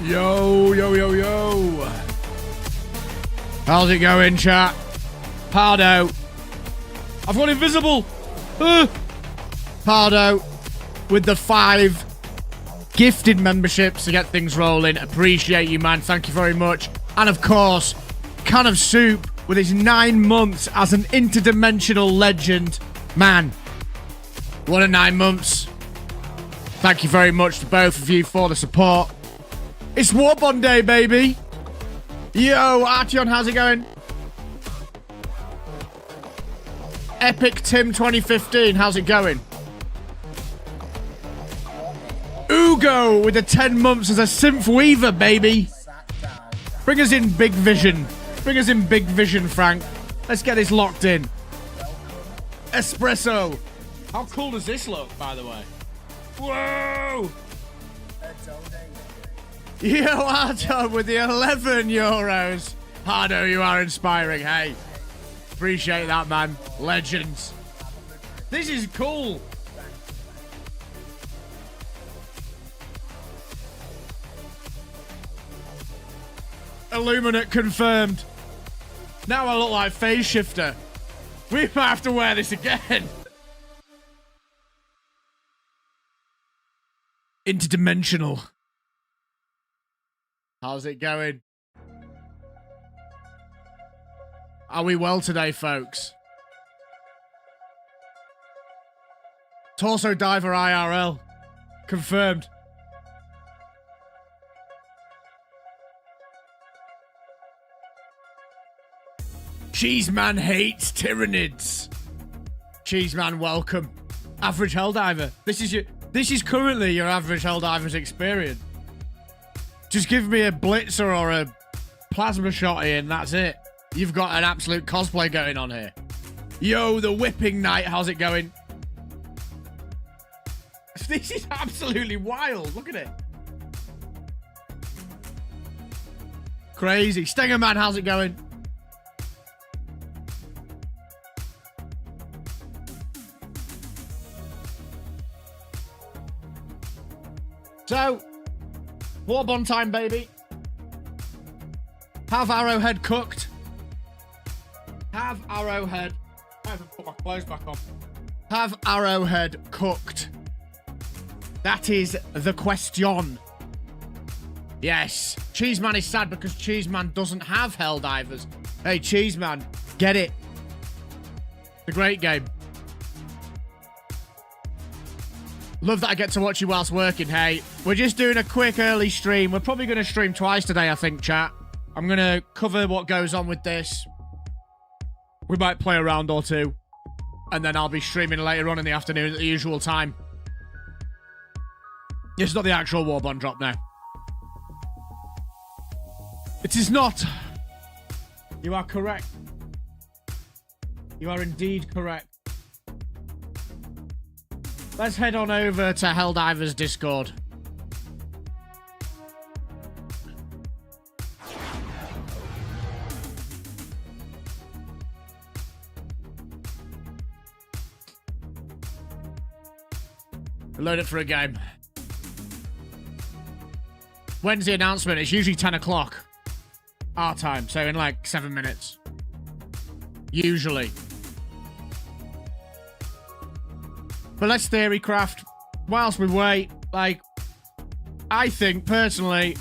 Yo, yo, yo, yo. How's it going, chat? Pardo. I've gone invisible. Pardo with the 5 gifted memberships to get things rolling. Appreciate you, man. Thank you very much. And of course, Can of Soup with his 9 months as an interdimensional legend. Man, what a 9 months. Thank you very much to both of you for the support. It's Warbond Day, baby. Yo, Artion, how's it going? Epic Tim 2015, how's it going? Ugo with the 10 months as a synth weaver, baby. Bring us in big vision. Bring us in big vision, Frank. Let's get this locked in. Espresso. How cool does this look, by the way? Whoa! Yo, Ardo with the 11 euros. Hardo, you are inspiring. Hey, appreciate that, man. Legends. This is cool. Illuminate confirmed. Now I look like Phase Shifter. We might have to wear this again. Interdimensional. How's it going? Are we well today, folks? Torso Diver IRL. Confirmed. Cheeseman hates Tyranids. Cheeseman, welcome. Average Helldiver. This is currently your average Helldiver's experience. Just give me a blitzer or a plasma shotty and that's it. You've got an absolute cosplay going on here. Yo, the Whipping Knight, how's it going? This is absolutely wild. Look at it. Crazy. Stingerman, how's it going? So, Warbond time, baby. Have Arrowhead cooked. Have Arrowhead. I haven't put my clothes back on. Have Arrowhead cooked. That is the question. Yes. Cheeseman is sad because Cheeseman doesn't have Helldivers. Hey, Cheeseman, get it. It's a great game. Love that I get to watch you whilst working, hey. We're just doing a quick early stream. We're probably going to stream twice today, I think, chat. I'm going to cover what goes on with this. We might play a round or two. And then I'll be streaming later on in the afternoon at the usual time. It's not the actual Warbond drop now. It is not. You are correct. You are indeed correct. Let's head on over to Helldivers Discord. Load it for a game. When's the announcement? It's usually 10 o'clock. Our time, so in like 7 minutes. Usually. But let's theorycraft whilst we wait. Like, I think, personally,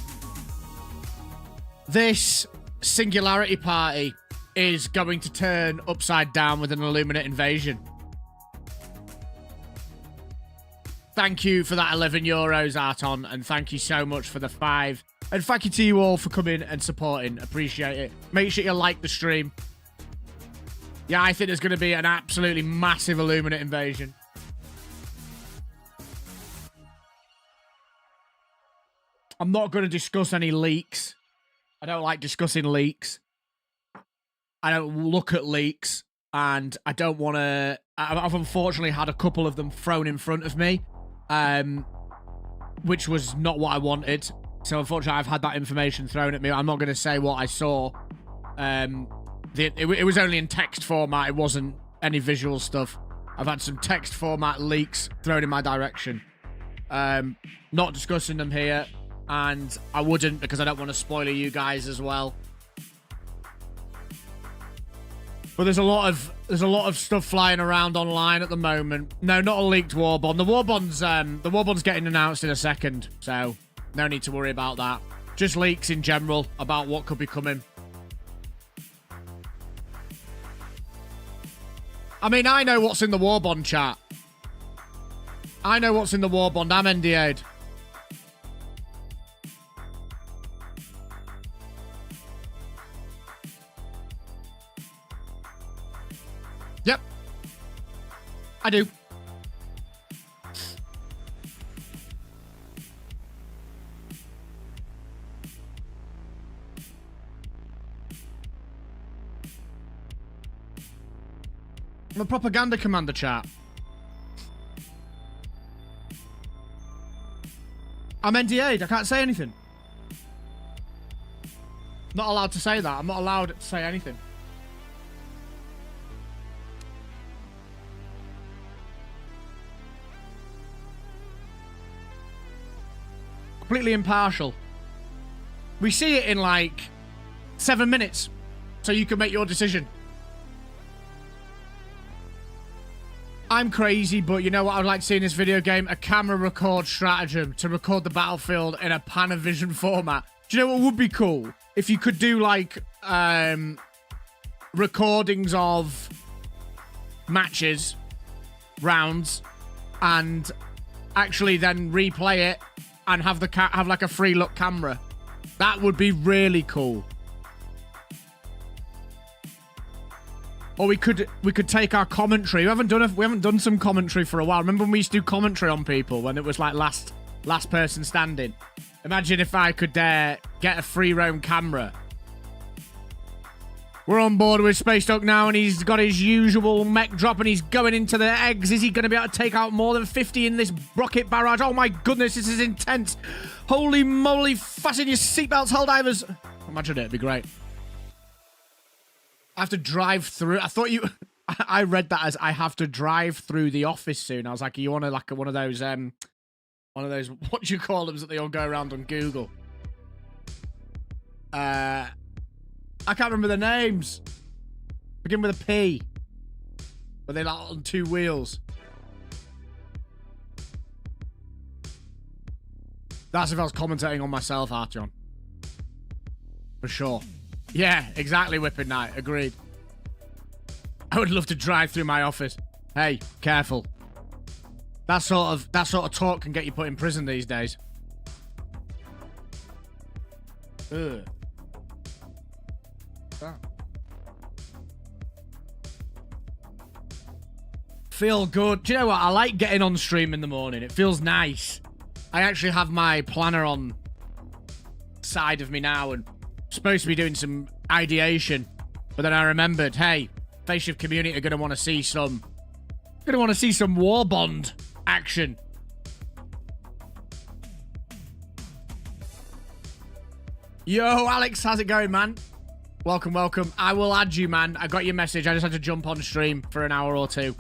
this Singularity Party is going to turn upside down with an Illuminate invasion. Thank you for that 11 euros, Arton, and thank you so much for the 5. And thank you to you all for coming and supporting. Appreciate it. Make sure you like the stream. Yeah, I think there's going to be an absolutely massive Illuminate invasion. I'm not going to discuss any leaks. I don't like discussing leaks. I don't look at leaks. And I don't want to... I've unfortunately had a couple of them thrown in front of me. Which was not what I wanted. So unfortunately, I've had that information thrown at me. I'm not going to say what I saw. It was only in text format. It wasn't any visual stuff. I've had some text format leaks thrown in my direction. Not discussing them here. and I wouldn't because I don't want to spoiler you guys as well. But there's a lot of stuff flying around online at the moment. No, not a leaked Warbond. The Warbond's getting announced in a second, so no need to worry about that. Just leaks in general about what could be coming. I mean, I know what's in the Warbond chat. I know what's in the Warbond. I'm NDA'd. Yep. I do. I'm a propaganda commander, chat. I'm NDA'd. I can't say anything. Not allowed to say that. I'm not allowed to say anything. Completely impartial. We see it in like 7 minutes, so you can make your decision. I'm crazy, but you know what I'd like to see in this video game? A camera record stratagem to record the battlefield in a Panavision format. Do you know what would be cool? If you could do like recordings of matches, rounds, and actually then replay it and have have like a free look camera. That would be really cool. Or we could take our commentary. We haven't done some commentary for a while. Remember when we used to do commentary on people when it was like last person standing? Imagine if I could get a free roam camera. We're on board with Space Dog now, and he's got his usual mech drop, and he's going into the eggs. Is he going to be able to take out more than 50 in this rocket barrage? Oh my goodness, this is intense. Holy moly, fasten your seatbelts, Helldivers. Imagine it, it'd be great. I have to drive through. I thought you... I read that as I have to drive through the office soon. I was like, you want to like one of those, what do you call them that they all go around on Google? I can't remember the names. Begin with a P. But they're like on 2 wheels. That's if I was commentating on myself, Artyom. For sure. Yeah, exactly, Whipping Knight. Agreed. I would love to drive through my office. Hey, careful. That sort of talk can get you put in prison these days. Ugh. Oh. Feel good. Do you know what? I like getting on stream in the morning. It feels nice. I actually have my planner on side of me now and supposed to be doing some ideation, but then I remembered, hey, Faceshift community are going to want to see some Warbond action. Yo, Alex, how's it going, man? Welcome, welcome. I will add you, man. I got your message. I just had to jump on stream for an hour or two.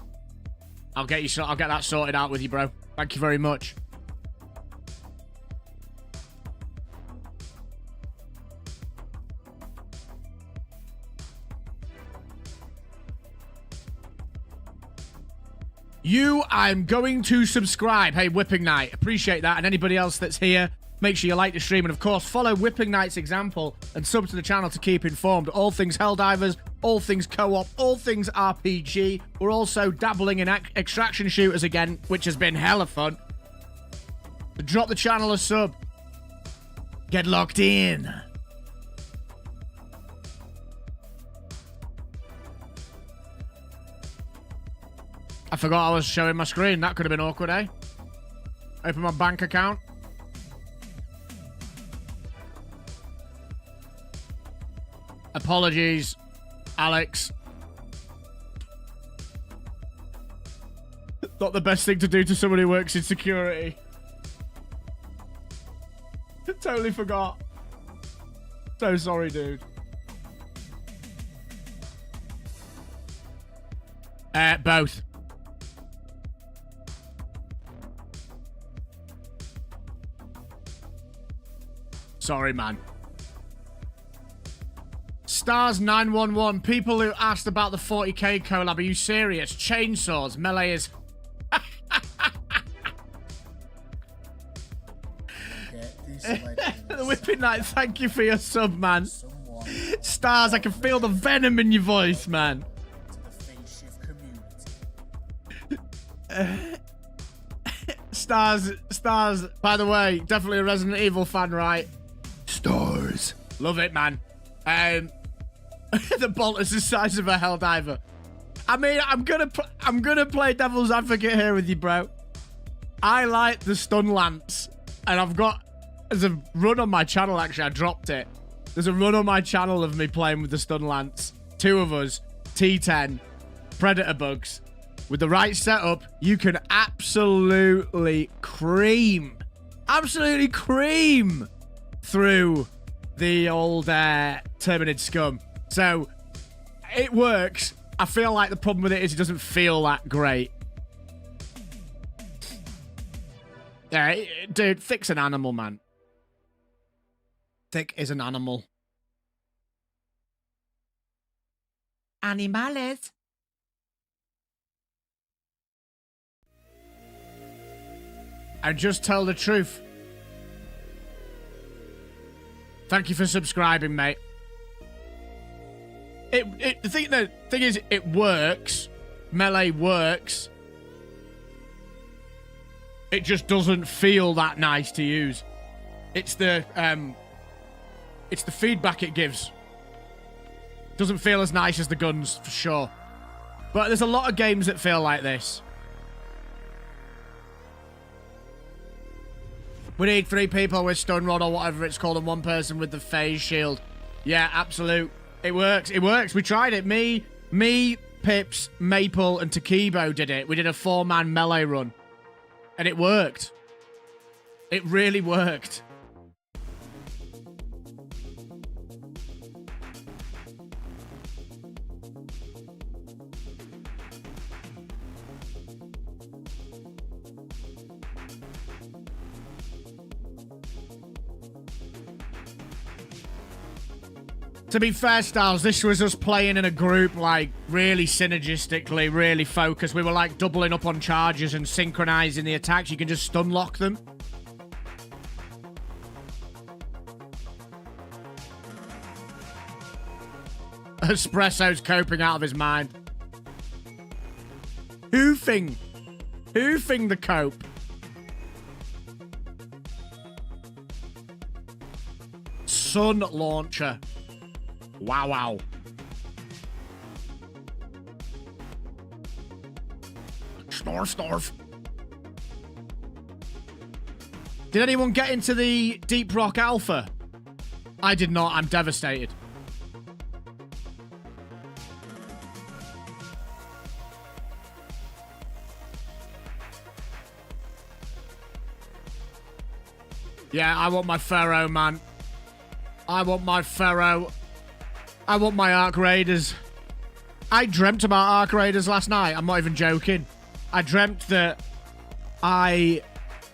I'll get that sorted out with you, bro. Thank you very much. I'm going to subscribe. Hey, Whipping Knight, appreciate that. And anybody else that's here, make sure you like the stream. And of course, follow Whipping Knight's example and sub to the channel to keep informed. All things Helldivers, all things co-op, all things RPG. We're also dabbling in extraction shooters again, which has been hella fun. So drop the channel a sub. Get locked in. I forgot I was showing my screen. That could have been awkward, eh? Open my bank account. Apologies, Alex. Not the best thing to do to somebody who works in security. Totally forgot. So sorry, dude. Both. Sorry, man. Stars 911. People who asked about the 40k collab. Are you serious? Chainsaws. Melee is... The Whipping Knight, thank you for your sub, man. Stars, I can feel the venom in your voice, man. Stars, by the way, definitely a Resident Evil fan, right? Stars. Love it, man. The bolt is the size of a Helldiver. I mean, I'm gonna play devil's advocate here with you, bro. I like the stun lance, and I've got... There's a run on my channel, actually. I dropped it. There's a run on my channel of me playing with the stun lance. 2 of us, T10, Predator bugs. With the right setup, you can absolutely cream through the old Terminid scum. So, it works. I feel like the problem with it is it doesn't feel that great. Yeah, dude, Thick's an animal, man. Thick is an animal. Animales. And just tell the truth. Thank you for subscribing, mate. The thing is, it works. Melee works. It just doesn't feel that nice to use. It's the feedback it gives. Doesn't feel as nice as the guns, for sure. But there's a lot of games that feel like this. We need 3 people with stun rod or whatever it's called and 1 person with the phase shield. Yeah, absolute. It works. It works. We tried it. Me, Pips, Maple, and Takibo did it. We did a 4-man melee run. And it worked. It really worked. To be fair, Styles, this was us playing in a group, like, really synergistically, really focused. We were, like, doubling up on charges and synchronizing the attacks. You can just stun lock them. Espresso's coping out of his mind. Hoofing the cope. Sun launcher. Wow. Snarf. Did anyone get into the Deep Rock Alpha? I did not. I'm devastated. Yeah, I want my Pharaoh, man. I want my Pharaoh. I want my Arc Raiders. I dreamt about Arc Raiders last night. I'm not even joking. I dreamt that I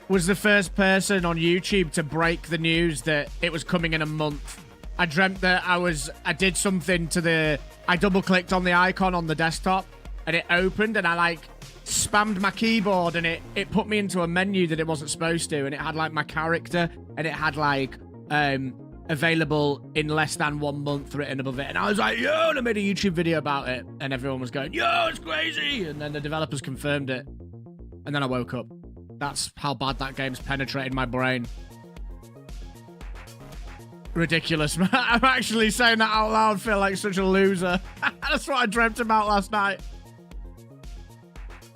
was the first person on YouTube to break the news that it was coming in a month. I dreamt that I did something to the... I double-clicked on the icon on the desktop, and it opened, and I, like, spammed my keyboard, and it put me into a menu that it wasn't supposed to, and it had, like, my character, and it had, like, available in less than 1 month written above it. And I was like, yo, and I made a YouTube video about it. And everyone was going, yo, it's crazy. And then the developers confirmed it. And then I woke up. That's how bad that game's penetrated my brain. Ridiculous, man. I'm actually saying that out loud, feel like such a loser. That's what I dreamt about last night.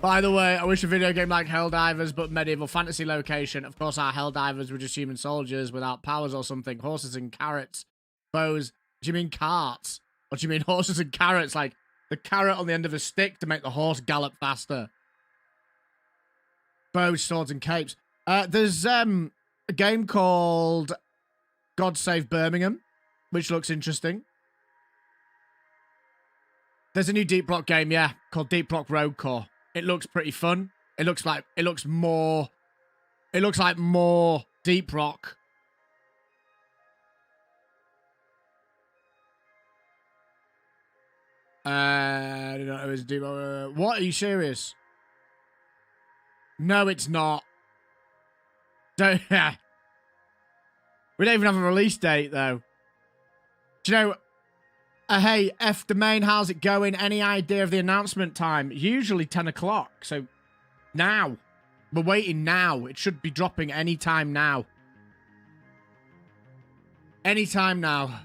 By the way, I wish a video game like Helldivers, but medieval fantasy location. Of course, our Helldivers were just human soldiers without powers or something. Horses and carrots. Bows. Do you mean carts? Or do you mean horses and carrots? Like the carrot on the end of a stick to make the horse gallop faster. Bows, swords, and capes. There's a game called God Save Birmingham, which looks interesting. There's a new Deep Rock game, yeah, called Deep Rock Road Core. It looks pretty fun. It looks like more Deep Rock I don't know. It was what? Are you serious? No, it's not. Don't. We don't even have a release date, though. Do you know? Hey, F Domain, how's it going? Any idea of the announcement time? Usually 10 o'clock. So now. We're waiting now. It should be dropping anytime now. Anytime now.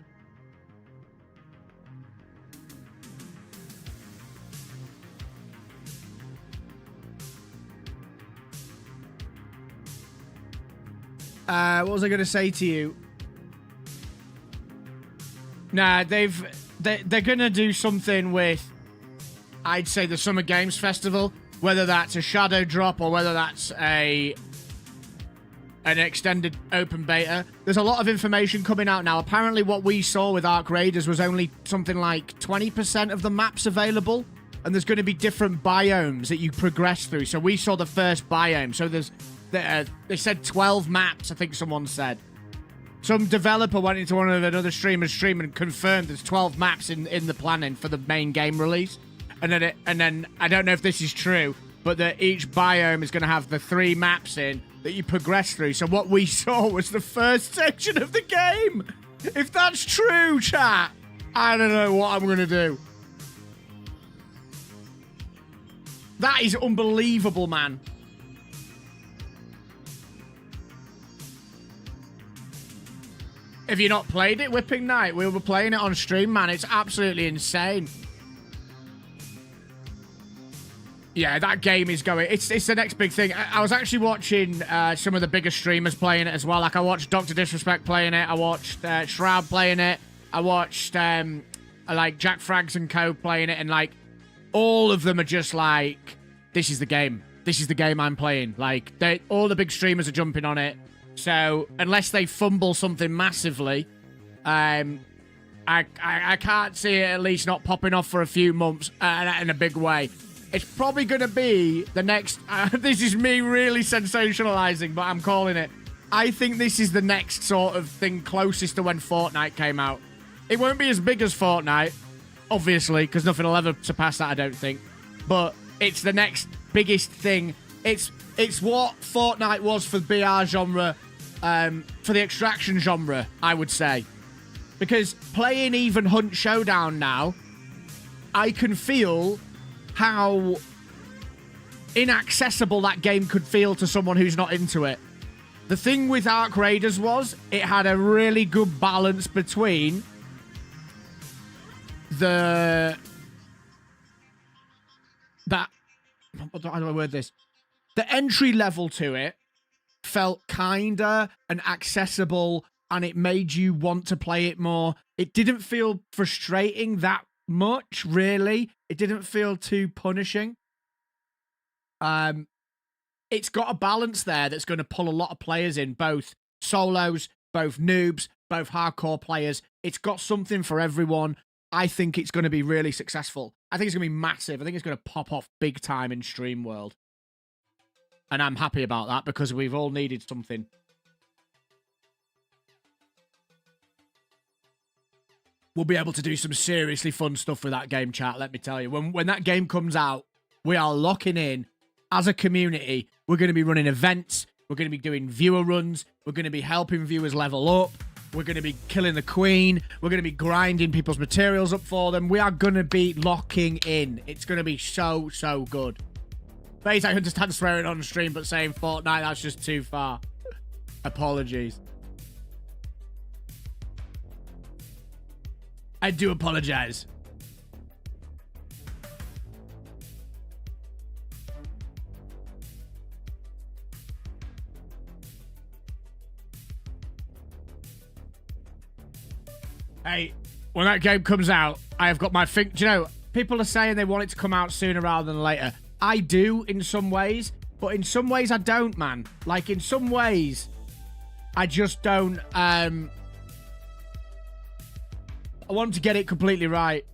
What was I going to say to you? Nah, they're going to do something with, I'd say, the Summer Games Festival. Whether that's a shadow drop or whether that's an extended open beta. There's a lot of information coming out now. Apparently what we saw with Ark Raiders was only something like 20% of the maps available. And there's going to be different biomes that you progress through. So we saw the first biome. So they said 12 maps, I think someone said. Some developer went into one of another streamer's stream and confirmed there's 12 maps in the planning for the main game release. And then I don't know if this is true, but that each biome is going to have the 3 maps in that you progress through. So what we saw was the first section of the game. If that's true, chat, I don't know what I'm going to do. That is unbelievable, man. If you've not played it, Whipping Night, we were playing it on stream, man. It's absolutely insane. Yeah, that game is going... It's the next big thing. I was actually watching some of the bigger streamers playing it as well. Like, I watched Dr. Disrespect playing it. I watched Shroud playing it. I watched, like, Jack Frags and Co. playing it. And, like, all of them are just like, this is the game. This is the game I'm playing. Like, all the big streamers are jumping on it. So, unless they fumble something massively, I can't see it at least not popping off for a few months in a big way. It's probably going to be the next... this is me really sensationalizing, but I'm calling it. I think this is the next sort of thing closest to when Fortnite came out. It won't be as big as Fortnite, obviously, because nothing will ever surpass that, I don't think. But it's the next biggest thing. It's what Fortnite was for the BR genre, for the extraction genre, I would say. Because playing even Hunt Showdown now, I can feel how inaccessible that game could feel to someone who's not into it. The thing with Ark Raiders was it had a really good balance between how do I word this? The entry level to it felt kinder and accessible, and it made you want to play it more. It didn't feel frustrating that much, really. It didn't feel too punishing. It's got a balance there that's going to pull a lot of players in, both solos, both noobs, both hardcore players. It's got something for everyone. I think it's going to be really successful. I think it's going to be massive. I think it's going to pop off big time in stream world. And I'm happy about that because we've all needed something. We'll be able to do some seriously fun stuff with that game, chat, let me tell you. When that game comes out, we are locking in as a community. We're going to be running events. We're going to be doing viewer runs. We're going to be helping viewers level up. We're going to be killing the queen. We're going to be grinding people's materials up for them. We are going to be locking in. It's going to be so, so good. Face, I understand swearing on stream, but saying Fortnite, that's just too far. Apologies. I do apologize. Hey, when that game comes out, I have got my thing. Do you know, people are saying they want it to come out sooner rather than later. I do in some ways, but in some ways I don't, man. Like, in some ways, I just don't. I want to get it completely right.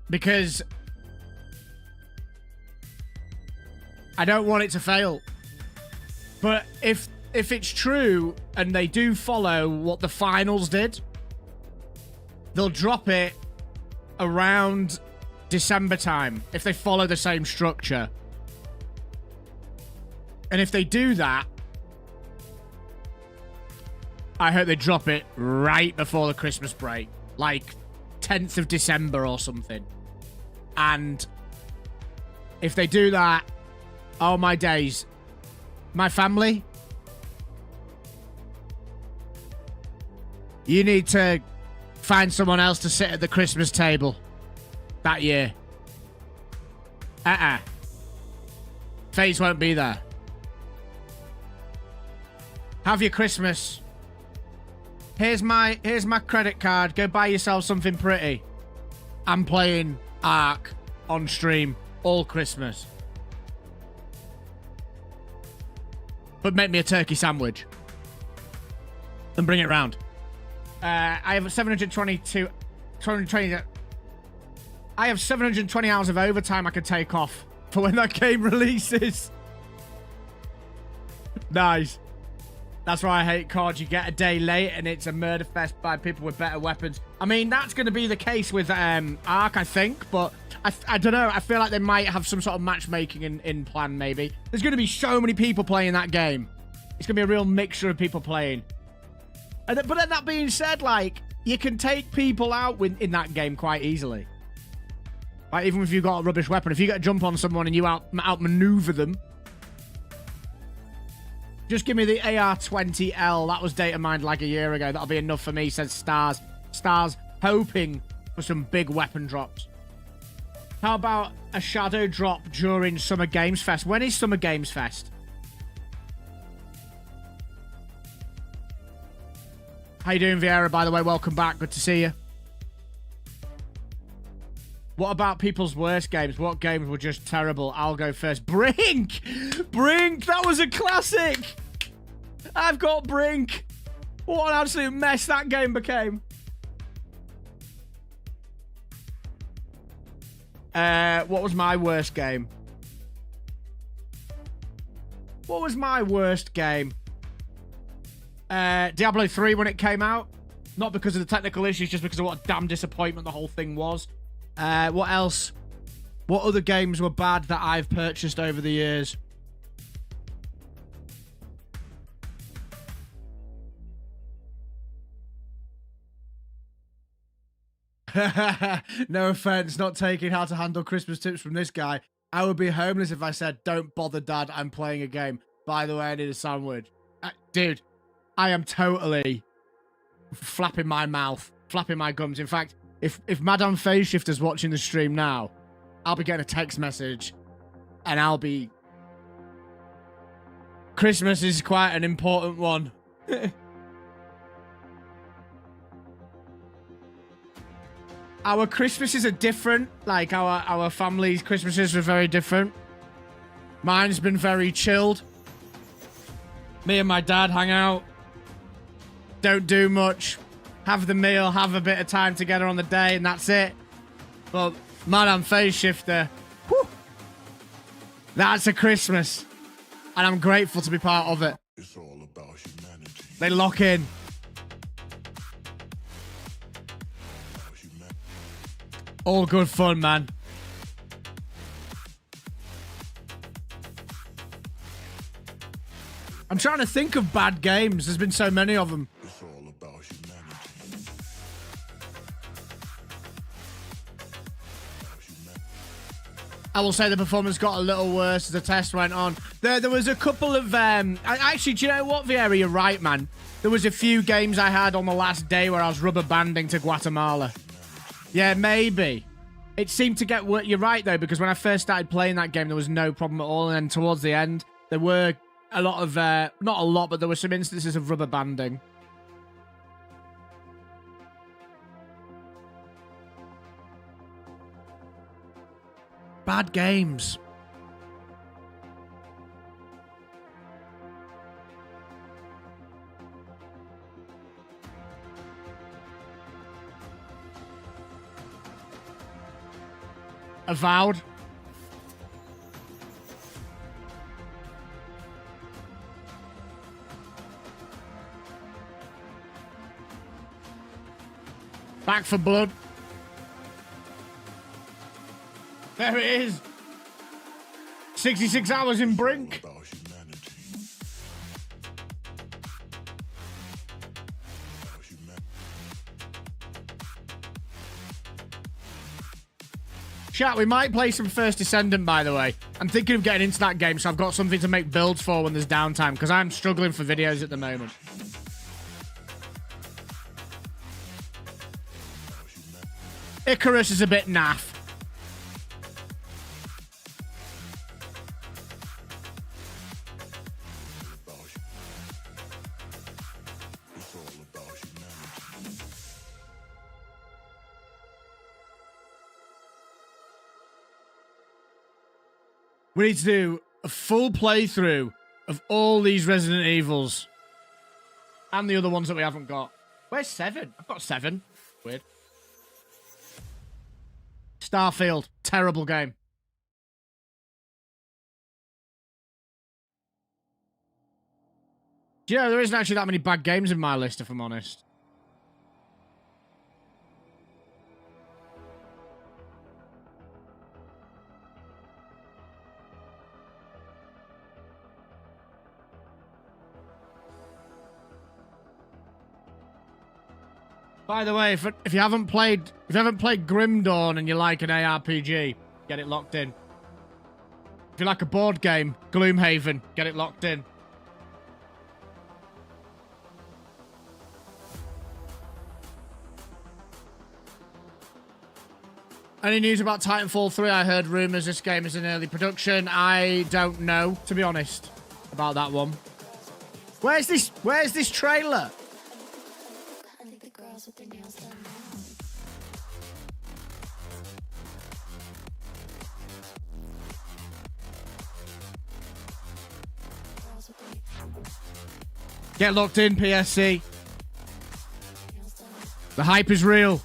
Because I don't want it to fail. But if if it's true and they do follow what the finals did, they'll drop it around December time if they follow the same structure. And if they do that, I hope they drop it right before the Christmas break, like 10th of December or something. And if they do that, oh my days, my family, you need to find someone else to sit at the Christmas table that year. FaZe won't be there. Have your Christmas. Here's my credit card. Go buy yourself something pretty. I'm playing Ark on stream all Christmas. But make me a turkey sandwich. And bring it round. I have 720 hours of overtime I could take off for when that game releases. Nice. That's why I hate COD. You get a day late and it's a murder fest by people with better weapons. I mean, that's going to be the case with Ark, I think. But I don't know. I feel like they might have some sort of matchmaking in plan, maybe. There's going to be so many people playing that game. It's going to be a real mixture of people playing. But then that being said, like, you can take people out in that game quite easily. Like, even if you've got a rubbish weapon. If you get a jump on someone and you outmaneuver them. Just give me the AR-20L. That was data mined like a year ago. That'll be enough for me, says Stars. Stars hoping for some big weapon drops. How about a shadow drop during Summer Games Fest? When is Summer Games Fest? How you doing, Vieira, by the way? Welcome back. Good to see you. What about people's worst games? What games were just terrible? I'll go first. Brink! Brink! That was a classic! I've got Brink! What an absolute mess that game became. What was my worst game? What was my worst game? Diablo 3 when it came out. Not because of the technical issues, just because of what a damn disappointment the whole thing was. What else? What other games were bad that I've purchased over the years? No offense, not taking how to handle Christmas tips from this guy. I would be homeless if I said, don't bother, Dad, I'm playing a game. By the way, I need a sandwich. Dude, I am totally flapping my mouth, flapping my gums. In fact, if Madame Phase Shifter's watching the stream now, I'll be getting a text message and I'll be... Christmas is quite an important one. Our Christmases are different. Like, our family's Christmases are very different. Mine's been very chilled. Me and my dad hang out. Don't do much. Have the meal, have a bit of time together on the day, and that's it. But Madame Phase Shifter, whew, that's a Christmas. And I'm grateful to be part of it. It's all about humanity. They lock in. All good fun, man. I'm trying to think of bad games. There's been so many of them. It's all about humanity. I will say the performance got a little worse as the test went on. There was a couple of... actually, do you know what, Vieira? You're right, man. There was a few games I had on the last day where I was rubber banding to Guatemala. Yeah, maybe. It seemed to get worse. You're right, though, because when I first started playing that game, there was no problem at all. And then towards the end, there were a lot of... not a lot, but there were some instances of rubber banding. Bad games. Avowed. Back for blood. There it is. 66 hours in Brink. Chat, we might play some First Descendant, by the way. I'm thinking of getting into that game, so I've got something to make builds for when there's downtime, because I'm struggling for videos at the moment. Icarus is a bit naff. We need to do a full playthrough of all these Resident Evils. And the other ones that we haven't got. Where's 7? I've got 7. Weird. Starfield. Terrible game. Do you know, there isn't actually that many bad games in my list, if I'm honest. By the way, if you haven't played Grim Dawn and you like an ARPG, get it locked in. If you like a board game, Gloomhaven, get it locked in. Any news about Titanfall 3? I heard rumors this game is in early production. I don't know, to be honest, about that one. Where's this trailer? With their nails done Get locked in, PSC. The hype is real.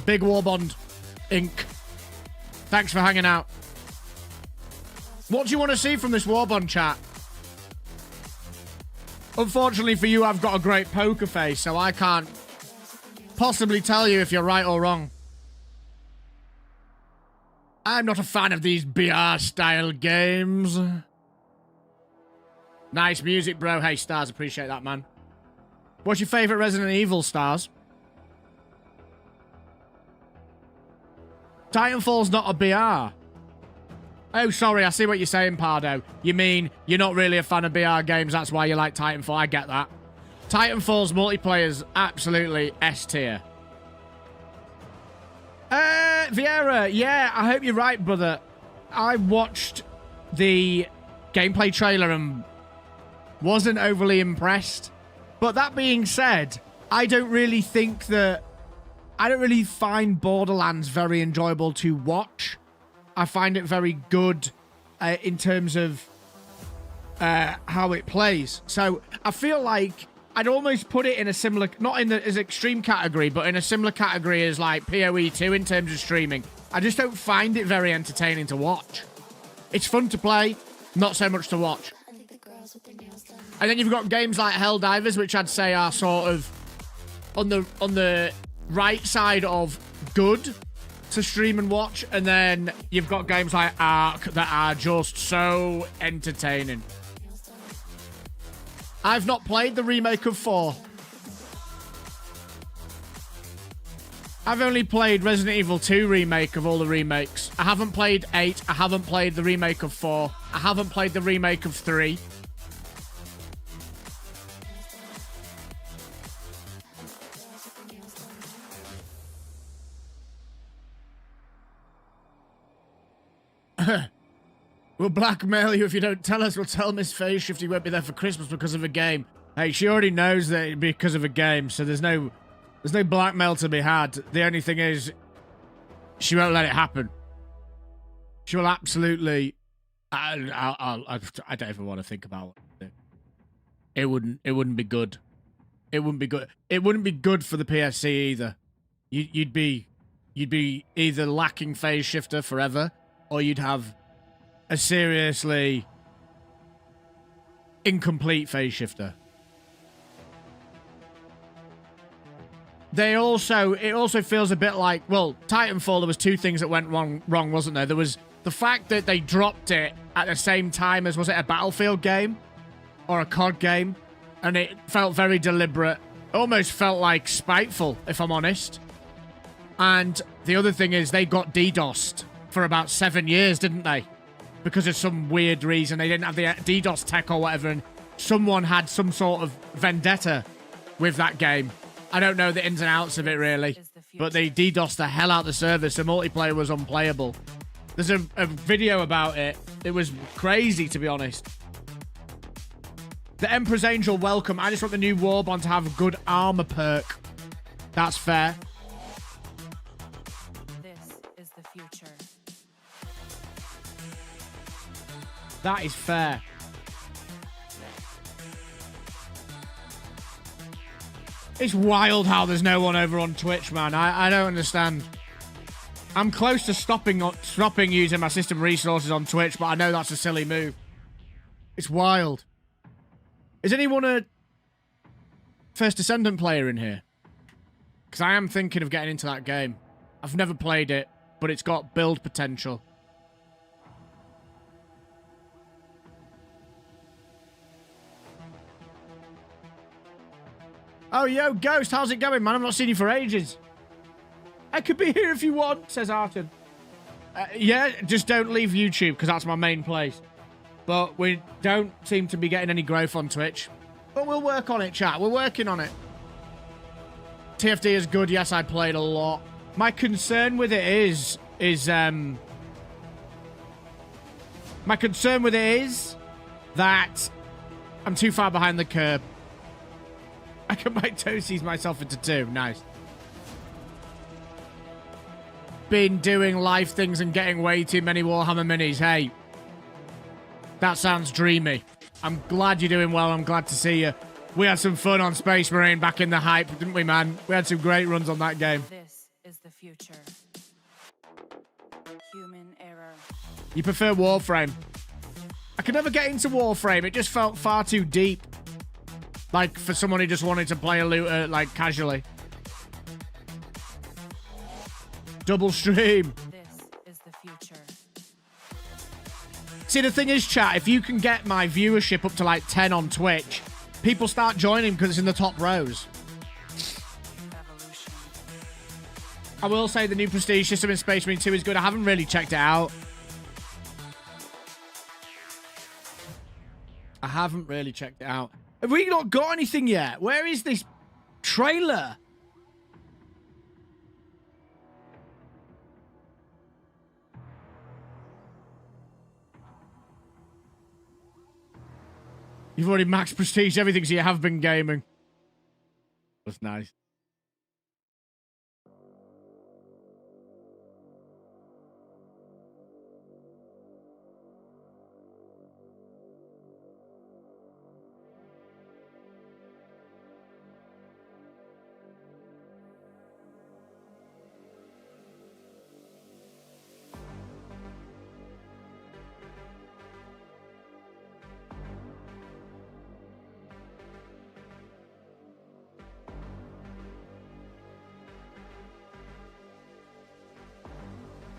Big Warbond Inc. Thanks for hanging out. What do you want to see from this Warbond chat? Unfortunately for you, I've got a great poker face, so I can't possibly tell you if you're right or wrong. I'm not a fan of these BR-style games. Nice music, bro. Hey, Stars, appreciate that, man. What's your favourite Resident Evil, Stars? Titanfall's not a BR. Oh, sorry, I see what you're saying, Pardo. You mean you're not really a fan of BR games, that's why you like Titanfall. I get that. Titanfall's multiplayer's absolutely S tier. Vieira, yeah, I hope you're right, brother. I watched the gameplay trailer and wasn't overly impressed. But that being said, I don't really find Borderlands very enjoyable to watch. I find it very good in terms of how it plays. So I feel like I'd almost put it in a similar, not in the as extreme category, but in a similar category as like PoE 2 in terms of streaming. I just don't find it very entertaining to watch. It's fun to play, not so much to watch. And then you've got games like Helldivers, which I'd say are sort of on the right side of good to stream and watch, and then you've got games like Ark that are just so entertaining. I've not played the remake of 4. I've only played Resident Evil 2 remake of all the remakes. I haven't played 8. I haven't played the remake of 4. I haven't played the remake of 3. We'll blackmail you if you don't tell us. We'll tell Miss Faceshift you won't be there for Christmas because of a game. Hey, she already knows that it's because of a game, so there's no blackmail to be had. The only thing is, she won't let it happen. She will absolutely. I don't even want to think about it. It wouldn't be good. It wouldn't be good. It wouldn't be good for the PSC either. You'd be either lacking phase shifter forever, or you'd have a seriously incomplete phase shifter. It also feels a bit like, well, Titanfall, there was two things that went wrong, wasn't there? There was the fact that they dropped it at the same time as, was it a Battlefield game? Or a COD game? And it felt very deliberate. Almost felt like spiteful, if I'm honest. And the other thing is they got DDoSed for about 7 years, didn't they? Because of some weird reason. They didn't have the DDoS tech or whatever, and someone had some sort of vendetta with that game. I don't know the ins and outs of it, really. But they DDoSed the hell out of the service. The multiplayer was unplayable. There's a video about it. It was crazy, to be honest. The Emperor's Angel, welcome. I just want the new Warbond to have a good armor perk. That's fair. This is the future. That is fair. It's wild how there's no one over on Twitch, man. I don't understand. I'm close to stopping using my system resources on Twitch, but I know that's a silly move. It's wild. Is anyone a First Descendant player in here? Because I am thinking of getting into that game. I've never played it, but it's got build potential. Oh, yo, Ghost, how's it going, man? I've not seen you for ages. I could be here if you want, says Arton. Yeah, just don't leave YouTube, because that's my main place. But we don't seem to be getting any growth on Twitch. But we'll work on it, chat. We're working on it. TFD is good. Yes, I played a lot. My concern with it is that I'm too far behind the curve. I can make toesies myself into two. Nice. Been doing live things and getting way too many Warhammer minis. Hey, that sounds dreamy. I'm glad you're doing well. I'm glad to see you. We had some fun on Space Marine back in the hype, didn't we, man? We had some great runs on that game. This is the future. Human error. You prefer Warframe? I could never get into Warframe. It just felt far too deep. Like, for someone who just wanted to play a looter, like, casually. Double stream. This is the future. See, the thing is, chat, if you can get my viewership up to, like, 10 on Twitch, people start joining because it's in the top rows. Evolution. I will say the new Prestige system in Space Marine 2 is good. I haven't really checked it out. I haven't really checked it out. Have we not got anything yet? Where is this trailer? You've already maxed prestige everything, so you have been gaming. That's nice.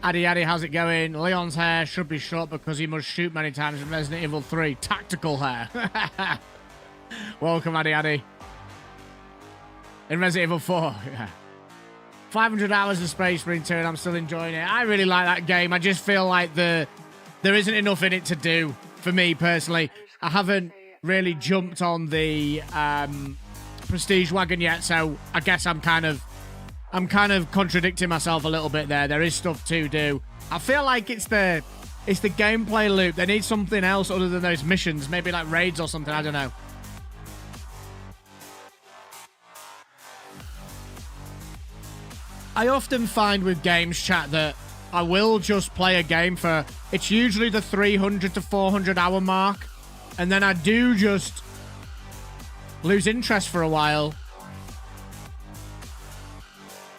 Addy Addy, how's it going? Leon's hair should be short because he must shoot many times in Resident Evil 3. Tactical hair. Welcome, Addy Addy. In Resident Evil 4, yeah. 500 hours of Space Marine 2 and I'm still enjoying it. I really like that game. I just feel like there isn't enough in it to do for me personally. I haven't really jumped on the Prestige wagon yet, so I guess I'm kind of contradicting myself a little bit there. There is stuff to do. I feel like it's the gameplay loop. They need something else other than those missions. Maybe like raids or something. I don't know. I often find with games, chat, that I will just play a game for... It's usually the 300 to 400 hour mark. And then I do just lose interest for a while.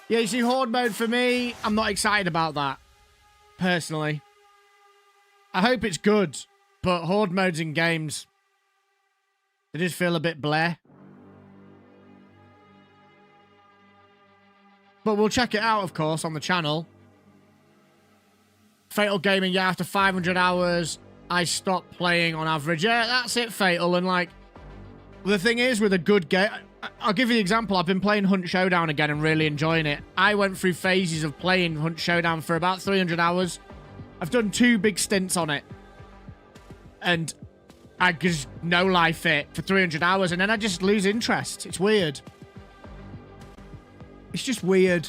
Yeah, you see, Horde mode for me, I'm not excited about that, personally. I hope it's good, but Horde modes in games, They just feel a bit bleh. But we'll check it out, of course, on the channel. Fatal Gaming, yeah, after 500 hours, I stopped playing on average. Yeah, that's it, Fatal. And, like, the thing is, with a good game... I'll give you the example. I've been playing Hunt Showdown again and really enjoying it. I went through phases of playing Hunt Showdown for about 300 hours. I've done 2 big stints on it. And I just no-life it for 300 hours, and then I just lose interest. It's weird. It's just weird.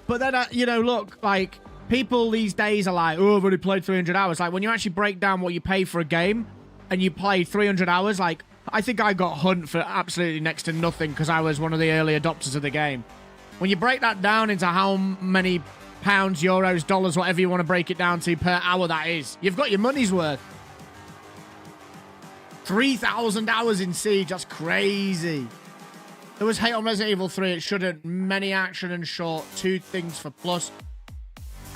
But then, you know, look, like, people these days are like, oh, I've only played 300 hours. Like, when you actually break down what you pay for a game and you play 300 hours, like, I think I got Hunt for absolutely next to nothing because I was one of the early adopters of the game. When you break that down into how many pounds, euros, dollars, whatever you want to break it down to per hour that is, you've got your money's worth. 3,000 hours in Siege, that's crazy. There was hate on Resident Evil 3, it shouldn't. Many action and short, 2 things for plus.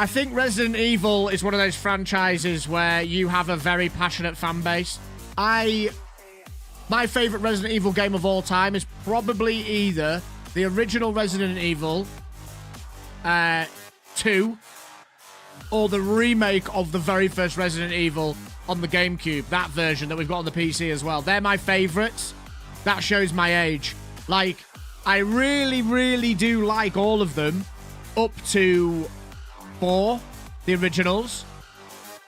I think Resident Evil is one of those franchises where you have a very passionate fan base. My favourite Resident Evil game of all time is probably either the original Resident Evil 2 or the remake of the very first Resident Evil on the GameCube, that version that we've got on the PC as well. They're my favourites. That shows my age. Like, I really, really do like all of them up to 4, the originals.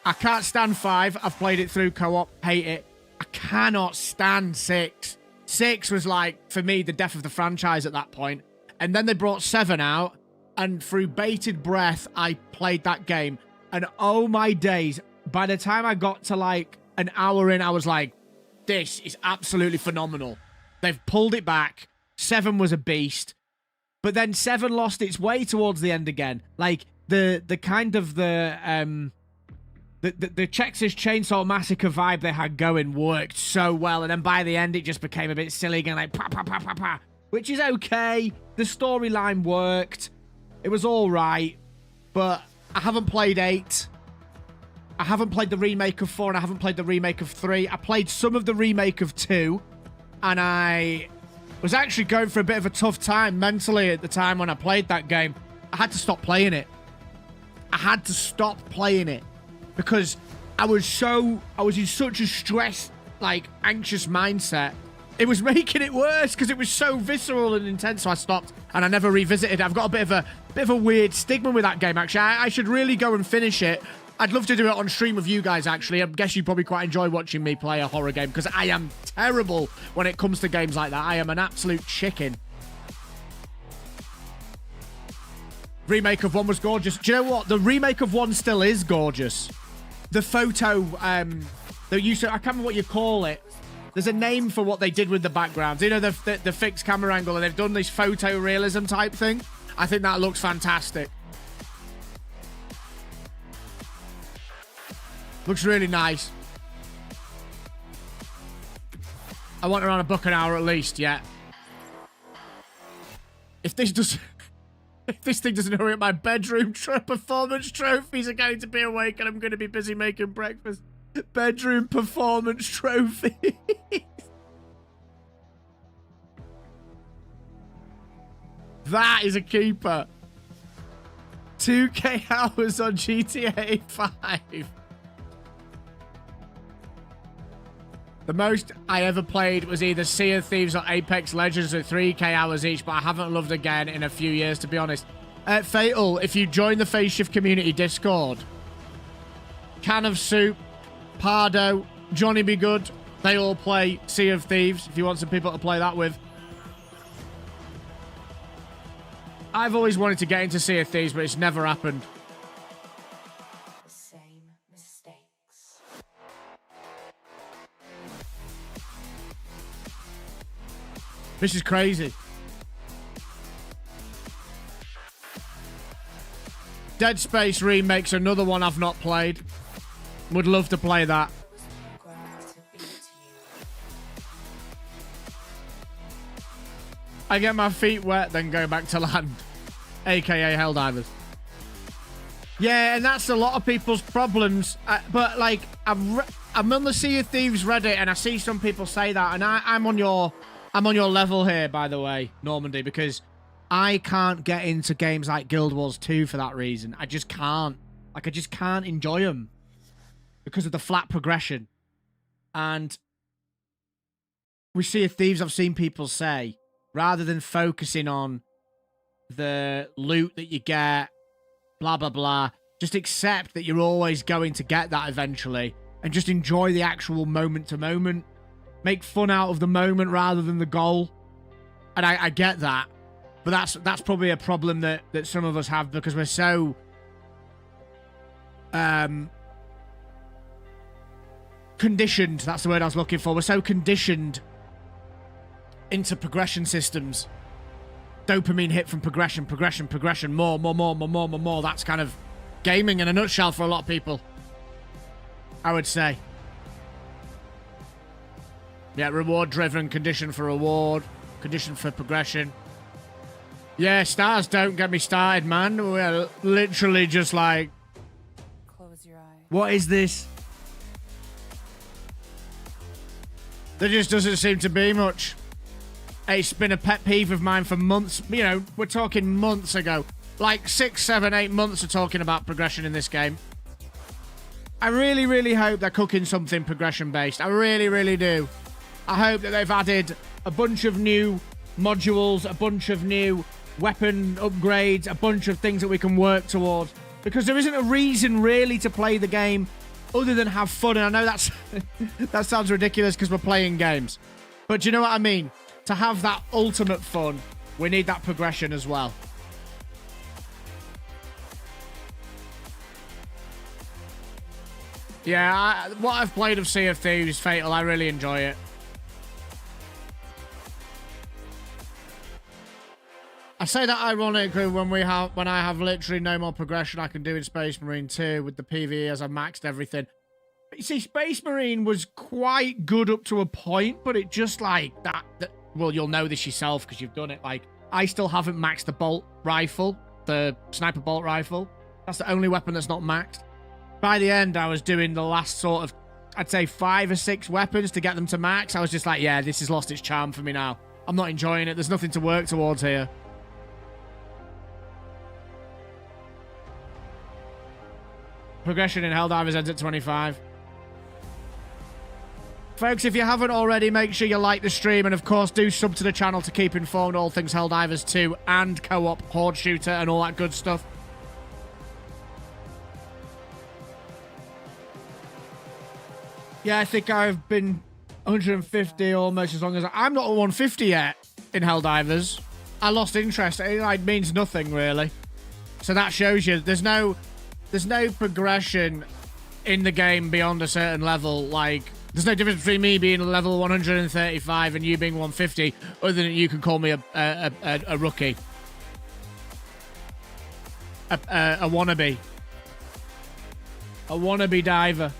I can't stand 5. I've played it through co-op, hate it. I cannot stand 6. 6 was like, for me, the death of the franchise at that point. And then they brought 7 out, and through bated breath, I played that game. And oh my days, by the time I got to like an hour in, I was like, this is absolutely phenomenal. They've pulled it back. 7 was a beast. But then 7 lost its way towards the end again. Like, the kind of the Texas Chainsaw Massacre vibe they had going worked so well. And then by the end, it just became a bit silly again, like, pa, pa, pa, pa, pa. Which is okay. The storyline worked. It was all right. But I haven't played 8. I haven't played the remake of 4, and I haven't played the remake of 3. I played some of the remake of 2, and I was actually going for a bit of a tough time mentally at the time when I played that game. I had to stop playing it. I had to stop playing it because I was in such a stressed, like, anxious mindset. It was making it worse because it was so visceral and intense, so I stopped, and I never revisited. I've got a bit of a weird stigma with that game, actually. I should really go and finish it. I'd love to do it on stream with you guys, actually. I guess you probably quite enjoy watching me play a horror game because I am terrible when it comes to games like that. I am an absolute chicken. Remake of 1 was gorgeous. Do you know what? The remake of 1 still is gorgeous. The photo, I can't remember what you call it. There's a name for what they did with the backgrounds. You know, the fixed camera angle, and they've done this photorealism type thing. I think that looks fantastic. Looks really nice. I want around £1 an hour at least, yeah. If this thing doesn't hurry up, my bedroom performance trophies are going to be awake, and I'm going to be busy making breakfast. Bedroom performance trophy. That is a keeper. 2K hours on GTA 5. The most I ever played was either Sea of Thieves or Apex Legends with 3K hours each, but I haven't loved a game in a few years, to be honest. Fatal, if you join the Phase Shift Community Discord, Can of Soup, Pardo, Johnny Be Good, they all play Sea of Thieves, if you want some people to play that with. I've always wanted to get into Sea of Thieves, but it's never happened. The same mistakes. This is crazy. Dead Space Remake's another one I've not played. Would love to play that. I get my feet wet, then go back to land. AKA Helldivers. Yeah, and that's a lot of people's problems. But, like, I'm on the Sea of Thieves Reddit, and I see some people say that, and I'm on your level here, by the way, Normandy, because I can't get into games like Guild Wars 2 for that reason. I just can't. Like, I just can't enjoy them because of the flat progression. And we Sea of Thieves, I've seen people say, rather than focusing on the loot that you get, blah, blah, blah, just accept that you're always going to get that eventually and just enjoy the actual moment to moment. Make fun out of the moment rather than the goal. And I get that. But that's probably a problem that some of us have because we're so conditioned. That's the word I was looking for. We're so conditioned into progression systems. Dopamine hit from progression, more. That's kind of gaming in a nutshell for a lot of people, I would say. Yeah, reward driven, condition for reward, condition for progression. Yeah, stars, don't get me started, man. We're literally just like, Close your eyes. what is this? There just doesn't seem to be much. It's been a pet peeve of mine for months. You know, we're talking months ago. Like 6, 7, 8 months of talking about progression in this game. I really, really hope they're cooking something progression-based. I really, really do. I hope that they've added a bunch of new modules, a bunch of new weapon upgrades, a bunch of things that we can work towards. Because there isn't a reason, really, to play the game other than have fun. And I know that sounds ridiculous because we're playing games. But do you know what I mean? To have that ultimate fun, we need that progression as well. Yeah, what I've played of Sea of Thieves is Fatal. I really enjoy it. I say that ironically when I have literally no more progression I can do in Space Marine 2 with the PvE as I've maxed everything. But you see, Space Marine was quite good up to a point, but it just like that well, you'll know this yourself because you've done it. Like, I still haven't maxed the bolt rifle, the sniper bolt rifle. That's the only weapon that's not maxed. By the end, I was doing the last sort of, I'd say 5 or 6 weapons to get them to max. I was just like, yeah, this has lost its charm for me now. I'm not enjoying it. There's nothing to work towards here. Progression in Helldivers ends at 25. Folks, if you haven't already, make sure you like the stream and, of course, do sub to the channel to keep informed all things Helldivers 2 and co-op, horde shooter, and all that good stuff. Yeah, I think I've been 150 almost as long as I'm not at 150 yet in Helldivers. I lost interest. It like means nothing really. So that shows you there's no progression in the game beyond a certain level. Like, there's no difference between me being level 135 and you being 150, other than you can call me a rookie. A wannabe. A wannabe diver.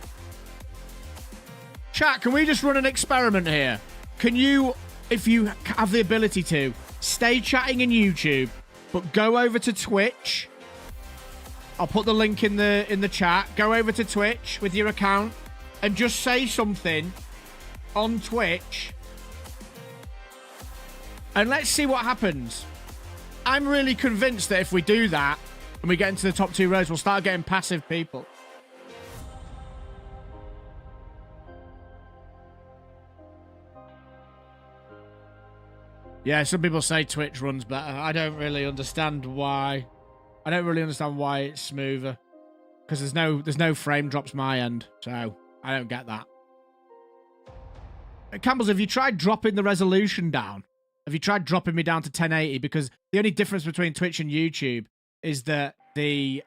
Chat, can we just run an experiment here? Can you, if you have the ability to, stay chatting in YouTube, but go over to Twitch? I'll put the link in the chat. Go over to Twitch with your account and just say something on Twitch. And let's see what happens. I'm really convinced that if we do that and we get into the top 2 rows, we'll start getting passive people. Yeah, some people say Twitch runs better. I don't really understand why. I don't really understand why it's smoother. Because there's no frame drops my end. So, I don't get that. Campbells, have you tried dropping the resolution down? Have you tried dropping me down to 1080? Because the only difference between Twitch and YouTube is that the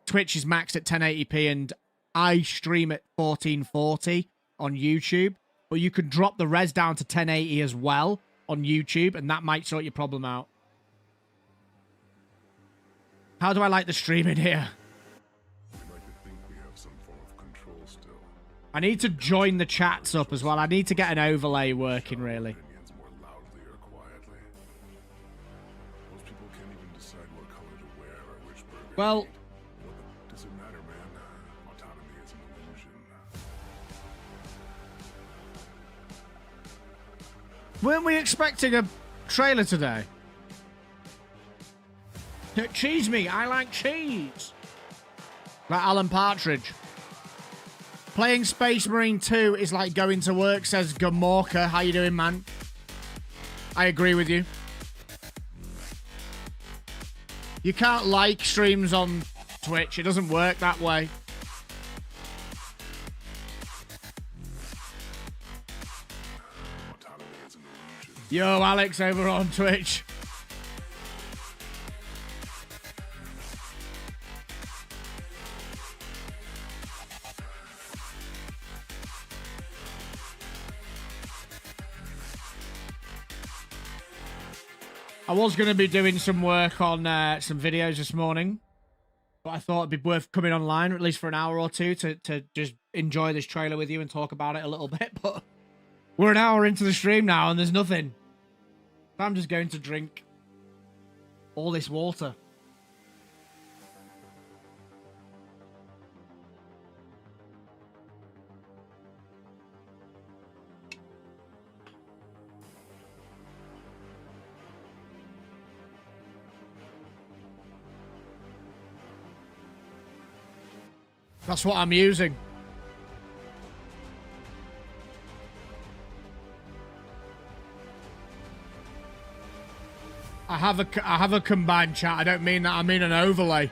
Twitch is maxed at 1080p and I stream at 1440 on YouTube. But you can drop the res down to 1080 as well on YouTube, and that might sort your problem out. How do I like the stream in here? We like to think we have some form of control still. I need to join the chats up as well. I need to get an overlay working, really. Opinions more loudly or quietly. Most people can't even decide what color to wear or which burger to Well, eat. Does it matter, man? Autonomy is an illusion. Weren't we expecting a trailer today? Cheese me, I like cheese. Like Alan Partridge. Playing Space Marine 2 is like going to work, says Gamorka. How you doing, man? I agree with you. You can't like streams on Twitch. It doesn't work that way. Yo, Alex over on Twitch. I was going to be doing some work on some videos this morning, but I thought it'd be worth coming online, at least for an hour or two, to just enjoy this trailer with you and talk about it a little bit. But we're an hour into the stream now and there's nothing. I'm just going to drink all this water. That's what I'm using. I have a combined chat. I don't mean that. I mean an overlay.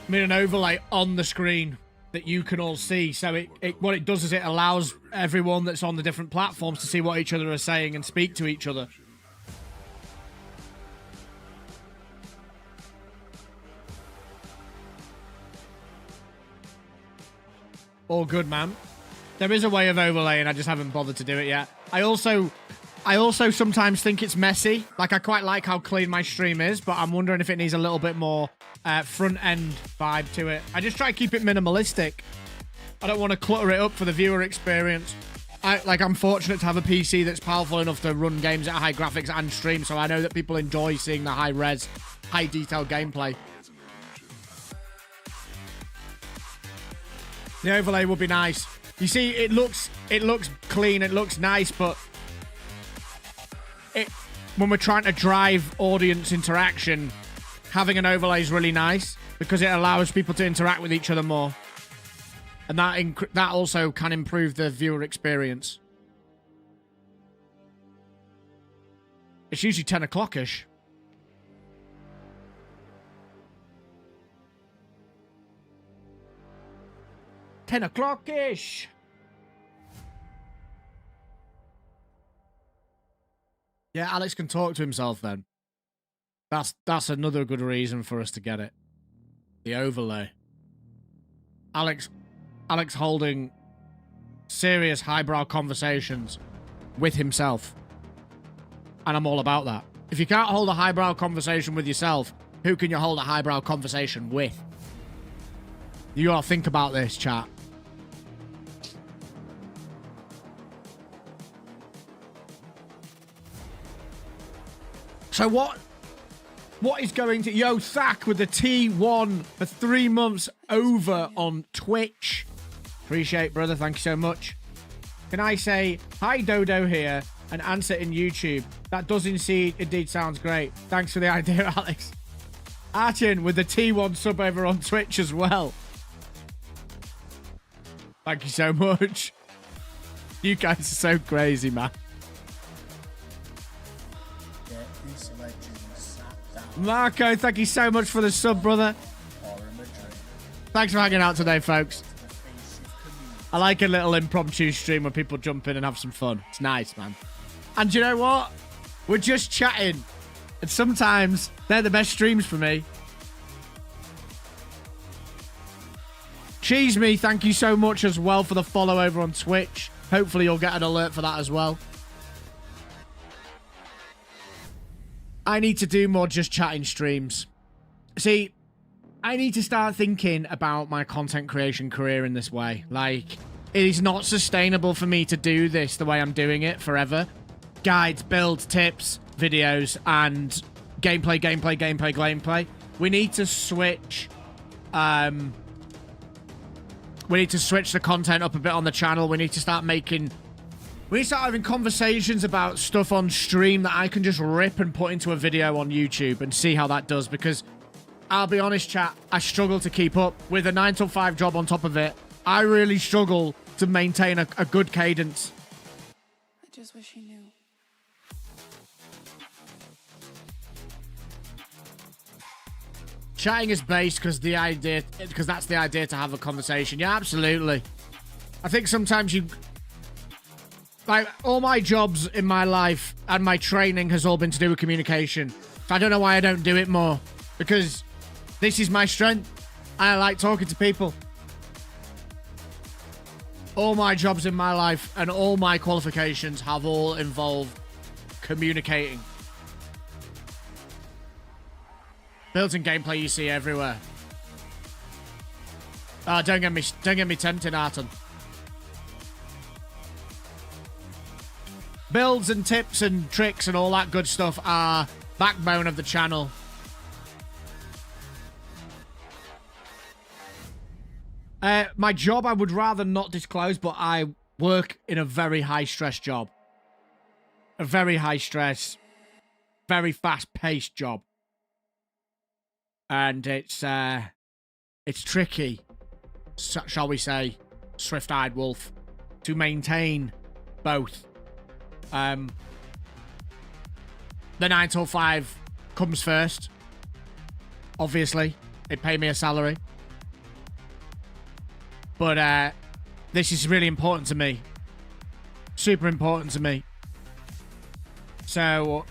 I mean an overlay on the screen that you can all see. So what it does is it allows everyone that's on the different platforms to see what each other are saying and speak to each other. All good, man. There is a way of overlaying. I just haven't bothered to do it yet. I also sometimes think it's messy. Like, I quite like how clean my stream is, but I'm wondering if it needs a little bit more front-end vibe to it. I just try to keep it minimalistic. I don't want to clutter it up for the viewer experience. I'm fortunate to have a PC that's powerful enough to run games at high graphics and stream, so I know that people enjoy seeing the high-res, high-detail gameplay. The overlay would be nice. You see, it looks clean, it looks nice, but when we're trying to drive audience interaction, having an overlay is really nice because it allows people to interact with each other more. And that also can improve the viewer experience. It's usually 10 o'clock-ish. Ten o'clock-ish. Yeah, Alex can talk to himself then. That's another good reason for us to get it. The overlay. Alex holding serious highbrow conversations with himself. And I'm all about that. If you can't hold a highbrow conversation with yourself, who can you hold a highbrow conversation with? You gotta think about this, chat. So what is going to... Yo, Thack with the T1 for 3 months over on Twitch. Appreciate, brother. Thank you so much. Can I say, hi, Dodo here, and answer in YouTube? That does indeed sounds great. Thanks for the idea, Alex. Artin with the T1 sub over on Twitch as well. Thank you so much. You guys are so crazy, man. Marco, thank you so much for the sub, brother. Thanks for hanging out today, folks. I like a little impromptu stream where people jump in and have some fun. It's nice, man. And you know what? We're just chatting. And sometimes they're the best streams for me. Cheese Me, thank you so much as well for the follow over on Twitch. Hopefully you'll get an alert for that as well. I need to do more just chatting streams. See, I need to start thinking about my content creation career in this way. Like, it is not sustainable for me to do this the way I'm doing it forever. Guides, builds, tips, videos, and gameplay. We need to switch. We need to switch the content up a bit on the channel. We need to start making... We need to start having conversations about stuff on stream that I can just rip and put into a video on YouTube and see how that does. Because, I'll be honest, chat, I struggle to keep up. With a 9 to 5 job on top of it, I really struggle to maintain a good cadence. I just wish he knew. Chatting is based because that's the idea to have a conversation. Yeah, absolutely. I think sometimes you... Like, all my jobs in my life and my training has all been to do with communication. So I don't know why I don't do it more. Because this is my strength. And I like talking to people. All my jobs in my life and all my qualifications have all involved communicating. Builds and gameplay you see everywhere. Oh, don't get me tempted, Arton. Builds and tips and tricks and all that good stuff are backbone of the channel. My job I would rather not disclose, but I work in a very high stress job. A very high stress, very fast paced job. And it's tricky, shall we say, swift-eyed wolf, to maintain both. The 9 till 5 comes first. Obviously, they pay me a salary. But this is really important to me. Super important to me. So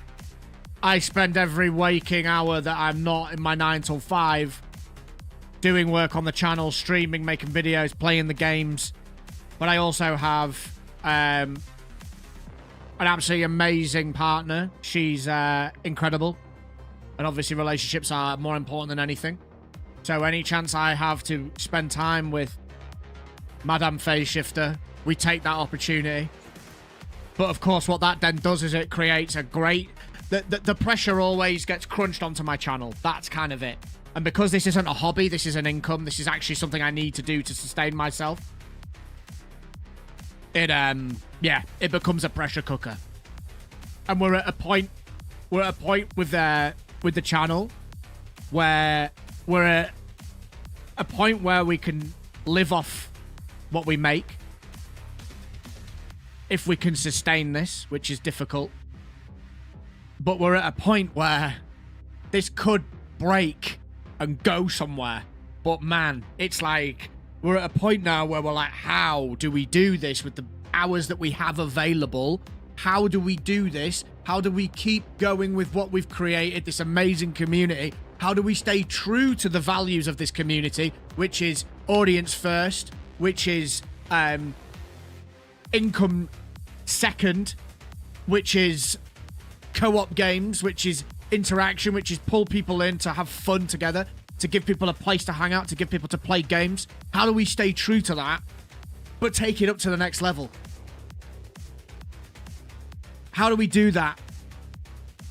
I spend every waking hour that I'm not in my 9 till 5 doing work on the channel, streaming, making videos, playing the games. But I also have an absolutely amazing partner. She's incredible. And obviously relationships are more important than anything. So any chance I have to spend time with Madame Phase Shifter, we take that opportunity. But of course what that then does is it creates a great... The pressure always gets crunched onto my channel. That's kind of it. And because this isn't a hobby, this is an income, this is actually something I need to do to sustain myself. Yeah, it becomes a pressure cooker. And we're at a point with the channel where we're at a point where we can live off what we make. If we can sustain this, which is difficult. But we're at a point where this could break and go somewhere. But man, it's like we're at a point now where we're like, how do we do this with the hours that we have available? How do we do this? How do we keep going with what we've created, this amazing community? How do we stay true to the values of this community, which is audience first, which is income second, which is co-op games, which is interaction, which is pull people in to have fun together, to give people a place to hang out, to give people to play games. How do we stay true to that, but take it up to the next level? How do we do that?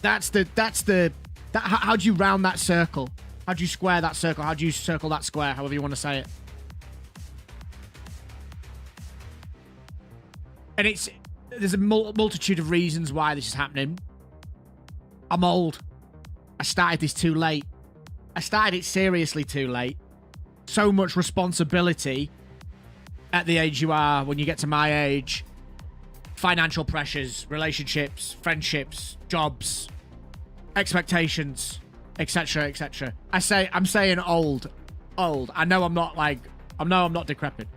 How do you round that circle? How do you square that circle? How do you circle that square? However you want to say it. And there's a multitude of reasons why this is happening. I'm old. I started this too late. I started it seriously too late. So much responsibility at the age you are when you get to my age. Financial pressures, relationships, friendships, jobs, expectations, etc., etc. I'm saying old. I know I'm not decrepit.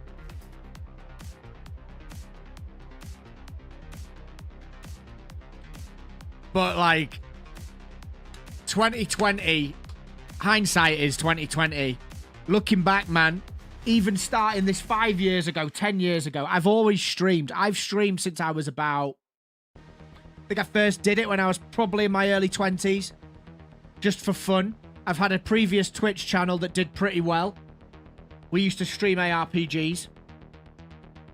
But like 2020, hindsight is 2020. Looking back, man, even starting this 5 years ago, 10 years ago, I've always streamed. I've streamed since I was about... I think I first did it when I was probably in my early 20s. Just for fun. I've had a previous Twitch channel that did pretty well. We used to stream ARPGs.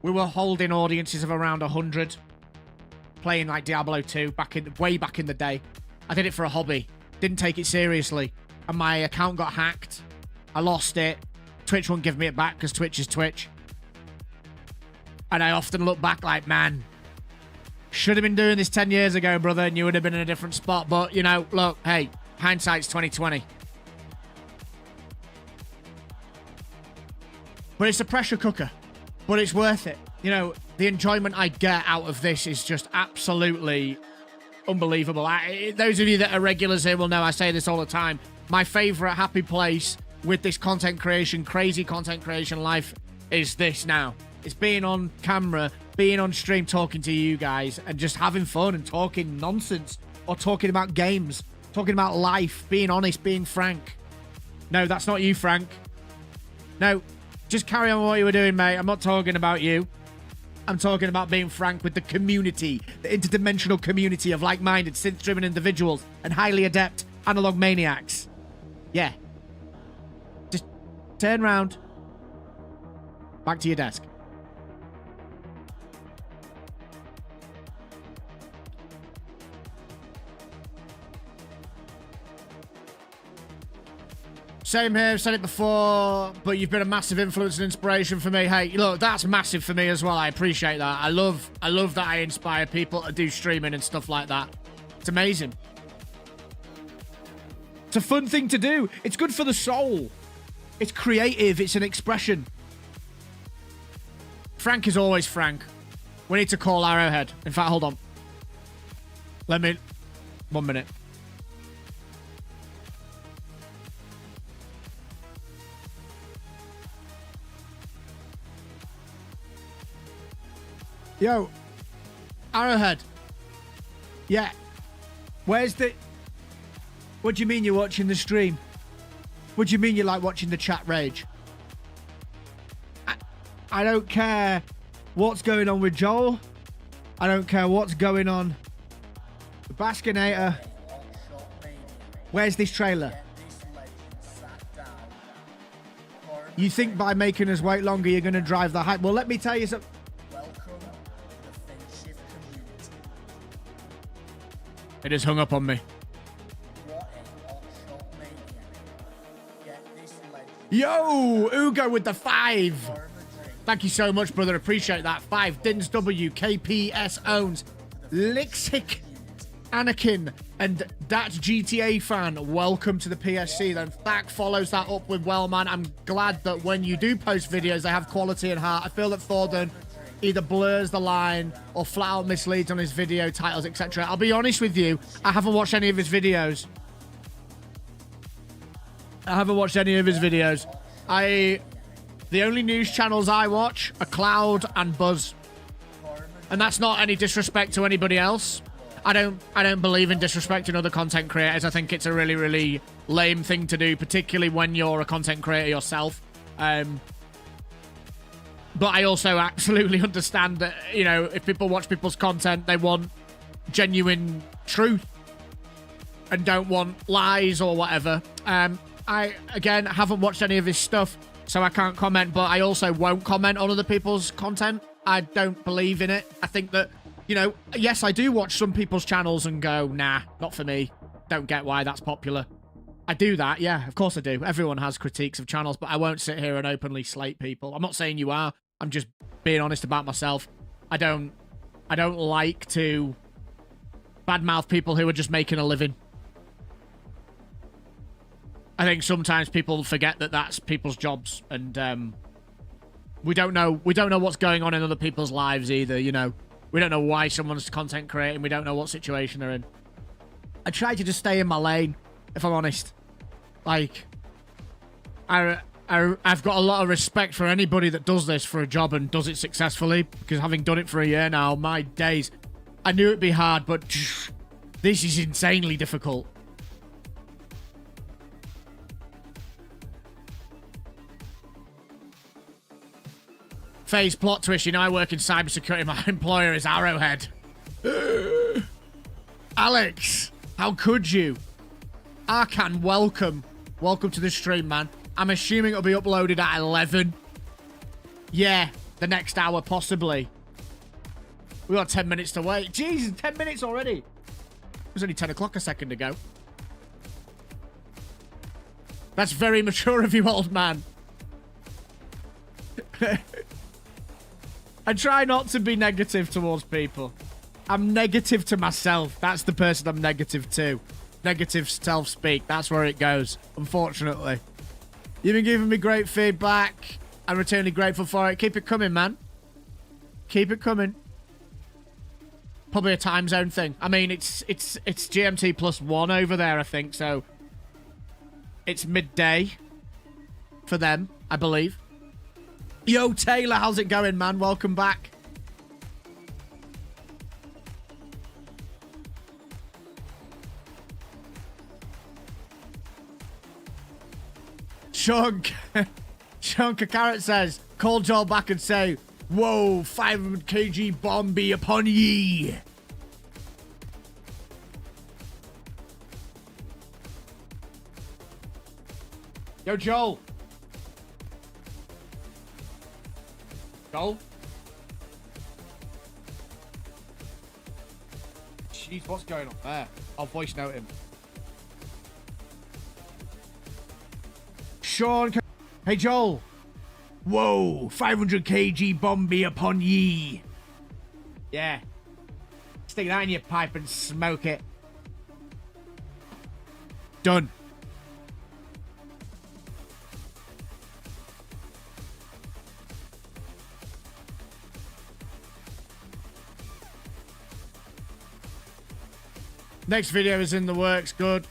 We were holding audiences of around 100. Playing like Diablo 2 way back in the day. I did it for a hobby. Didn't take it seriously. And my account got hacked. I lost it. Twitch won't give me it back because Twitch is Twitch. And I often look back like, man, should have been doing this 10 years ago, brother, and you would have been in a different spot. But, you know, look, hey, hindsight's 2020. But it's a pressure cooker. But it's worth it. You know, the enjoyment I get out of this is just absolutely unbelievable. Those of you that are regulars here will know I say this all the time. My favorite happy place with this content creation, crazy content creation life is this now. It's being on camera, being on stream, talking to you guys, and just having fun and talking nonsense, or talking about games, talking about life, being honest, being frank. No, that's not you, Frank. No, just carry on what you were doing, mate. I'm not talking about you. I'm talking about being frank with the community, the interdimensional community of like-minded, synth-driven individuals and highly adept analog maniacs. Yeah. Just turn round. Back to your desk. Same here, I've said it before, but you've been a massive influence and inspiration for me. Hey, look, that's massive for me as well. I appreciate that. I love that I inspire people to do streaming and stuff like that. It's amazing. It's a fun thing to do. It's good for the soul. It's creative. It's an expression. Frank is always Frank. We need to call Arrowhead. In fact, hold on. 1 minute. Yo, Arrowhead. Yeah. Where's the... What do you mean you're watching the stream? What do you mean you like watching the chat rage? I don't care what's going on with Joel. I don't care what's going on. The Baskinator. Where's this trailer? You think by making us wait longer you're going to drive the hype? Well, let me tell you something. It has hung up on me. Yo, Ugo with the 5. Thank you so much, brother. Appreciate that. 5. Dins W, KPS owns, Lixic, Anakin, and that GTA fan. Welcome to the PSC. Then Thack follows that up with, well, man, I'm glad that when you do post videos, they have quality and heart. I feel that Thornton either blurs the line or flat out misleads on his video titles, etc. I'll be honest with you, I haven't watched any of his videos. The only news channels I watch are Cloud and Buzz. And that's not any disrespect to anybody else. I don't believe in disrespecting other content creators. I think it's a really, really lame thing to do, particularly when you're a content creator yourself. But I also absolutely understand that, you know, if people watch people's content, they want genuine truth and don't want lies or whatever. I, again, haven't watched any of his stuff, so I can't comment, but I also won't comment on other people's content. I don't believe in it. I think that, you know, yes, I do watch some people's channels and go, nah, not for me. Don't get why that's popular. I do that, yeah, of course I do. Everyone has critiques of channels, but I won't sit here and openly slate people. I'm not saying you are. I'm just being honest about myself. I don't like to badmouth people who are just making a living. I think sometimes people forget that that's people's jobs, and we don't know what's going on in other people's lives either, you know. We don't know why someone's content creating. We don't know what situation they're in. I try to just stay in my lane, if I'm honest. Like, I've got a lot of respect for anybody that does this for a job and does it successfully, because having done it for a year now, my days, I knew it'd be hard, but this is insanely difficult. Phase plot twist, you know, I work in cybersecurity, my employer is Arrowhead. Alex, how could you? Arkan, welcome. Welcome to the stream, man. I'm assuming it'll be uploaded at 11. Yeah, the next hour, possibly. We got 10 minutes to wait. Jesus, 10 minutes already. It was only 10 o'clock a second ago. That's very mature of you, old man. I try not to be negative towards people. I'm negative to myself. That's the person I'm negative to. Negative self-speak. That's where it goes, unfortunately. You've been giving me great feedback. I'm eternally grateful for it. Keep it coming, man. Keep it coming. Probably a time zone thing. I mean, it's GMT +1 over there, I think, so it's midday for them, I believe. Yo, Taylor, how's it going, man? Welcome back. Sean Carrot says, call Joel back and say, whoa, 500 kg bomb be upon ye. Yo, Joel. Joel? Jeez, what's going on there? I'll voice note him. Sean, hey Joel. Whoa, 500 kg bomb be upon ye. Yeah. Stick that in your pipe and smoke it. Done. Next video is in the works. Good.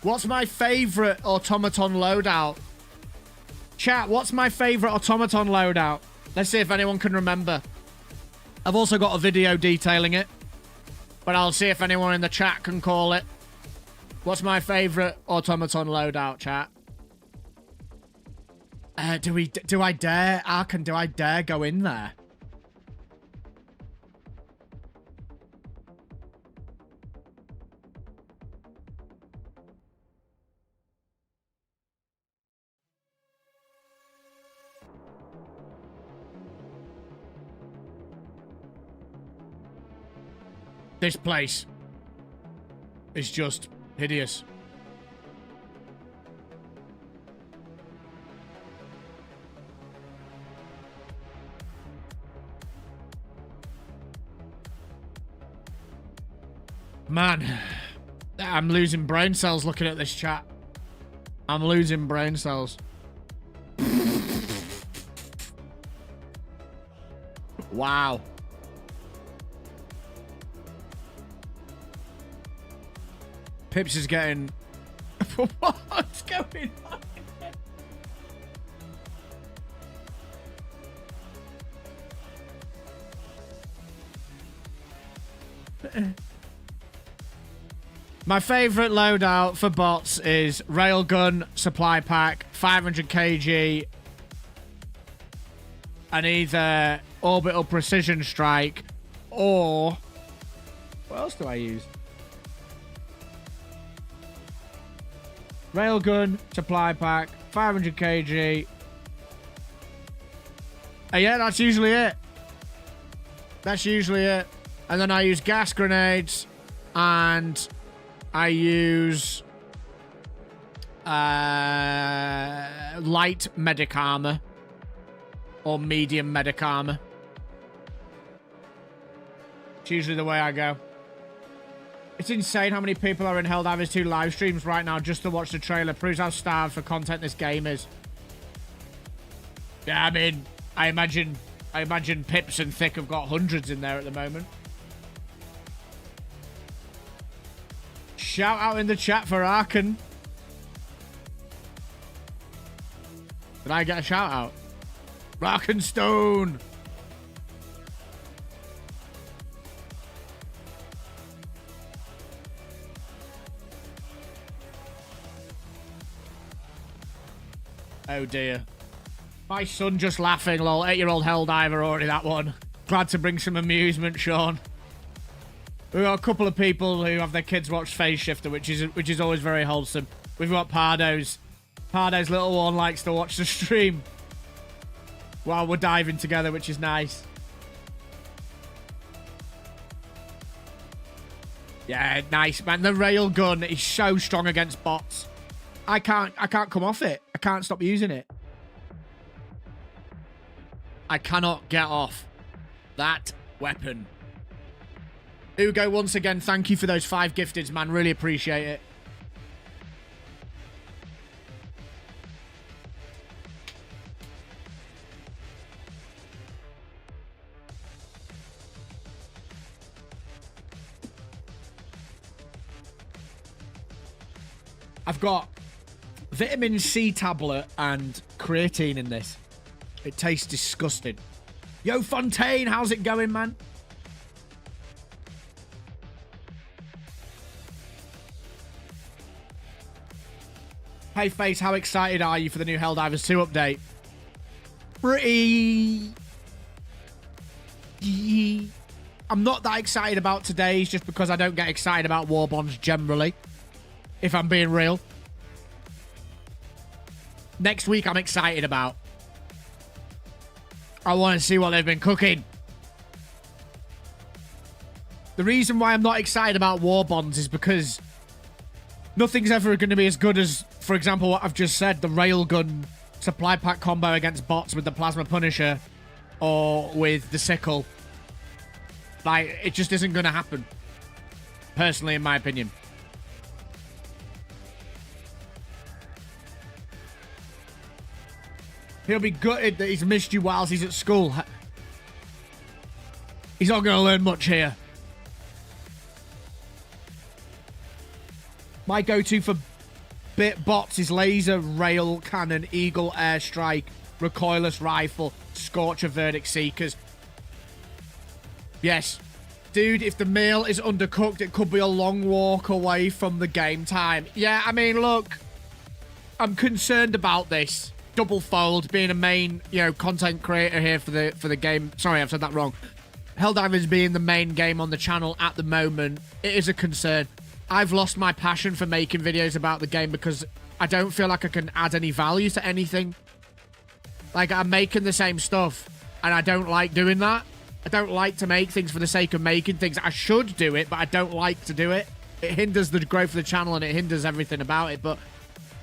What's my favorite automaton loadout? Chat, what's my favorite automaton loadout? Let's see if anyone can remember. I've also got a video detailing it, but I'll see if anyone in the chat can call it. What's my favorite automaton loadout, chat? Do I dare? Arkan, do I dare go in there? This place is just hideous. Man, I'm losing brain cells looking at this chat. I'm losing brain cells. Wow. Pips is getting... What's going on? My favourite loadout for bots is railgun, supply pack, 500 kg, and either orbital precision strike or... What else do I use? Railgun, supply pack, 500 kg. Yeah, that's usually it. That's usually it. And then I use gas grenades, and I use light medic armor or medium medic armor. It's usually the way I go. It's insane how many people are in Helldivers 2 live streams right now just to watch the trailer. Proves how starved for content this game is. Yeah, I mean, I imagine Pips and Thick have got hundreds in there at the moment. Shout out in the chat for Arkan. Did I get a shout out? Arkenstone. Oh dear. My son just laughing, lol. 8-year-old Helldiver already, that one. Glad to bring some amusement, Sean. We've got a couple of people who have their kids watch Phase Shifter, which is always very wholesome. We've got Pardo's. Pardo's little one likes to watch the stream while we're diving together, which is nice. Yeah, nice, man. The railgun is so strong against bots. I can't come off it. I can't stop using it. I cannot get off that weapon. Ugo, once again, thank you for those 5 gifteds, man. Really appreciate it. I've got vitamin C tablet and creatine in this. It tastes disgusting. Yo, Fontaine, how's it going, man? Hey, Face, how excited are you for the new Helldivers 2 update? Pretty... I'm not that excited about today's just because I don't get excited about Warbonds generally. If I'm being real. Next week, I'm excited about. I want to see what they've been cooking. The reason why I'm not excited about Warbonds is because nothing's ever going to be as good as, for example, what I've just said, the Railgun supply pack combo against bots with the Plasma Punisher or with the Sickle. Like, it just isn't going to happen. Personally, in my opinion. He'll be gutted that he's missed you whilst he's at school. He's not going to learn much here. My go-to for bit bots is laser, rail, cannon, eagle, airstrike, recoilless rifle, Scorcher, Verdict Seekers. Yes. Dude, if the meal is undercooked, it could be a long walk away from the game time. Yeah, I mean, look. I'm concerned about this. Double fold, being a main, content creator here for the game. Sorry, I've said that wrong. Helldivers being the main game on the channel at the moment, it is a concern. I've lost my passion for making videos about the game because I don't feel like I can add any value to anything. Like, I'm making the same stuff, and I don't like doing that. I don't like to make things for the sake of making things. I should do it, but I don't like to do it. It hinders the growth of the channel, and it hinders everything about it, but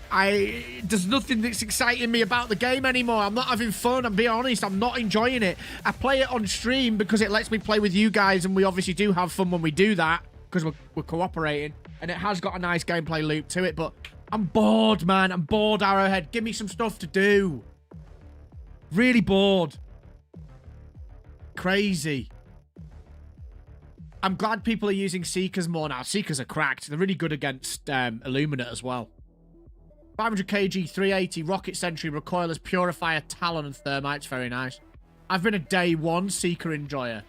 there's nothing that's exciting me about the game anymore. I'm not having fun. I'm being honest. I'm not enjoying it. I play it on stream because it lets me play with you guys, and we obviously do have fun when we do that because we're cooperating, and it has got a nice gameplay loop to it, but I'm bored, man. I'm bored, Arrowhead. Give me some stuff to do. Really bored. Crazy. I'm glad people are using Seekers more now. Seekers are cracked. They're really good against Illuminate as well. 500 kg, 380, Rocket Sentry, Recoilless, Purifier, Talon, and Thermite's very nice. I've been a day one Seeker enjoyer.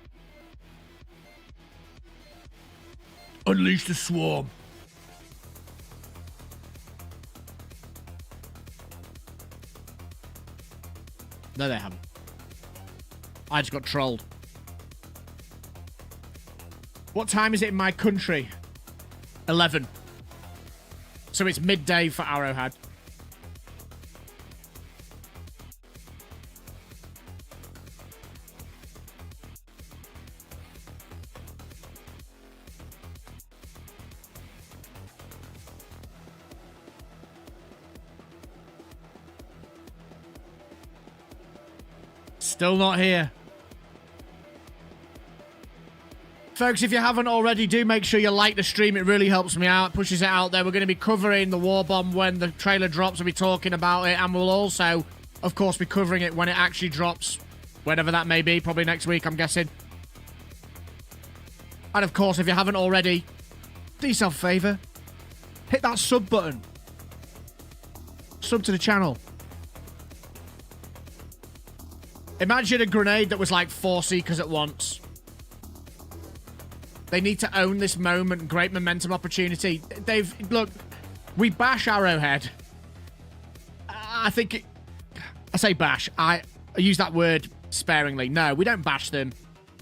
Unleash the Swarm. No, they haven't. I just got trolled. What time is it in my country? 11. So it's midday for Arrowhead. Still not here. Folks, if you haven't already, do make sure you like the stream. It really helps me out. It pushes it out there. We're going to be covering the Warbomb when the trailer drops. We'll be talking about it. And we'll also, of course, be covering it when it actually drops. Whenever that may be. Probably next week, I'm guessing. And, of course, if you haven't already, do yourself a favour. Hit that sub button. Sub to the channel. Imagine a grenade that was like 4 Seekers at once. They need to own this moment. Great momentum opportunity. Look, we bash Arrowhead. I think I say bash. I use that word sparingly. No, we don't bash them.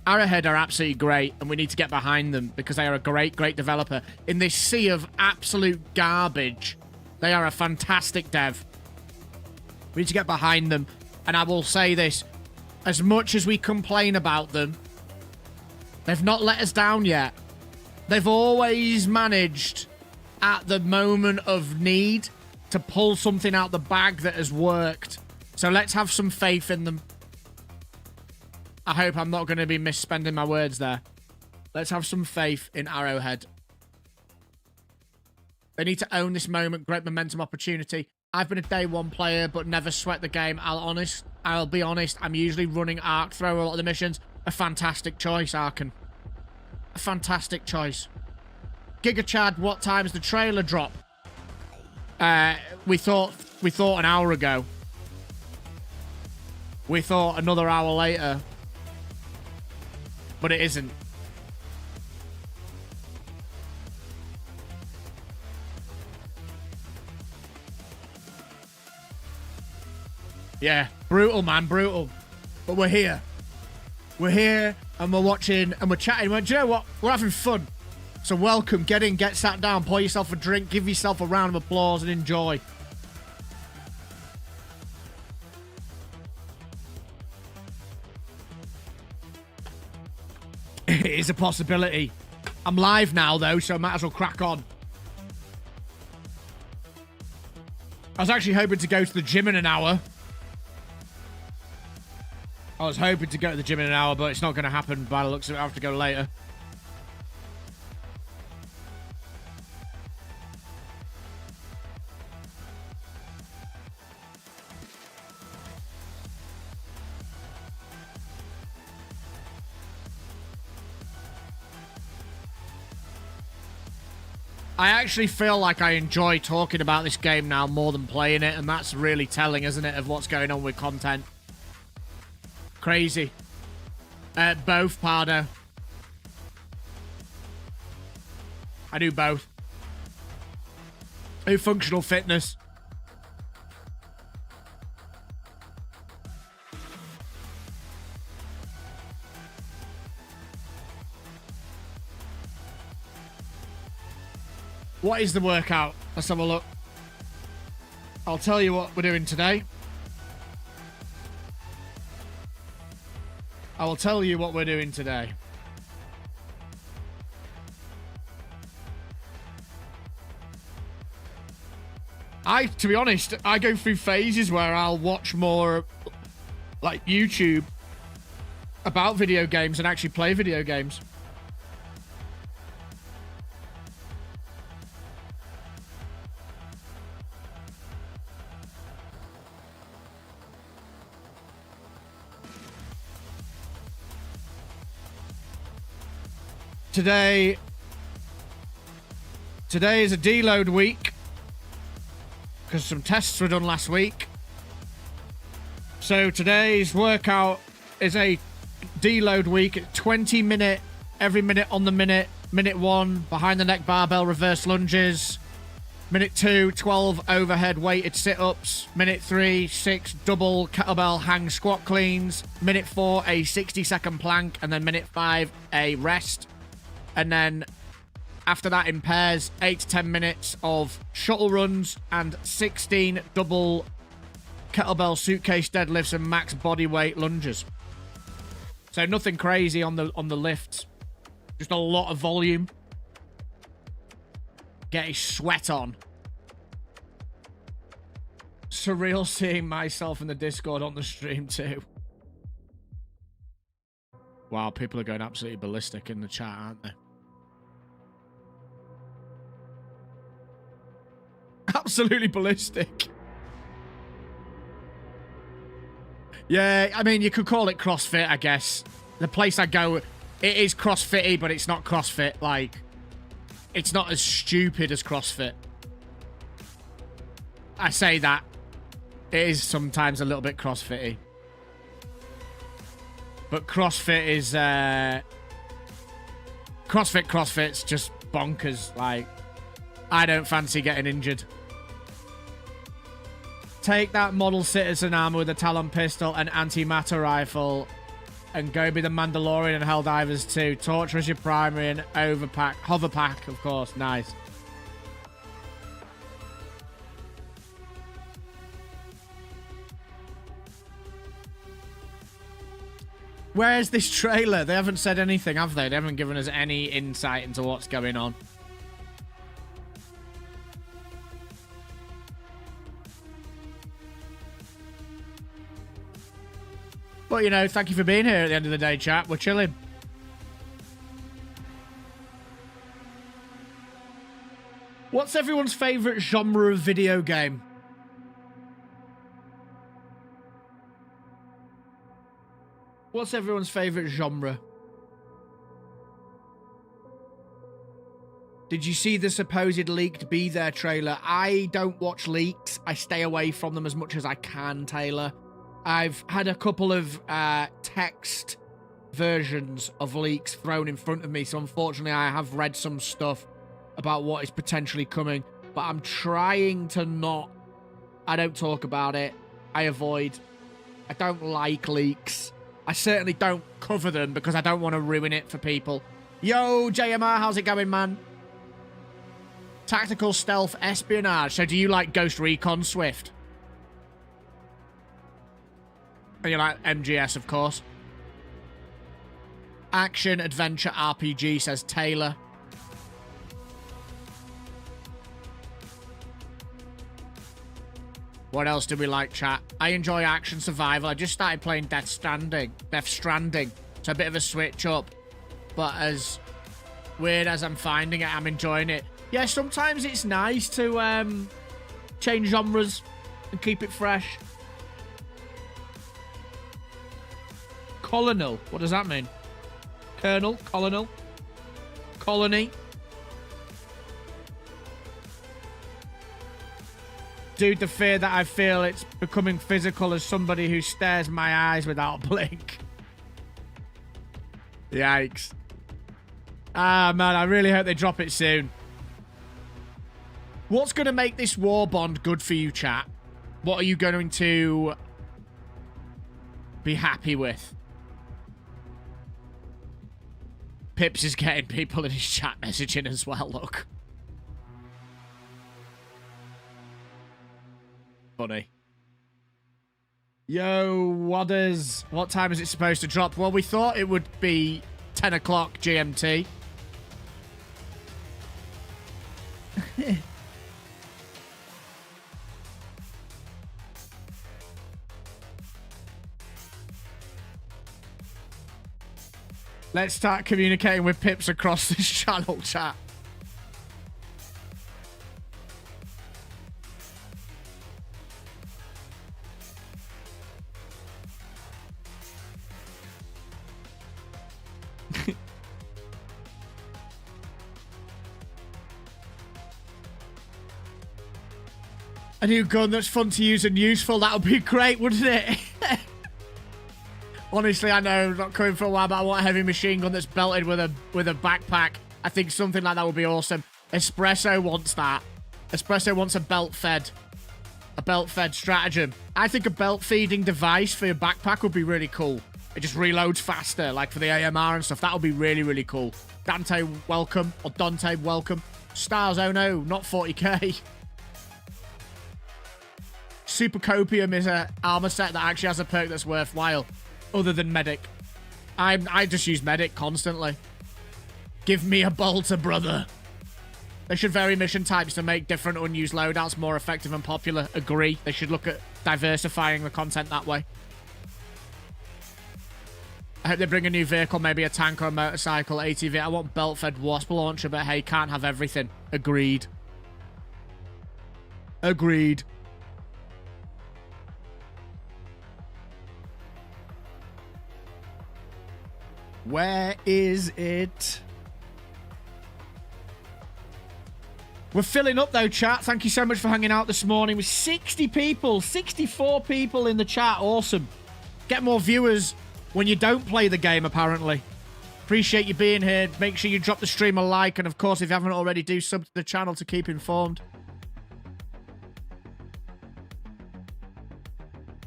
Arrowhead are absolutely great, and we need to get behind them because they are a great, great developer. In this sea of absolute garbage, they are a fantastic dev. We need to get behind them. And I will say this. As much as we complain about them, they've not let us down yet. They've always managed, at the moment of need, to pull something out the bag that has worked. So let's have some faith in them. I hope I'm not going to be misspending my words there. Let's have some faith in Arrowhead. They need to own this moment. Great momentum opportunity. I've been a day one player, but never sweat the game. I'll be honest. I'm usually running Arc throw a lot of the missions. A fantastic choice, Arkan. A fantastic choice. Giga Chad, what time's the trailer drop? We thought an hour ago. We thought another hour later. But it isn't. Yeah, brutal, man, brutal. But we're here. We're here, and we're watching, and we're chatting. Do you know what? We're having fun. So welcome, get in, get sat down, pour yourself a drink, give yourself a round of applause, and enjoy. It is a possibility. I'm live now, though, so I might as well crack on. I was actually hoping to go to the gym in an hour. I was hoping to go to the gym in an hour, but it's not going to happen by the looks of it. I have to go later. I actually feel like I enjoy talking about this game now more than playing it, and that's really telling, isn't it, of what's going on with content. Crazy. Both, Pardo. I do both. I do functional fitness. What is the workout? Let's have a look. I'll tell you what we're doing today. I will tell you what we're doing today. To be honest, I go through phases where I'll watch more like YouTube about video games and actually play video games. Today is a deload week because some tests were done last week. So today's workout is a deload week. 20-minute, every minute on the minute. Minute 1, behind the neck barbell reverse lunges. Minute 2, 12 overhead weighted sit-ups. Minute 3, 6 double kettlebell hang squat cleans. Minute 4, a 60-second plank. And then minute 5, a rest. And then after that in pairs, 8 to 10 minutes of shuttle runs and 16 double kettlebell suitcase deadlifts and max body weight lunges. So nothing crazy on the lifts. Just a lot of volume. Get a sweat on. Surreal seeing myself in the Discord on the stream too. Wow, people are going absolutely ballistic in the chat, aren't they? Absolutely ballistic. Yeah, I mean, you could call it CrossFit, I guess. The place I go, it is CrossFit-y, but it's not CrossFit. Like, it's not as stupid as CrossFit. I say that. It is sometimes a little bit CrossFit-y. But CrossFit is... CrossFit's just bonkers. Like, I don't fancy getting injured. Take that model citizen armor with a Talon pistol and antimatter rifle and go be the Mandalorian and Helldivers 2. Torture as your primary and Hoverpack, of course. Nice. Where's this trailer? They haven't said anything, have they? They haven't given us any insight into what's going on. But, you know, thank you for being here at the end of the day, chat. We're chilling. What's everyone's favourite genre of video game? What's everyone's favourite genre? Did you see the supposed leaked Be There trailer? I don't watch leaks. I stay away from them as much as I can, Taylor. I've had a couple of text versions of leaks thrown in front of me, so unfortunately I have read some stuff about what is potentially coming, but I'm trying to not... I don't talk about it. I avoid. I don't like leaks. I certainly don't cover them because I don't want to ruin it for people. Yo, JMR, how's it going, man? Tactical stealth espionage. So do you like Ghost Recon Swift? And you like MGS, of course. Action adventure RPG, says Taylor. What else do we like, chat? I enjoy action survival. I just started playing Death Stranding. So a bit of a switch up. But as weird as I'm finding it, I'm enjoying it. Yeah, sometimes it's nice to change genres and keep it fresh. Colonel. What does that mean? Colonel? Colonel? Colony? Dude, the fear that I feel it's becoming physical as somebody who stares my eyes without a blink. Yikes. Ah, man, I really hope they drop it soon. What's going to make this Warbond good for you, chat? What are you going to be happy with? Pips is getting people in his chat messaging as well, look. Funny. Yo, what time is it supposed to drop? Well, we thought it would be 10 o'clock GMT. Let's start communicating with Pips across this channel, chat. A new gun that's fun to use and useful. That would be great, wouldn't it? Honestly, I know, not coming for a while, but I want a heavy machine gun that's belted with a backpack. I think something like that would be awesome. Espresso wants that. Espresso wants a belt-fed stratagem. I think a belt-feeding device for your backpack would be really cool. It just reloads faster, like for the AMR and stuff. That would be really, really cool. Dante, welcome. Or Dante, welcome. Stars, oh no, not 40k. Super Copium is an armor set that actually has a perk that's worthwhile. Other than Medic. I just use Medic constantly. Give me a bolter, brother. They should vary mission types to make different unused loadouts more effective and popular. Agree. They should look at diversifying the content that way. I hope they bring a new vehicle, maybe a tank or a motorcycle, ATV. I want belt-fed Wasp launcher, but hey, can't have everything. Agreed. Agreed. Where is it? We're filling up though, chat. Thank you so much for hanging out this morning with 60 people, 64 people in the chat. Awesome. Get more viewers when you don't play the game, apparently. Appreciate you being here. Make sure you drop the stream a like. And of course, if you haven't already, do sub to the channel to keep informed.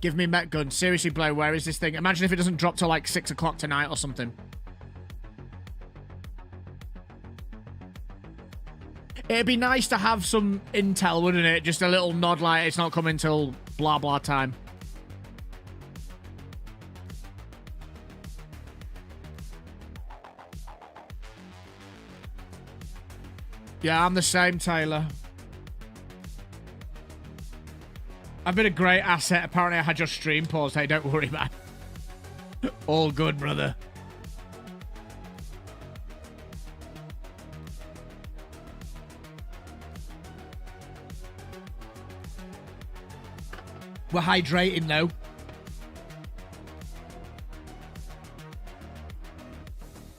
Give me Met Gun. Seriously, Blow, where is this thing? Imagine if it doesn't drop till like 6 o'clock tonight or something. It'd be nice to have some intel, wouldn't it? Just a little nod like it's not coming till blah blah time. Yeah, I'm the same, Taylor. I've been a great asset. Apparently I had your stream paused. Hey, don't worry, man. All good, brother. We're hydrating, though.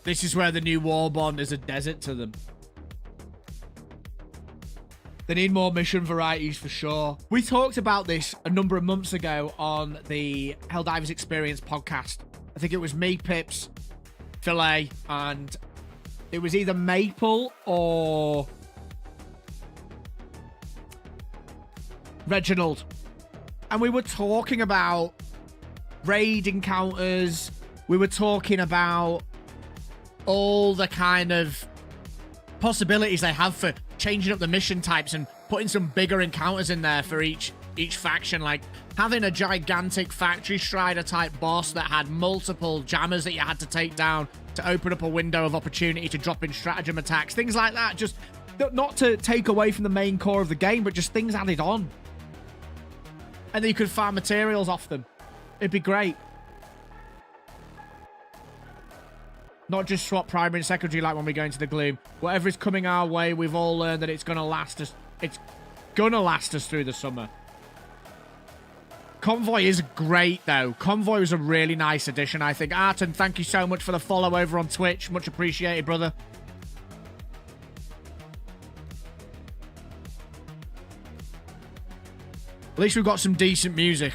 This is where the new Warbond is a desert to them. They need more mission varieties for sure. We talked about this a number of months ago on the Helldivers Experience podcast. I think it was me, Pips, Filet, and it was either Maple or Reginald. And we were talking about raid encounters. We were talking about all the kind of possibilities they have for changing up the mission types and putting some bigger encounters in there for each faction, like having a gigantic factory strider type boss that had multiple jammers that you had to take down to open up a window of opportunity to drop in stratagem attacks, things like that. Just not to take away from the main core of the game, but just things added on, and then you could farm materials off them. It'd be great. Not just swap primary and secondary like when we go into the gloom. Whatever is coming our way, we've all learned that it's going to last us. It's going to last us through the summer. Convoy is great, though. Convoy was a really nice addition, I think. Arton, thank you so much for the follow over on Twitch. Much appreciated, brother. At least we've got some decent music.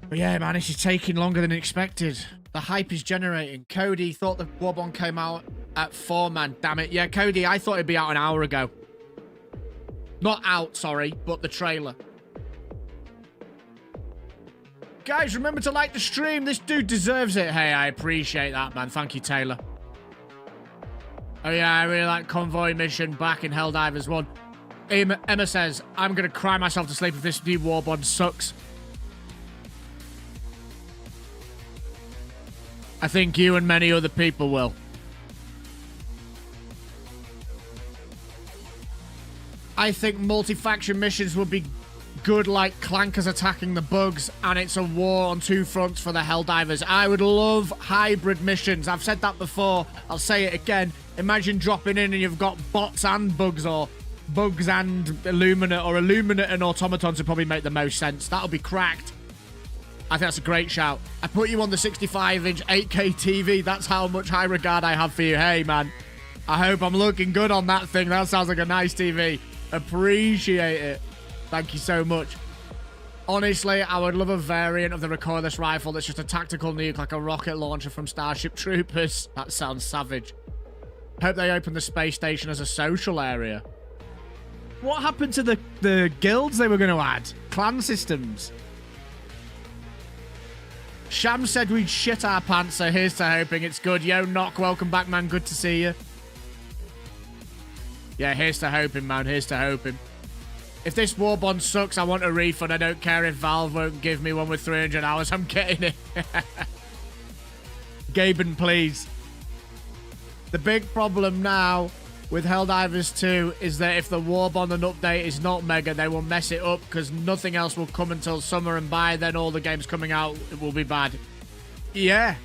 But yeah, man, this is taking longer than expected. The hype is generating. Cody thought the Warbond came out at 4, man. Damn it. Yeah, Cody, I thought it'd be out an hour ago. Not out, sorry, but the trailer. Guys, remember to like the stream. This dude deserves it. Hey, I appreciate that, man. Thank you, Taylor. Oh, yeah, I really like Convoy mission back in Helldivers 1. Emma says, I'm going to cry myself to sleep if this new Warbond sucks. I think you and many other people will. I think multi-faction missions would be good, like Clankers attacking the bugs, and it's a war on 2 fronts for the Helldivers. I would love hybrid missions. I've said that before. I'll say it again. Imagine dropping in and you've got bots and bugs, or bugs and Illuminate, or Illuminate and automatons would probably make the most sense. That'll be cracked. I think that's a great shout. I put you on the 65-inch 8K TV. That's how much high regard I have for you. Hey, man. I hope I'm looking good on that thing. That sounds like a nice TV. Appreciate it. Thank you so much. Honestly, I would love a variant of the recoilless rifle that's just a tactical nuke, like a rocket launcher from Starship Troopers. That sounds savage. Hope they open the space station as a social area. What happened to the guilds they were going to add? Clan systems. Sham said we'd shit our pants, so here's to hoping it's good. Yo, Knock, welcome back, man. Good to see you. Yeah, here's to hoping, man. Here's to hoping. If this Warbond sucks, I want a refund. I don't care if Valve won't give me one with 300 hours. I'm getting it. Gaben, please. The big problem now with Helldivers 2 is that if the Warbond and update is not mega, they will mess it up because nothing else will come until summer, and by then all the games coming out will be bad. Yeah.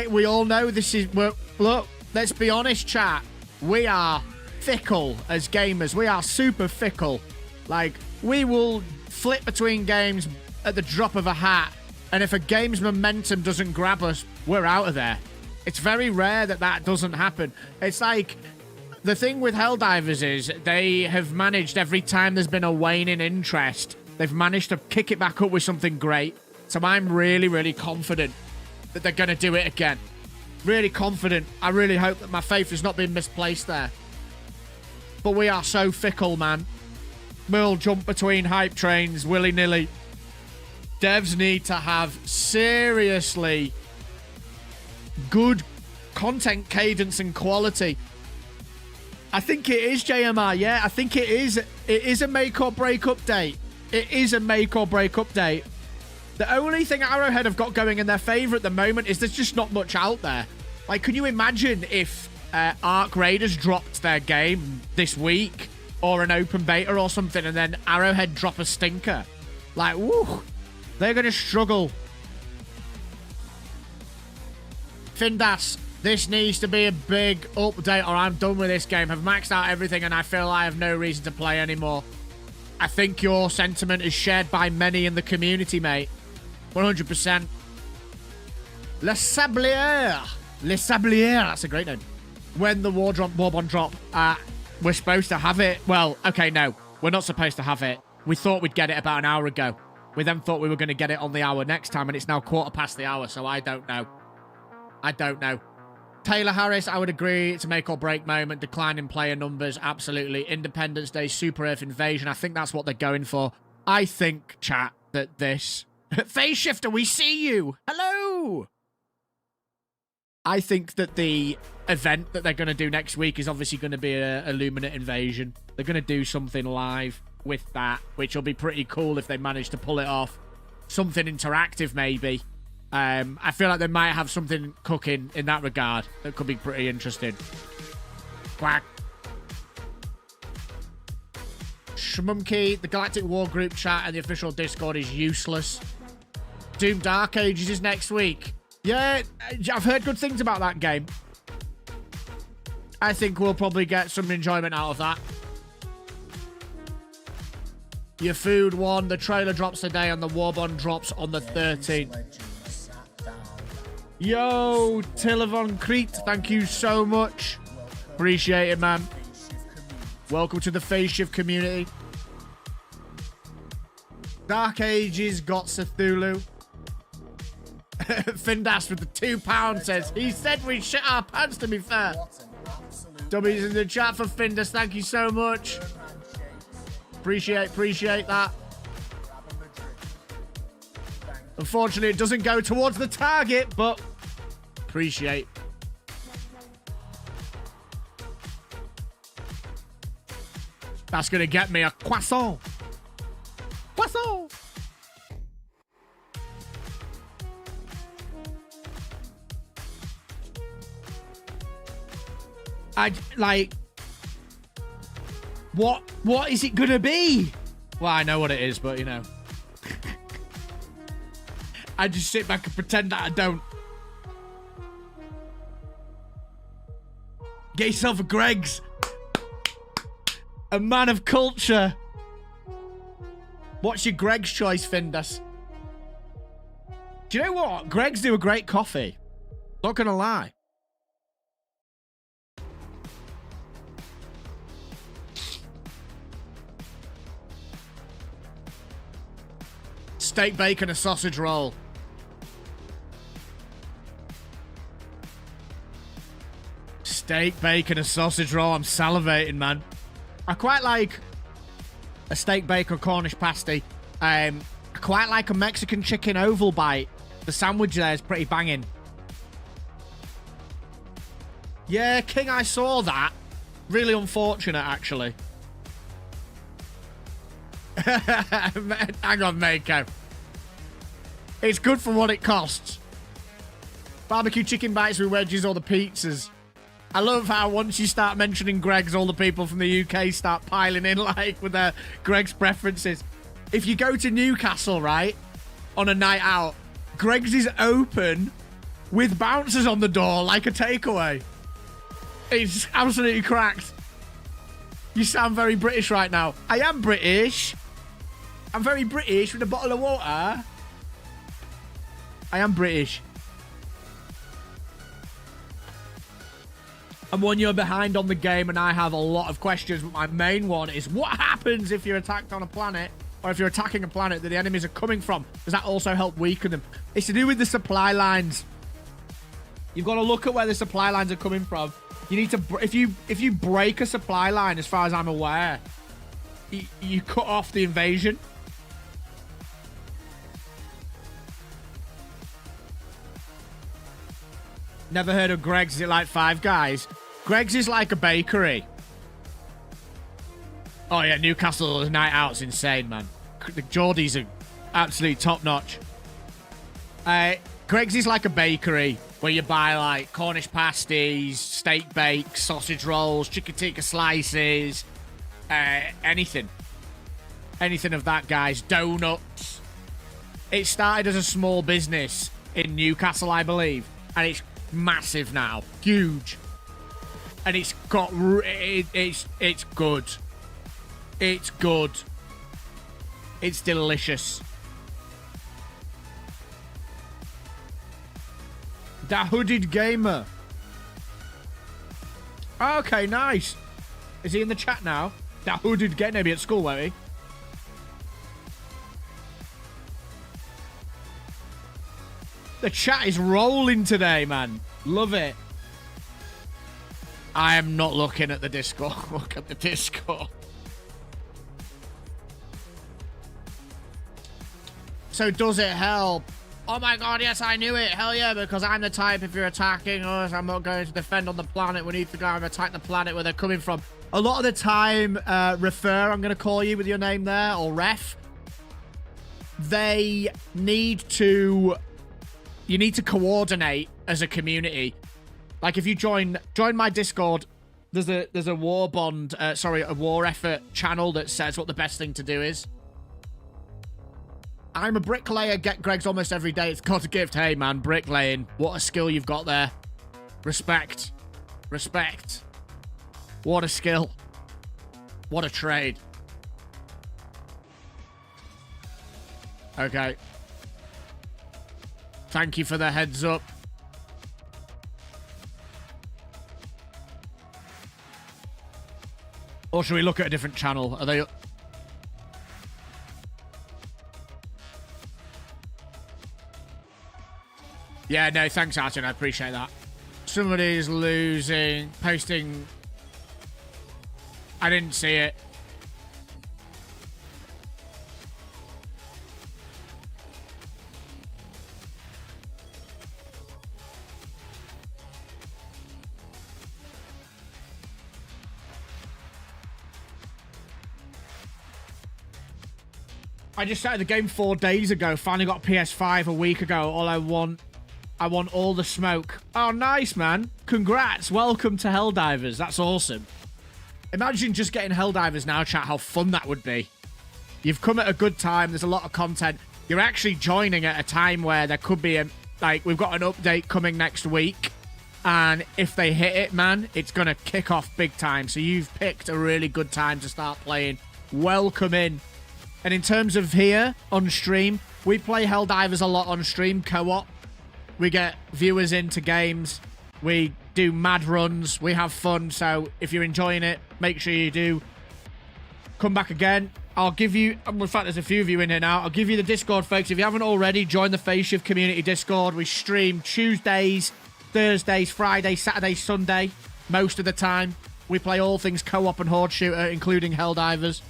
We all know this is... Look, let's be honest, chat. We are fickle as gamers. We are super fickle. Like, we will flip between games at the drop of a hat, and if a game's momentum doesn't grab us, we're out of there. It's very rare that that doesn't happen. It's like... The thing with Helldivers is they have managed, every time there's been a wane in interest, they've managed to kick it back up with something great. So I'm really, really confident that they're going to do it again. Really confident. I really hope that my faith has not been misplaced there. But we are so fickle, man. We'll jump between hype trains willy-nilly. Devs need to have seriously good content cadence and quality. I think it is, JMR, yeah. I think it is. It is a make or break update. It is a make or break update. The only thing Arrowhead have got going in their favour at the moment is there's just not much out there. Like, can you imagine if Arc Raiders dropped their game this week or an open beta or something, and then Arrowhead drop a stinker. Like, woo, they're going to struggle. Findas, this needs to be a big update or I'm done with this game. I've maxed out everything and I feel I have no reason to play anymore. I think your sentiment is shared by many in the community, mate. 100%. Le Sablier. Le Sablier. That's a great name. When the Warbond drop, we're supposed to have it. Well, okay, no. We're not supposed to have it. We thought we'd get it about an hour ago. We then thought we were going to get it on the hour next time, and it's now 1/4 the hour, so I don't know. I don't know. Taylor Harris, I would agree. It's a make or break moment. Decline in player numbers, absolutely. Independence Day, Super Earth Invasion. I think that's what they're going for. I think, chat, that this... Phase Shifter, we see you! Hello! I think that the event that they're going to do next week is obviously going to be a Illuminate invasion. They're going to do something live with that, which will be pretty cool if they manage to pull it off. Something interactive, maybe. I feel like they might have something cooking in that regard that could be pretty interesting. Quack. Shmumkey, the Galactic War group chat and the official Discord is useless. Doom Dark Ages is next week. Yeah, I've heard good things about that game. I think we'll probably get some enjoyment out of that. Your food one, the trailer drops today and the Warbond drops on the 13th. Yo, Tillavon Crete, thank you so much. Appreciate it, man. Welcome to the Phase Shift community. Dark Ages got Cthulhu. Findas with the £2 says, he said we shit our pants, to be fair. W's in the chat for Findas, thank you so much. Appreciate that. Unfortunately, it doesn't go towards the target, but appreciate. That's going to get me a croissant. Croissant. What is it going to be? Well, I know what it is, but, you know. I just sit back and pretend that I don't. Get yourself a Greg's. A man of culture. What's your Greg's choice, Findas? Do you know what? Greg's do a great coffee. Not gonna lie. Steak, bacon, a sausage roll. Steak, bacon, a sausage roll. I'm salivating, man. I quite like a steak, bacon, Cornish pasty. I quite like a Mexican chicken oval bite. The sandwich there is pretty banging. Yeah, King, I saw that. Really unfortunate, actually. Hang on, Mako. It's good for what it costs. Barbecue chicken bites with wedges or the pizzas. I love how once you start mentioning Greg's, all the people from the UK start piling in, like, with their Greg's preferences. If you go to Newcastle, right, on a night out, Greg's is open with bouncers on the door like a takeaway. It's absolutely cracked. You sound very British right now. I am British. I'm very British with a bottle of water. I am British. I'm 1 year behind on the game and I have a lot of questions, but my main one is what happens if you're attacked on a planet, or if you're attacking a planet that the enemies are coming from? Does that also help weaken them? It's to do with the supply lines. You've got to look at where the supply lines are coming from. You need to, if you break a supply line, as far as I'm aware, you cut off the invasion. Never heard of Greg's. Is it like Five Guys? Greg's is like a bakery. Oh yeah, Newcastle's night out's insane, man. The Geordies are absolutely top notch. Greg's is like a bakery where you buy like Cornish pasties, steak bakes, sausage rolls, chicken tikka slices, Anything. Anything of that, guys. Donuts. It started as a small business in Newcastle, I believe. And it's massive now. Huge. And it's got... It's good. It's good. It's delicious. The Hooded Gamer. Okay, nice. Is he in the chat now? The Hooded Gamer. Maybe at school, won't he? The chat is rolling today, man. Love it. I am not looking at the Discord. Look at the Discord. So does it help? Oh my god, yes, I knew it. Hell yeah, because I'm the type, if you're attacking us, I'm not going to defend on the planet. We need to go and attack the planet where they're coming from. A lot of the time, Refer, I'm going to call you with your name there, or Ref. They need to... You need to coordinate as a community. Like, if you join my Discord, there's a Warbond, sorry, a War Effort channel that says what the best thing to do is. I'm a bricklayer, get Greg's almost every day. It's got a gift. Hey, man, bricklaying. What a skill you've got there. Respect. Respect. What a skill. What a trade. Okay. Thank you for the heads up. Or should we look at a different channel? Are they... Yeah, no, thanks, Artin. I appreciate that. Somebody's losing... Posting... I didn't see it. I just started the game 4 days ago. Finally got PS5 a week ago. I want all the smoke. Oh, nice, man. Congrats. Welcome to Helldivers. That's awesome. Imagine just getting Helldivers now, chat, how fun that would be. You've come at a good time. There's a lot of content. You're actually joining at a time where there could be a... Like, we've got an update coming next week. And if they hit it, man, it's going to kick off big time. So you've picked a really good time to start playing. Welcome in. And in terms of here, on stream, we play Helldivers a lot on stream, co-op. We get viewers into games. We do mad runs. We have fun. So if you're enjoying it, make sure you do come back again. I'll give you... In fact, there's a few of you in here now. I'll give you the Discord, folks. If you haven't already, join the Face Shift Community Discord. We stream Tuesdays, Thursdays, Fridays, Saturdays, Sunday. Most of the time. We play all things co-op and horde shooter, including Helldivers.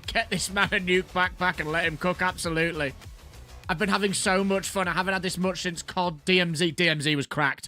Get this man a nuke backpack and let him cook, absolutely. I've been having so much fun. I haven't had this much since COD DMZ. DMZ was cracked.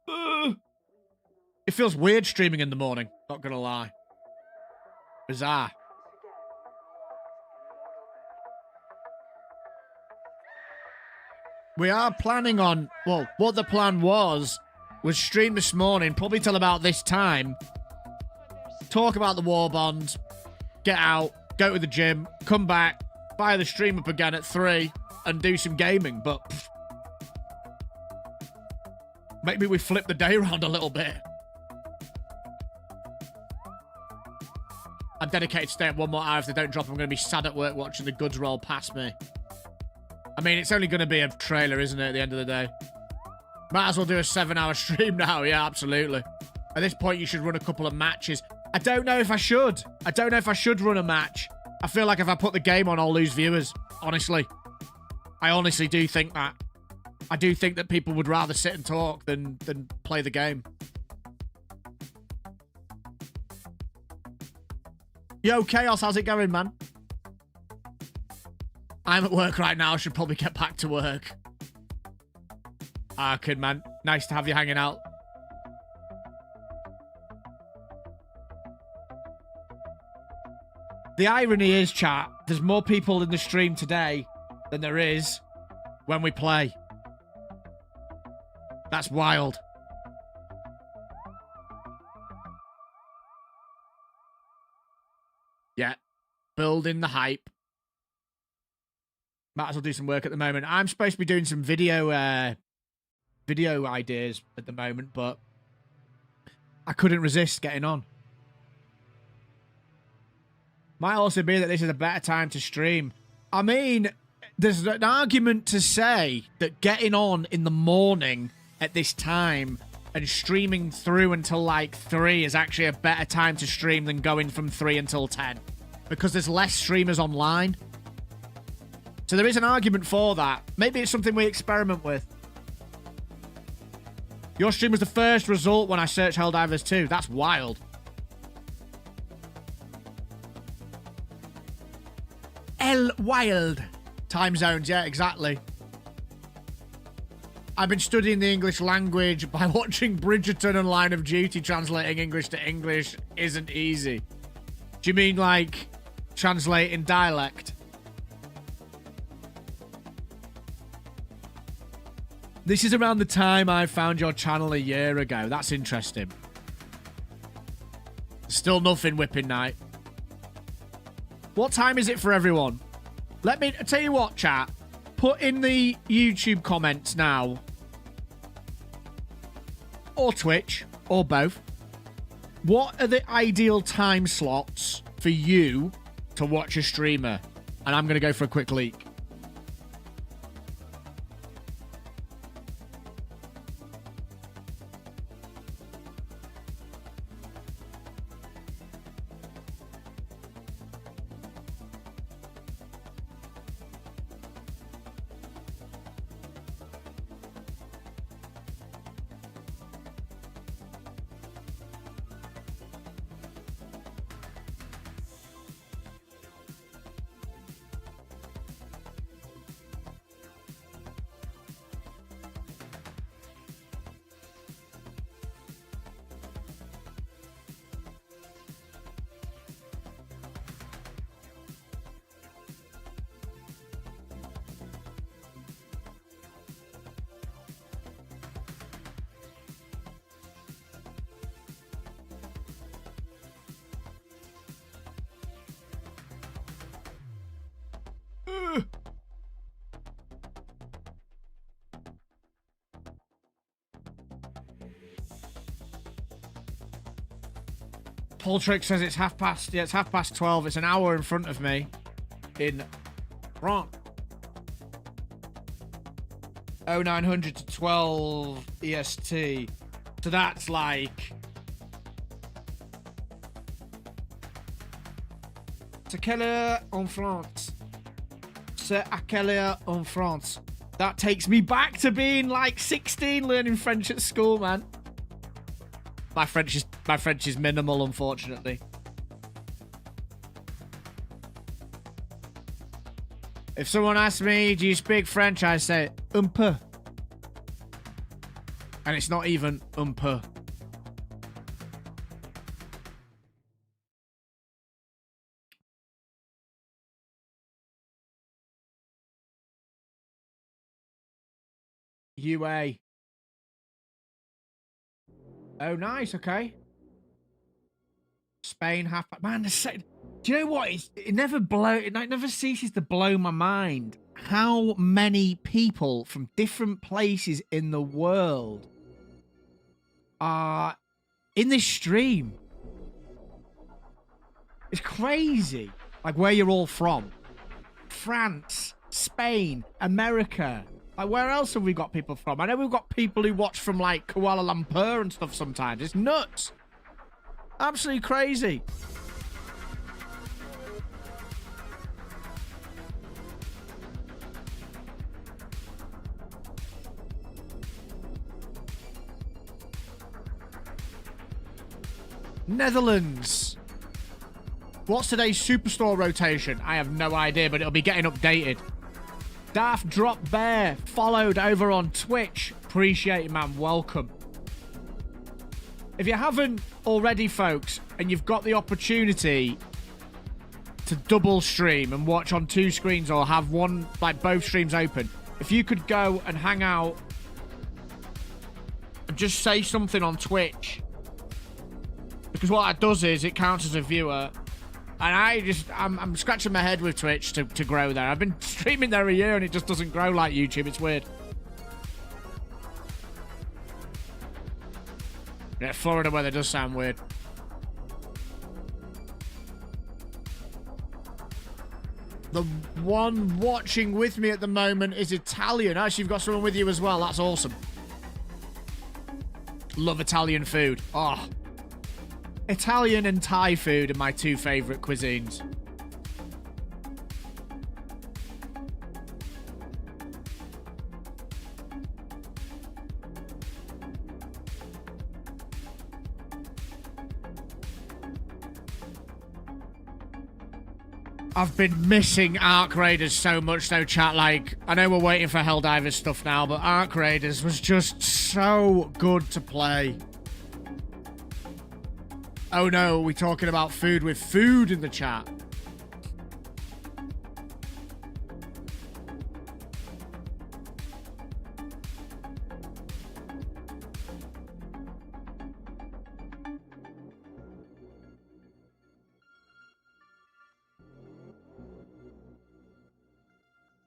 It feels weird streaming in the morning, not gonna lie. Bizarre. We are planning on, well, what the plan was stream this morning, probably till about this time. Talk about the Warbond, get out, go to the gym, come back, fire the stream up again at 3, and do some gaming, but maybe we flip the day around a little bit. I'm dedicated to stay up one more hour. If they don't drop, I'm going to be sad at work watching the goods roll past me. I mean, it's only going to be a trailer, isn't it, at the end of the day? Might as well do a 7-hour stream now. Yeah, absolutely. At this point, you should run a couple of matches. I don't know if I should. I don't know if I should run a match. I feel like if I put the game on, I'll lose viewers. Honestly. I honestly do think that. I do think that people would rather sit and talk than play the game. Yo, Chaos, how's it going, man? I'm at work right now. I should probably get back to work. Ah, kid, man. Nice to have you hanging out. The irony is, chat, there's more people in the stream today than there is when we play. That's wild. Yeah. Building the hype. Might as well do some work at the moment. I'm supposed to be doing some video ideas at the moment, but I couldn't resist getting on. Might also be that this is a better time to stream. I mean, there's an argument to say that getting on in the morning at this time and streaming through until like 3 is actually a better time to stream than going from 3 until 10. Because there's less streamers online. So there is an argument for that. Maybe it's something we experiment with. Your stream was the first result when I searched Helldivers 2. That's wild. Wild. Time zones, yeah, exactly. I've been studying the English language by watching Bridgerton and Line of Duty. Translating English to English isn't easy. Do you mean like translating dialect? This is around the time I found your channel a year ago. That's interesting. Still nothing whipping night. What time is it for everyone? Let me tell you what, chat. Put in the YouTube comments now. Or Twitch. Or both. What are the ideal time slots for you to watch a streamer? And I'm going to go for a quick leak. Paultrick says it's half past. Yeah, it's half past 12. It's an hour in front of me. In France. 0900 to 12 EST. So that's like. C'est quelle heure en France? C'est à quelle heure en France? That takes me back to being like 16 learning French at school, man. My French is minimal, unfortunately. If someone asks me, do you speak French? I say, un peu. And it's not even umper. UA. Oh, nice. Okay. Spain half. Man, do you know what? It never ceases to blow my mind how many people from different places in the world are in this stream. It's crazy. Like where you're all from. France, Spain, America. Like where else have we got people from? I know we've got people who watch from like Kuala Lumpur and stuff sometimes. It's nuts. Absolutely crazy. Netherlands. What's today's Superstore rotation? I have no idea, but it'll be getting updated. Daft Drop Bear followed over on Twitch. Appreciate it, man. Welcome. If you haven't already, folks, and you've got the opportunity to double stream and watch on 2 screens or have one, like both streams open, if you could go and hang out and just say something on Twitch, because what that does is it counts as a viewer. And I'm scratching my head with Twitch to grow there. I've been streaming there a year and it just doesn't grow like YouTube. It's weird. Yeah, Florida weather does sound weird. The one watching with me at the moment is Italian. Actually, you've got someone with you as well. That's awesome. Love Italian food. Oh. Italian and Thai food are my 2 favorite cuisines. I've been missing Arc Raiders so much though, chat. Like, I know we're waiting for Helldivers stuff now, but Arc Raiders was just so good to play. Oh no, we're talking about food with food in the chat.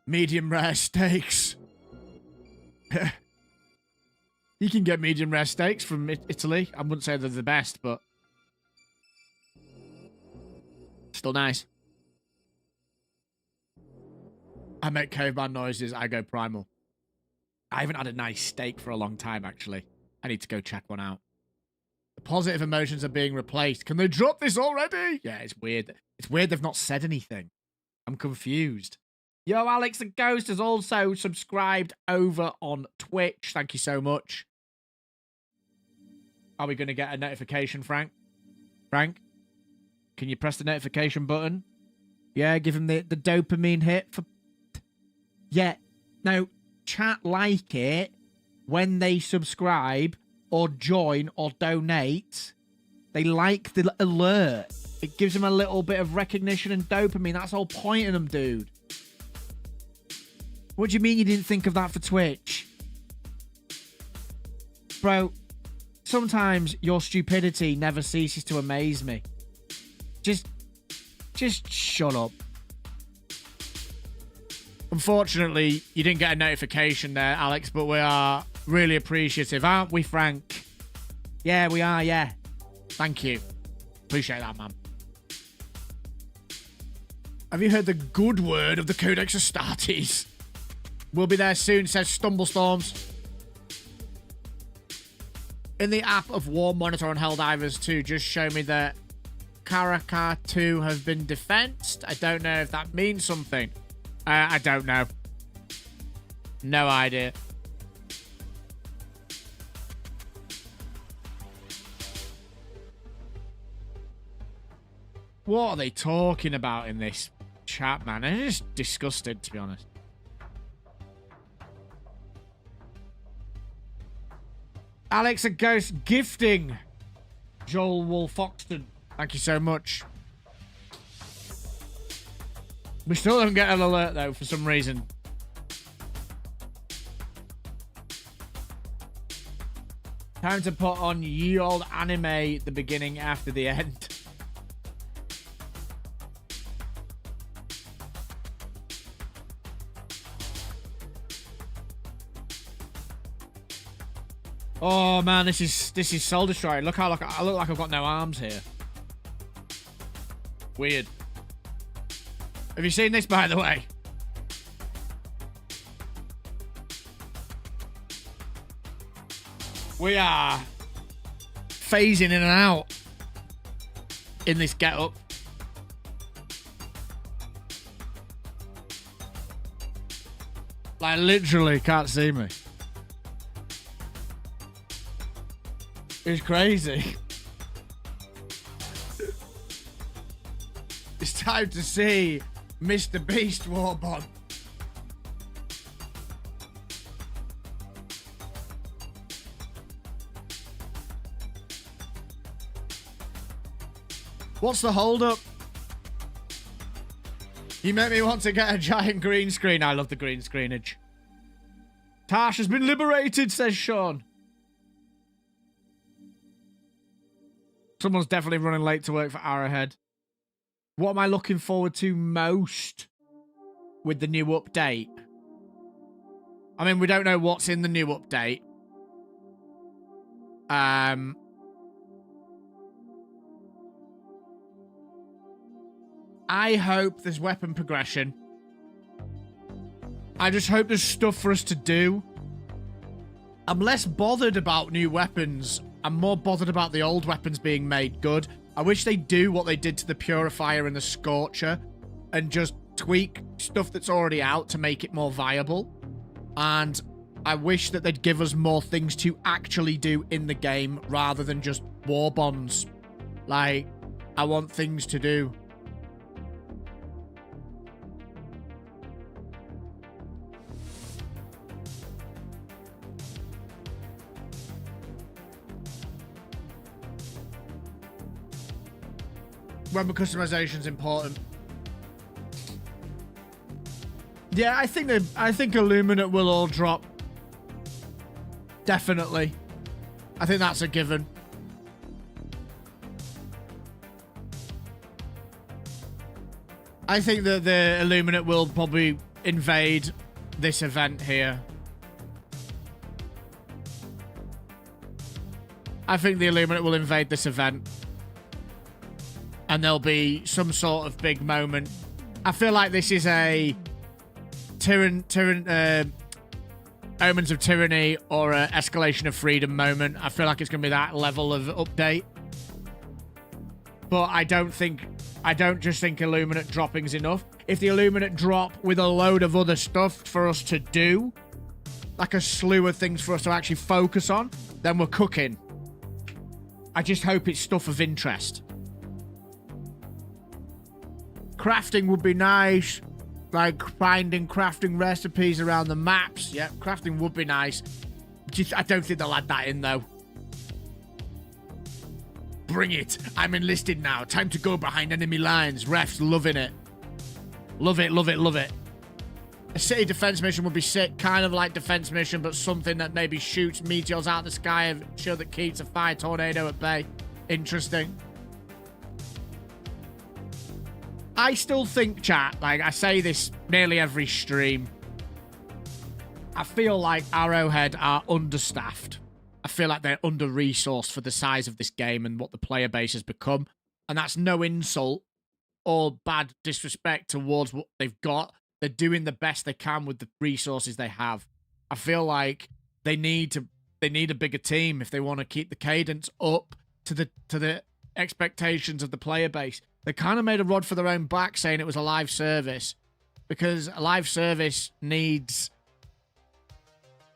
Medium rare steaks. You can get medium rare steaks from Italy. I wouldn't say they're the best, but still nice. I make caveman noises. I go primal. I haven't had a nice steak for a long time, actually. I need to go check one out. The positive emotions are being replaced. Can they drop this already? Yeah, it's weird. It's weird they've not said anything. I'm confused. Yo, Alex the Ghost has also subscribed over on Twitch. Thank you so much. Are we going to get a notification, Frank? Frank? Can you press the notification button? Yeah, give him the dopamine hit. Yeah. No, chat like it when they subscribe or join or donate. They like the alert. It gives them a little bit of recognition and dopamine. That's the whole point of them, dude. What do you mean you didn't think of that for Twitch? Bro, sometimes your stupidity never ceases to amaze me. Just shut up. Unfortunately, you didn't get a notification there, Alex, but we are really appreciative, aren't we, Frank? Yeah, we are, yeah. Thank you. Appreciate that, man. Have you heard the good word of the Codex Astartes? We'll be there soon, says Stumblestorms. In the app of War Monitor on Helldivers 2, just show me that Karaka 2 has been defensed. I don't know if that means something. I don't know. No idea. What are they talking about in this chat, man? I'm just disgusted, to be honest. Alex and Ghost gifting Joel Wolfoxton. Thank you so much. We still don't get an alert though for some reason. Time to put on ye old anime, the beginning after the end. Oh man, this is soul destroying. Look how I look like I've got no arms here. Weird. Have you seen this, by the way? We are phasing in and out in this get-up. Like, literally can't see me. It's crazy. It's time to see Mr. Beast Warbond. What's the hold-up? You make me want to get a giant green screen. I love the green screenage. Tash has been liberated, says Sean. Someone's definitely running late to work for Arrowhead. What am I looking forward to most with the new update? I mean, we don't know what's in the new update. I hope there's weapon progression. I just hope there's stuff for us to do. I'm less bothered about new weapons. I'm more bothered about the old weapons being made good. I wish they'd do what they did to the Purifier and the Scorcher and just tweak stuff that's already out to make it more viable. And I wish that they'd give us more things to actually do in the game rather than just war bonds. Like, I want things to do. Weapon customization is important. Yeah, I think Illuminate will all drop. Definitely. I think that's a given. I think that the Illuminate will probably invade this event here. I think the Illuminate will invade this event. And there'll be some sort of big moment. I feel like this is a Omens of Tyranny or a Escalation of Freedom moment. I feel like it's going to be that level of update. But I don't just think Illuminate dropping's enough. If the Illuminate drop with a load of other stuff for us to do, like a slew of things for us to actually focus on, then we're cooking. I just hope it's stuff of interest. Crafting would be nice. Like finding crafting recipes around the maps. Yeah, crafting would be nice. I don't think they'll add that in though. Bring it. I'm enlisted now. Time to go behind enemy lines. Refs loving it. Love it, love it, love it. A city defense mission would be sick. Kind of like defense mission, but something that maybe shoots meteors out of the sky and show that keeps a fire tornado at bay. Interesting. I still think, chat, like I say this nearly every stream, I feel like Arrowhead are understaffed. I feel like they're under-resourced for the size of this game and what the player base has become. And that's no insult or bad disrespect towards what they've got. They're doing the best they can with the resources they have. I feel like they need a bigger team if they want to keep the cadence up to the expectations of the player base. They kind of made a rod for their own back saying it was a live service, because a live service needs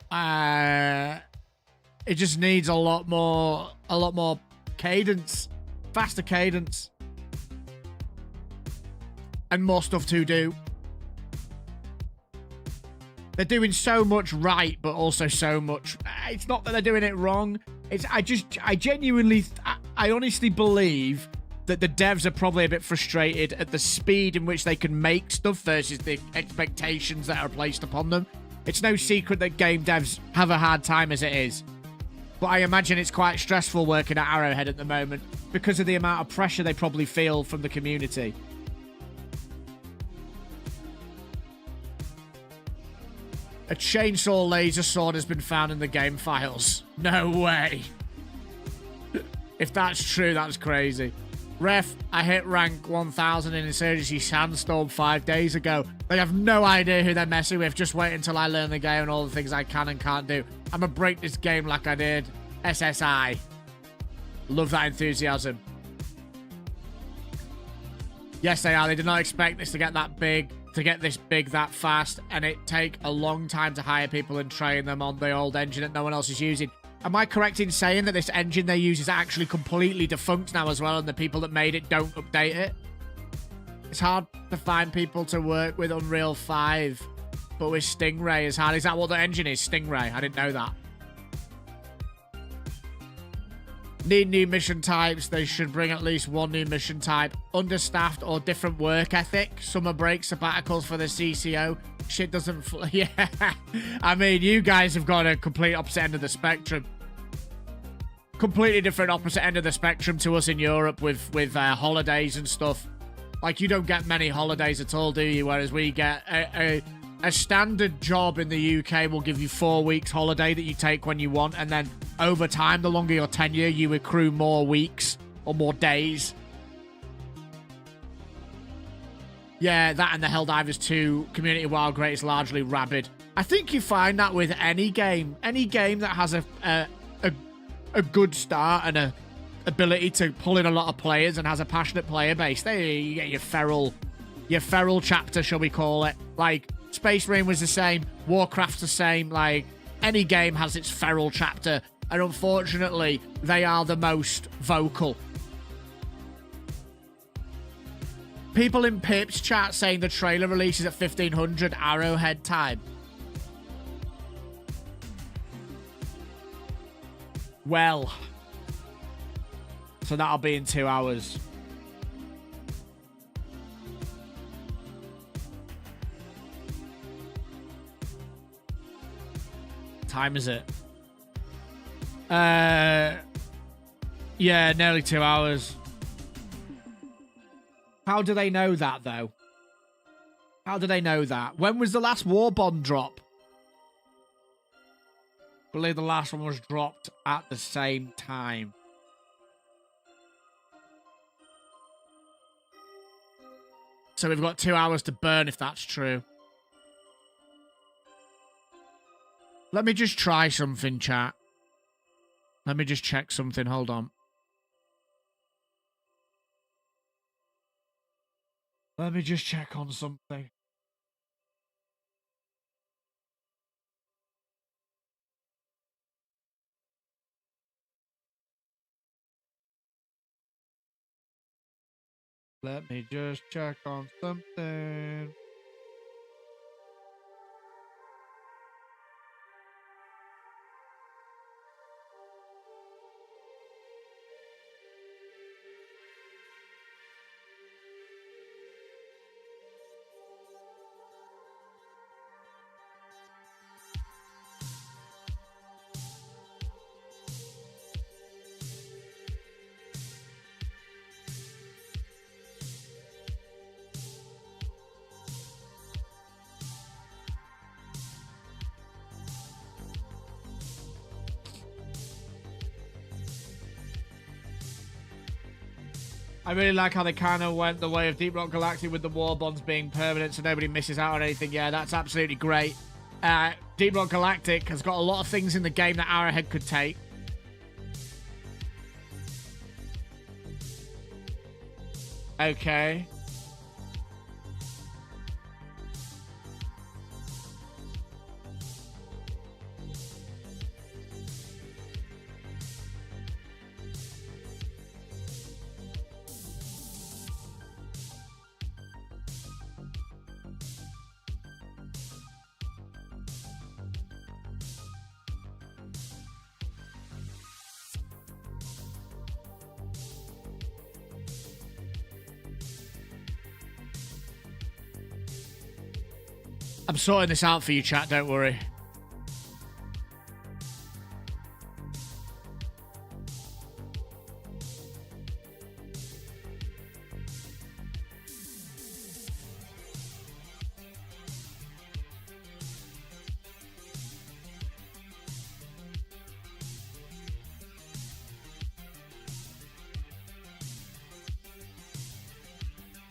it just needs a lot more cadence, faster cadence, and more stuff to do. They're doing so much right, but also so much... It's not that they're doing it wrong. It's I genuinely... I honestly believe that the devs are probably a bit frustrated at the speed in which they can make stuff versus the expectations that are placed upon them. It's no secret that game devs have a hard time as it is. But I imagine it's quite stressful working at Arrowhead at the moment because of the amount of pressure they probably feel from the community. A chainsaw laser sword has been found in the game files. No way. If that's true, that's crazy. Ref, I hit rank 1000 in Insurgency Sandstorm 5 days ago. They have no idea who they're messing with. Just wait until I learn the game and all the things I can and can't do. I'm gonna break this game like I did SSI. Love that enthusiasm. Yes, they are. They did not expect this to get that big, to get this big that fast, and it take a long time to hire people and train them on the old engine that no one else is using. Am I correct in saying that this engine they use is actually completely defunct now as well, and the people that made it don't update it? It's hard to find people to work with Unreal 5, but with Stingray is hard. Is that what the engine is? Stingray? I didn't know that. Need new mission types. They should bring at least one new mission type. Understaffed or different work ethic. Summer break sabbaticals for the CCO. Shit doesn't... Yeah. I mean, you guys have got a complete opposite end of the spectrum. Completely different opposite end of the spectrum to us in Europe with holidays and stuff. Like, you don't get many holidays at all, do you? Whereas we get a standard job in the UK will give you 4 weeks holiday that you take when you want, and then over time, the longer your tenure, you accrue more weeks or more days. Yeah, that and the Helldivers 2 Community Wild Great is largely rabid. I think you find that with any game that has a good start and a ability to pull in a lot of players and has a passionate player base. There you get your feral chapter, shall we call it? Like Space Marine was the same, Warcraft's the same. Like any game has its feral chapter, and unfortunately, they are the most vocal. People in Pip's chat saying the trailer releases at 1500 Arrowhead time. Well, so that'll be in 2 hours. Time is it? Yeah, nearly 2 hours. How do they know that, though? How do they know that? When was the last Warbond drop? I believe the last one was dropped at the same time. So we've got 2 hours to burn if that's true. Let me just try something, chat. Let me just check something. Hold on. Let me just check on something. Let me just check on something. I really like how they kind of went the way of Deep Rock Galactic with the Warbonds being permanent so nobody misses out on anything. Yeah, that's absolutely great. Deep Rock Galactic has got a lot of things in the game that Arrowhead could take. Okay. I'm sorting this out for you, chat. Don't worry.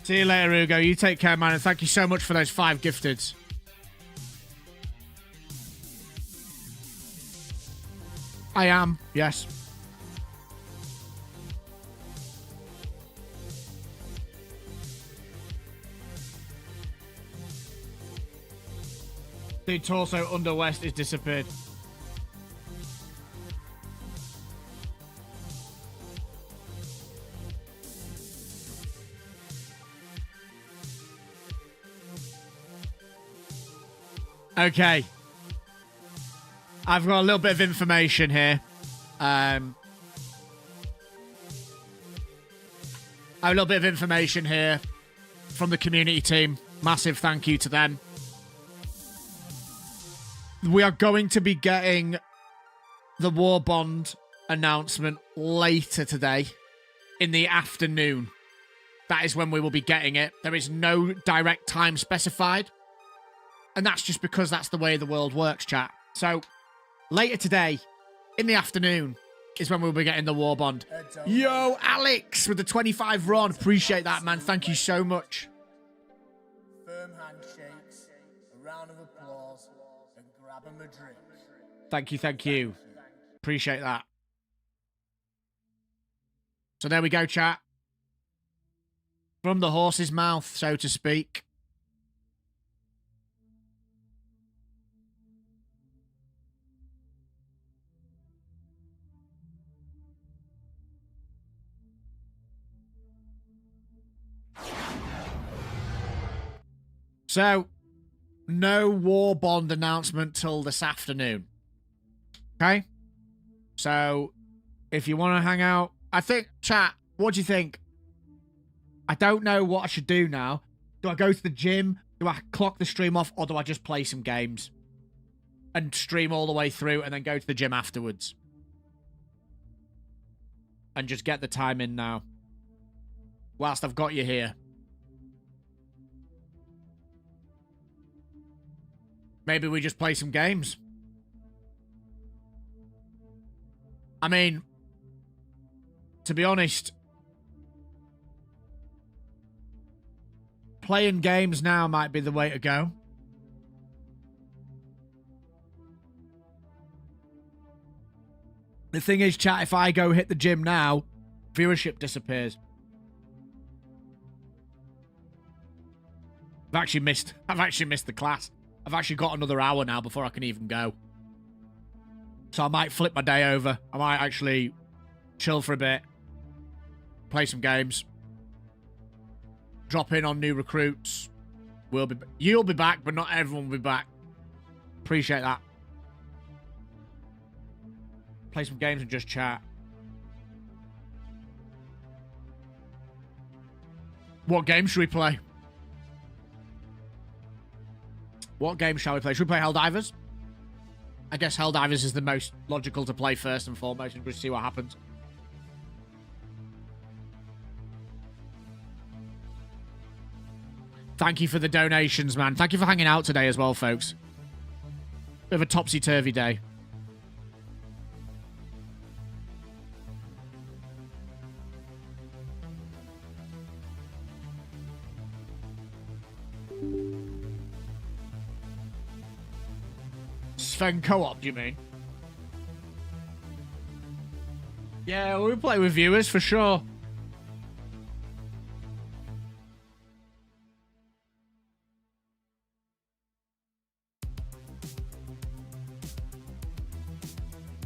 See you later, Hugo. You take care, man, and thank you so much for those 5 gifteds. I am, yes. Dude, torso under West is disappeared. Okay. I've got a little bit of information here. I have a little bit of information here from the community team. Massive thank you to them. We are going to be getting the Warbond announcement later today in the afternoon. That is when we will be getting it. There is no direct time specified. And that's just because that's the way the world works, chat. So, later today, in the afternoon, is when we'll be getting the Warbond. Yo, Alex, with the 25 run. Appreciate that, man. Thank you so much. Firm handshakes, a round of applause, and grab 'em a drink. Thank you, thank you. Appreciate that. So there we go, chat. From the horse's mouth, so to speak. So, no Warbond announcement till this afternoon. Okay? So, if you want to hang out... I think, chat, what do you think? I don't know what I should do now. Do I go to the gym? Do I clock the stream off? Or do I just play some games? And stream all the way through and then go to the gym afterwards? And just get the time in now. Whilst I've got you here. Maybe we just play some games. I mean, to be honest, playing games now might be the way to go. The thing is, chat, if I go hit the gym now, viewership disappears. I've actually missed the class. I've actually got another hour now before I can even go. So I might flip my day over. I might actually chill for a bit. Play some games. Drop in on new recruits. You'll be back, but not everyone will be back. Appreciate that. Play some games and just chat. What game should we play? What game shall we play? Should we play Helldivers? I guess Helldivers is the most logical to play first and foremost, and just see what happens. Thank you for the donations, man. Thank you for hanging out today as well, folks. Bit of a topsy-turvy day. Sven co-op, do you mean? Yeah, we'll play with viewers for sure.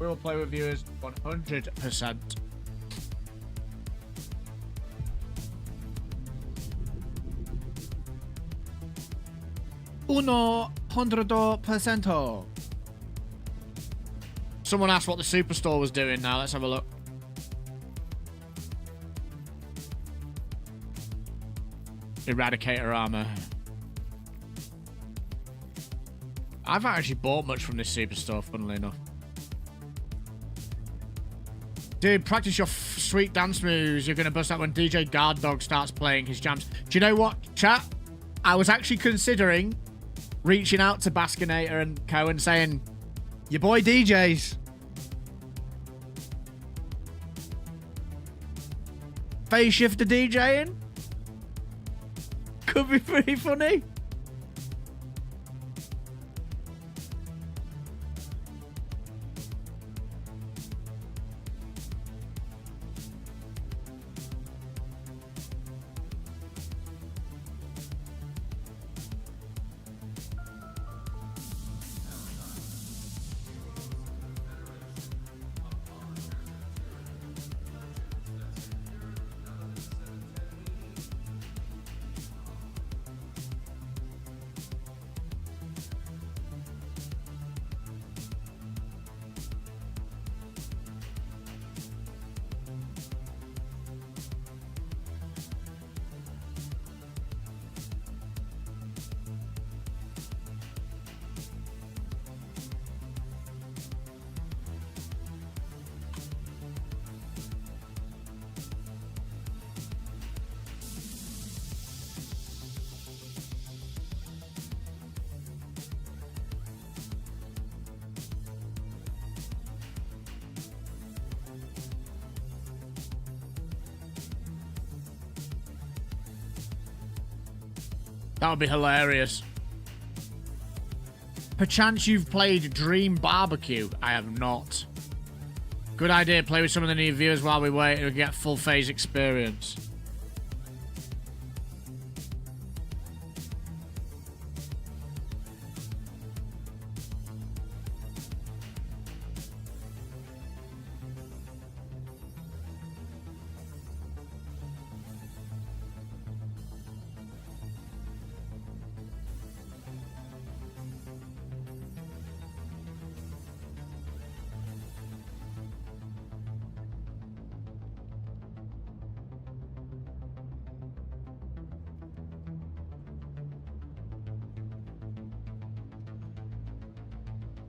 We will play with viewers 100%. Uno hundredo percento. Someone asked what the Superstore was doing now. Let's have a look. Eradicator armor. I've not actually bought much from this super store, funnily enough. Dude, practice your sweet dance moves. You're going to bust out when DJ Guard Dog starts playing his jams. Do you know what, chat? I was actually considering reaching out to Baskinator and Co and saying, your boy DJs. Phase shifter DJing? Could be pretty funny. That would be hilarious. Perchance you've played Dream Barbecue. I have not. Good idea. Play with some of the new viewers while we wait and we can get full phase experience.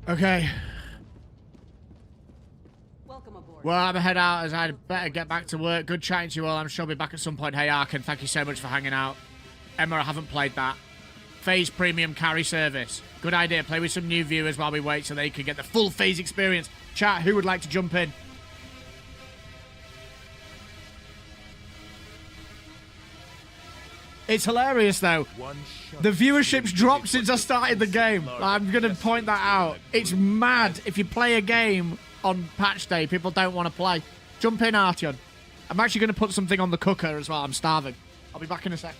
Okay. Welcome aboard. Well, I'm head out as I'd better get back to work. Good chatting to you all. I'm sure I'll be back at some point. Hey, Arkin, thank you so much for hanging out. Emma, I haven't played that. Phase Premium Carry Service. Good idea. Play with some new viewers while we wait so they can get the full phase experience. Chat, who would like to jump in? It's hilarious, though. The viewership's dropped since I started the game. I'm going to point that out. It's mad. If you play a game on patch day, people don't want to play. Jump in, Artyom. I'm actually going to put something on the cooker as well. I'm starving. I'll be back in a sec.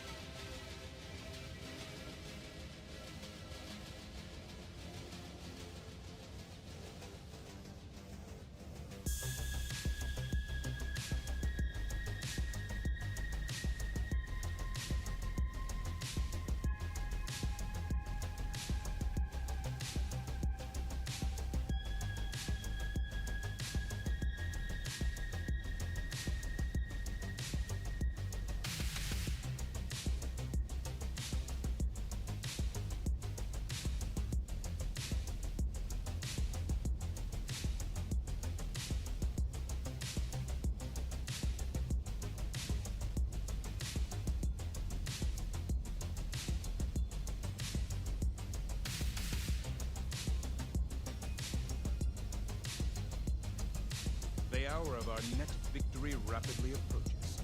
The hour of our next victory rapidly approaches.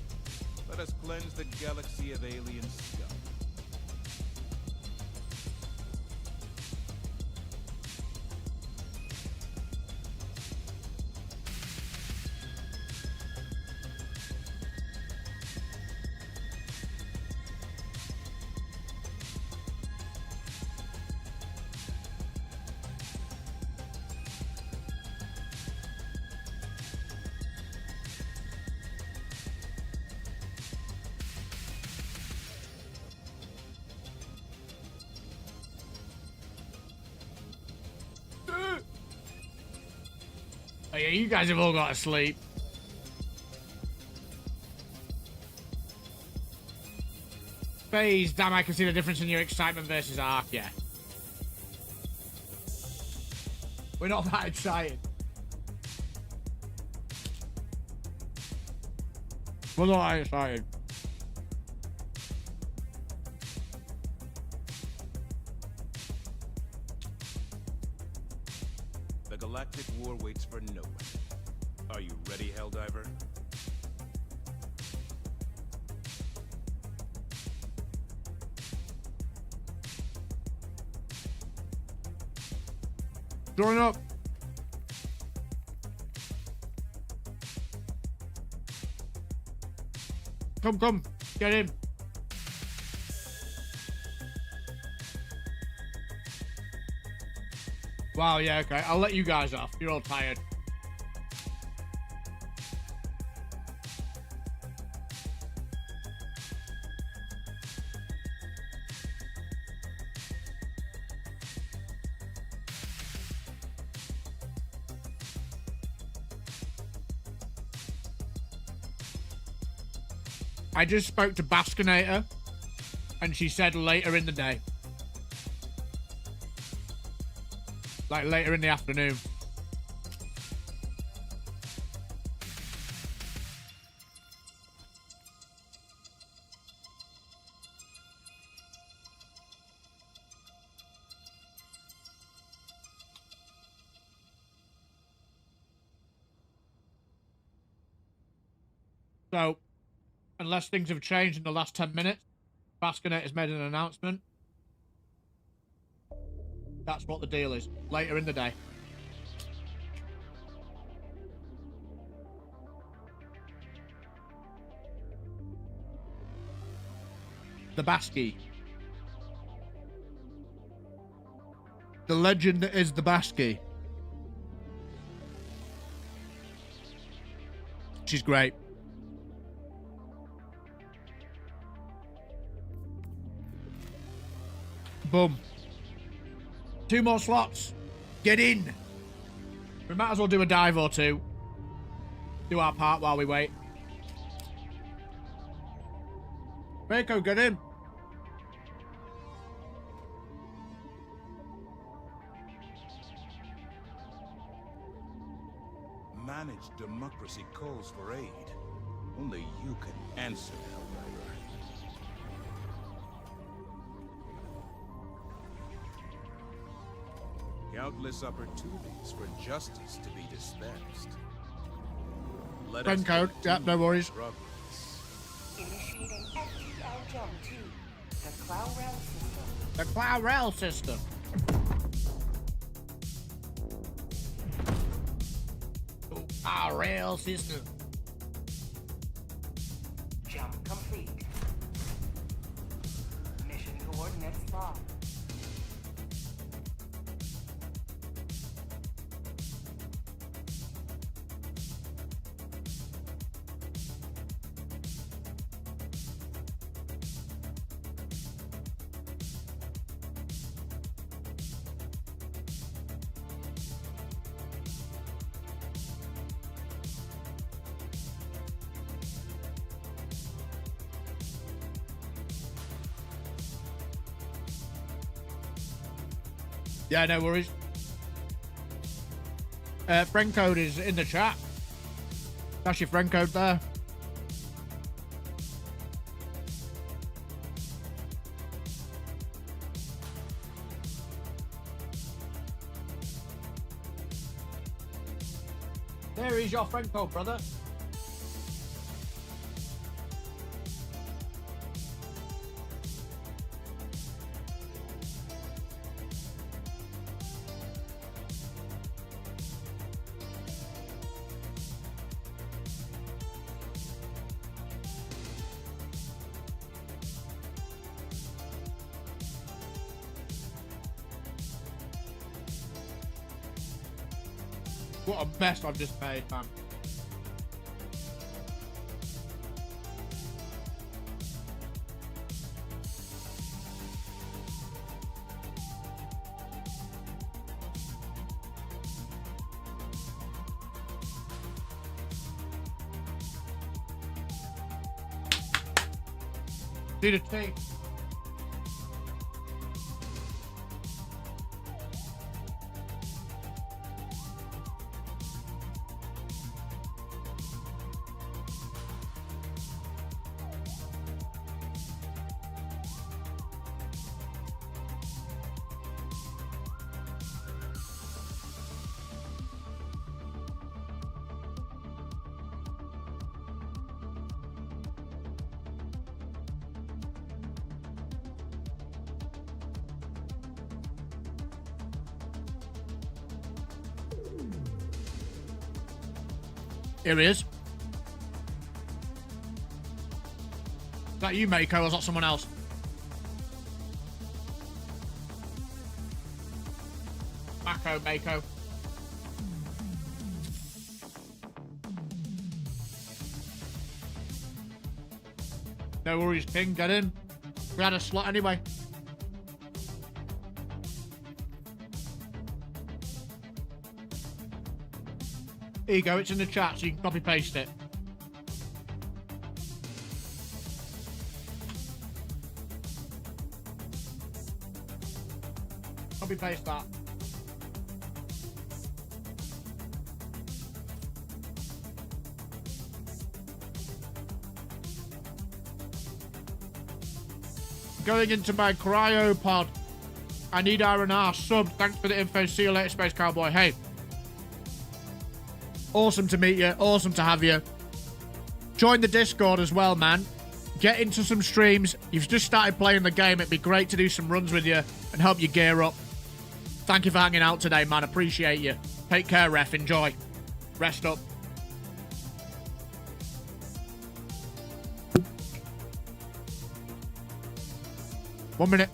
Let us cleanse the galaxy of alien scum. Oh yeah, you guys have all got to sleep. Phase, damn, I can see the difference in your excitement versus Ark, yeah. We're not that excited. We're not that excited. The Galactic War waits for no one. Are you ready, Helldiver? Join up. Come. Get in. Wow, yeah, okay. I'll let you guys off. You're all tired. I just spoke to Baskinator, and she said later in the day. Like later in the afternoon. So, unless things have changed in the last 10 minutes, Baskinet has made an announcement. That's what the deal is. Later in the day. The Basky. The legend that is the Basky. She's great. Boom. 2 more slots. Get in. We might as well do a dive or two. Do our part while we wait. Mako, get in. Managed democracy calls for aid. Only you can answer, Helldiver. Countless opportunities for justice to be dispensed. Let Friend us code. Yeah, no worries. progress. Initiating FTL jump to the Cloud Rail system. The Cloud Rail system. Our rail system. Jump complete. Mission coordinates locked. Yeah, no worries. Friend code is in the chat. That's your friend code there. There is your friend code, brother. What a mess I've just made, man. Need a tape. Here he is. Is that you, Mako, or is that someone else? Mako. No worries, King. Get in. We had a slot anyway. Here you go. It's in the chat, so you can copy paste it. Copy paste that. Going into my cryopod. I need R&R. Sub. Thanks for the info. See you later, Space Cowboy. Hey. Awesome to meet you. Awesome to have you. Join the Discord as well, man. Get into some streams. You've just started playing the game. It'd be great to do some runs with you and help you gear up. Thank you for hanging out today, man. Appreciate you. Take care, ref. Enjoy. Rest up. One minute.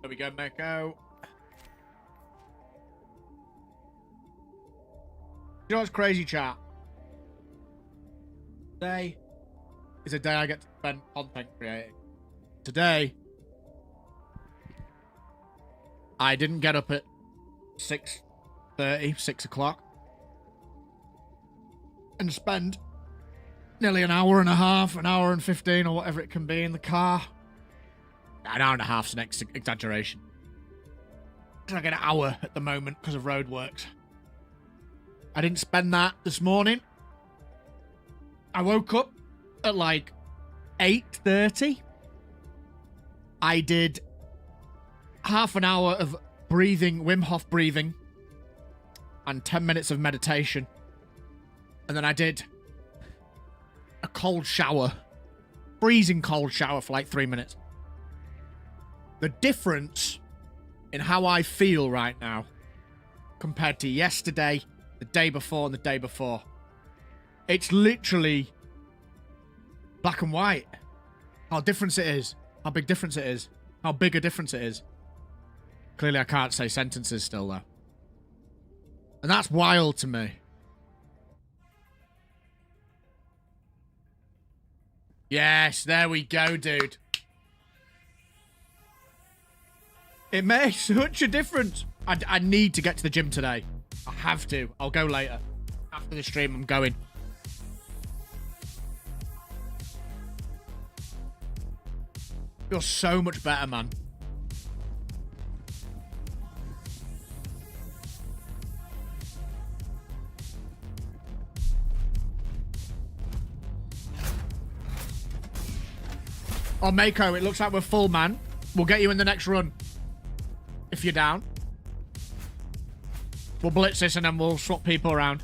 There we go, Mako. You know what's crazy, chat? Today is a day I get to spend content creating. Today, I didn't get up at 6:30, 6 o'clock, and spend nearly an hour and a half, an hour and 15, or whatever it can be in the car. An hour and a half's an exaggeration. It's like an hour at the moment because of roadworks. I didn't spend that this morning. I woke up at like 8:30. I did half an hour of breathing, Wim Hof breathing, and 10 minutes of meditation. And then I did a cold shower, freezing cold shower for like 3 minutes. The difference in how I feel right now compared to yesterday, the day before, and the day before. It's literally black and white. How different it is. How big difference it is. How big a difference it is. Clearly I can't say sentences still though. And that's wild to me. Yes, there we go, dude. It makes such a difference. I need to get to the gym today. I have to. I'll go later. After the stream, I'm going. You're so much better, man. Oh, Mako, it looks like we're full, man. We'll get you in the next run. If you're down. We'll blitz this and then we'll swap people around.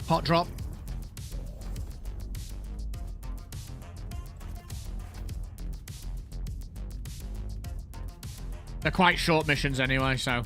Hot drop. They're quite short missions anyway, so...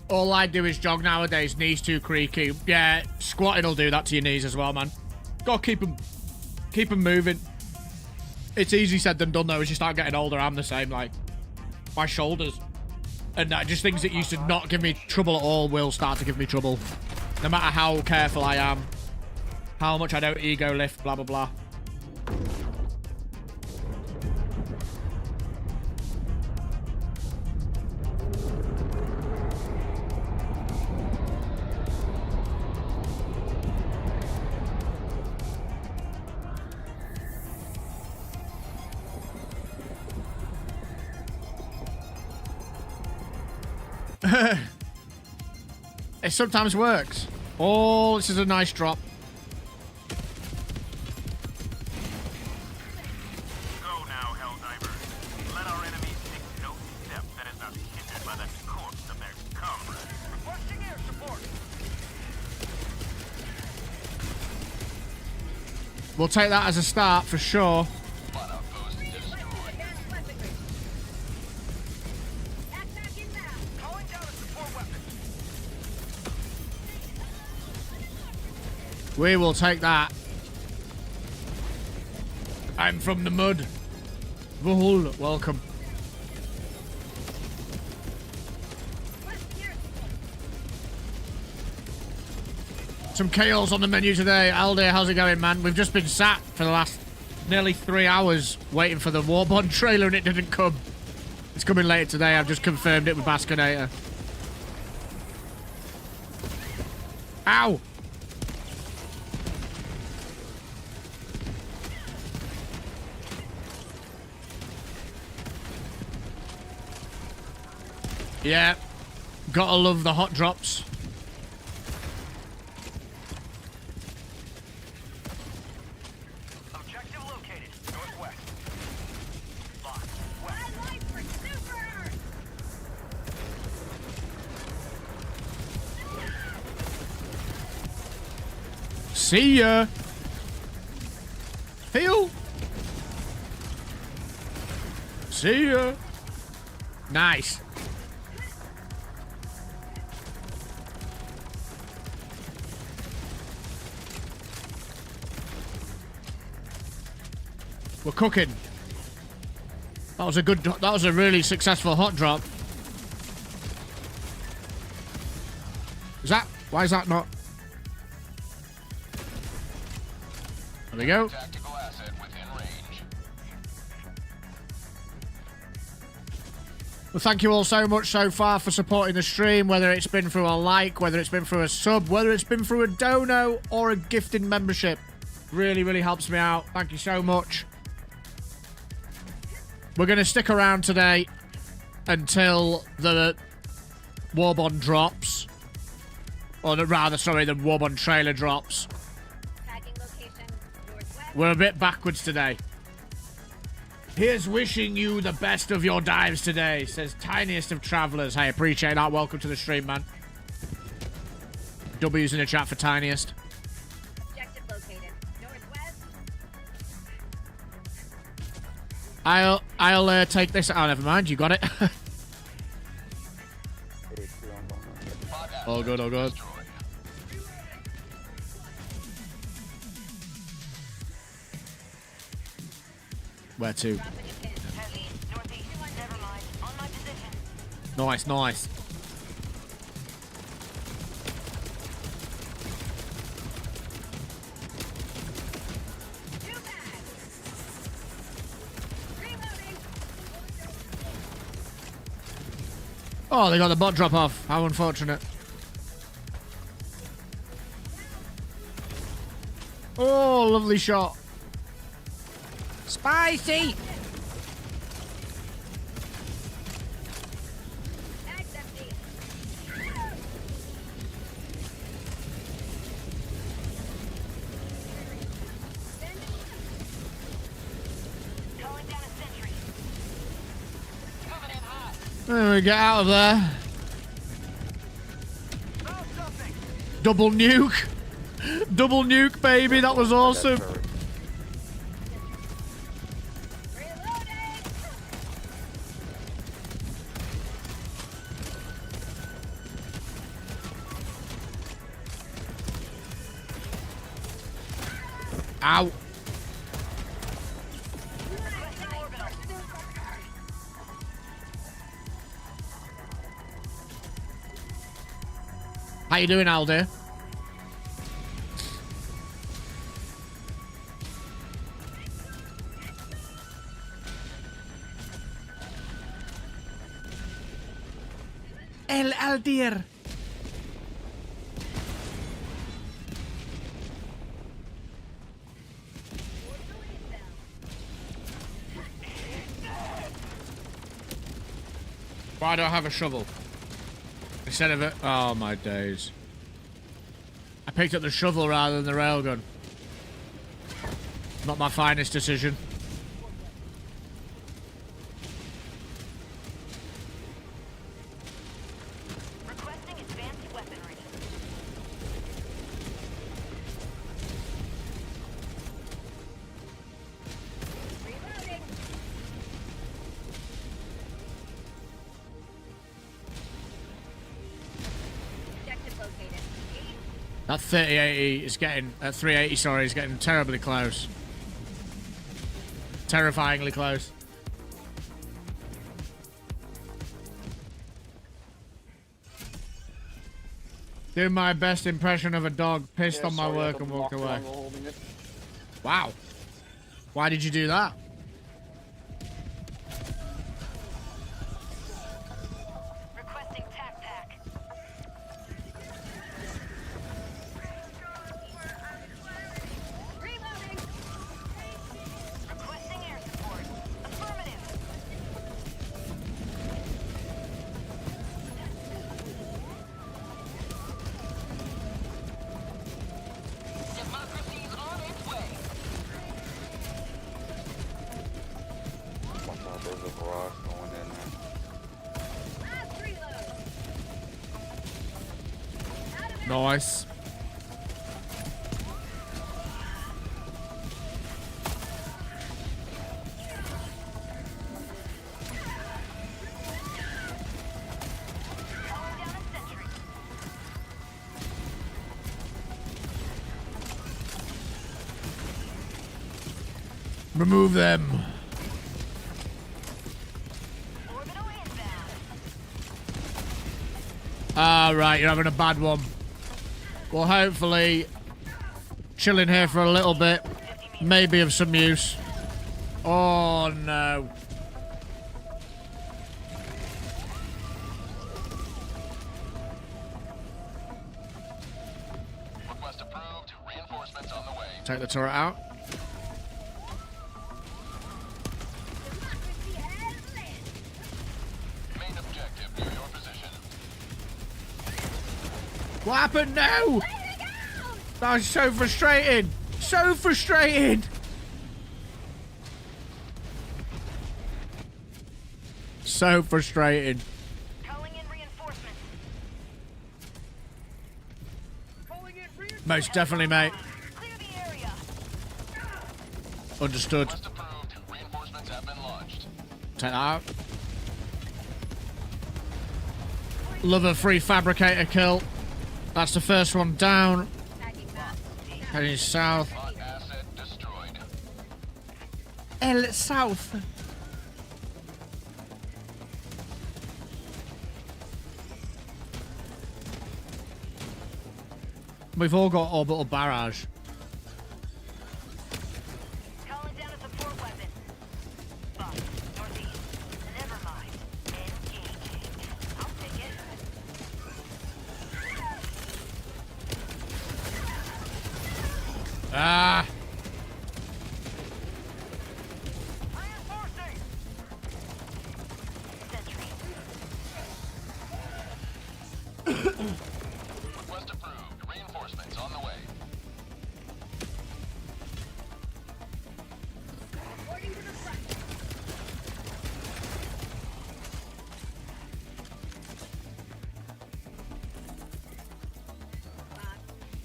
All I do is jog nowadays. Knees too creaky. Yeah, squatting will do that to your knees as well, man. Gotta keep them moving. It's easy said than done, though. As you start getting older, I'm the same. Like, my shoulders. And just things that used to not give me trouble at all will start to give me trouble. No matter how careful I am. How much I don't ego lift, blah, blah, blah. It sometimes works. Oh, this is a nice drop. Go now, Helldivers. Let our enemies take no step that is not hindered by the corpse of their comrade. Requesting air support. We'll take that as a start for sure. We will take that. I'm from the mud. Vahul, welcome. Some chaos on the menu today. Aldir, how's it going, man? We've just been sat for the last nearly 3 hours waiting for the Warbond trailer and it didn't come. It's coming later today. I've just confirmed it with Baskonator. Ow! Yeah, gotta love the hot drops. Objective located. Northwest. Lock. West. See ya. Heal. See ya. Nice. We're cooking. That was a really successful hot drop. Why is that not? There we go. Tactical asset within range. Well, thank you all so much so far for supporting the stream, whether it's been through a like, whether it's been through a sub, whether it's been through a dono or a gifted membership. Really, really helps me out. Thank you so much. We're going to stick around today until the Warbond drops. Or rather, sorry, the Warbond trailer drops. Tagging location, northwest. We're a bit backwards today. Here's wishing you the best of your dives today, says Tiniest of Travelers. Hey, appreciate that. Welcome to the stream, man. W's in the chat for Tiniest. Objective located, northwest. I'll take this. Oh, never mind. You got it. All good, all good. Where to? Nice, nice. Oh, they got the bot drop off. How unfortunate. Oh, lovely shot. Spicy. Bag's empty. Calling down a sentry. Coming in hot. There we get out of there. Found something. Double nuke. Double nuke, baby. That was awesome. Reloading. Ow. How you doing, Aldi? El Aldir. Why do I have a shovel? Instead of it. Oh my days. I picked up the shovel rather than the railgun. Not my finest decision. Requesting advanced weaponry. Reloading. Objective located. That 3080 is getting, 380, sorry, is getting terribly close. Terrifyingly close. Do my best impression of a dog pissed on my work and walk away. Wow. Why did you do that? Requesting tac pack. Reloading. Requesting air support. Affirmative. Democracy's on its way. Watch out, there's a barrage going in there. Last reload. Out of Nice. Calling down a sentry. Remove them. Orbital inbound. Ah, right, you're having a bad one. Well, hopefully, chilling here for a little bit may be of some use. Oh, no. Request approved. Reinforcements on the way. Take the turret out. democracy has landed. Main objective near your position. What happened now? That was so frustrating. So frustrating. So frustrating. Calling in reinforcements. Most definitely, mate. Clear the area. Understood. Request approved. Reinforcements have been launched. Take that out. Love a free fabricator kill. That's the first one down. Tagging map. Heading south. Hot asset destroyed. El South. We've all got orbital barrage. Calling down a support weapon. Buff. Northeast. Never mind. Engaging. I'll take Request approved. Reinforcements on the way. Reporting to the front.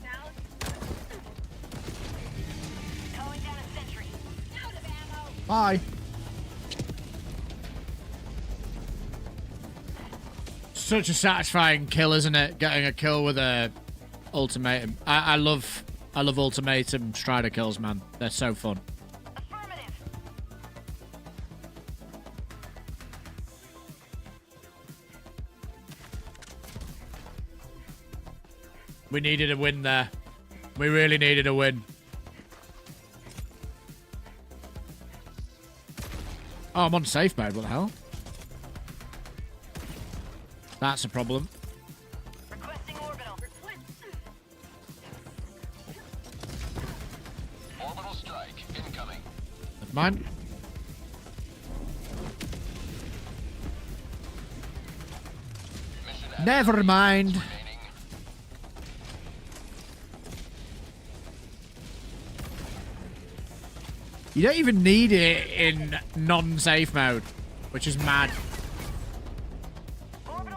South. Calling down a sentry. Out of ammo. Bye. Such a satisfying kill, isn't it? Getting a kill with a ultimatum. I love ultimatum strider kills, man. They're so fun. Affirmative. We needed a win there. We really needed a win. Oh, I'm on safe mode. What the hell? That's a problem. Requesting orbital. Orbital strike incoming. Never mind. Mission Never mind. remaining. You don't even need it in non-safe mode, which is mad.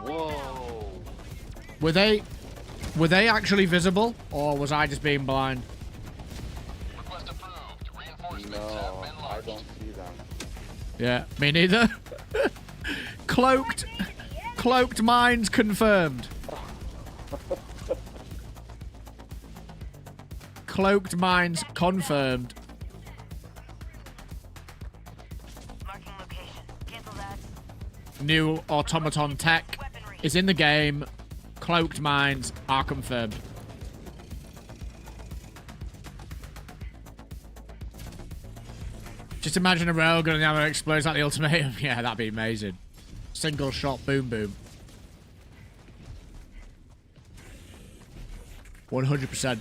Whoa. Were they actually visible, or was I just being blind? Request approved. Reinforcements have No, been I launched. don't see them. Yeah, me neither. Cloaked mines confirmed. Cloaked mines confirmed. Marking location. Cancel that. New automaton tech Weaponry. is in the game. Cloaked mines are confirmed. Just imagine a railgun and the ammo explodes like the ultimatum. Yeah, that'd be amazing. Single shot, boom, boom. 100%.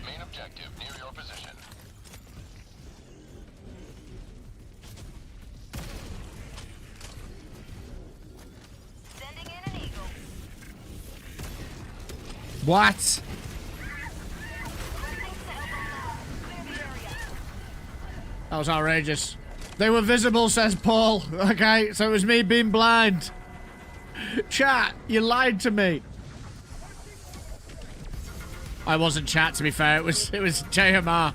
Main objective near your position. Sending in an eagle. What? That was outrageous. They were visible, says Paul. Okay, so it was me being blind. Chat, you lied to me. I wasn't chat, to be fair. It was JMR.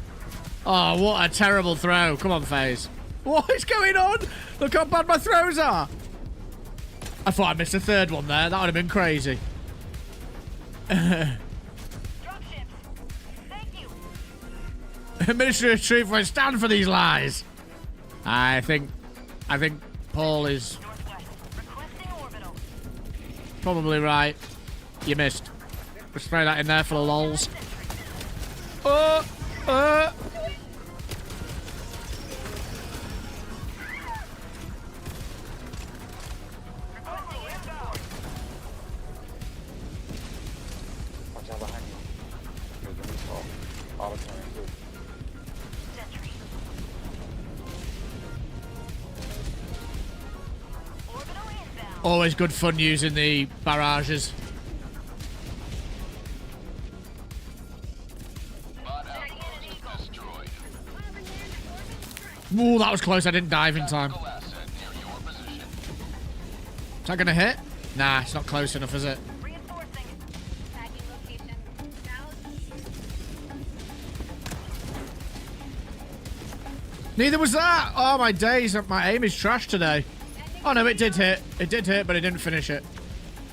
Oh, what a terrible throw. Come on, FaZe. What is going on? Look how bad my throws are. I thought I missed a third one there. That would have been crazy. Dropships. Thank you. Ministry of Truth won't stand for these lies. I think Paul is Northwest. Requesting orbital. probably right. You missed. Just throw that in there for the lols. Oh! Requesting inbound. Watch out behind you. There's a missile. Auto turn too. Sentry. Orbital inbound. Always good fun using the barrages. Bot outpost destroyed. Ooh, that was close. I didn't dive in time. Tactical asset near your position. Is that gonna hit? Nah, it's not close enough, is it? Reinforcing. Tagging location. South. Neither was that. Oh my days. My aim is trash today. Oh no, it did hit. It did hit, but it didn't finish it.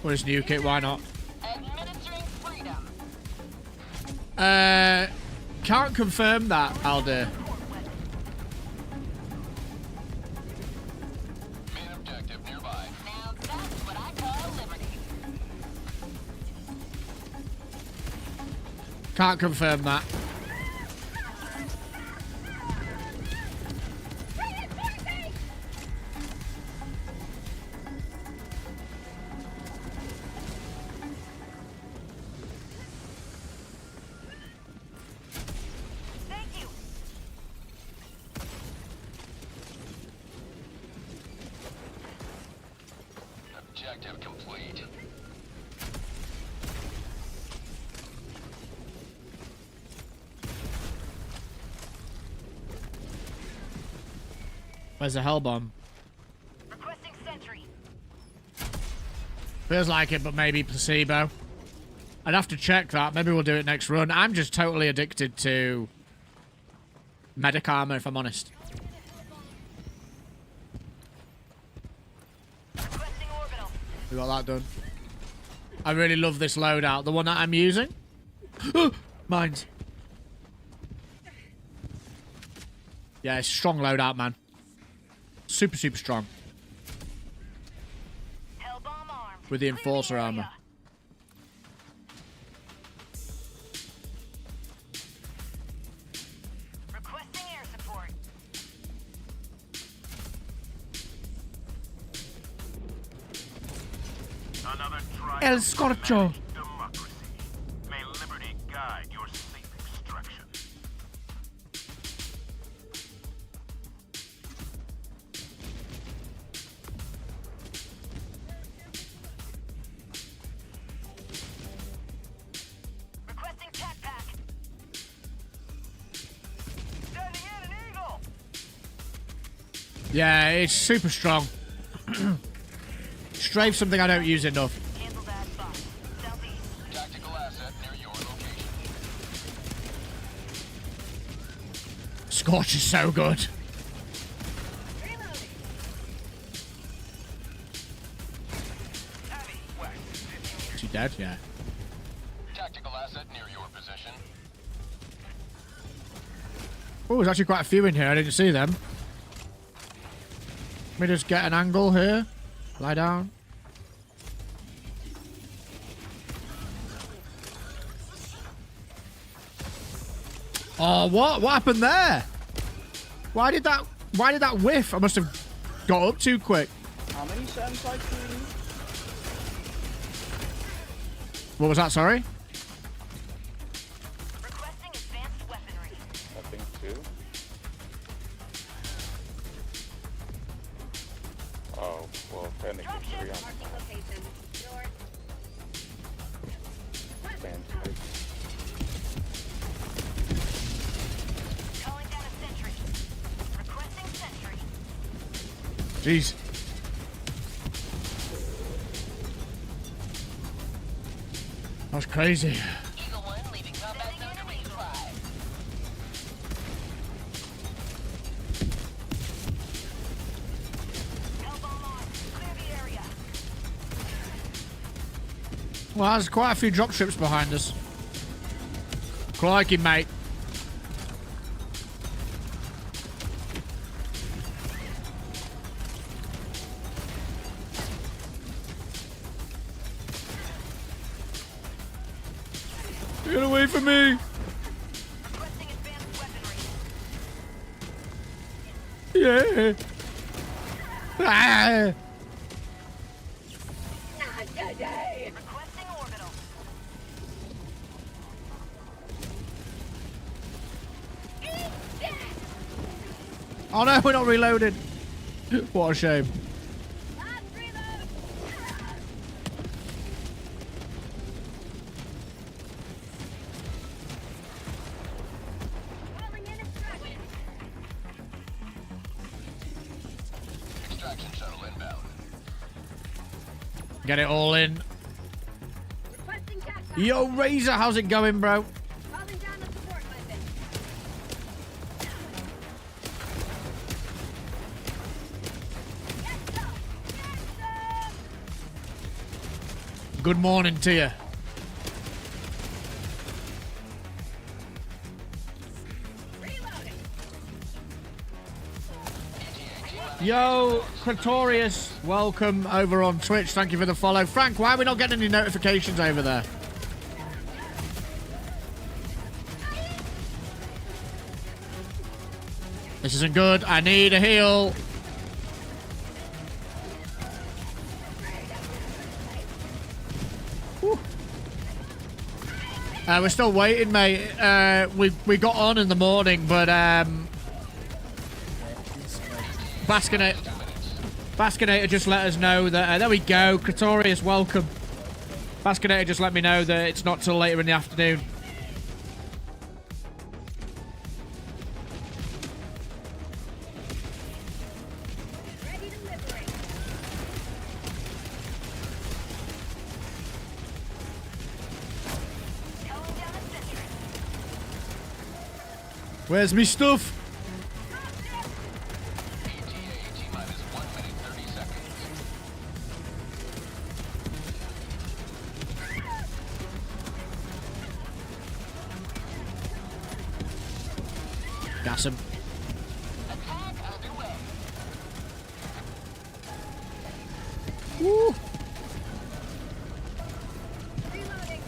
We'll just nuke it. Why not? Administering freedom. Can't confirm that, Aldir. Main objective nearby. Now that's what I call liberty. Can't confirm that. Thank you. objective complete. Where's the hell bomb? Requesting sentry. Feels like it, but maybe placebo. I'd have to check that. Maybe we'll do it next run. I'm just totally addicted to medic armor, if I'm honest. Requesting orbital. We got that done. I really love this loadout. The one that I'm using. Mines. Yeah, it's a strong loadout, man. Super, super strong. Hellbomb armed. With the enforcer Clear the armor. area. Requesting air support. Another try El of Scorcho. democracy. May liberty guide your safe extraction. Requesting tac pack. Sending in an eagle. Yeah, it's super strong. Strafe something I don't use enough. Cancel that spot. Southeast. Tactical asset near your location. Scorch is so good. Reloading. Heavy west. Is she dead? Yeah. Tactical asset near your position. Oh, there's actually quite a few in here. I didn't see them. Let me just get an angle here. Lie down. Oh, what? What happened there? Why did that whiff? I must have got up too quick. How many certain sites do you need? What was that, sorry? Requesting advanced weaponry. I think 2. Oh, well, technically 3 on Marking location. North. sand type. Calling down a sentry. Requesting sentry. Jeez. That was crazy. Eagle 1 leaving combat zone to resupply. Hellbomb armed. Clear the area. Well, there's quite a few dropships behind us. Crikey, mate. Get away from me! Requesting advanced weaponry. Yeah! Ah! Requesting orbital. Oh no, we're not reloaded! What a shame. Last reload. Calling in extraction. Extraction shuttle inbound. Get it all in. Requesting tac pack. Yo, Razor, how's it going, bro? Calling down a support weapon. Get some. Get some. Good morning to you. Reloading. Yo, Pretorius, welcome over on Twitch. Thank you for the follow. Frank, why are we not getting any notifications over there? This isn't good. I need a heal. Whew. We're still waiting, mate. We got on in the morning, but basking it. Baskinator just let us know that... there we go. Kratorius, welcome. Baskinator just let me know that it's not till later in the afternoon. Ready to liberate. Towing down a sentry. Where's me stuff? ETA T-minus 1 minute 30 seconds. Gas him. Attack underway. Woo. Reloading.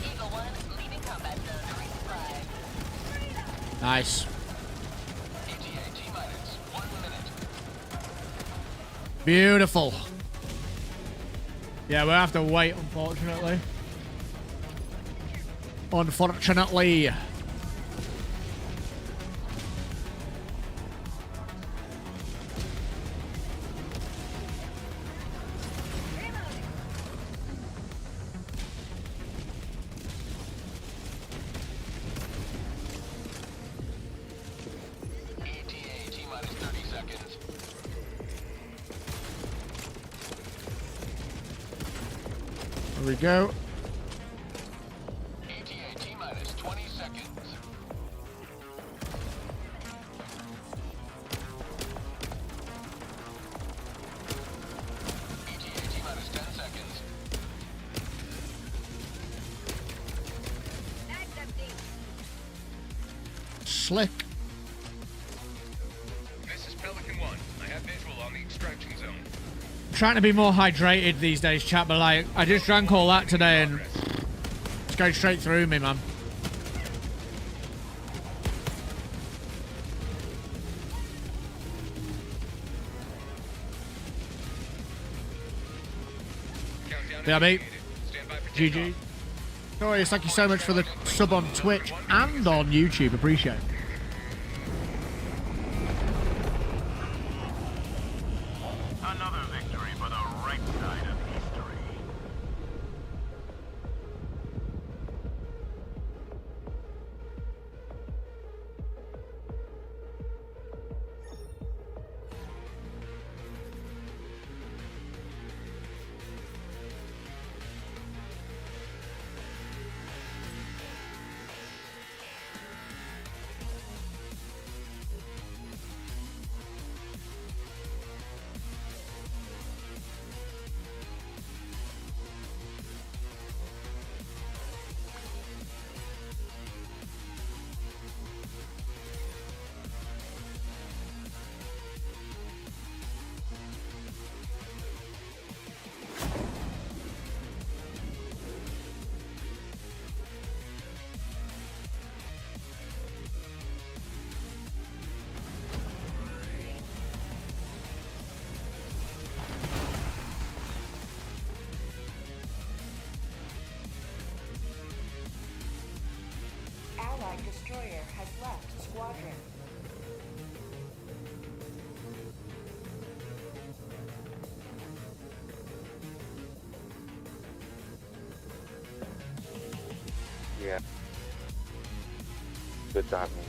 Eagle 1 leaving combat zone to resupply. Nice. ETA T-minus 1 minute. Beautiful. Yeah, we'll have to wait, unfortunately. Unfortunately. ETA T-minus 30 seconds. There we go. ETA T-minus 20 seconds. ETA T-minus 10 seconds. Mag's empty. Slick. This is Pelican 1. I have visual on the extraction zone. Trying to be more hydrated these days, chat, but like, I just drank all that today and it's going straight through me, man. Countdown Yeah, mate. initiated. Stand by for GG. takeoff. Glorious, thank you so much for the sub on Twitch and on YouTube. Appreciate it. Another victory for the right side of history. Allied destroyer has left squadron. Yeah. Good job, man.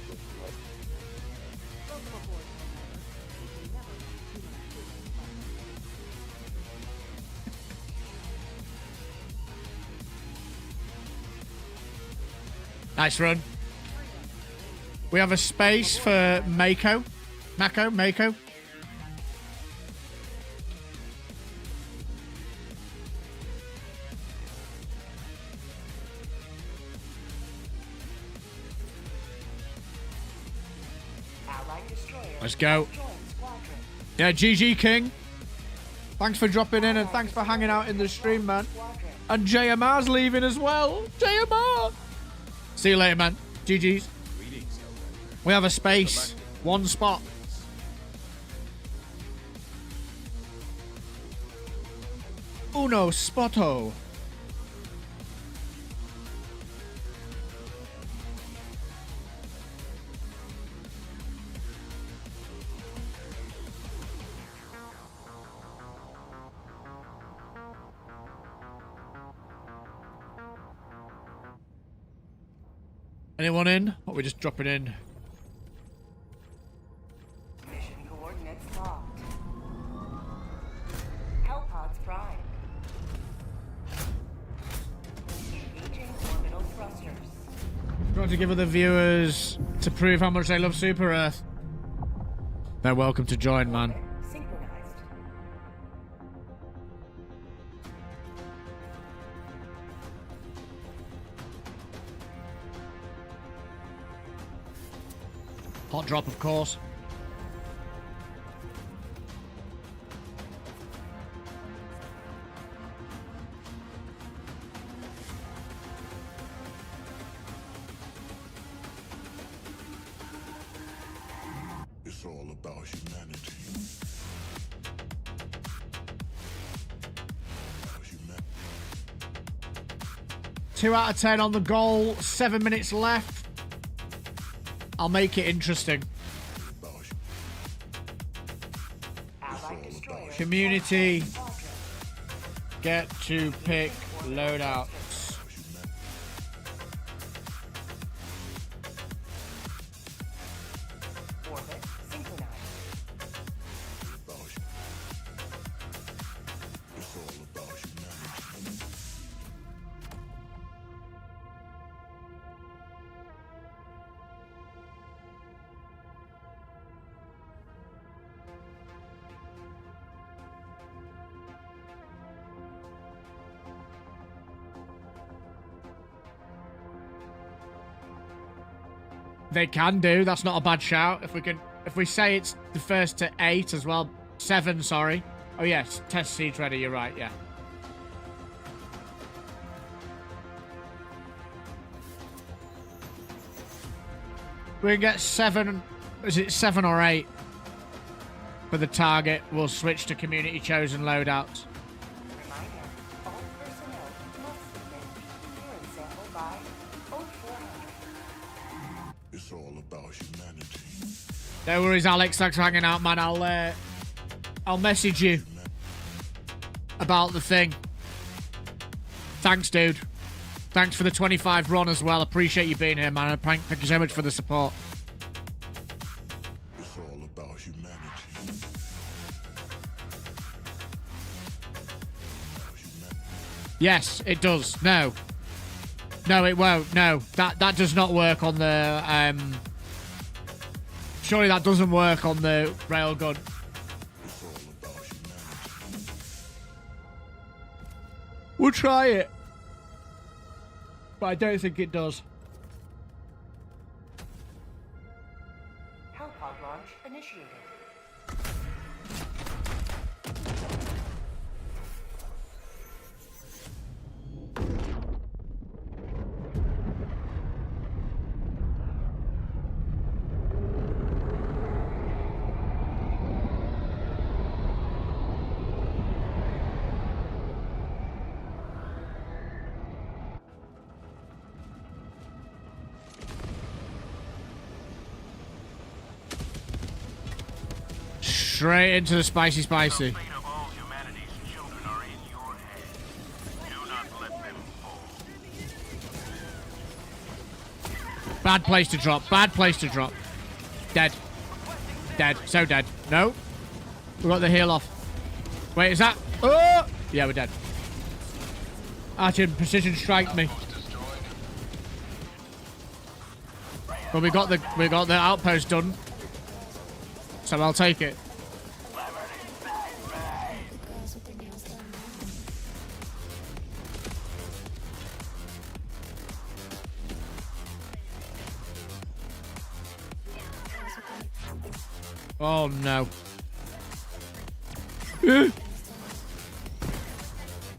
Nice run. We have a space for Mako. Mako. Allied destroyer. Let's go. Join squadron. Yeah, GG King. Thanks for dropping in and thanks for hanging out in the stream, man. Squadron. And JMR's leaving as well. JMR. See you later, man. GG's. We have a space. One spot. Uno spotto. Anyone in? Or are we just dropping in? Mission coordinates locked. Hellpods prime. Engaging orbital thrusters. Want to give other viewers to prove how much they love Super Earth? They're welcome to join, man. Synchronized. Hot drop, of course. It's all about humanity. 2 out of 10 on the goal. 7 minutes left. I'll make it interesting. Allied destroyer. Community. Get to pick loadouts. Orbit synchronized. It's all about humanity. They can do. That's not a bad shout. If we say it's the first to 8 as well. 7, sorry. Oh yes, test siege ready. You're right. Yeah. We can get 7. Is it 7 or 8 for the target? We'll switch to community chosen loadouts. Reminder, all personnel must submit urine sample by 0400. It's all about humanity. No worries, Alex. Thanks for hanging out, man. I'll message you about the thing. Thanks, dude. Thanks for the 25 run as well. Appreciate you being here, man. Thank you so much for the support. It's all about humanity. Yes, it does. No, it won't. No, that does not work on the. Surely that doesn't work on the railgun. It's all about humanity. We'll try it, but I don't think it does. Hellpod launch initiated. Straight into the spicy. The fate of all humanity's children are in your hands. Do not let them fall. Bad place to drop. Bad place to drop. Dead. Dead. So dead. No. We got the heal off. Wait, is that? Oh! Yeah, we're dead. Actually, precision strike me. But we got the outpost done. So I'll take it. Oh no.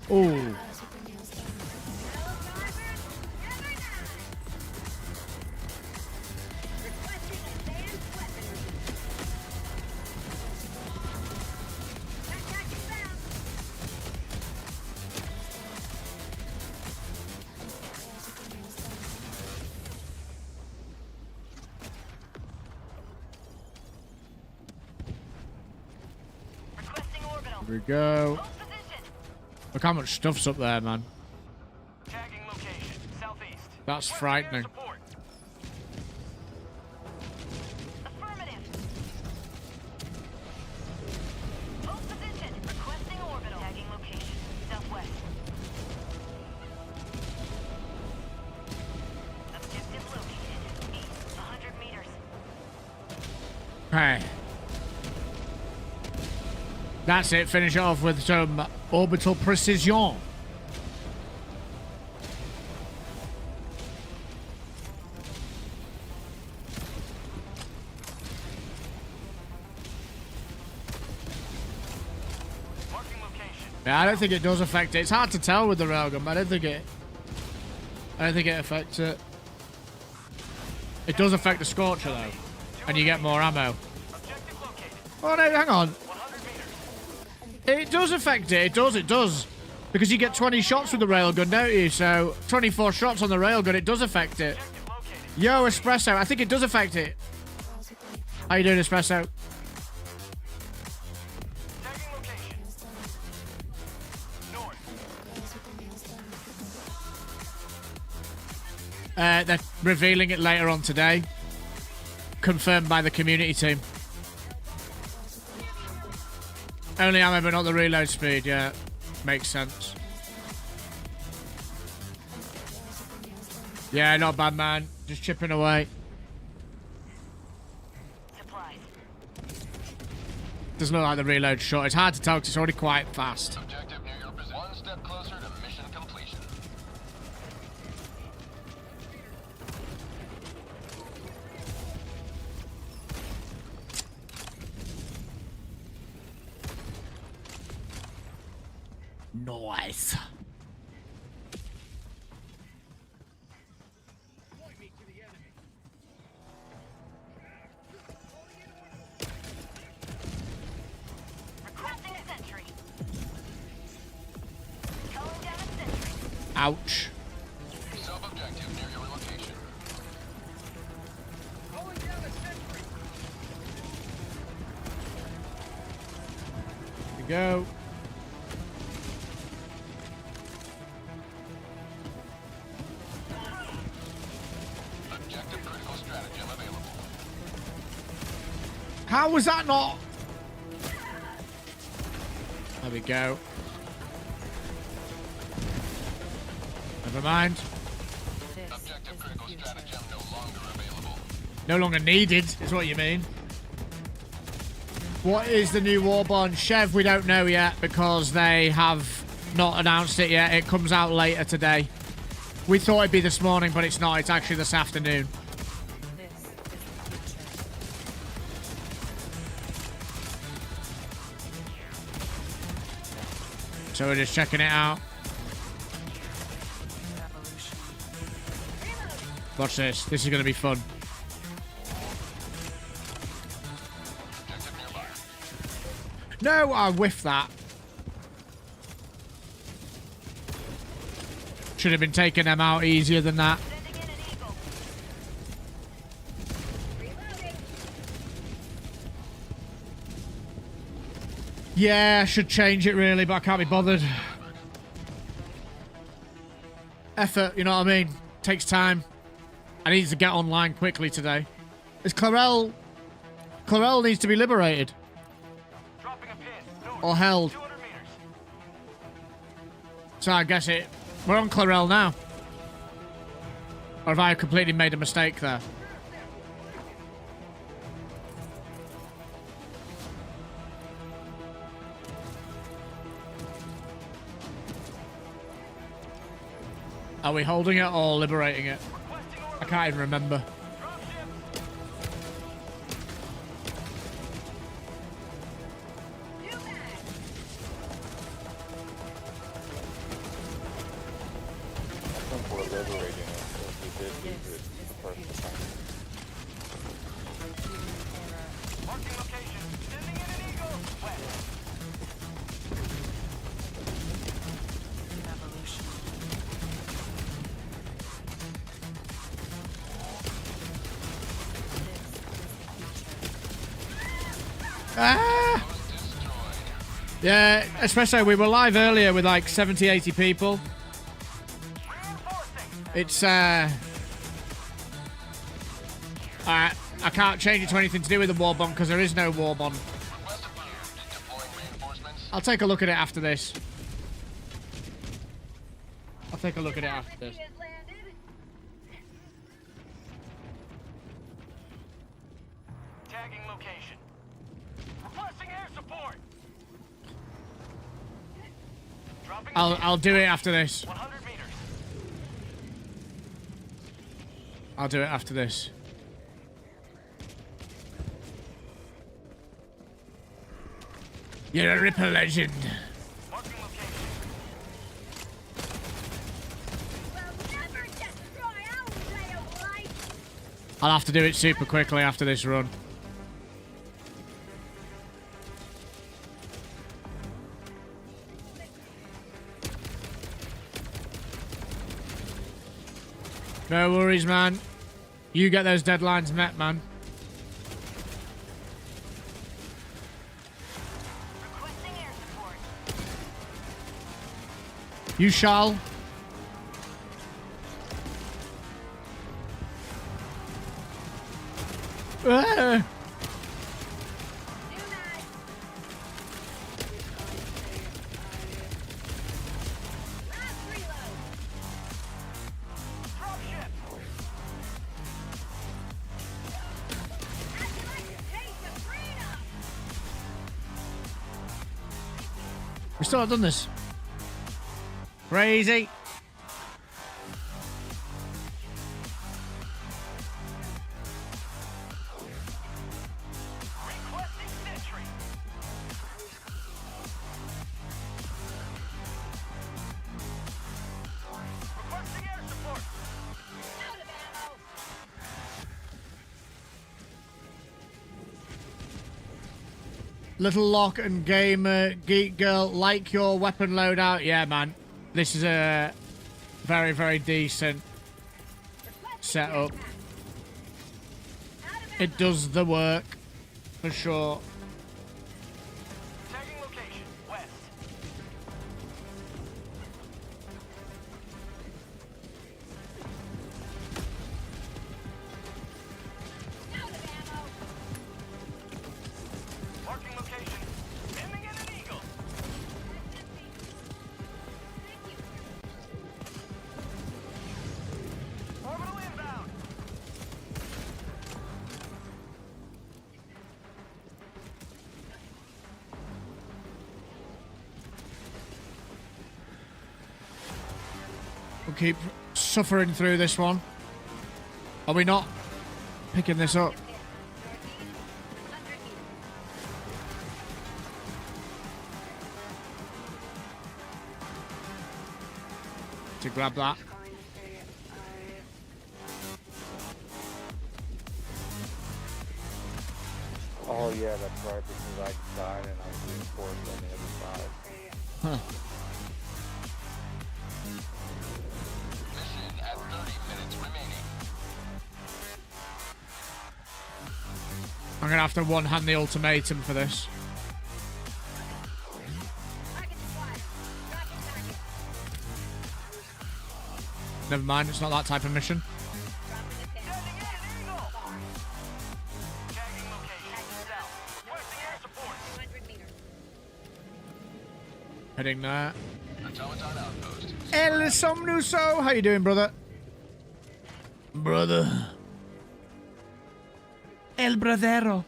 Oh. Here we go. Look how much stuff's up there, man. Tagging location, southeast. That's frightening. Support. Okay. That's it. Finish off with some orbital precision. Yeah, I don't think it does affect it. It's hard to tell with the railgun, but I don't think it affects it. It does affect the Scorcher though, and you get more ammo. Oh no, hang on. It does affect it. It does. Because you get 20 shots with the railgun, don't you? So 24 shots on the railgun, it does affect it. Yo, Espresso, I think it does affect it. How you doing, Espresso? They're revealing it later on today. Confirmed by the community team. Only ammo, but not the reload speed. Yeah, makes sense. Yeah, not bad, man. Just chipping away. Supplies. Doesn't look like the reload short. It's hard to tell because it's already quite fast. Objective near your position. One step closer to mission completion. Nice. Requesting a sentry. Calling down a sentry. Ouch. Sub-objective near your location. Here we go. Objective critical stratagem available. How was that not? There we go. Never mind. Objective critical stratagem no longer available. No longer needed, is what you mean. What is the new Warbond? Chev, we don't know yet because they have not announced it yet. It comes out later today. We thought it'd be this morning, but it's not. It's actually this afternoon. So we're just checking it out. Watch this. This is going to be fun. Objective nearby. No, I whiffed that. Should have been taking them out easier than that. Sending in an eagle. Reloading. Yeah, I should change it really, but I can't be bothered. Effort, you know what I mean? Takes time. I need to get online quickly today. Is Clarel... Clarel needs to be liberated. Dropping a pin. North, Or held. 200 meters. So I guess it... We're on Clarel now. Or have I completely made a mistake there? Are we holding it or liberating it? I can't even remember. I think we're liberating it because we did lose it the first time. Marking location. Sending in an eagle. West. Ah! Yeah, especially we were live earlier with like 70, 80 people. It's I can't change it to anything to do with the Warbond because there is no Warbond. Request approved. Deploying reinforcements. I'll take a look at it after this. I'll take a look at it after this. Has landed. Tagging location. Requesting air support. Dropping. I'll do it after this. 100 meters. I'll do it after this. You're a Ripper legend. Marking location. Will never destroy our way of life. I'll have to do it super quickly after this run. No worries, man. You get those deadlines met, man. Requesting air support. You shall. Ah! New mag. Last reload. Dropship. How'd you like to taste of freedom? We still haven't done this. Crazy. Requesting sentry. Requesting air support. Out of ammo. Little Lock and Gamer Geek Girl, like your weapon loadout. Yeah, man. This is a very, very decent setup. It does the work, for sure. Tagging location. West. Out of ammo. Marking location. Aiming at an eagle. Orbital inbound. We'll keep suffering through this one. Are we not picking this up? To grab that. Oh yeah, that's right, because I died and I was reinforced on the other side. Huh. Mission at 30 minutes remaining. I'm gonna have to one-hand the ultimatum for this. Target spotted. Rocket target. Never mind, it's not that type of mission. Dropping a pin. Sending in an eagle. Tagging location. South. Requesting air support. 200 meters. Heading there. Automaton outpost. El Somnuso, how you doing, brother? Brother. El Bradero.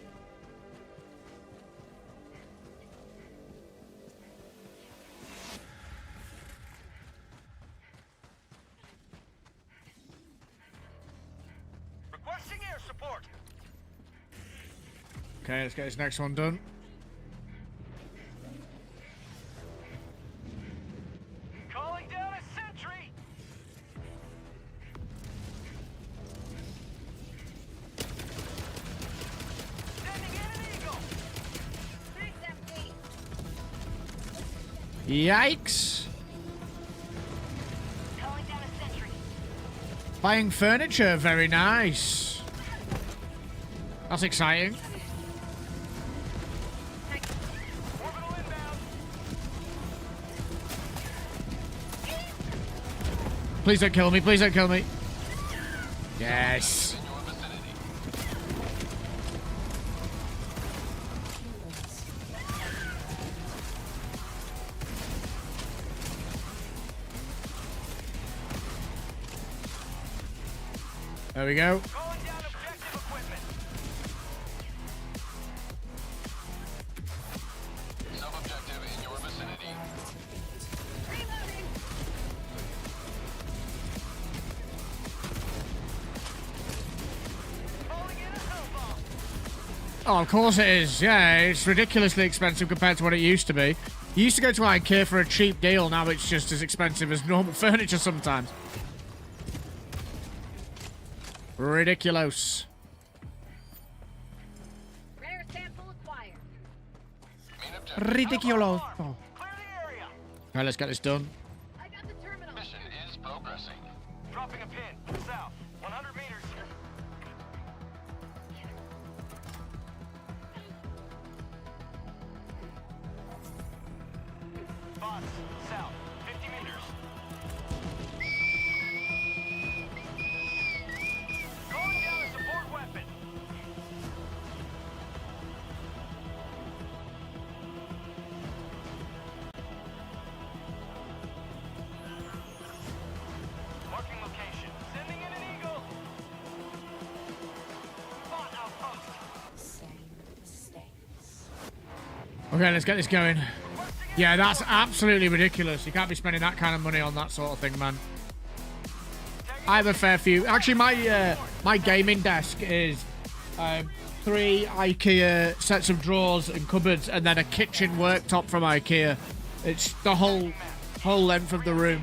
Requesting air support. Okay, let's get this next one done. Calling down a sentry. Sending in an eagle. Bag's empty. Yikes. Calling down a sentry. Buying furniture, very nice. That's exciting. Orbital inbound. Please don't kill me, please don't kill me. Yes. In your vicinity. There we go. Calling down objective equipment. Oh, of course it is. Yeah, it's ridiculously expensive compared to what it used to be. You used to go to IKEA for a cheap deal. Now it's just as expensive as normal furniture sometimes. Ridiculous. Rare sample acquired. Main objective. Ridiculous. Oh. Clear the area. Right, let's get this done. I got the terminal. Mission is progressing. Dropping a pin. South. 100 meters. Spots. South. 50 meters. Calling down a support weapon. Marking location. Sending in an eagle. Spot outpost. Same mistakes. Okay, let's get this going. Yeah, that's absolutely ridiculous. You can't be spending that kind of money on that sort of thing, man. I have a fair few. Actually, my gaming desk is 3 IKEA sets of drawers and cupboards, and then a kitchen worktop from IKEA. It's the whole length of the room.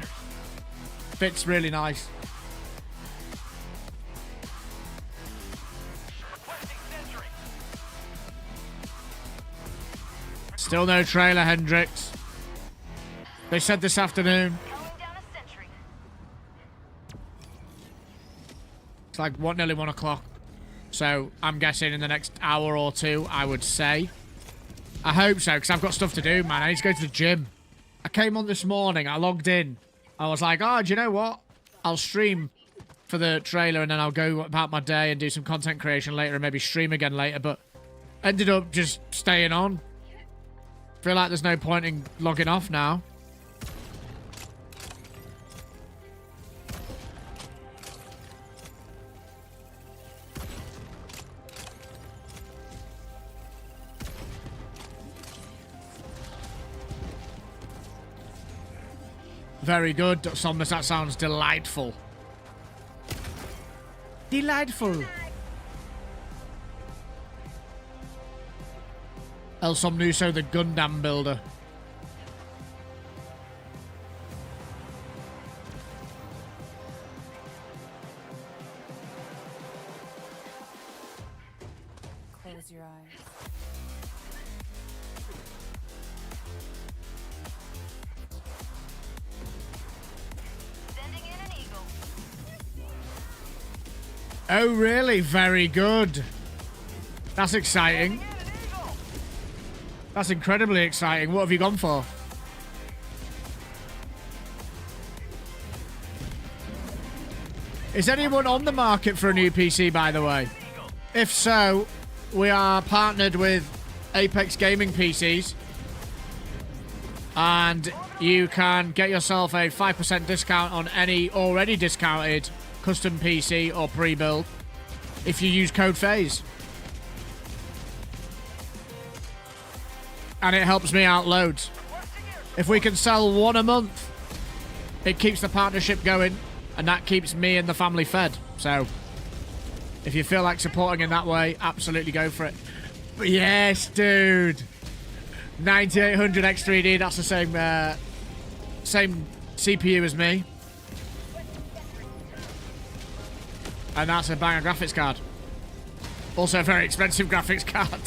Fits really nice. Requesting sentry. Still no trailer, Hendrix. They said this afternoon. Calling down a sentry. It's like nearly 1 o'clock. So I'm guessing in the next hour or two, I would say. I hope so, because I've got stuff to do, man. I need to go to the gym. I came on this morning, I logged in. I was like, oh, do you know what? I'll stream for the trailer and then I'll go about my day and do some content creation later and maybe stream again later, but ended up just staying on. Feel like there's no point in logging off now. Very good, Somnus. That sounds delightful. Delightful. El Somnuso, the Gundam builder. Close your eyes. Sending in an eagle. Oh, really? Very good. That's exciting. That's incredibly exciting. What have you gone for? Is anyone on the market for a new PC, by the way? If so, we are partnered with Apex Gaming PCs. And you can get yourself a 5% discount on any already discounted custom PC or pre-build if you use code FaZe. And it helps me out loads. If we can sell one a month, it keeps the partnership going, and that keeps me and the family fed. So, if you feel like supporting in that way, absolutely go for it. But yes, dude. 9800 X3D, that's the same CPU as me. And that's a banger graphics card. Also a very expensive graphics card.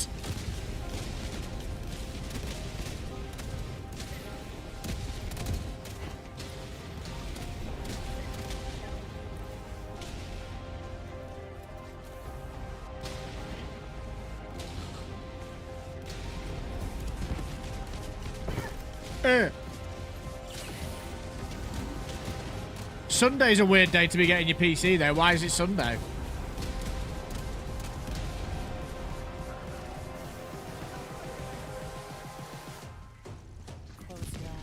Sunday's a weird day to be getting your PC though. Why is it Sunday? Close your eyes.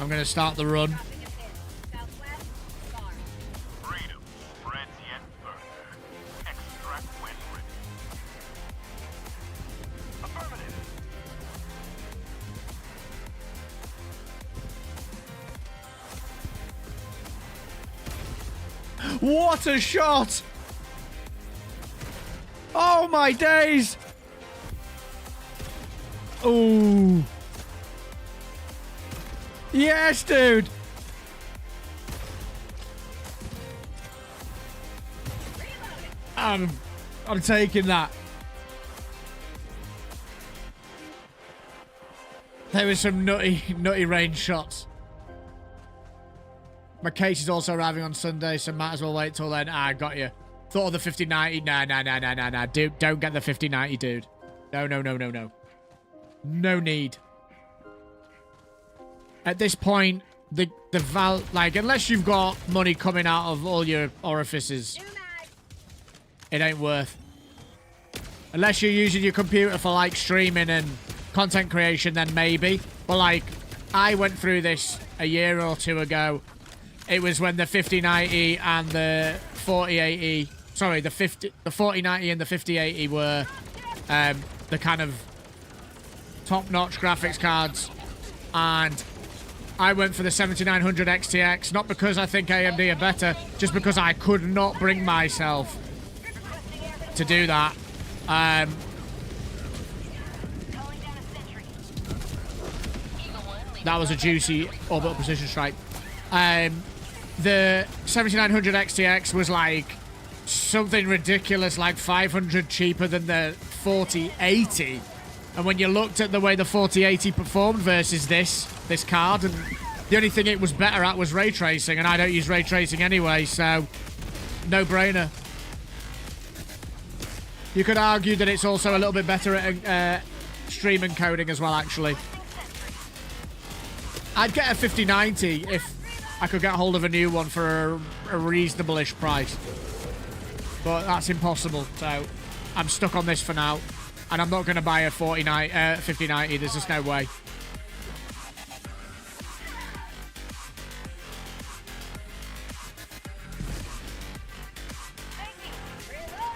I'm going to start the run. Dropping a pin. Southwest. Far. Freedom spreads yet further. Extract when ready. Affirmative. What a shot! Oh my days! Ooh. Yes, dude! I'm taking that. There was some nutty range shots. My case is also arriving on Sunday, so might as well wait till then. I got you. Thought of the 5090. Nah. Dude, don't get the 5090, dude. No. No need. At this point, like, unless you've got money coming out of all your orifices, it ain't worth. Unless you're using your computer for, like, streaming and content creation, then maybe. But, like, I went through this a year or two ago. It was when the 5090 and the 4080... Sorry, the 4090 and the 5080 were the kind of top-notch graphics cards. And I went for the 7900 XTX, not because I think AMD are better, just because I could not bring myself to do that. That was a juicy orbital precision strike. The 7900 XTX was like something ridiculous, like 500 cheaper than the 4080. And when you looked at the way the 4080 performed versus this card, and the only thing it was better at was ray tracing, and I don't use ray tracing anyway, so no brainer. You could argue that it's also a little bit better at stream encoding as well, actually. I'd get a 5090 if I could get hold of a new one for a reasonable-ish price. But that's impossible, so I'm stuck on this for now. And I'm not going to buy a 5090, there's just no way.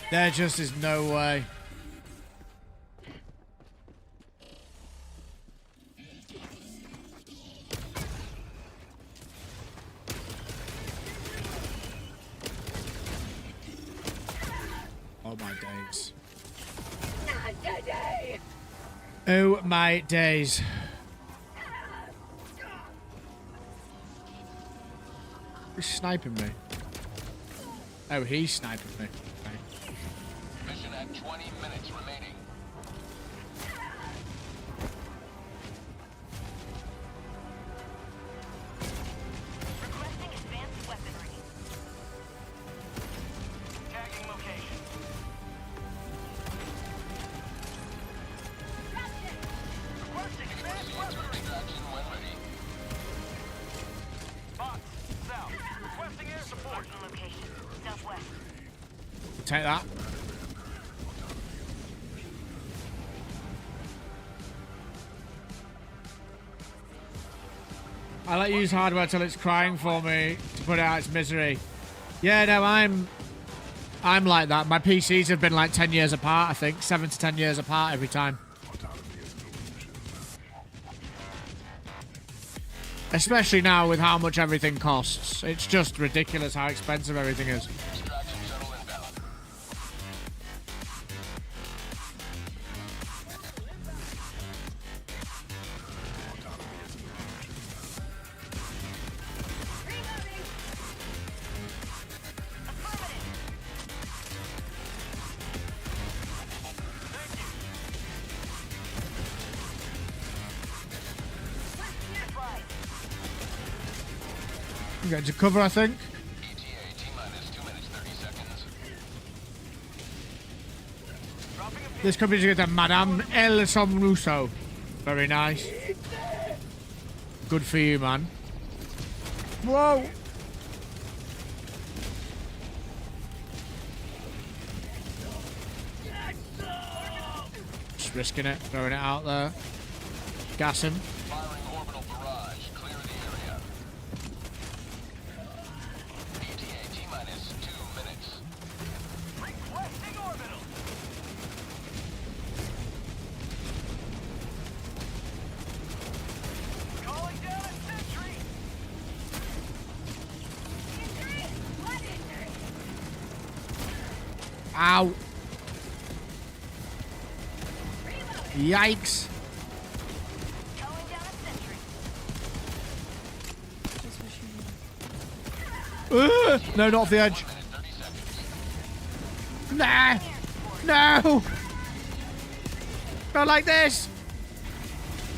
There just is no way. Oh my days. Oh my days. He's sniping me. Oh, he's sniping me. Okay. Mission at 20 minutes remaining. Requesting advanced weaponry. Tagging location. Requesting advanced weaponry. Extraction when ready. Box, south. Requesting air support. Marking location. Southwest. Take that. I let you use hardware till it's crying for me to put it out its misery. Yeah, no, I'm like that. My PCs have been like 10 years apart, I think. 7 to 10 years apart every time. Especially now with how much everything costs. It's just ridiculous how expensive everything is. Extraction shuttle inbound. I'm getting to cover, I think. ETA T-minus 2 minutes 30 seconds. This could be to get to Madame El Somruso. Very nice. Good for you, man. Whoa! Just risking it, throwing it out there. Gassing. Firing orbital barrage. Clear the area. ETA T-minus 2 minutes. Requesting orbital. Calling down a sentry. Ow. Yikes. Going down a sentry. Just wish you knew. No, not off the edge. Nah. No. Not like this.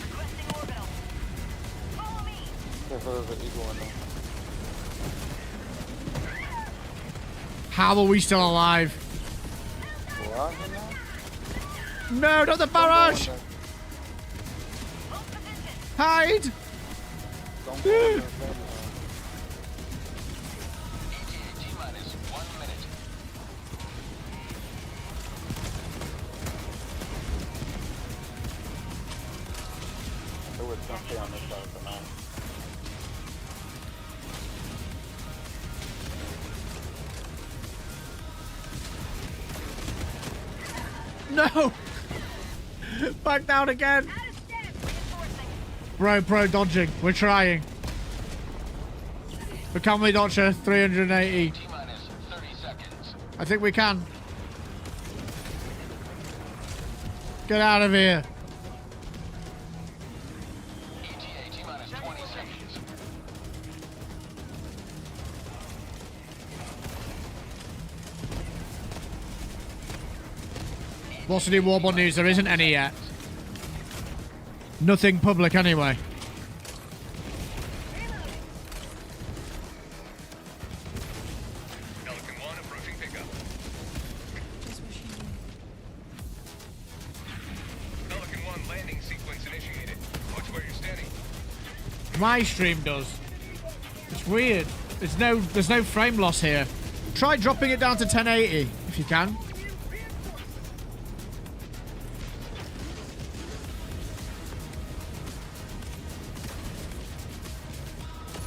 Requesting orbital. Follow me. Careful, there's an eagle in there. How are we still alive? Barrage in there? No, not the barrage. Don't Hide. go in there. T-minus 1 minute. Oh, it's gonna stay on this side for now. No. Back down again. Out of step. Reinforcing. Bro, dodging. We're trying. But can we dodge her? 380. T-minus 30 seconds. I think we can. Get out of here. ETA T-minus 20 seconds. What's the new Warbond news? There isn't any yet. Nothing public anyway. Pelican 1 approaching pickup. Just wish you knew. Pelican 1 landing sequence initiated. Watch where you're standing. My stream does. It's weird. There's no frame loss here. Try dropping it down to 1080 if you can.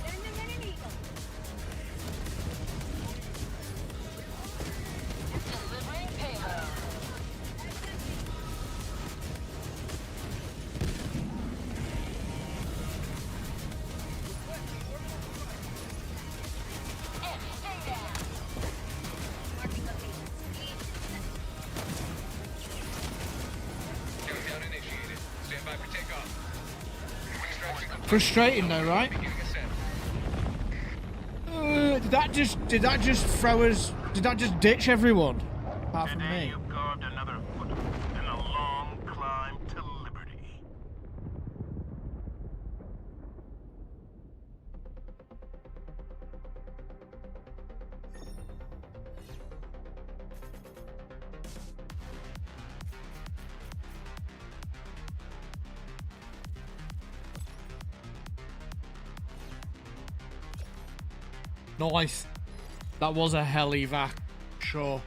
Sending in an eagle. Delivering payload. And stay down. Marking location. Countdown initiated. Stand by for takeoff. Extraction complete. Frustrating though, right? Beginning ascent. Did that just throw us? Did that just ditch everyone? Apart from Today me. you've carved another foot in a long climb to liberty. Nice. That was a hell evac. Sure.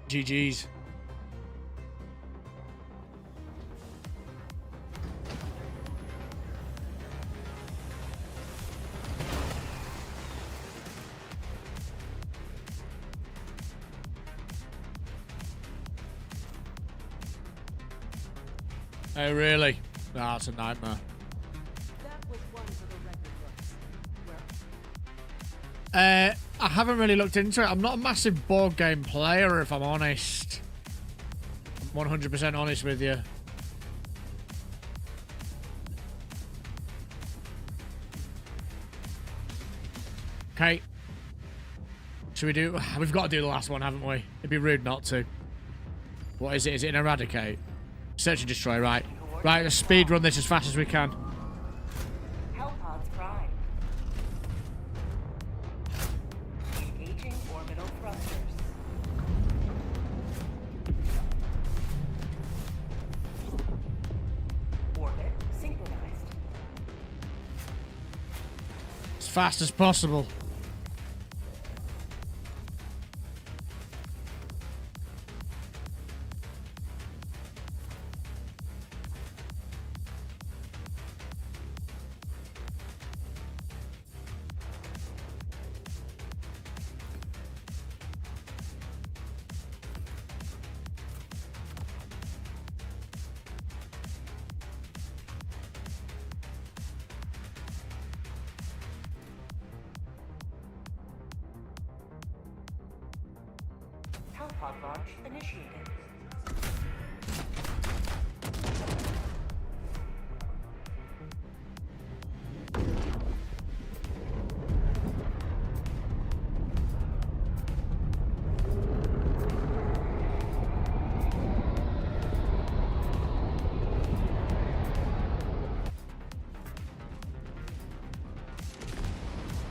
GG's. Oh, really? Nah, that's a nightmare. That was one for the record books. Where I haven't really looked into it. I'm not a massive board game player, if I'm honest. I'm 100% honest with you. Okay. Should we do... We've got to do the last one, haven't we? It'd be rude not to. What is it? Is it an eradicate? Search and destroy, right. Right, let's speed run this as fast as we can. Hellpods prime. Engaging orbital thrusters. Orbit synchronized. As fast as possible. Pod launch initiated.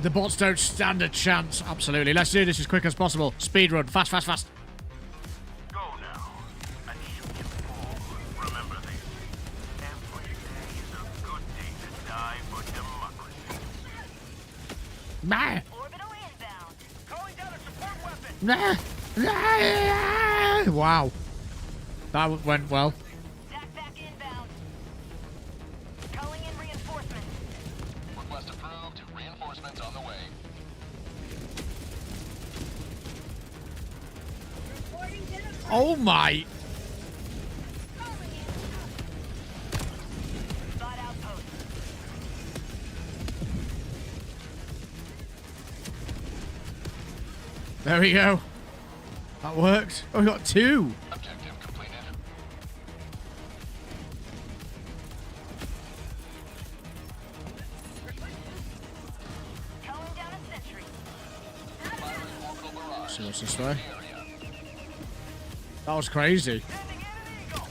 The bots don't stand a chance. Absolutely. Let's do this as quick as possible. Speed run. Fast, fast, fast. Go now. I need you to fall. Remember this. Every day is a good day to die for democracy. Nah. Orbital inbound. Calling down a support weapon. Nah. Wow. That went well. Backpack inbound. Calling in reinforcements. Request approved. Reinforcements on the way. Reporting to the Oh my. calling in. Spot outpost. There we go. That worked. Oh, we got 2. Objective completed. Calling down a sentry. Firing orbital barrage. So what's this way? Area. That was crazy. Sending in an eagle.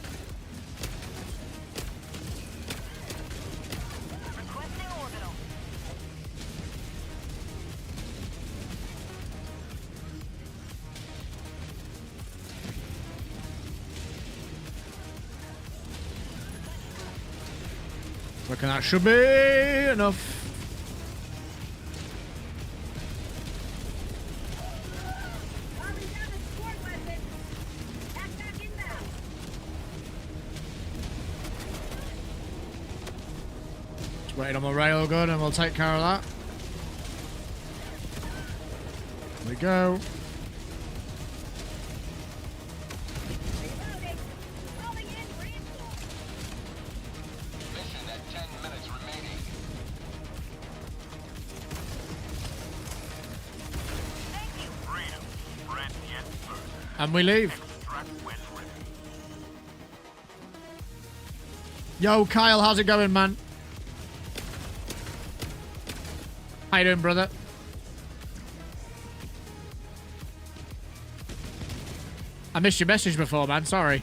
Requesting orbital. Reckon that should be enough. Calling down a support weapon. Backpack inbound. Just waiting on my railgun and we'll take care of that. There we go. Reloading. Calling in reinforcements. Mission at 10 minutes remaining. Thank you. Freedom. Spread yet further. And we leave. Extract when ready. Yo, Kyle, how's it going, man? How you doing, brother? I missed your message before, man. Sorry.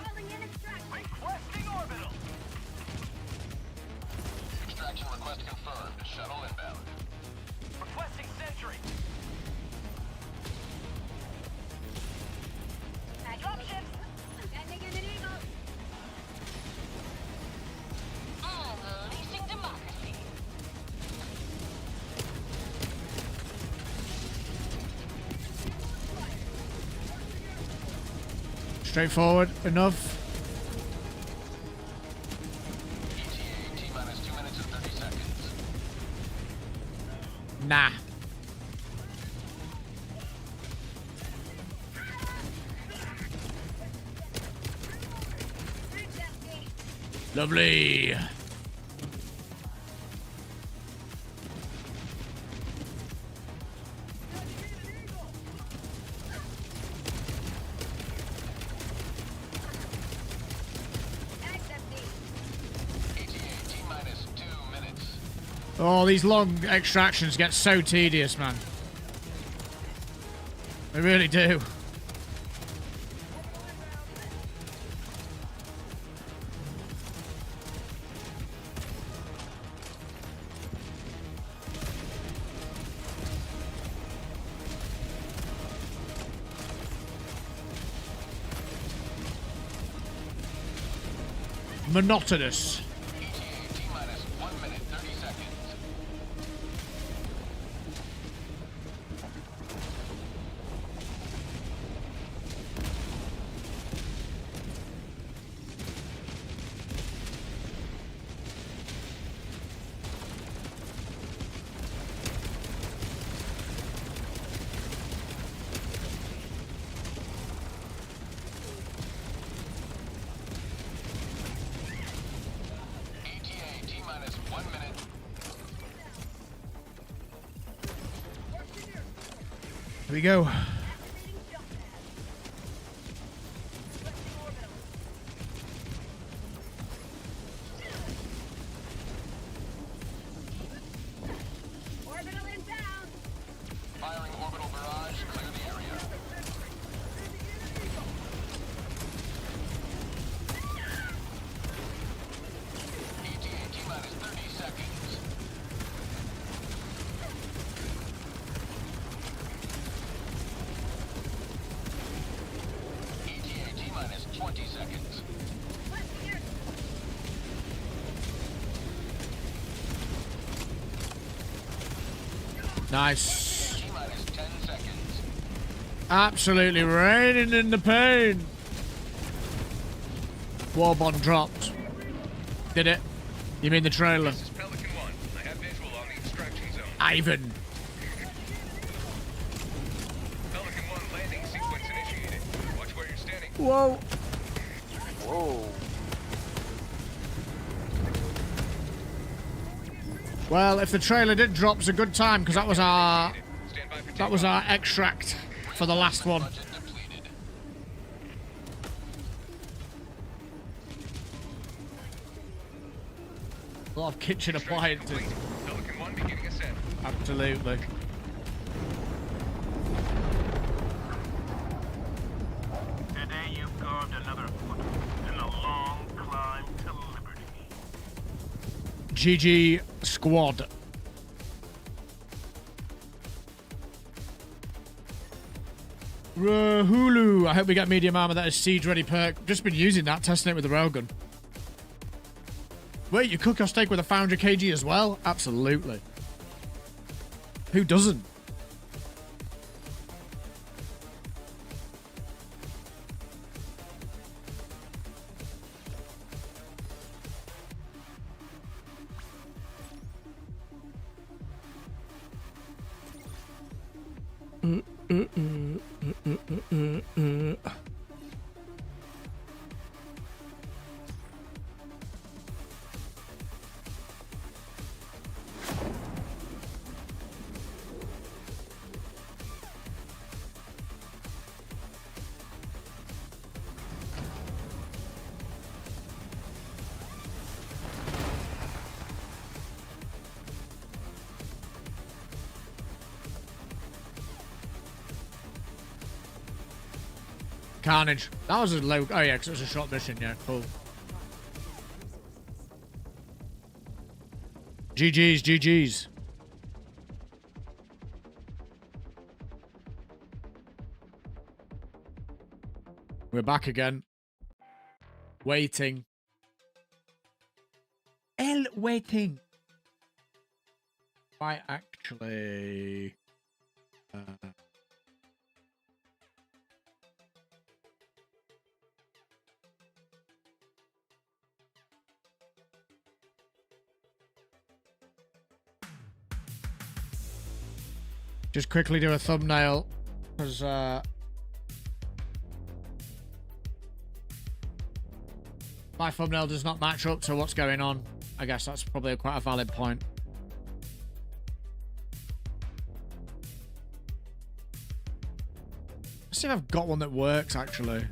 Calling in extraction. Requesting orbital. Extraction request confirmed. Shuttle inbound. Requesting sentry. Dropships. Sending in an eagle. Unleashing democracy. Straightforward enough. ETA T-minus 2 minutes and 30 seconds. Nah. Lovely. ETA T-minus 2 minutes. Oh, these long extractions get so tedious, man. They really do. Monotonous. ETA T-minus 1 minute 30 seconds. Here we go. Orbital inbound. Firing orbital barrage. Clear the area. ETA T-minus 30 seconds. ETA T-minus 20 seconds. Nice. T-minus 10 seconds. Absolutely raining in the pain. Warbond dropped. Did it? You mean the trailer? This is Pelican 1. I have visual on the extraction zone. Ivan. Pelican 1 landing sequence initiated. Watch where you're standing. Whoa. Whoa. Well, if the trailer did drop, it's a good time because that was our Stand by for extract for the last one. budget depleted. A lot of kitchen appliances. Complete. Pelican 1 beginning ascent. Absolutely. Today you've carved another foot in a long climb to liberty. GG squad. Hulu. I hope we get medium armor. That is siege ready perk. Just been using that, testing it with the railgun. Wait, you cook your steak with a Foundry KG as well? Absolutely. Who doesn't? Carnage. That was a low. Oh, yeah, because it was a short mission. Yeah, cool. GG's, GG's. We're back again. Waiting. Waiting. I actually. Just quickly do a thumbnail, because my thumbnail does not match up to what's going on. I guess that's probably quite a valid point. Let's see if I've got one that works, actually.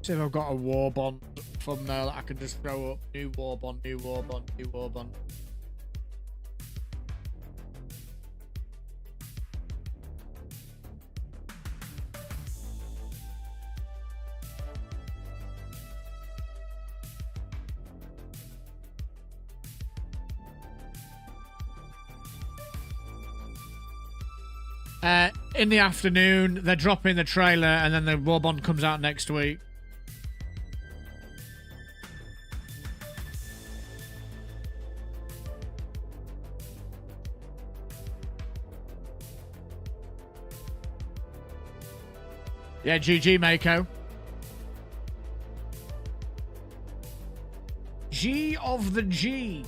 See if I've got a Warbond thumbnail that I can just throw up. New Warbond, new Warbond, new Warbond. In the afternoon, they're dropping the trailer, and then the Warbond comes out next week. Yeah, GG, Mako. G of the G.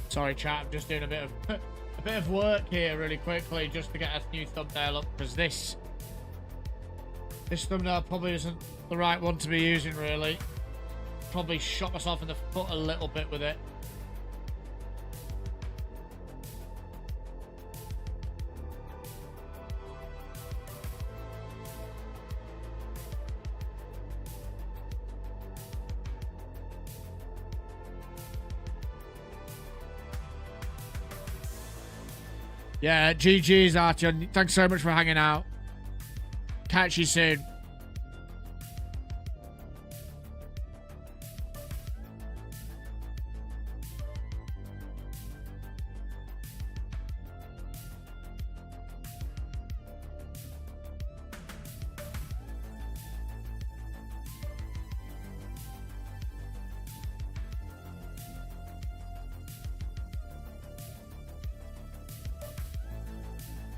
Sorry, chat. I'm just doing a bit of work here really quickly just to get a new thumbnail up because this thumbnail probably isn't the right one to be using. Really, probably shot myself in the foot a little bit with it. Yeah, GG's, Artyom. Thanks so much for hanging out. Catch you soon.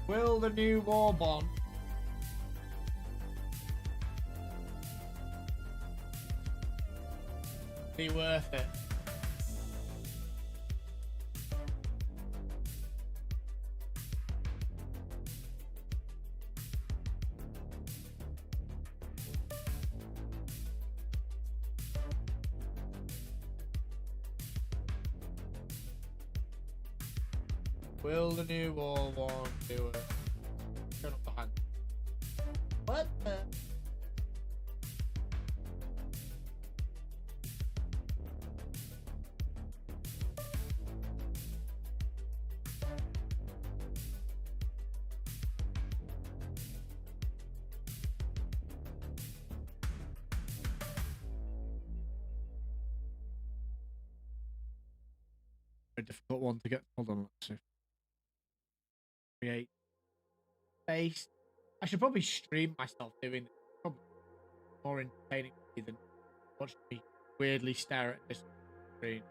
Will the new Warbond be worth it? Will the new Warbond do it? Turn up the hand. What the? A difficult one to get. Hold on, let's see. Create space. I should probably stream myself doing this. Probably more entertaining than watching me weirdly stare at this screen.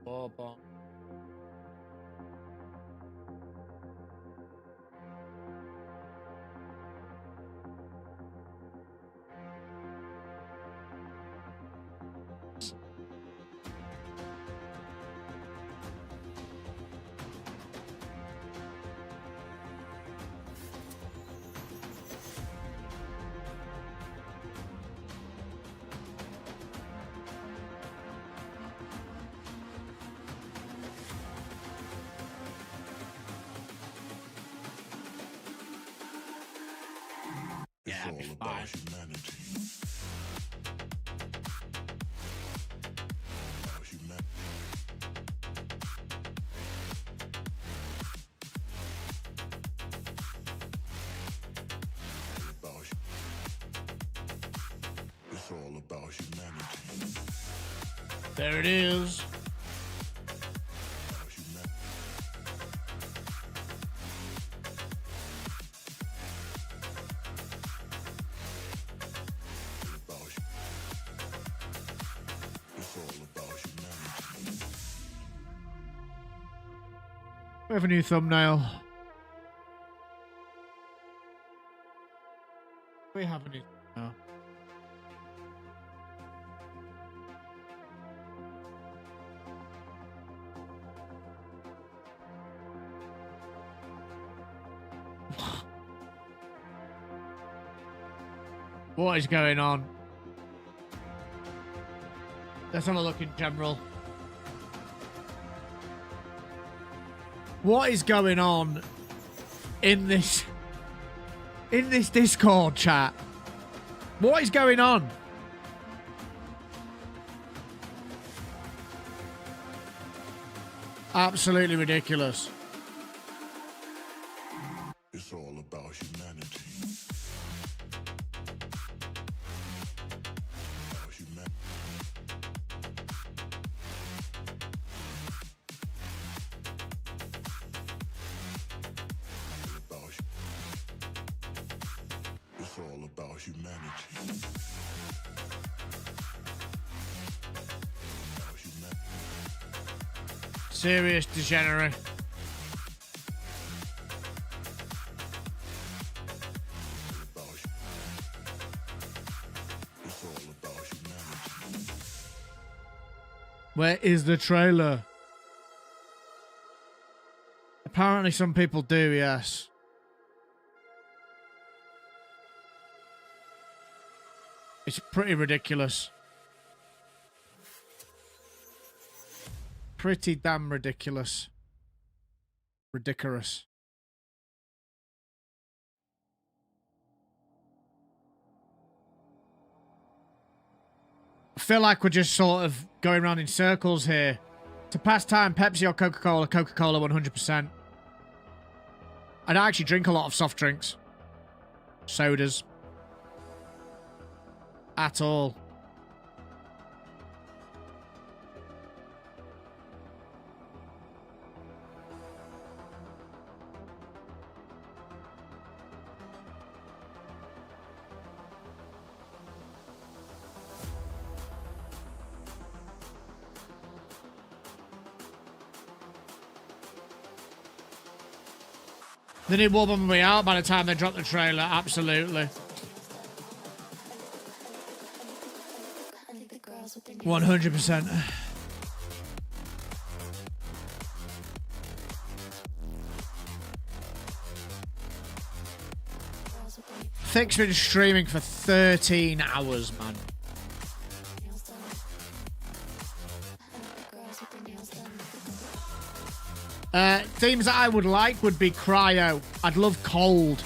Warbond. It's all about humanity. About humanity. It's all about humanity. There it is. We have a new thumbnail. We have a new thumbnail. What is going on? Let's have a look in general. What is going on in this Discord chat? What is going on? Absolutely ridiculous. It's all about humanity. About humanity. It's all about humanity. About humanity. Serious degenerate. It's all about humanity. Where is the trailer? Apparently some people do, yes. It's pretty ridiculous. Pretty damn ridiculous. Ridiculous. I feel like we're just sort of going around in circles here. To pass time, Pepsi or Coca-Cola? Coca-Cola 100%. I don't actually drink a lot of soft drinks. Sodas. At all. The new Warbond will be out by the time they drop the trailer, absolutely. 100%. Thick's been streaming for 13 hours, man. Themes that I would like would be cryo. I'd love cold.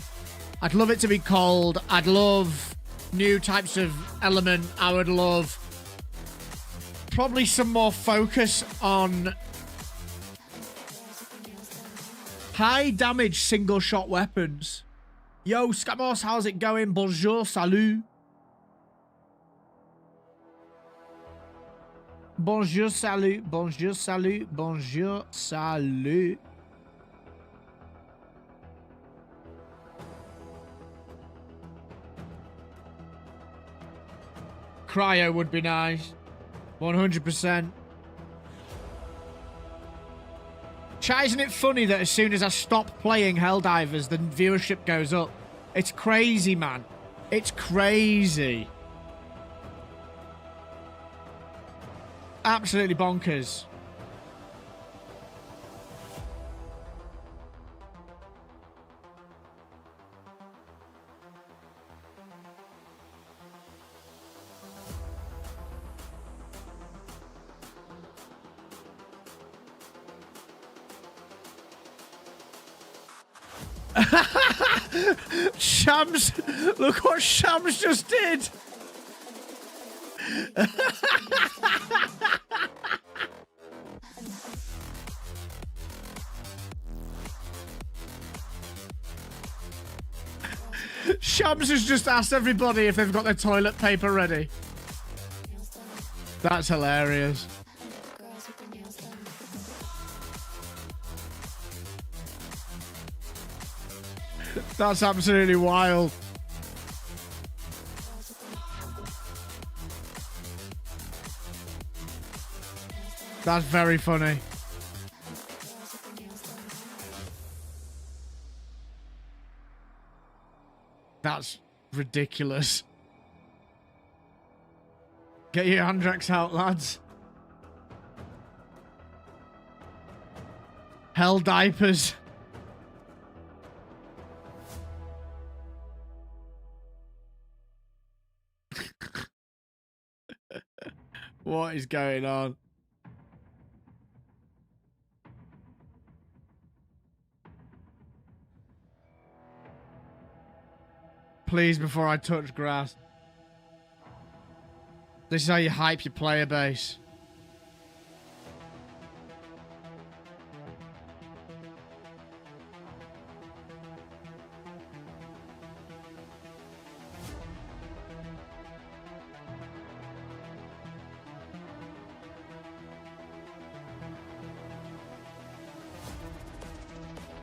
I'd love it to be cold. I'd love new types of element. I would love probably some more focus on high damage single shot weapons. Yo, Scamos, how's it going? Bonjour, salut. Bonjour, salut. Bonjour, salut. Bonjour, salut. Cryo would be nice. 100%. Chat, isn't it funny that as soon as I stop playing Helldivers, the viewership goes up? It's crazy, man. It's crazy. Absolutely bonkers. Shams, look what Shams just did. Shams has just asked everybody if they've got their toilet paper ready. That's hilarious. That's absolutely wild. That's very funny. That's ridiculous. Get your Andrex out, lads. Hell diapers. What is going on? Please, before I touch grass. This is how you hype your player base.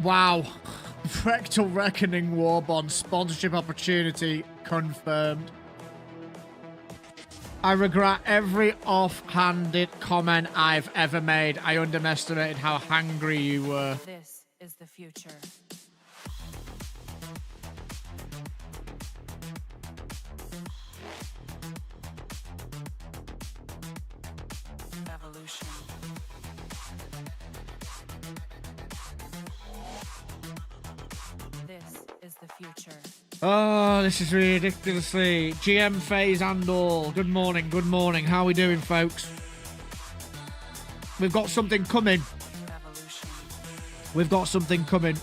Wow. Rectal Reckoning Warbond sponsorship opportunity confirmed. I regret every off-handed comment I've ever made. I underestimated how hungry you were. This is the future. Evolution. the future. Oh, this is ridiculously. GM phase and all. Good morning, good morning. How are we doing, folks? We've got something coming. Revolution. We've got something coming.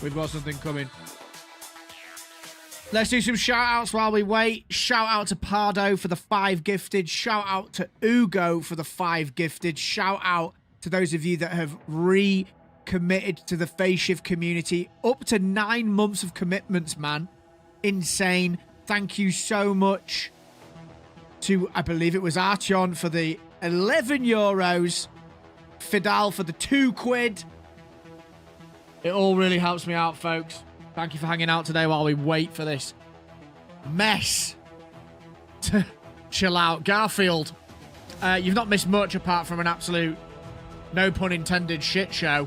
We've got something coming. Let's do some shout-outs while we wait. Shout out to Pardo for the 5 gifted. Shout out to Ugo for the 5 gifted. Shout out to those of you that have recommitted to the Phase Shift community. Up to 9 months of commitments, man. Insane. Thank you so much to, I believe it was Artion for the 11 euros. Fidal for the 2 quid. It all really helps me out, folks. Thank you for hanging out today while we wait for this mess to chill out. Garfield, you've not missed much apart from an absolute, no pun intended, shit show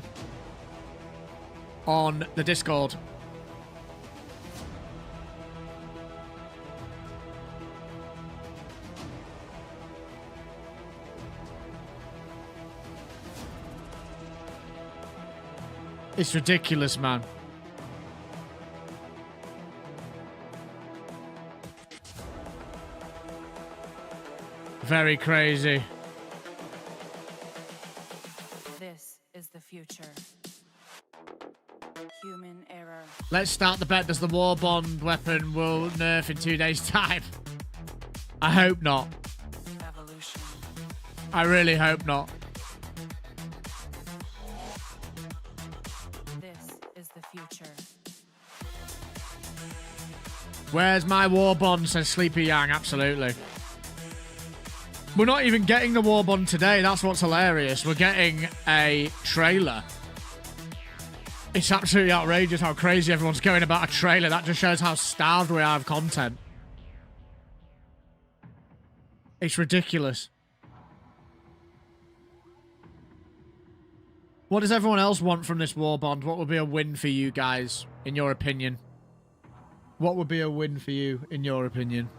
on the Discord. It's ridiculous, man. Very crazy. This is the future. Human error. Let's start the bet. Does the Warbond weapon will nerf in 2 days' time? I hope not. Evolution. I really hope not. This is the future. Where's my Warbond, says Sleepy Yang. Absolutely. We're not even getting the Warbond today. That's what's hilarious. We're getting a trailer. It's absolutely outrageous how crazy everyone's going about a trailer. That just shows how starved we are of content. It's ridiculous. What does everyone else want from this Warbond? What would be a win for you guys, in your opinion? What would be a win for you, in your opinion?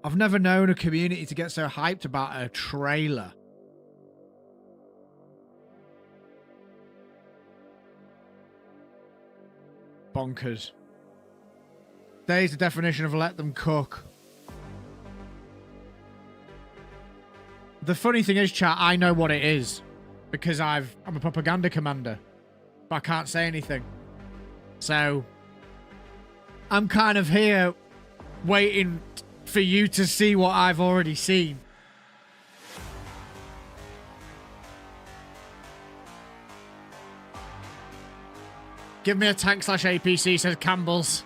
I've never known a community to get so hyped about a trailer. Bonkers. There's the definition of let them cook. The funny thing is, chat, I know what it is. Because I'm a propaganda commander. But I can't say anything. So, I'm kind of here waiting for you to see what I've already seen. Give me a tank / APC, says Campbell's.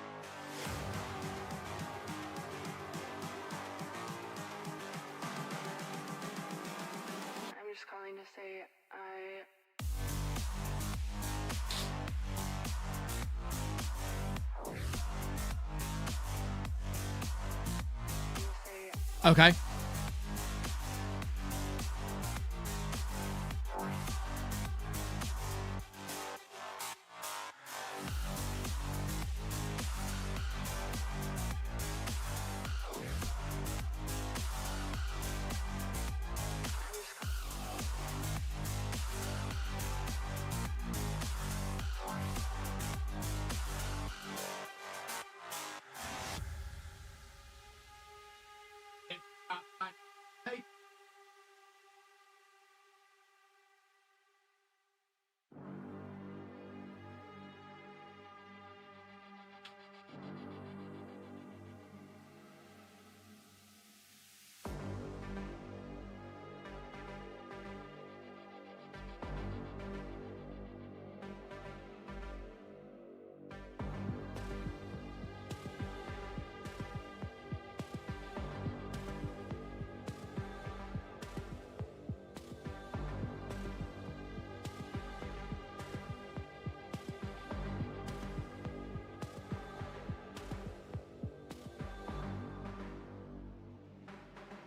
I'm just calling to say Okay.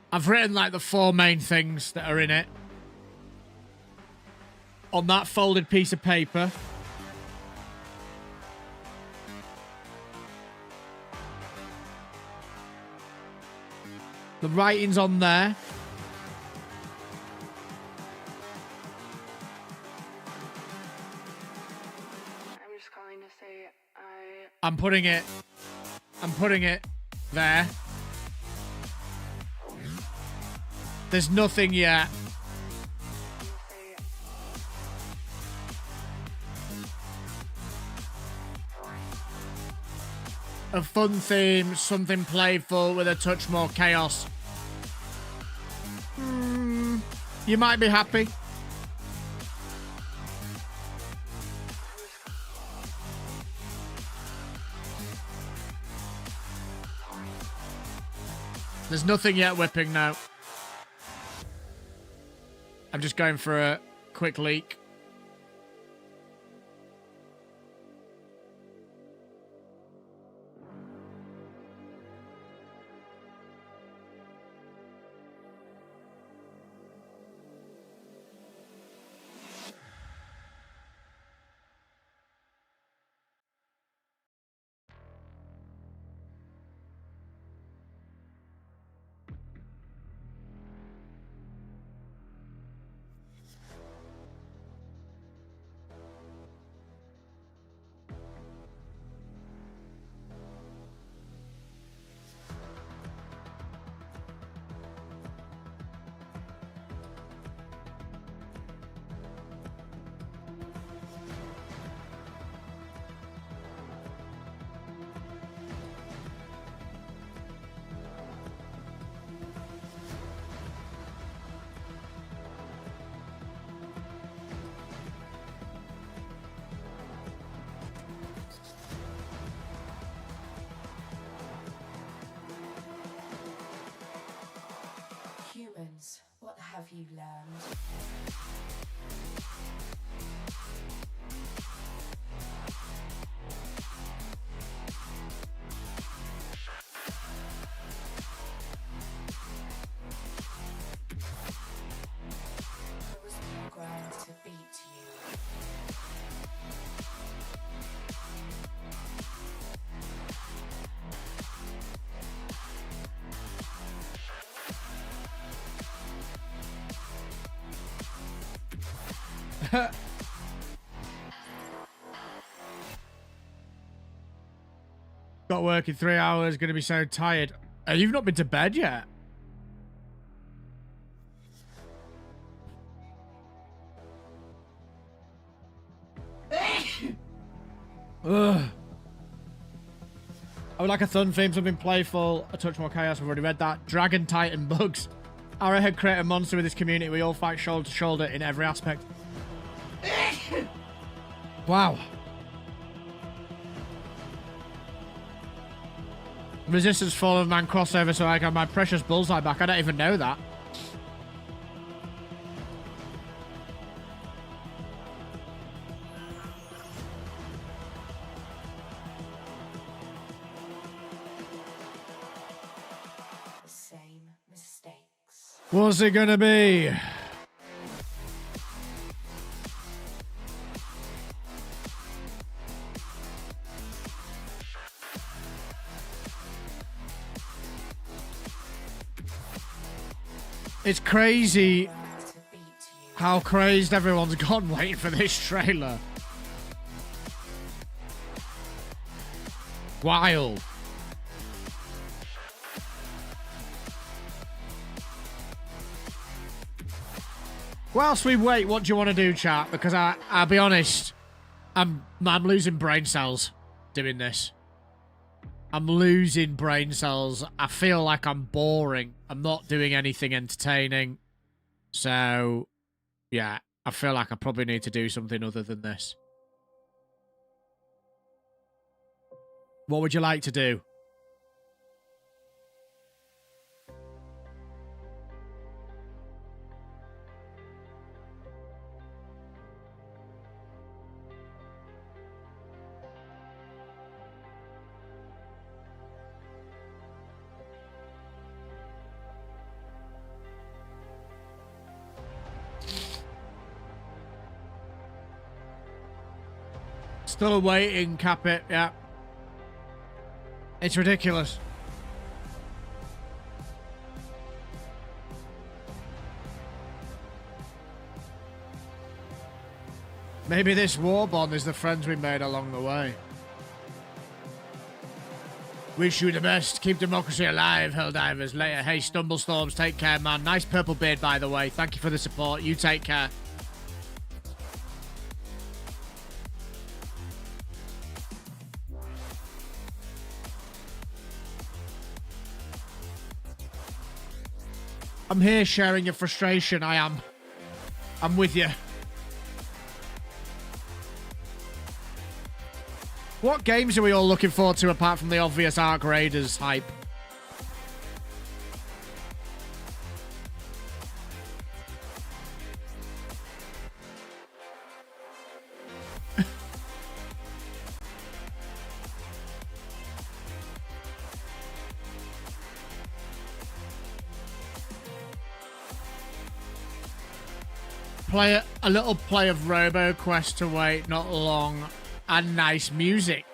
I've written like the 4 main things that are in it on that folded piece of paper. The writing's on there. I'm just calling to say I'm putting it there. There's nothing yet. A fun theme, something playful with a touch more chaos. You might be happy. There's nothing yet whipping now. I'm just going for a quick leak. Humans, what have you learned? I was programmed to beat you. Got work in 3 hours, gonna be so tired. You've not been to bed yet? Ugh. I would like a fun theme, something playful, a touch more chaos. I've already read that. Dragon Titan bugs. Arrowhead create a monster with this community. We all fight shoulder to shoulder in every aspect. Wow. Resistance Fall of Man crossover, so I got my precious bullseye back. I don't even know that. The same mistakes. What's it gonna be? It's crazy how crazed everyone's gone waiting for this trailer. Wild. Whilst we wait, what do you want to do, chat? Because I'll be honest, I'm losing brain cells doing this. I'm losing brain cells. I feel like I'm boring. I'm not doing anything entertaining. So, yeah, I feel like I probably need to do something other than this. What would you like to do? Still waiting, cap it, yeah. It's ridiculous. Maybe this Warbond is the friends we made along the way. Wish you the best. Keep democracy alive, Helldivers. Later. Hey, Stumblestorms, take care, man. Nice purple beard, by the way. Thank you for the support. You take care. I'm here sharing your frustration. I am. I'm with you. What games are we all looking forward to apart from the obvious Ark Raiders hype? Play a little play of RoboQuest to wait, not long, and nice music.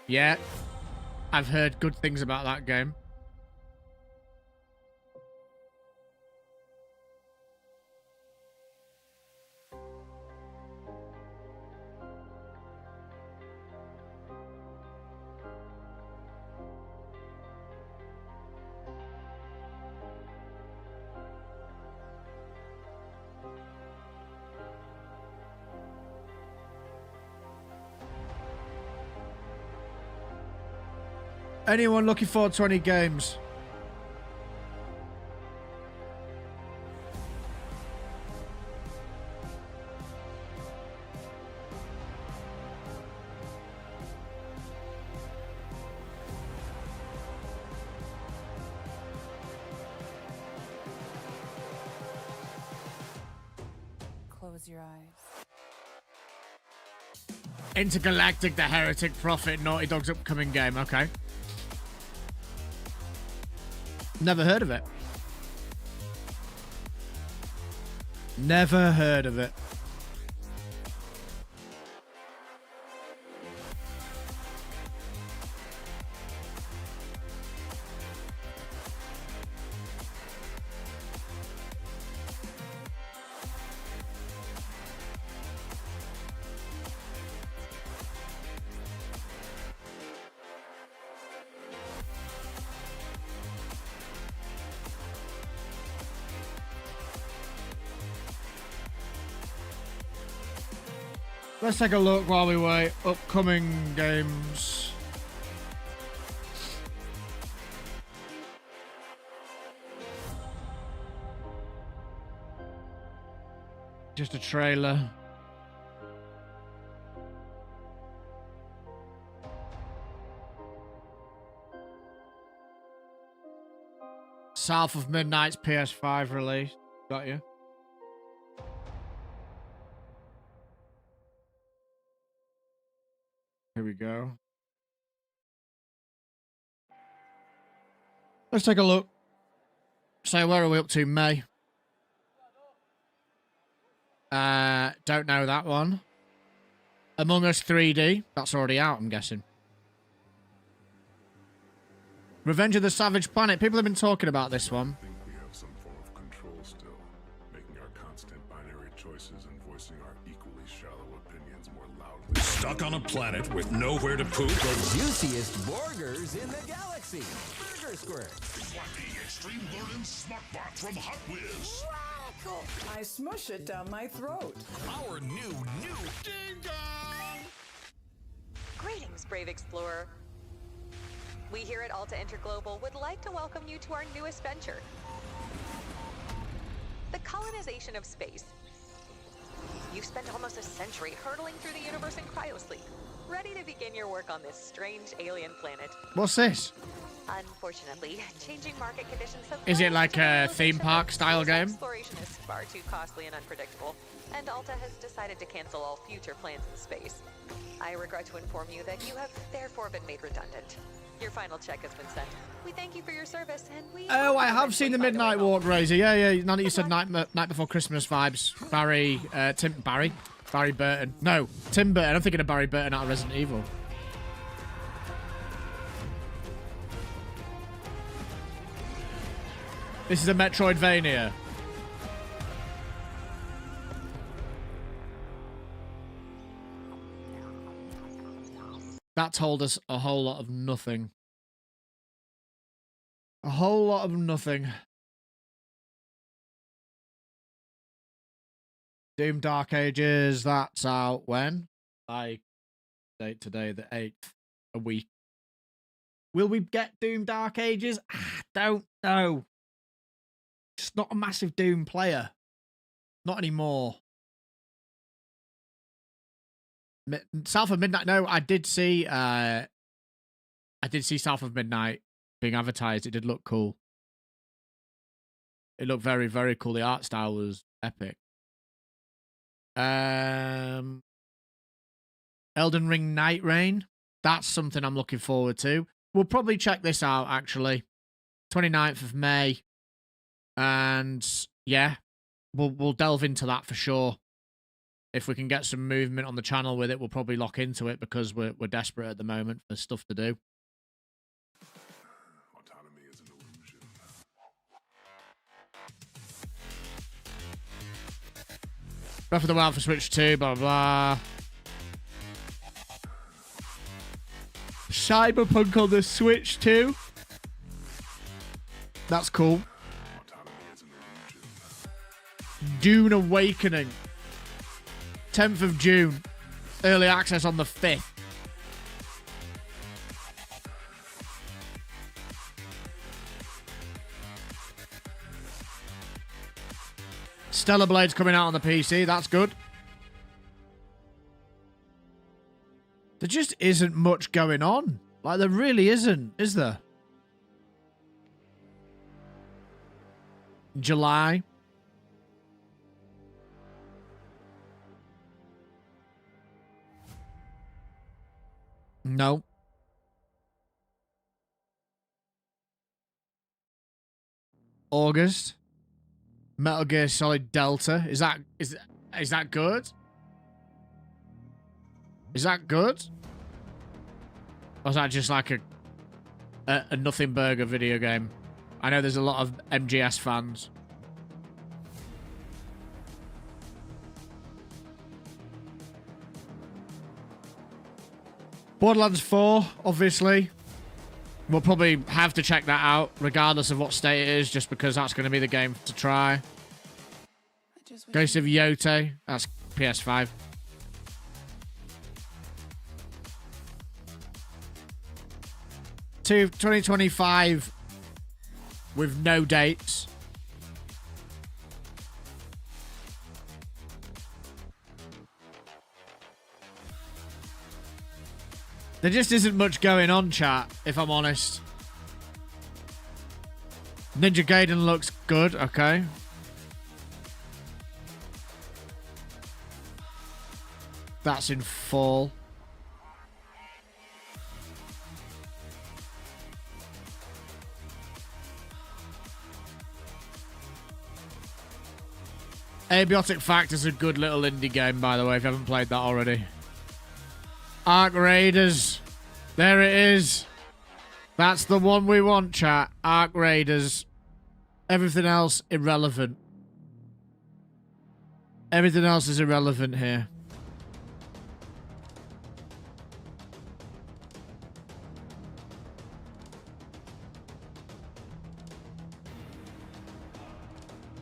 Yeah, I've heard good things about that game. Anyone looking forward to any games? Close your eyes. Galactic, the Heretic Prophet, Naughty Dog's upcoming game. Okay. Never heard of it. Never heard of it. Let's take a look while we wait. Upcoming games. Just a trailer. South of Midnight's PS5 release. Got you. Here we go. Let's take a look. So where are we up to? May. Don't know that one. Among Us 3D. That's already out, I'm guessing. Revenge of the Savage Planet. People have been talking about this one. I think we have some form of control still, making our constant binary choices and voicing our equally shallow opinions more loudly. Stuck on a planet with nowhere to poop? The juiciest burgers in the galaxy. Burger Square. Wacky Extreme Learning Smartbot from Hot Whiz. I smush it down my throat. Our new Ding Dong! Greetings, brave explorer. We here at Alta Interglobal would like to welcome you to our newest venture, the colonization of space. You've spent almost a century hurtling through the universe in cryosleep, ready to begin your work on this strange alien planet. What's this? Unfortunately, changing market conditions have... Is it like a theme park style game? Exploration is far too costly and unpredictable, and Alta has decided to cancel all future plans in space. I regret to inform you that you have therefore been made redundant. Your final check has been sent. We thank you for your service, and we... Oh, I have seen the Midnight Walk, Razor. Yeah. Now that you said Night Before Christmas vibes. Barry Burton. No, Tim Burton. I'm thinking of Barry Burton out of Resident Evil. This is a That told us a whole lot of nothing. A whole lot of nothing. Doom Dark Ages, that's out when? I date today, the 8th, a week. Will we get Doom Dark Ages? I don't know. Just not a massive Doom player. Not anymore. South of Midnight. No, I did see South of Midnight being advertised. It did look cool. It looked very, very cool. The art style was epic. Elden Ring Night Rain. That's something I'm looking forward to. We'll probably check this out, actually. 29th of May. And yeah, we'll delve into that for sure. If we can get some movement on the channel with it, we'll probably lock into it because we're desperate at the moment for stuff to do. Autonomy is an illusion. Breath of the Wild for Switch 2, blah, blah, blah. Cyberpunk on the Switch 2. That's cool. Dune Awakening. 10th of June. Early access on the 5th. Stellar Blade's coming out on the PC. That's good. There just isn't much going on. Like, there really isn't, is there? July. No. August. Metal Gear Solid Delta. Is that good? Is that good? Or is that just like a nothing burger video game? I know there's a lot of MGS fans. Borderlands 4, obviously. We'll probably have to check that out, regardless of what state it is, just because that's going to be the game to try. Ghost of Yote, that's PS5. To 2025 with no dates. There just isn't much going on, chat, if I'm honest. Ninja Gaiden looks good, okay. That's in fall. Abiotic Fact is a good little indie game, by the way, if you haven't played that already. Arc Raiders. There it is. That's the one we want, chat. Arc Raiders. Everything else, irrelevant. Everything else is irrelevant here.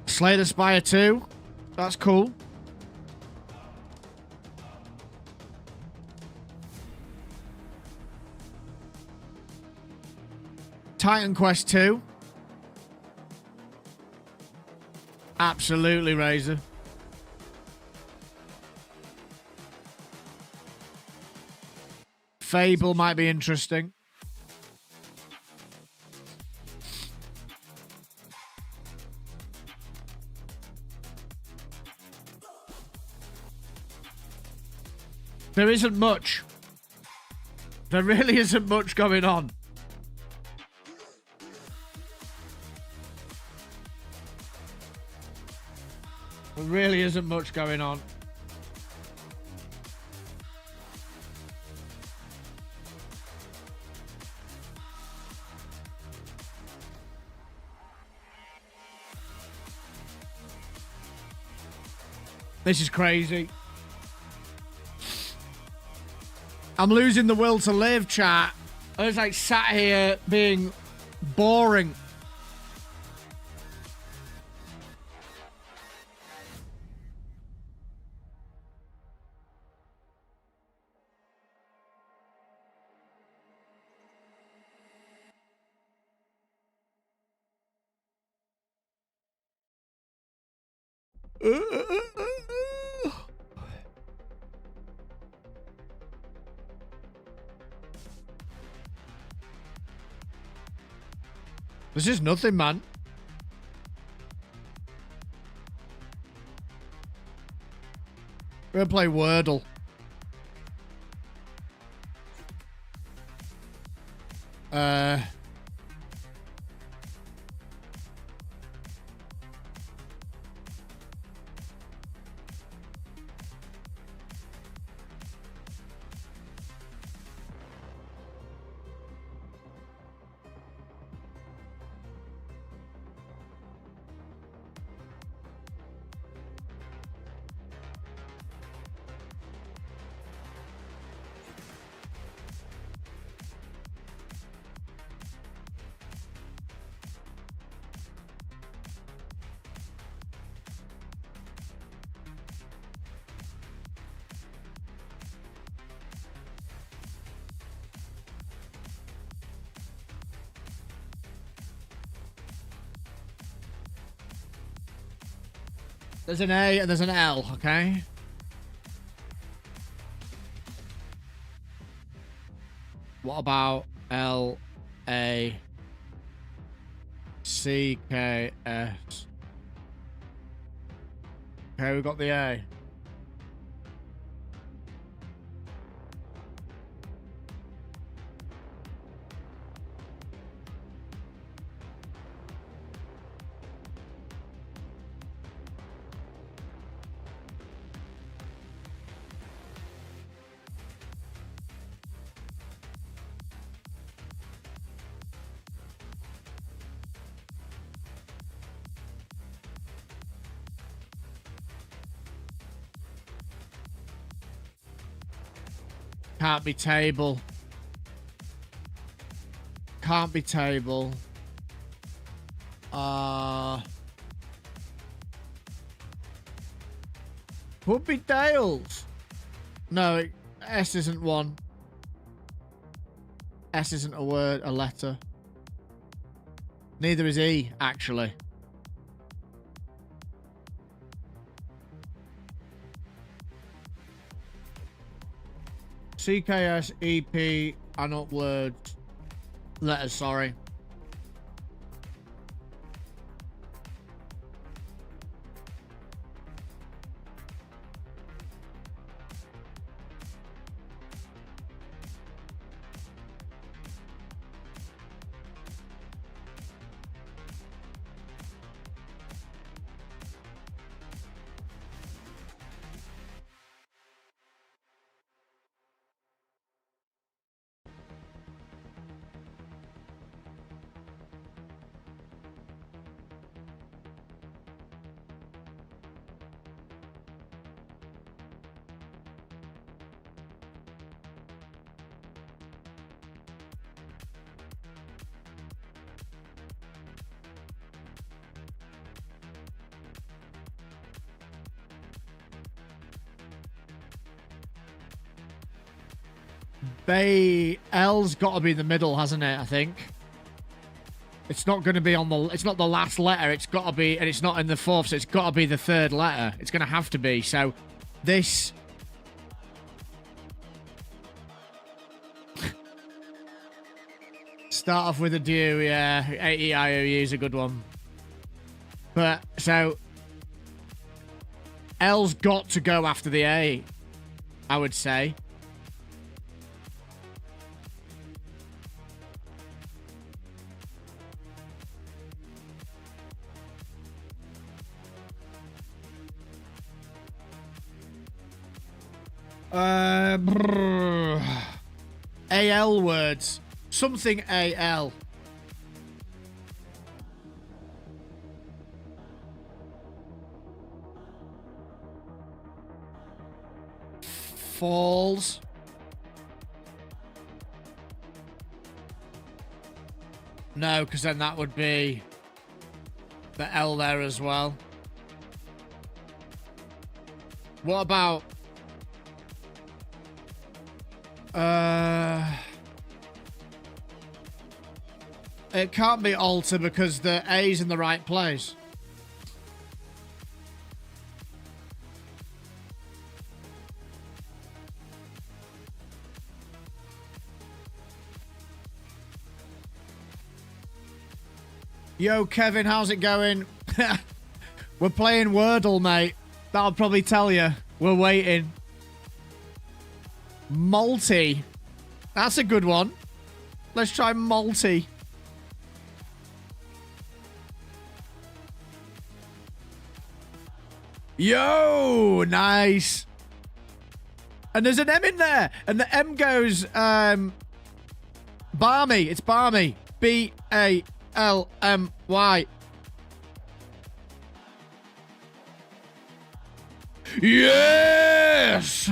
Slay the Spire 2. That's cool. Titan Quest 2. Absolutely, Razor. Fable might be interesting. There isn't much. There really isn't much going on. There really isn't much going on. This is crazy. I'm losing the will to live, chat. I was like sat here being boring. This is nothing, man. We're gonna play Wordle. There's an A and there's an L, okay? What about L, A, C, K, S? Okay, we've got the A. Can't be table. Can't be table. Could be Dales. No, S isn't one. S isn't a word, a letter. Neither is E, actually. CKS, EP, are not words. Letters, sorry. L's got to be the middle, hasn't it? I think it's not going to be on the. It's not the last letter. It's got to be, and it's not in the fourth, so it's got to be the third letter. It's going to have to be. So this. Start off with a do, yeah. A-E-I-O-U is a good one. But so L's got to go after the A, I would say. AL words. Something AL. Falls. No, because then that would be the L there as well. What about... It can't be alter because the A's in the right place. Yo, Kevin, how's it going? We're playing Wordle, mate. That'll probably tell you. We're waiting. Multi. That's a good one. Let's try multi. Yo, nice. And there's an M in there. And the M goes, Barmy. It's Barmy. B-A-L-M-Y. Yes!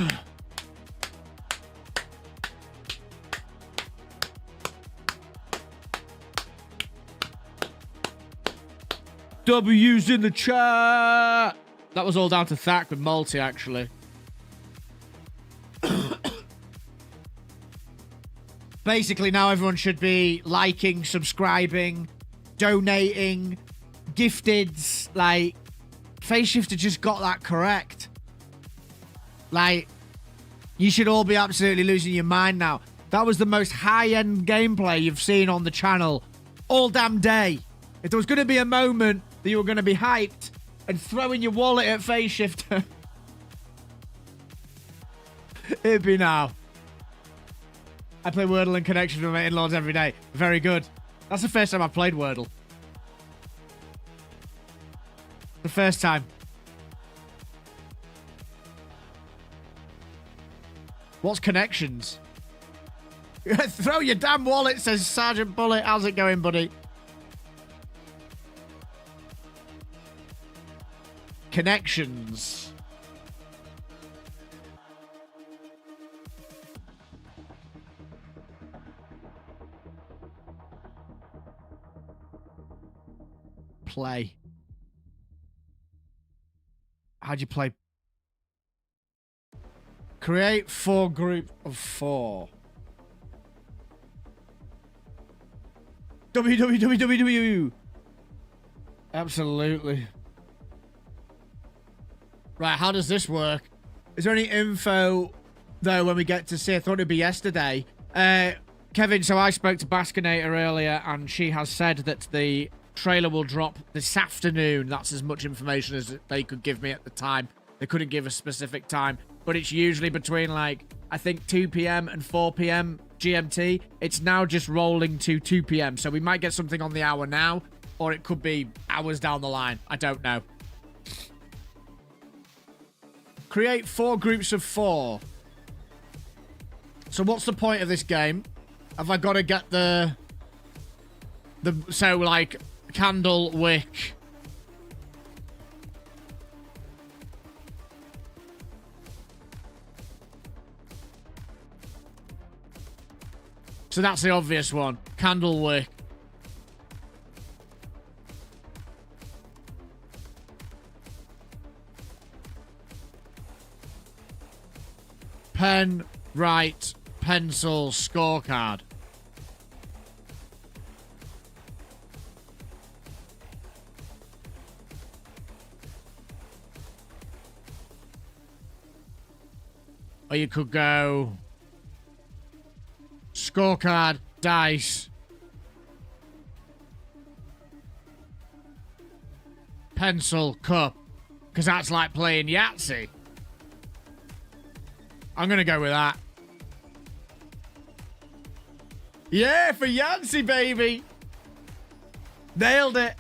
W's in the chat. That was all down to Thack with multi, actually. Basically, now everyone should be liking, subscribing, donating, gifteds. Like, Faceshifter just got that correct. Like, you should all be absolutely losing your mind now. That was the most high-end gameplay you've seen on the channel all damn day. If there was going to be a moment that you were going to be hyped and throwing your wallet at Faceshifter, it'd be now. I play Wordle and Connection with my in-laws every day. Very good. That's the first time I've played Wordle. The first time. What's connections? Throw your damn wallet, says Sergeant Bullet. How's it going, buddy? Connections. Play. How'd you play? Create 4 group of 4. WWWW. Absolutely. Right, how does this work? Is there any info, though, when we get to see? I thought it'd be yesterday. Kevin, so I spoke to Baskinator earlier, and she has said that the trailer will drop this afternoon. That's as much information as they could give me at the time. They couldn't give a specific time, but it's usually between, like, I think 2 p.m. and 4 p.m. GMT. It's now just rolling to 2 p.m. So we might get something on the hour now, or it could be hours down the line. I don't know. Create 4 groups of 4. So what's the point of this game? Have I got to get so, like, candle, wick. So that's the obvious one. Candle, wick. Pen, write, pencil, scorecard. Or you could go scorecard, dice, pencil, cup, because that's like playing Yahtzee. I'm going to go with that. Yeah, for Yahtzee, baby. Nailed it.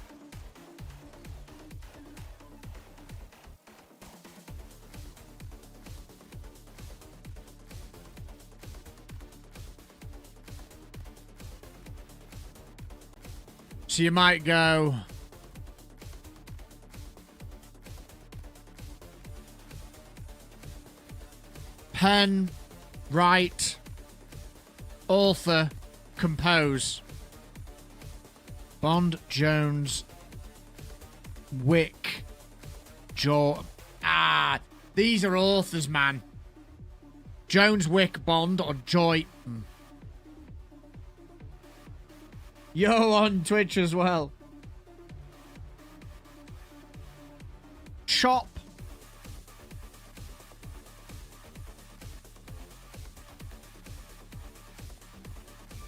So you might go pen, write, author, compose. Bond, Jones, Wick, Joe. Ah, these are authors, man. Jones, Wick, Bond, or Joy. Yo on Twitch as well. Chop.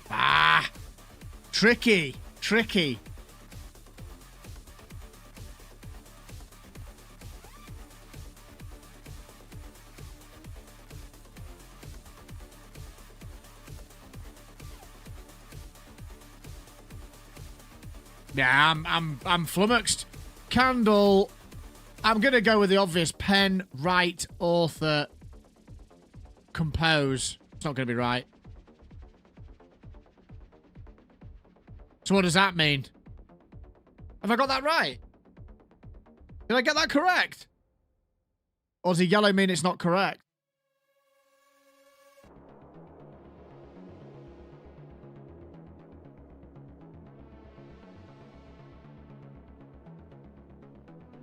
Ah. Tricky. Tricky. Yeah, I'm flummoxed. Candle. I'm gonna go with the obvious. Pen, write, author, compose. It's not gonna be right. So what does that mean? Have I got that right? Did I get that correct? Or does the yellow mean it's not correct?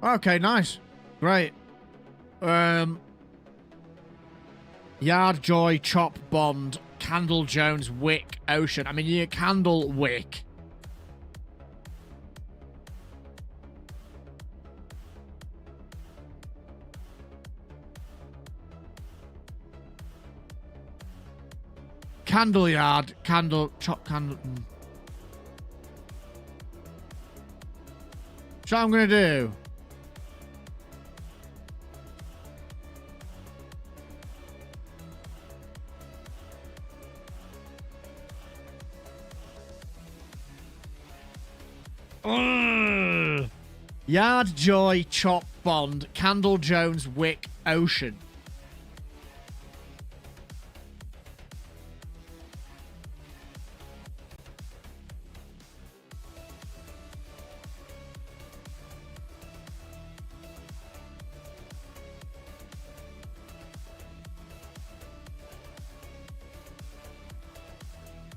Okay, nice. Great. Yard, Joy, Chop, Bond, Candle, Jones, Wick, Ocean. I mean, you Candle, Wick. Candle Yard, Candle, Chop, Candle. So I'm gonna do. Yard, Joy, Chop, Bond, Candle, Jones, Wick, Ocean.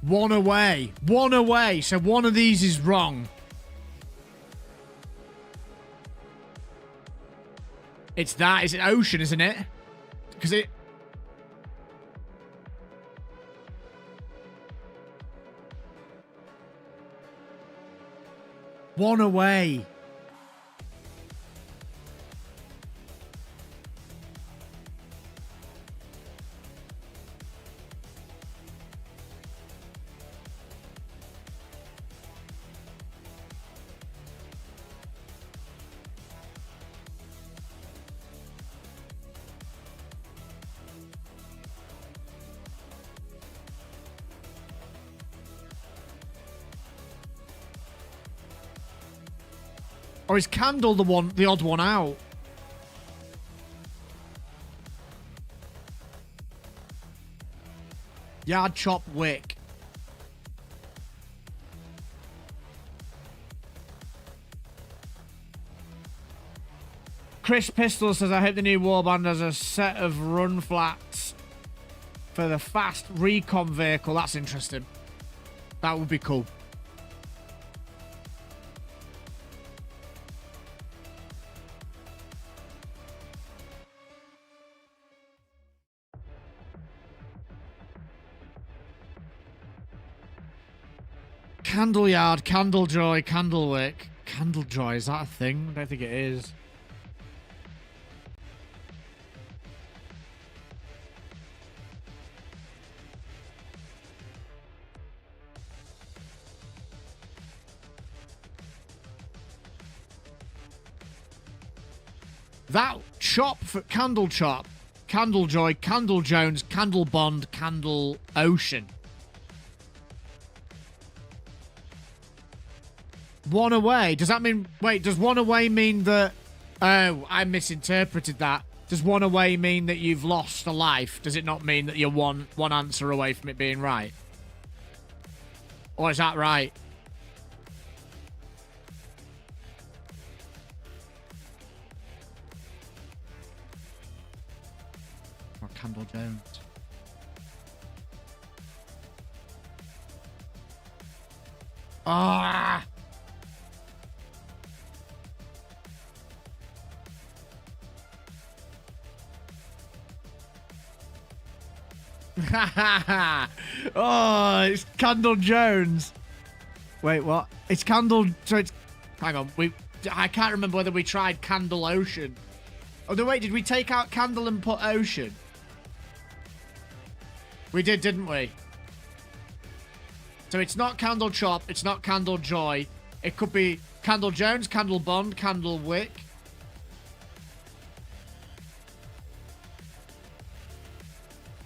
One away. One away. So one of these is wrong. It's that. It's an Ocean, isn't it? Because it... One away. Or is Candle the odd one out? Yard, Chop, Wick. Chris Pistol says, I hope the new Warbond has a set of run flats for the fast recon vehicle. That's interesting. That would be cool. Candle Yard, Candle Joy, Candle Wick. Candle Joy, is that a thing? I don't think it is. That Chop for Candle Chop, Candle Joy, Candle Jones, Candle Bond, Candle Ocean. One away. Does that mean... Wait, does one away mean that... Oh, I misinterpreted that. Does one away mean that you've lost a life? Does it not mean that you're one answer away from it being right? Or is that right? Or Candle Jones. Ah! Oh, it's Candle Jones. Wait, what? It's Candle... So it's... Hang on. I can't remember whether we tried Candle Ocean. Oh, no, wait. Did we take out Candle and put Ocean? We did, didn't we? So it's not Candle Chop. It's not Candle Joy. It could be Candle Jones, Candle Bond, Candle Wick.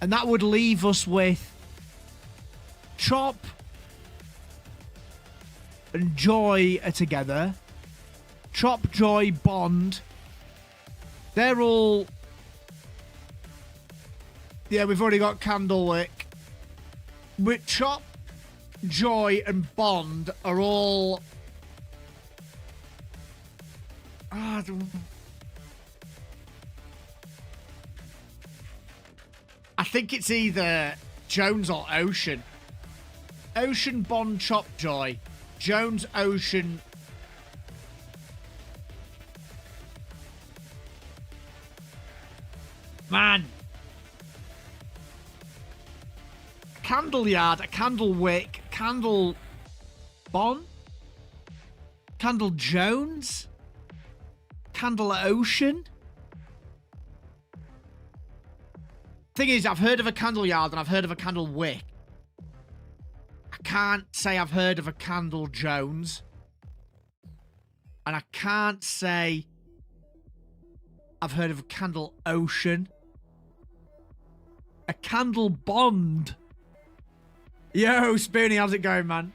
And that would leave us with Chop and Joy are together. Chop, Joy, Bond. They're all... Yeah, we've already got Candlewick. With Chop, Joy, and Bond are all... I think it's either Jones or Ocean. Ocean, Bond, Chop, Joy. Jones, Ocean. Man. Candle Yard, a Candle Wick, Candle Bond, Candle Jones, Candle Ocean. Thing is, I've heard of a Candle Yard and I've heard of a Candle Wick. I can't say I've heard of a Candle Jones. And I can't say I've heard of a Candle Ocean. A Candle Bond. Yo, Spoony, how's it going, man?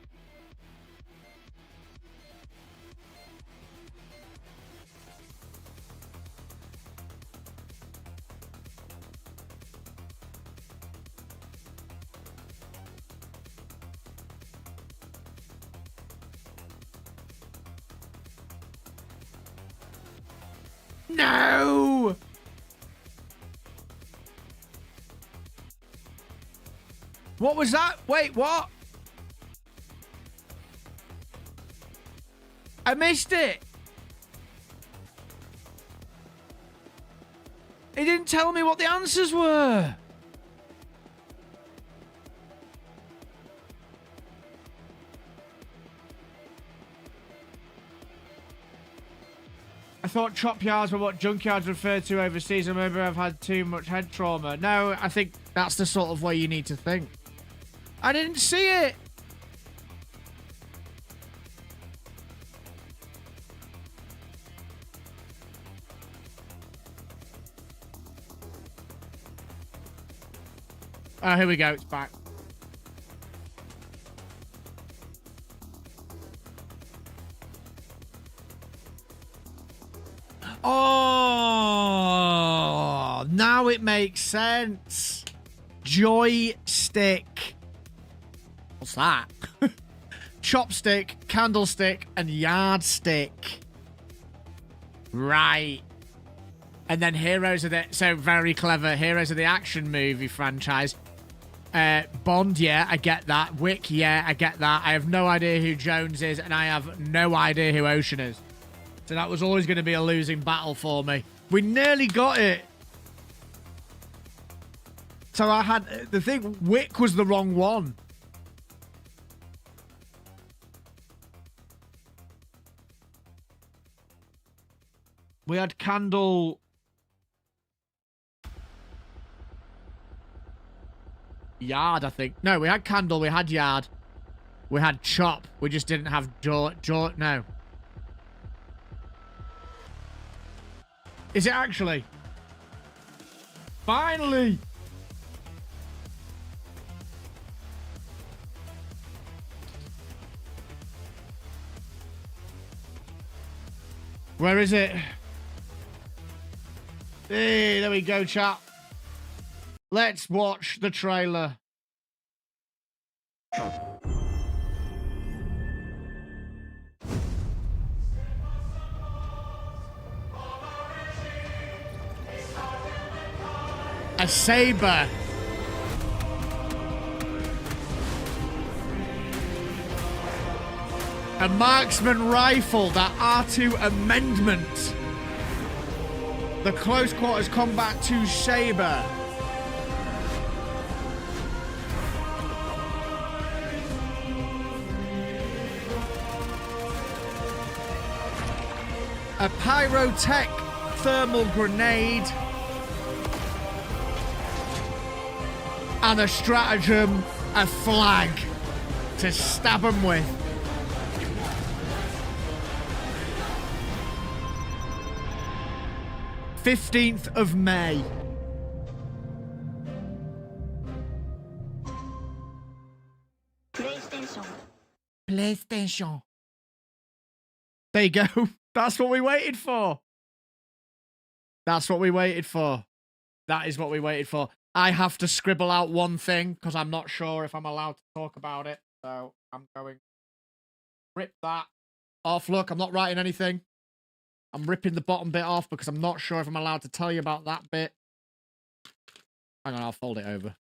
No! What was that? Wait, what? I missed it. It didn't tell me what the answers were. I thought chop yards were what junkyards refer to overseas, and maybe I've had too much head trauma. No, I think that's the sort of way you need to think. I didn't see it. Oh, here we go. It's back. Oh, now it makes sense. Joystick. What's that? Chopstick, candlestick, and yardstick. Right. And then Heroes of the... So, very clever. Heroes of the Action movie franchise. Bond, yeah, I get that. Wick, yeah, I get that. I have no idea who Jones is, and I have no idea who Ocean is. So that was always going to be a losing battle for me. We nearly got it. So I had... The thing, Wick was the wrong one. We had Candle... Yard, I think. No, we had Candle, we had Yard. We had Chop. We just didn't have no. Is it actually? Finally! Where is it? Hey, there we go, chat. Let's watch the trailer. A saber. A marksman rifle, that R2 amendment. The close quarters combat 2 saber. a pyrotech thermal grenade, and a stratagem, a flag to stab them with. "15th of May. PlayStation. There you go. That's what we waited for. That's what we waited for. That is what we waited for. I have to scribble out one thing because I'm not sure if I'm allowed to talk about it. So I'm going to rip that off. Look, I'm not writing anything. I'm ripping the bottom bit off because I'm not sure if I'm allowed to tell you about that bit. Hang on, I'll fold it over.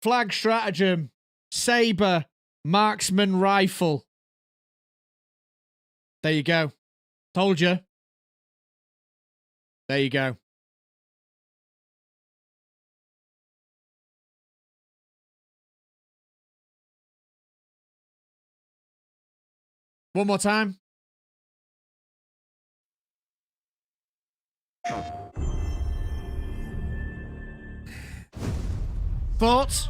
Flag stratagem, saber, marksman rifle. There you go. Told you. There you go. One more time. Thoughts?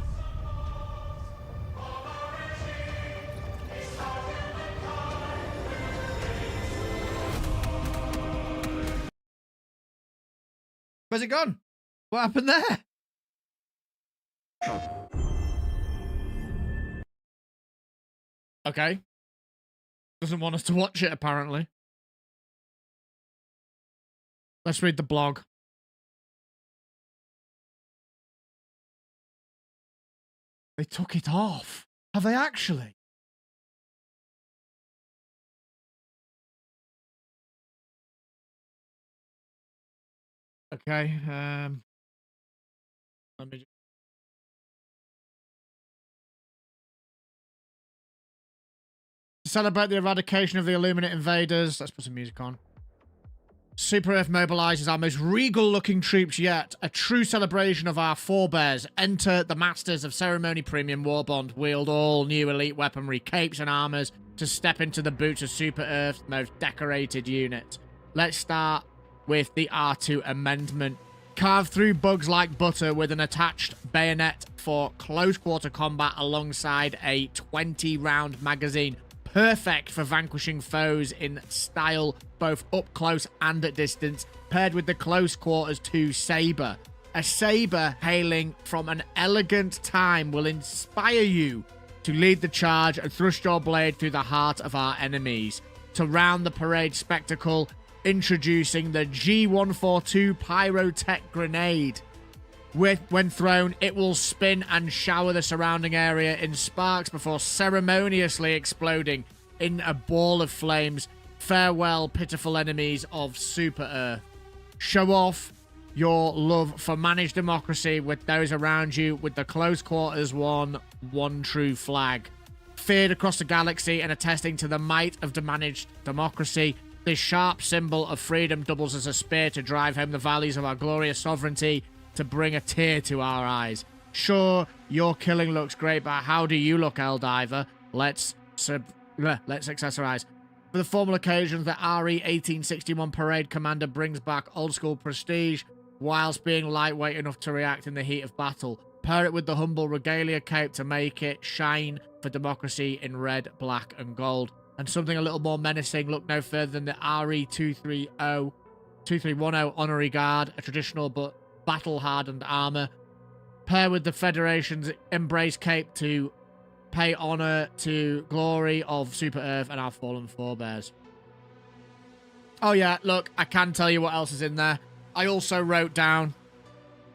Where's it gone? What happened there? Okay. Doesn't want us to watch it, apparently. Let's read the blog. They took it off. Have they actually? Okay, let me... To celebrate the eradication of the Illuminate invaders, let's put some music on. Super Earth mobilizes our most regal-looking troops yet. A true celebration of our forebears. Enter the masters of ceremony premium Warbond, wield all new elite weaponry, capes and armors to step into the boots of Super Earth's most decorated unit. Let's start with the R2 amendment. Carve through bugs like butter with an attached bayonet for close quarter combat alongside a 20-round magazine. Perfect for vanquishing foes in style, both up close and at distance, paired with the close quarters 2 saber. A saber hailing from an elegant time will inspire you to lead the charge and thrust your blade through the heart of our enemies. To round the parade spectacle, introducing the G142 Pyrotech Grenade. When thrown, it will spin and shower the surrounding area in sparks before ceremoniously exploding in a ball of flames. Farewell, pitiful enemies of Super Earth. Show off your love for managed democracy with those around you with the close quarters one true flag. Feared across the galaxy and attesting to the might of the managed democracy, this sharp symbol of freedom doubles as a spear to drive home the values of our glorious sovereignty, to bring a tear to our eyes. Sure, your killing looks great, but how do you look, Helldiver? Let's accessorize. For the formal occasions, the RE 1861 Parade Commander brings back old-school prestige, whilst being lightweight enough to react in the heat of battle. Pair it with the humble regalia cape to make it shine for democracy in red, black, and gold. And something a little more menacing, look no further than the RE 2310 Honorary Guard, a traditional but battle-hardened armor. Pair with the Federation's Embrace cape to pay honor to glory of Super Earth and our fallen forebears. Oh yeah, look, I can tell you what else is in there. I also wrote down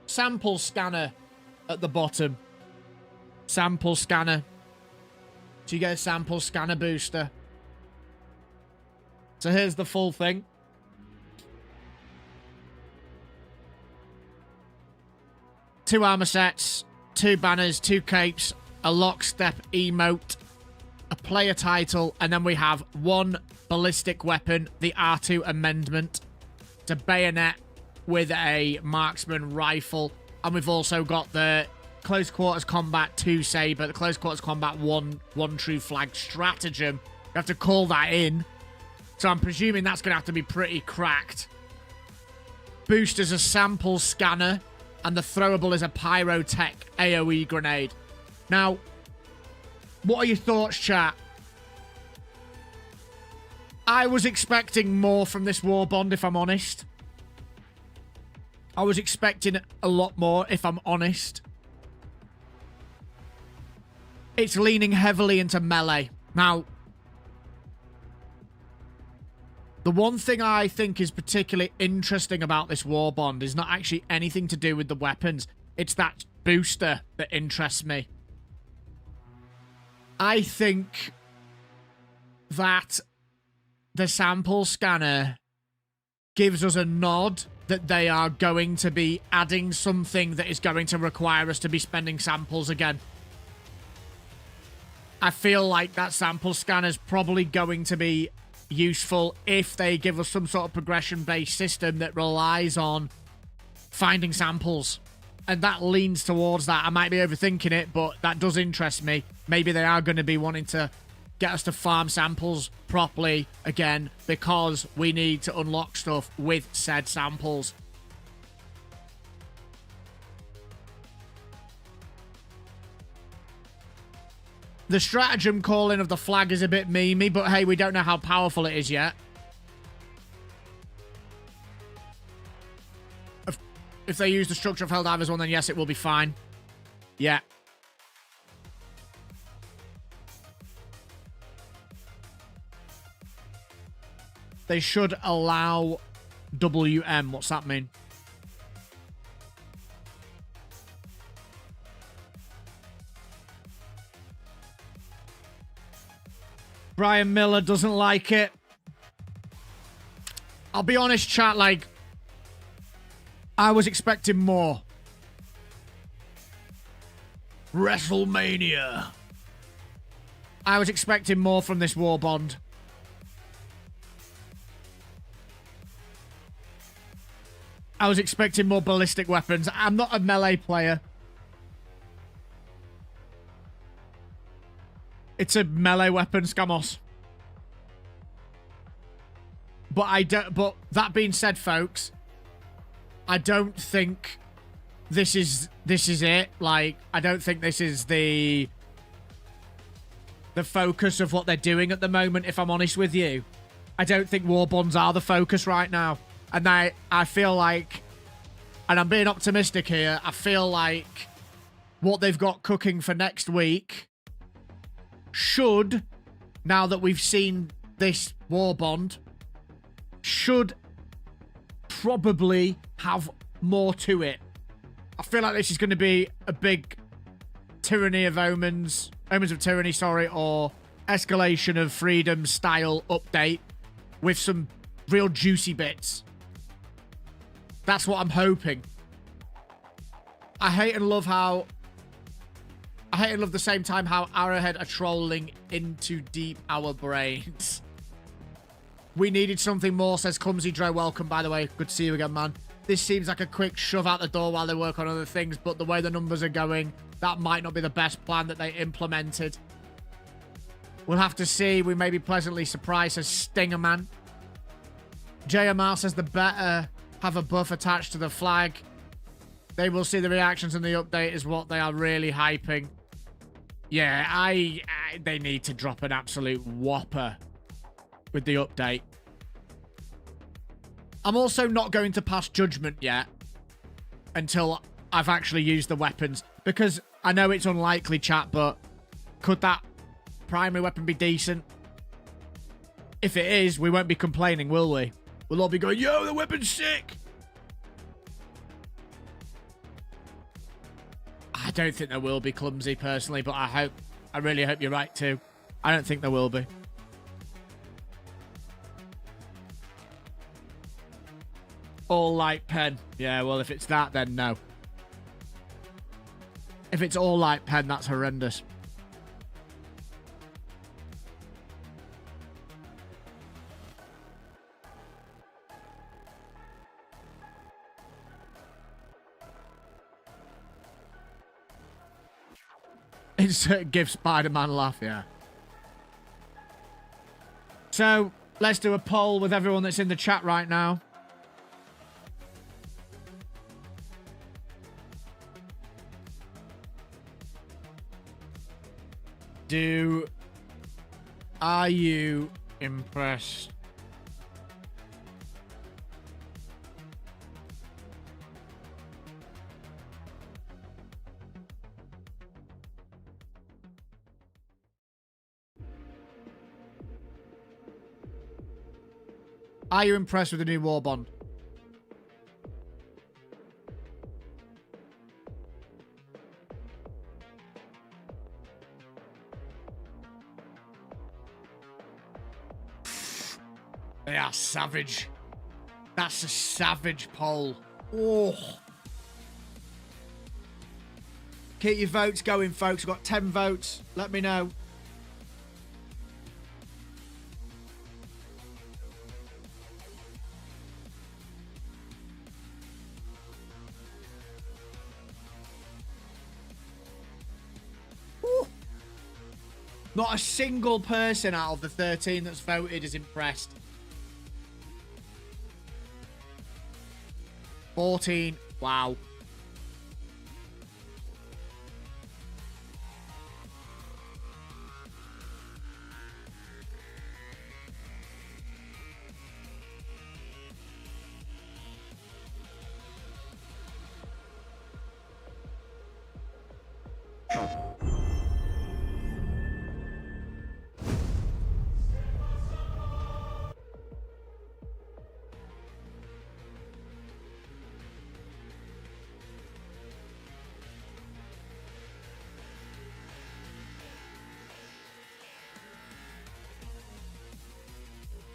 sample scanner at the bottom. Sample scanner. So you get a sample scanner booster. So here's the full thing. Two armor sets, 2 banners, 2 capes, a lockstep emote, a player title, and then we have 1 ballistic weapon, the R2 amendment. It's a bayonet with a marksman rifle, and we've also got the close quarters combat 2 saber, the close quarters combat 1 true flag stratagem. You have to call that in. So I'm presuming that's going to have to be pretty cracked. Booster's a sample scanner, and the throwable is a pyrotech AoE grenade. Now, what are your thoughts, chat? I was expecting more from this Warbond, if I'm honest. I was expecting a lot more, if I'm honest. It's leaning heavily into melee. Now, the one thing I think is particularly interesting about this Warbond is not actually anything to do with the weapons. It's that booster that interests me. I think that the sample scanner gives us a nod that they are going to be adding something that is going to require us to be spending samples again. I feel like that sample scanner is probably going to be useful if they give us some sort of progression-based system that relies on finding samples. And that leans towards that. I might be overthinking it, but that does interest me. Maybe they are going to be wanting to get us to farm samples properly again because we need to unlock stuff with said samples. The stratagem calling of the flag is a bit memey, but hey, we don't know how powerful it is yet. If they use the structure of Helldivers one, then yes, it will be fine. Yeah. They should allow WM. What's that mean? Brian Miller doesn't like it. I'll be honest, chat, like, I was expecting more. WrestleMania. I was expecting more from this Warbond. I was expecting more ballistic weapons. I'm not a melee player. It's a melee weapon, Scamos. But that being said, folks, I don't think this is it. Like, I don't think this is the focus of what they're doing at the moment, if I'm honest with you. I don't think Warbonds are the focus right now. And I feel like, and I'm being optimistic here, I feel like what they've got cooking for next week should, now that we've seen this Warbond, should probably have more to it. I feel like this is going to be a big Tyranny of Omens of Tyranny, sorry, or Escalation of Freedom style update with some real juicy bits. That's what I'm hoping. I hate and love the same time how Arrowhead are trolling into deep our brains. We needed something more, says Clumsy Dre. Welcome, by the way. Good to see you again, man. This seems like a quick shove out the door while they work on other things, but the way the numbers are going, that might not be the best plan that they implemented. We'll have to see. We may be pleasantly surprised, says Stingerman. JMR says the better have a buff attached to the flag. They will see the reactions in the update is what they are really hyping. Yeah, they need to drop an absolute whopper with the update. I'm also not going to pass judgment yet until I've actually used the weapons, because I know it's unlikely, chat, but could that primary weapon be decent? If it is, we won't be complaining, will we? We'll all be going, yo, the weapon's sick! I don't think there will be, Clumsy, personally, but I really hope you're right too. I don't think there will be. All light pen. Yeah, well, if it's that, then no. If it's all light pen, that's horrendous. Insert give Spider-Man laugh, yeah. So, let's do a poll with everyone that's in the chat right now. Are you impressed? Are you impressed with the new Warbond? They are savage. That's a savage poll. Oh. Keep your votes going, folks. We've got 10 votes. Let me know. Ooh. Not a single person out of the 13 that's voted is impressed. 14. Wow.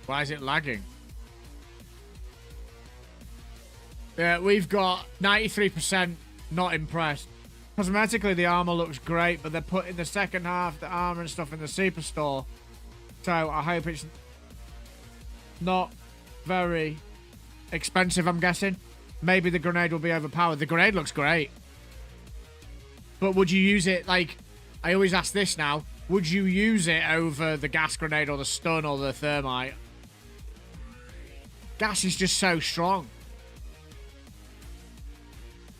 Why is it lagging? Yeah, we've got 93% not impressed. Cosmetically, the armor looks great, but they're putting the second half, the armor and stuff in the superstore. So I hope it's not very expensive, I'm guessing. Maybe the grenade will be overpowered. The grenade looks great. But would you use it, like, I always ask this now, would you use it over the gas grenade or the stun or the thermite? Gas is just so strong.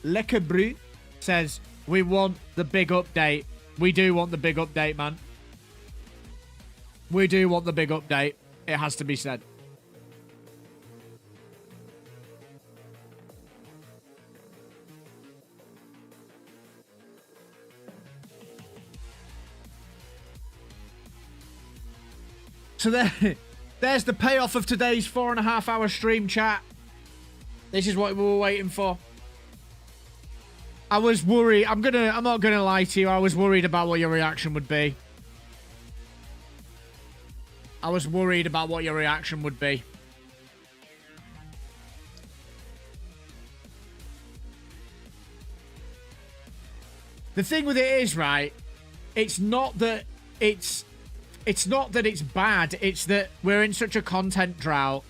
Lecabru says, we want the big update. We do want the big update, man. We do want the big update. It has to be said. So there's the payoff of today's 4.5-hour stream, chat. This is what we were waiting for. I was worried. I'm not gonna lie to you. I was worried about what your reaction would be. I was worried about what your reaction would be. The thing with it is, right, it's not that it's bad. It's that we're in such a content drought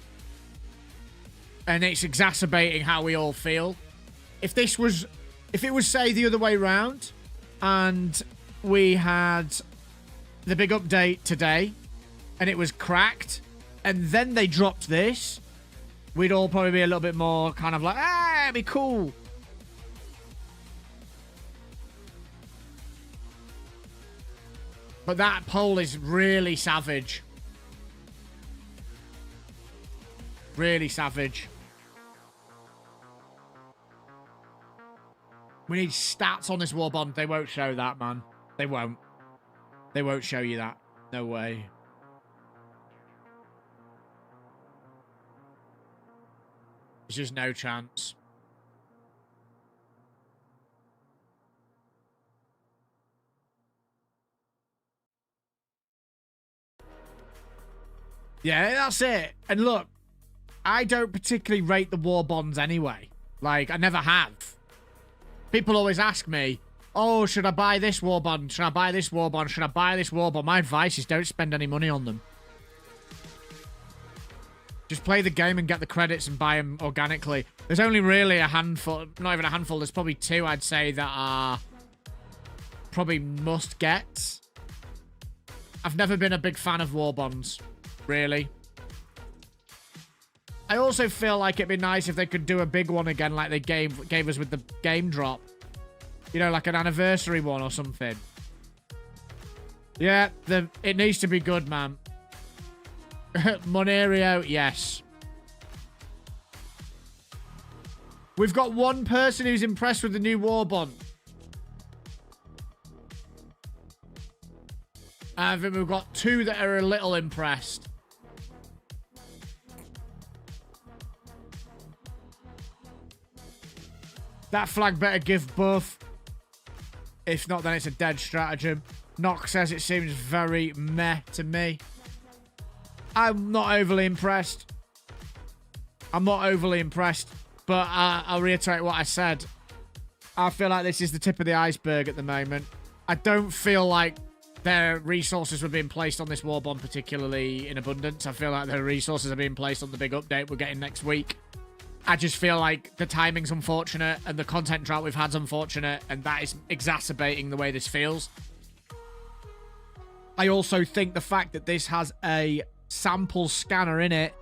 and it's exacerbating how we all feel. If it was, say, the other way round and we had the big update today and it was cracked and then they dropped this, we'd all probably be a little bit more kind of like, ah, it'd be cool. But that poll is really savage. Really savage. We need stats on this Warbond. They won't show that, man. They won't. They won't show you that. No way. There's just no chance. Yeah, that's it. And look, I don't particularly rate the Warbonds anyway. Like, I never have. People always ask me, oh, should I buy this Warbond? Should I buy this Warbond? Should I buy this Warbond? My advice is don't spend any money on them. Just play the game and get the credits and buy them organically. There's only really a handful, not even a handful, there's probably two, I'd say, that are probably must get. I've never been a big fan of Warbonds, really. I also feel like it'd be nice if they could do a big one again like they gave us with the game drop. You know, like an anniversary one or something. Yeah, it needs to be good, man. Monerio, yes. We've got one person who's impressed with the new Warbond. I think we've got two that are a little impressed. That flag better give buff. If not, then it's a dead stratagem. Nox says it seems very meh to me. I'm not overly impressed. I'm not overly impressed. But I'll reiterate what I said. I feel like this is the tip of the iceberg at the moment. I don't feel like their resources were being placed on this Warbond particularly in abundance. I feel like their resources are being placed on the big update we're getting next week. I just feel like the timing's unfortunate and the content drought we've had's unfortunate, and that is exacerbating the way this feels. I also think the fact that this has a sample scanner in it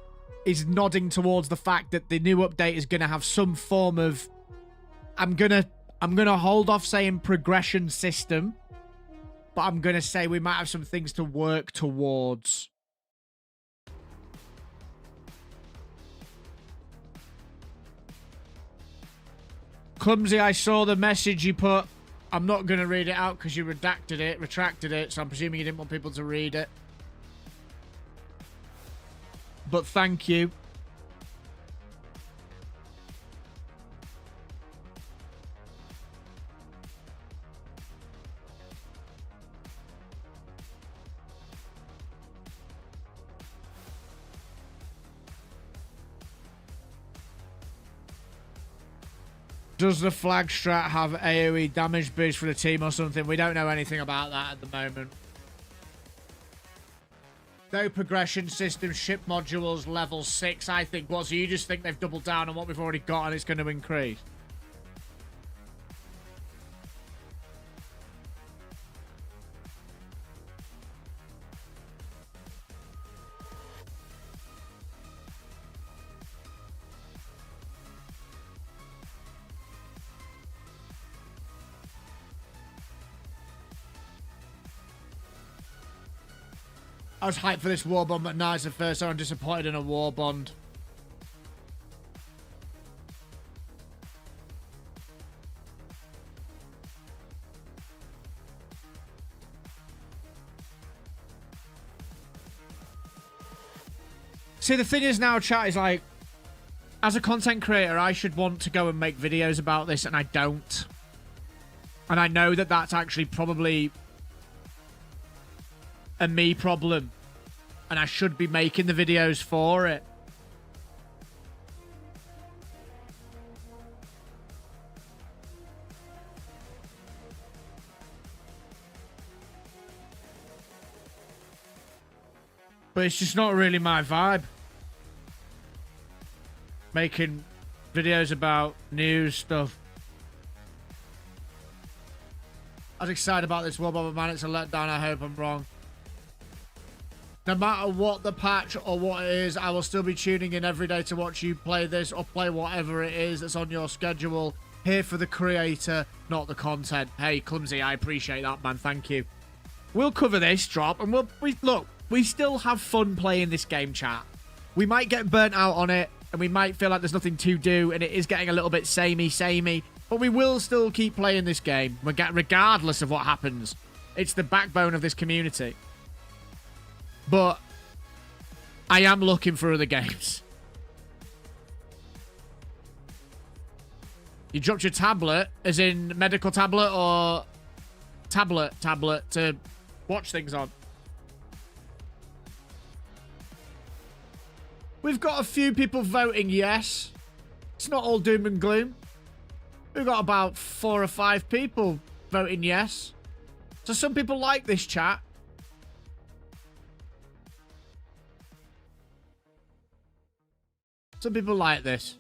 is nodding towards the fact that the new update is going to have some form of... I'm gonna hold off saying progression system, but I'm going to say we might have some things to work towards. Clumsy, I saw the message you put. I'm not going to read it out because you retracted it, so I'm presuming you didn't want people to read it. But thank you. Does the flag strat have AoE damage boost for the team or something? We don't know anything about that at the moment. No progression system, ship modules, level 6, I think. What, so you just think they've doubled down on what we've already got and it's going to increase? I was hyped for this Warbond, but now it's the first time I'm disappointed in a Warbond. See, the thing is now, chat, is like, as a content creator, I should want to go and make videos about this, and I don't. And I know that that's actually probably a me problem, and I should be making the videos for it. But it's just not really my vibe. Making videos about news stuff. I was excited about this Warbond, but man, it's a letdown. I hope I'm wrong. No matter what the patch or what it is, I will still be tuning in every day to watch you play this or play whatever it is that's on your schedule. Here for the creator, not the content. Hey, Clumsy, I appreciate that, man. Thank you. We'll cover this drop, and we still have fun playing this game, chat. We might get burnt out on it, and we might feel like there's nothing to do, and it is getting a little bit samey, but we will still keep playing this game, regardless of what happens. It's the backbone of this community. But I am looking for other games. You dropped your tablet, as in medical tablet or tablet to watch things on. We've got a few people voting yes. It's not all doom and gloom. We've got about 4 or 5 people voting yes. So some people like this chat. Some people like this.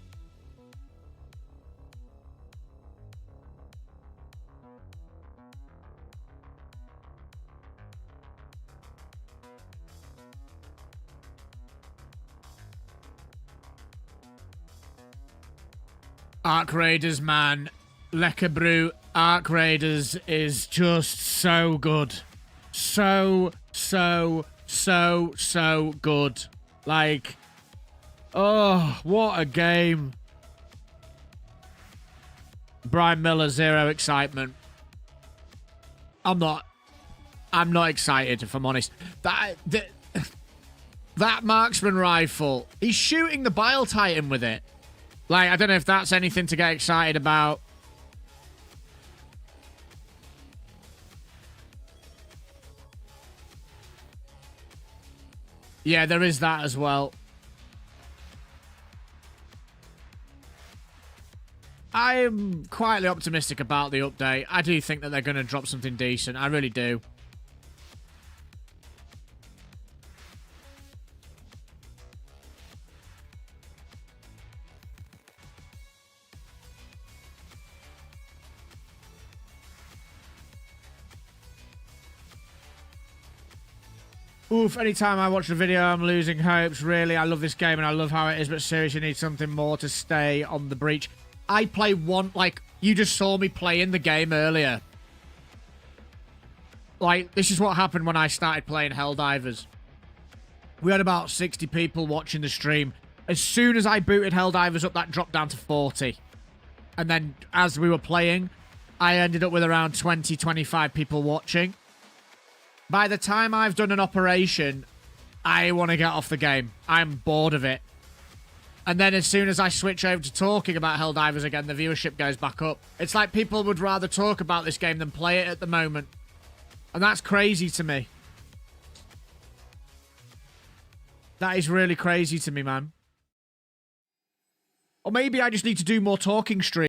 Arc Raiders, man. Lekker Brew Arc Raiders is just so good. So good. Like, oh, what a game. Brian Miller, zero excitement. I'm not excited, if I'm honest. That marksman rifle, he's shooting the Bile Titan with it. Like, I don't know if that's anything to get excited about. Yeah, there is that as well. I'm quietly optimistic about the update. I do think that they're going to drop something decent. I really do. Oof, anytime I watch a video, I'm losing hopes. Really, I love this game and I love how it is, but seriously, need something more to stay on the breach. I play one, like, you just saw me playing the game earlier. Like, this is what happened when I started playing Helldivers. We had about 60 people watching the stream. As soon as I booted Helldivers up, that dropped down to 40. And then, as we were playing, I ended up with around 20, 25 people watching. By the time I've done an operation, I want to get off the game. I'm bored of it. And then as soon as I switch over to talking about Helldivers again, the viewership goes back up. It's like people would rather talk about this game than play it at the moment. And that's crazy to me. That is really crazy to me, man. Or maybe I just need to do more talking streams.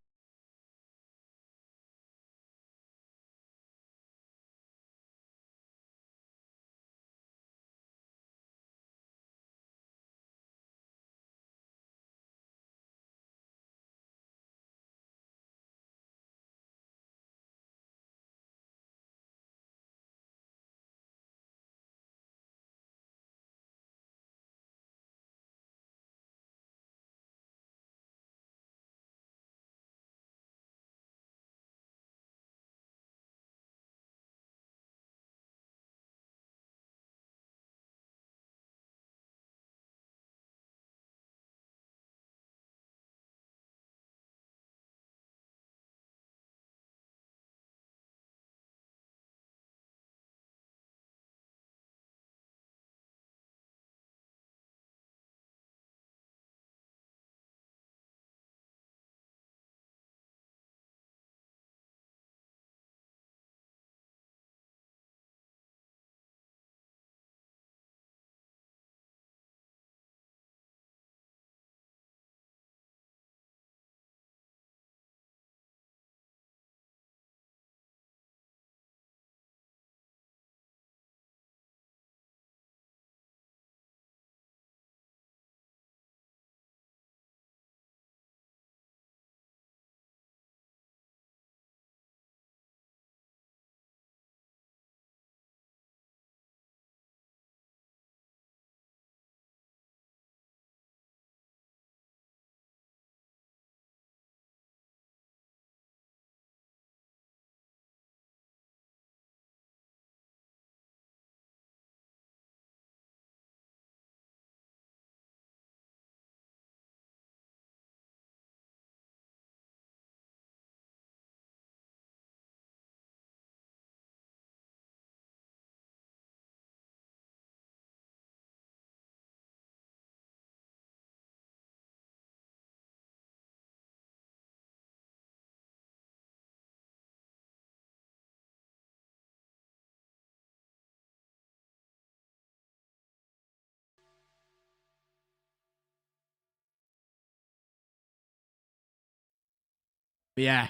But yeah.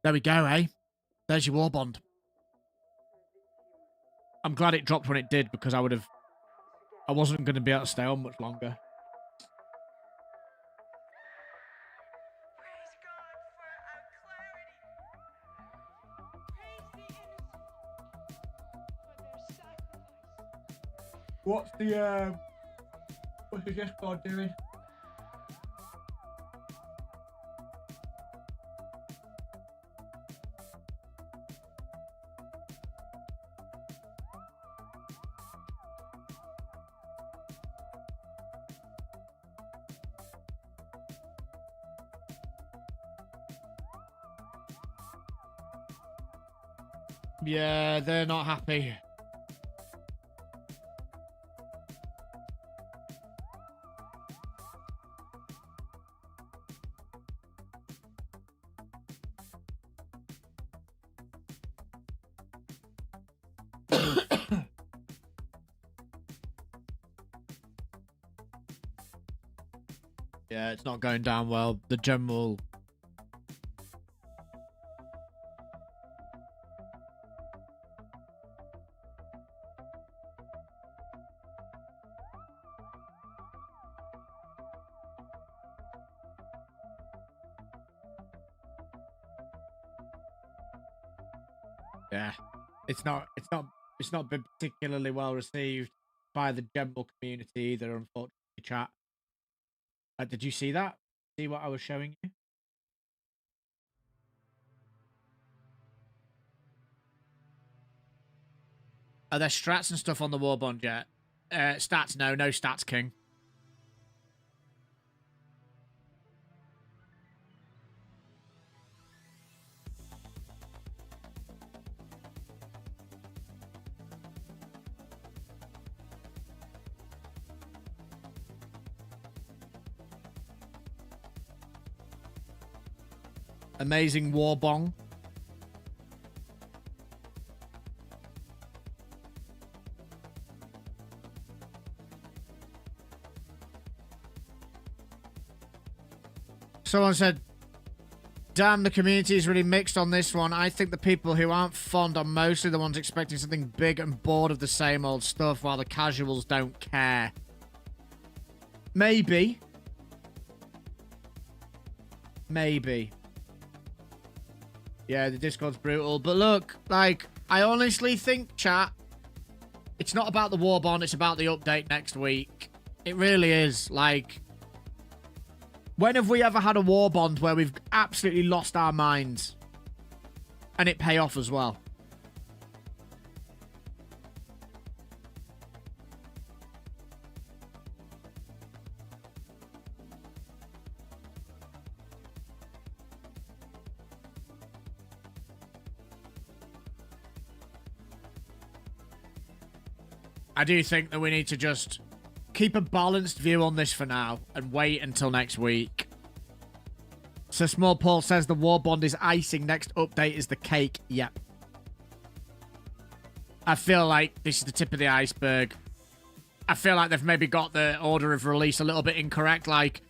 There we go, eh? There's your Warbond. I'm glad it dropped when it did, because I wasn't going to be able to stay on much longer. What's the Discord doing? Yeah, they're not happy. Yeah, it's not going down well. The general... Yeah, it's not been particularly well received by the general community either, unfortunately, chat. Did you see that? See what I was showing you? Are there strats and stuff on the Warbond yet? Stats, no stats, King. Amazing Warbong. Someone said, damn, the community is really mixed on this one. I think the people who aren't fond are mostly the ones expecting something big and bored of the same old stuff, while the casuals don't care. Maybe. Maybe. Yeah, the Discord's brutal. But look, like, I honestly think, chat, it's not about the Warbond, it's about the update next week. It really is. Like, when have we ever had a Warbond where we've absolutely lost our minds? And it pay off as well. I do think that we need to just keep a balanced view on this for now and wait until next week. So Small Paul says the Warbond is icing. Next update is the cake. Yep. I feel like this is the tip of the iceberg. I feel like they've maybe got the order of release a little bit incorrect. Like,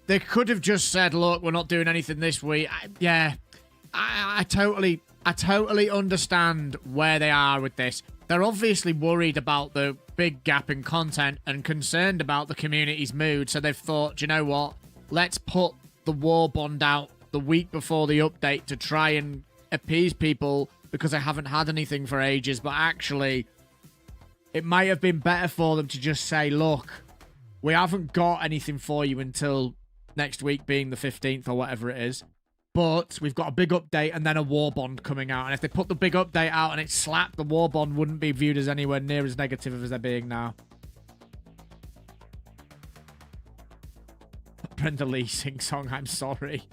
they could have just said, look, we're not doing anything this week. I totally understand where they are with this. They're obviously worried about the big gap in content and concerned about the community's mood, so they've thought, you know what? Let's put the Warbond out the week before the update to try and appease people because I haven't had anything for ages, but actually, it might have been better for them to just say, look, we haven't got anything for you until next week being the 15th or whatever it is. But we've got a big update and then a Warbond coming out. And if they put the big update out and it slapped, the Warbond wouldn't be viewed as anywhere near as negative as they're being now. Brenda Lee sing song, I'm sorry.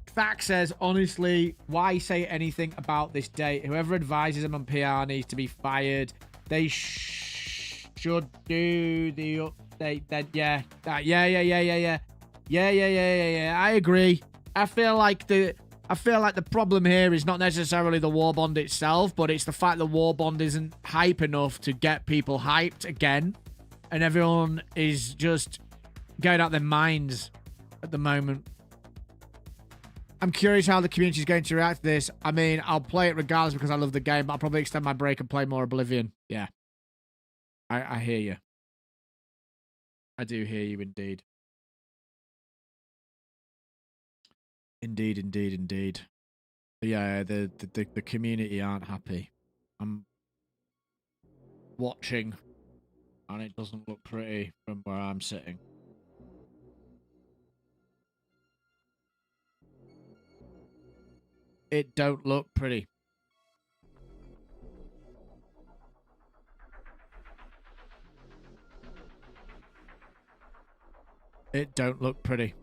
Thack says, honestly, why say anything about this date? Whoever advises them on PR needs to be fired. They should do the update then. Yeah. Yeah. I agree. I feel like the problem here is not necessarily the Warbond itself, but it's the fact that Warbond isn't hype enough to get people hyped again, and everyone is just going out their minds at the moment. I'm curious how the community is going to react to this. I mean, I'll play it regardless because I love the game, but I'll probably extend my break and play more Oblivion. Yeah. I hear you. I do hear you indeed. Indeed. But yeah, the community aren't happy. I'm watching, and it doesn't look pretty from where I'm sitting. It don't look pretty. It don't look pretty.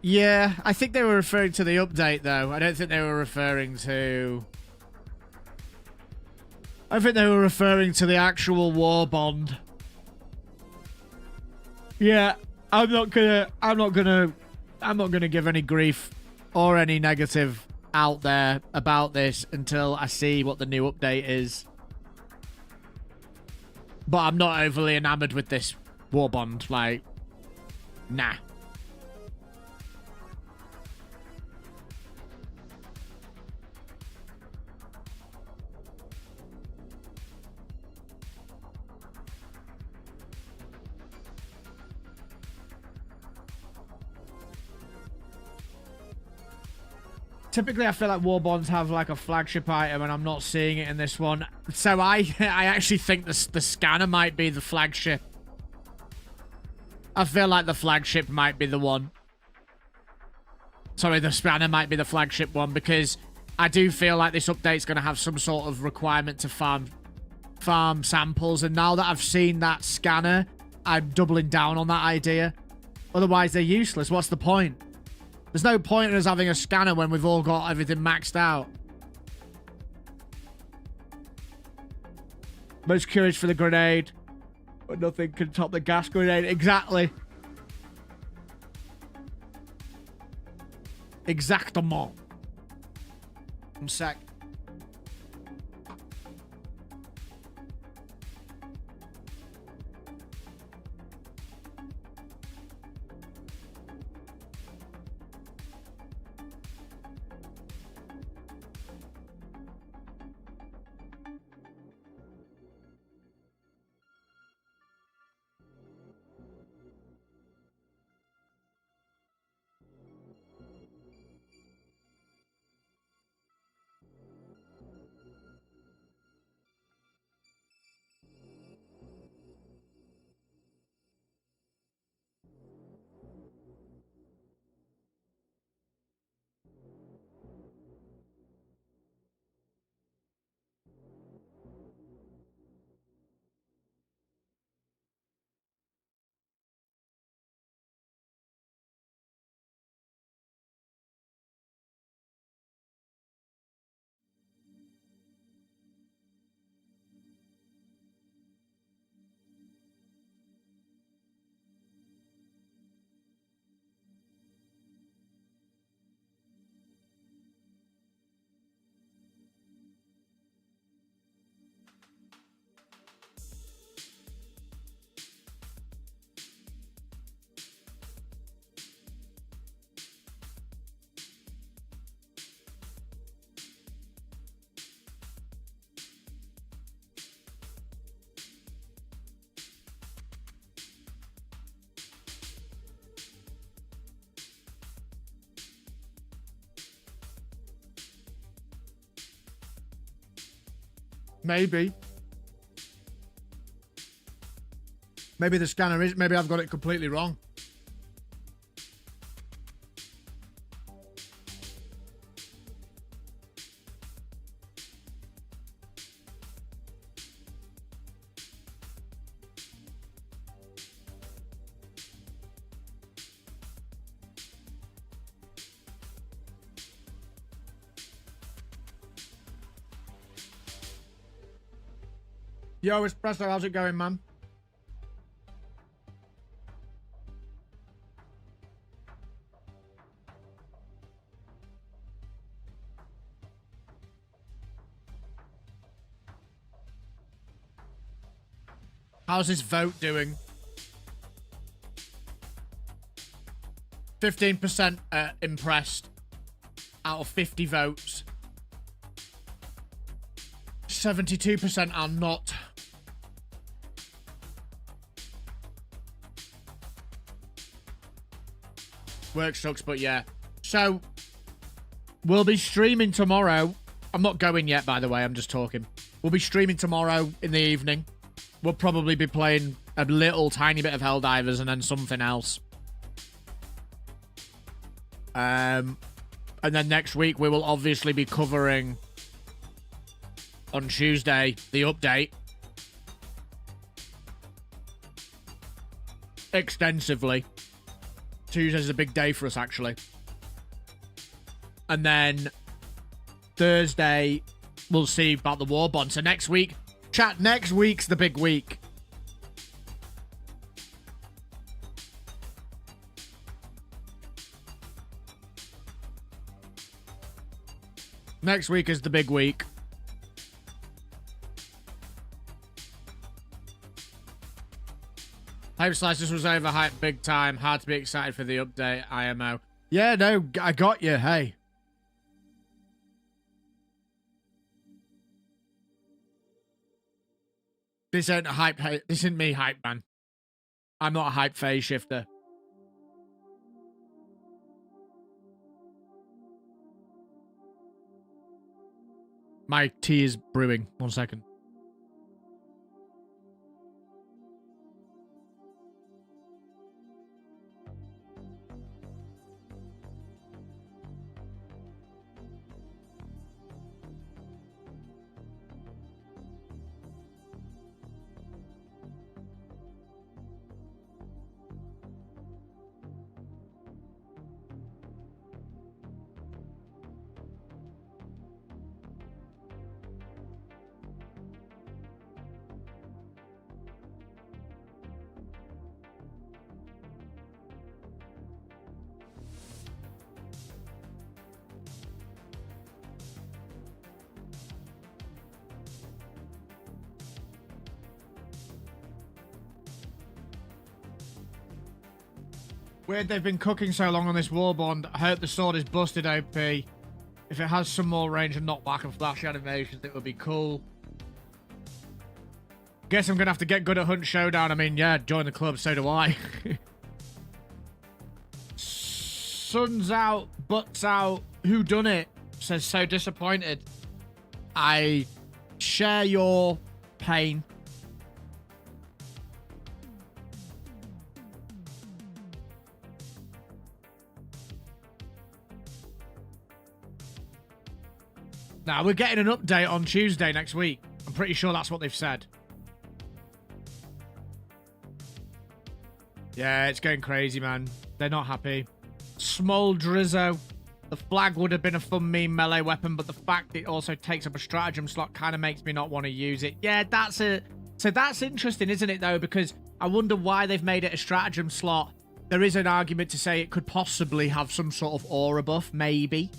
Yeah, I think they were referring to the update, though. I don't think they were referring to... I think they were referring to the actual Warbond. Yeah, I'm not gonna give any grief or any negative out there about this until I see what the new update is. But I'm not overly enamored with this Warbond. Like, nah. Typically, I feel like Warbonds have like a flagship item, and I'm not seeing it in this one. So I actually think the scanner might be the flagship. I feel like the flagship might be the one. Sorry, the scanner might be the flagship one, because I do feel like this update's going to have some sort of requirement to farm samples, and now that I've seen that scanner, I'm doubling down on that idea. Otherwise, they're useless. What's the point? There's no point in us having a scanner when we've all got everything maxed out. Most curious for the grenade, but nothing can top the gas grenade. Exactly. Exactement. I'm sec. Maybe. Maybe the scanner is... Maybe I've got it completely wrong. Yo, Espresso, how's it going, man? How's this vote doing? 15% impressed out of 50 votes. 72% are not. Work sucks, but yeah. So, we'll be streaming tomorrow. I'm not going yet, by the way. I'm just talking. We'll be streaming tomorrow in the evening. We'll probably be playing a little tiny bit of Helldivers and then something else. And then next week, we will obviously be covering, on Tuesday, the update. Extensively. Tuesday's a big day for us, actually. And then Thursday, we'll see about the Warbond. So next week, chat, next week's the big week. Next week is the big week. Hype Slices was overhyped big time. Hard to be excited for the update, IMO. Yeah, no, I got you. Hey. This ain't a hype. This isn't me, hype man. I'm not a hype phase shifter. My tea is brewing. 1 second. Weird they've been cooking so long on this Warbond. I hope the sword is busted OP. If it has some more range and knockback and flashy animations, it would be cool. Guess I'm going to have to get good at Hunt Showdown. I mean, yeah, join the club, so do I. Sun's out, butts out. Who done it? Says so disappointed. I share your pain. Now, we're getting an update on Tuesday next week. I'm pretty sure that's what they've said. Yeah, it's going crazy, man. They're not happy. Small Drizzo. The flag would have been a fun meme melee weapon, but the fact it also takes up a stratagem slot kind of makes me not want to use it. Yeah, that's it. So that's interesting, isn't it, though? Because I wonder why they've made it a stratagem slot. There is an argument to say it could possibly have some sort of aura buff, maybe.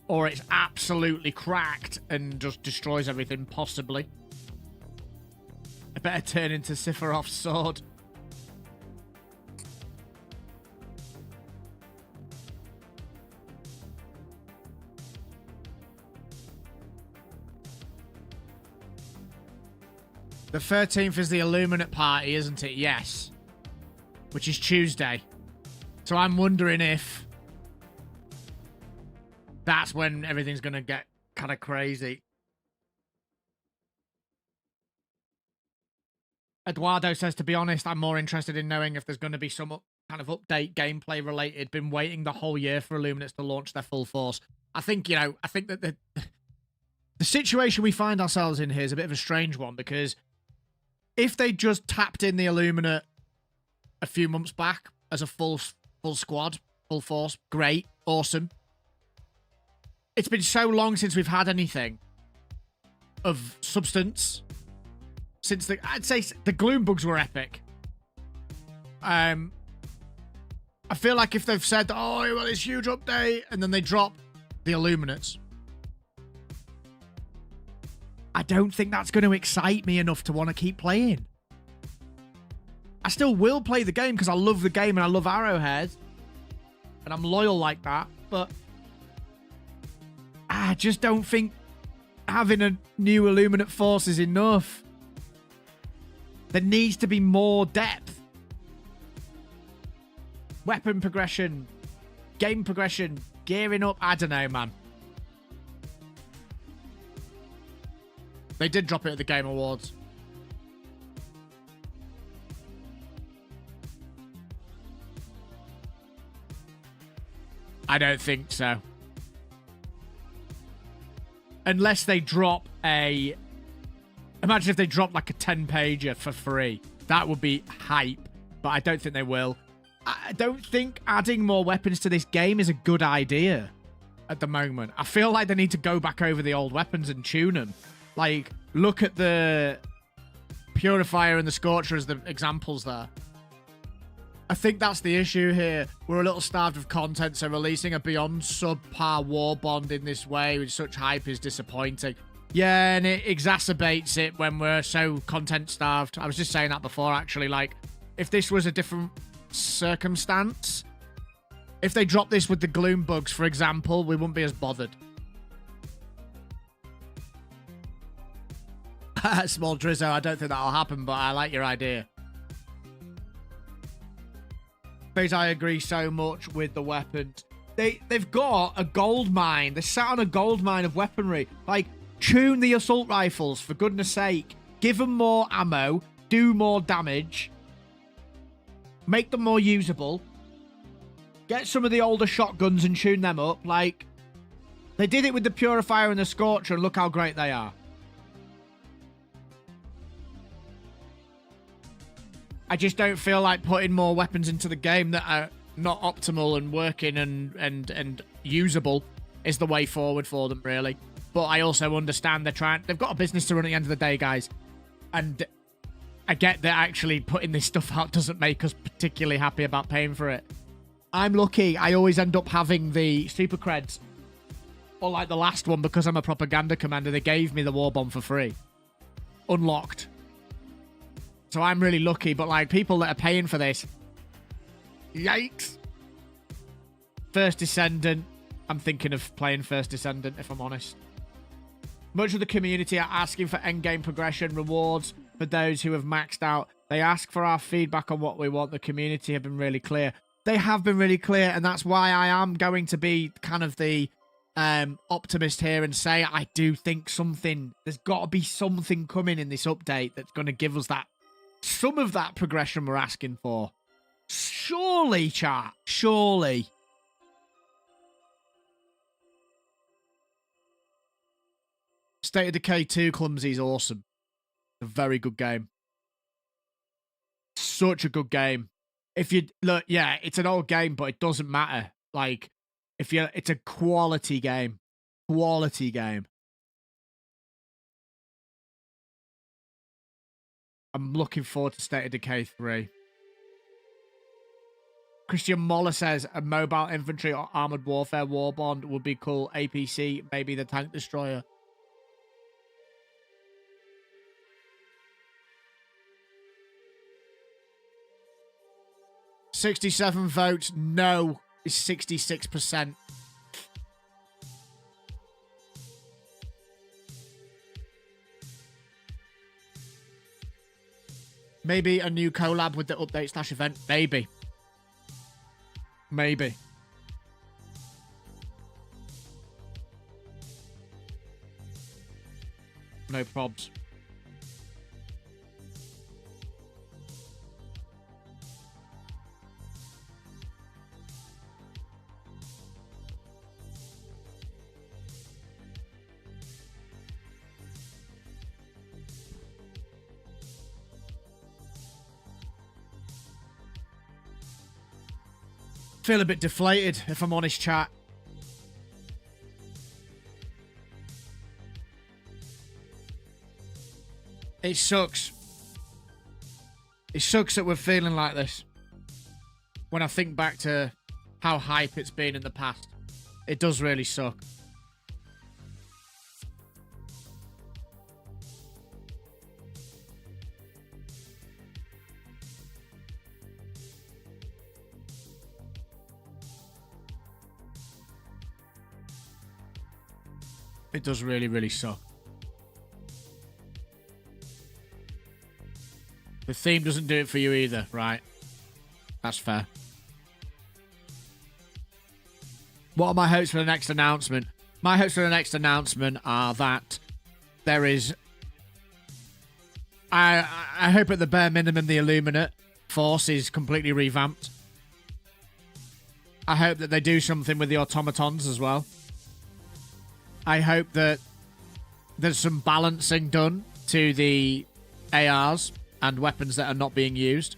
Or it's absolutely cracked and just destroys everything, possibly. I better turn into Sephiroth's sword. The 13th is the Illuminate party, isn't it? Yes. Which is Tuesday. So I'm wondering if that's when everything's going to get kind of crazy. Eduardo says, to be honest, I'm more interested in knowing if there's going to be some kind of update gameplay related. Been waiting the whole year for Illuminates to launch their full force. I think, you know, I think that the situation we find ourselves in here is a bit of a strange one, because if they just tapped in the Illuminate a few months back as a full squad, full force, great, awesome. It's been so long since we've had anything of substance. Since I'd say the Gloom bugs were epic. I feel like if they've said, oh, well, this huge update, and then they drop the Illuminates, I don't think that's going to excite me enough to want to keep playing. I still will play the game because I love the game and I love Arrowhead. And I'm loyal like that, but I just don't think having a new Illuminate force is enough. There needs to be more depth. Weapon progression, game progression, gearing up. I don't know, man. They did drop it at the Game Awards. I don't think so. Unless they drop a... Imagine if they dropped like a 10-pager for free. That would be hype, but I don't think they will. I don't think adding more weapons to this game is a good idea at the moment. I feel like they need to go back over the old weapons and tune them. Like, look at the Purifier and the Scorcher as the examples there. I think that's the issue here. We're a little starved of content, so releasing a beyond subpar Warbond in this way with such hype is disappointing. Yeah, and it exacerbates it when we're so content starved. I was just saying that before, actually. Like, if this was a different circumstance, if they dropped this with the Gloom bugs, for example, we wouldn't be as bothered. Small Drizzo, I don't think that'll happen, but I like your idea. Because I agree so much with the weapons. They've got a gold mine. They're sat on a gold mine of weaponry. Like, tune the assault rifles, for goodness sake. Give them more ammo. Do more damage. Make them more usable. Get some of the older shotguns and tune them up. Like, they did it with the Purifier and the Scorcher, and look how great they are. I just don't feel like putting more weapons into the game that are not optimal and working and usable is the way forward for them, really. But I also understand they've got a business to run at the end of the day, guys. And I get that actually putting this stuff out doesn't make us particularly happy about paying for it. I'm lucky. I always end up having the super creds. Or like the last one, because I'm a propaganda commander, they gave me the Warbond for free. Unlocked. So I'm really lucky, but like people that are paying for this, yikes. First Descendant. I'm thinking of playing First Descendant, if I'm honest. Much of the community are asking for endgame progression rewards for those who have maxed out. They ask for our feedback on what we want. The community have been really clear. They have been really clear, and that's why I am going to be kind of the optimist here and say I do think there's got to be something coming in this update that's going to give us that some of that progression we're asking for. Surely, chat. Surely. State of Decay 2 Clumsy is awesome. A very good game. Such a good game. If you look, yeah, it's an old game, but it doesn't matter. Like, it's a quality game. Quality game. I'm looking forward to State of Decay 3. Christian Moller says a mobile infantry or armored warfare warbond would be cool. APC, maybe the tank destroyer. $67 votes. No is 66%. Maybe a new collab with the update / event. Maybe. Maybe. No probs. Feel a bit deflated, if I'm honest, chat. It sucks. It sucks that we're feeling like this. When I think back to how hype it's been in the past, it does really suck. It does really, really suck. The theme doesn't do it for you either, right? That's fair. What are my hopes for the next announcement? My hopes for the next announcement are that there is... I hope at the bare minimum the Illuminate force is completely revamped. I hope that they do something with the automatons as well. I hope that there's some balancing done to the ARs and weapons that are not being used.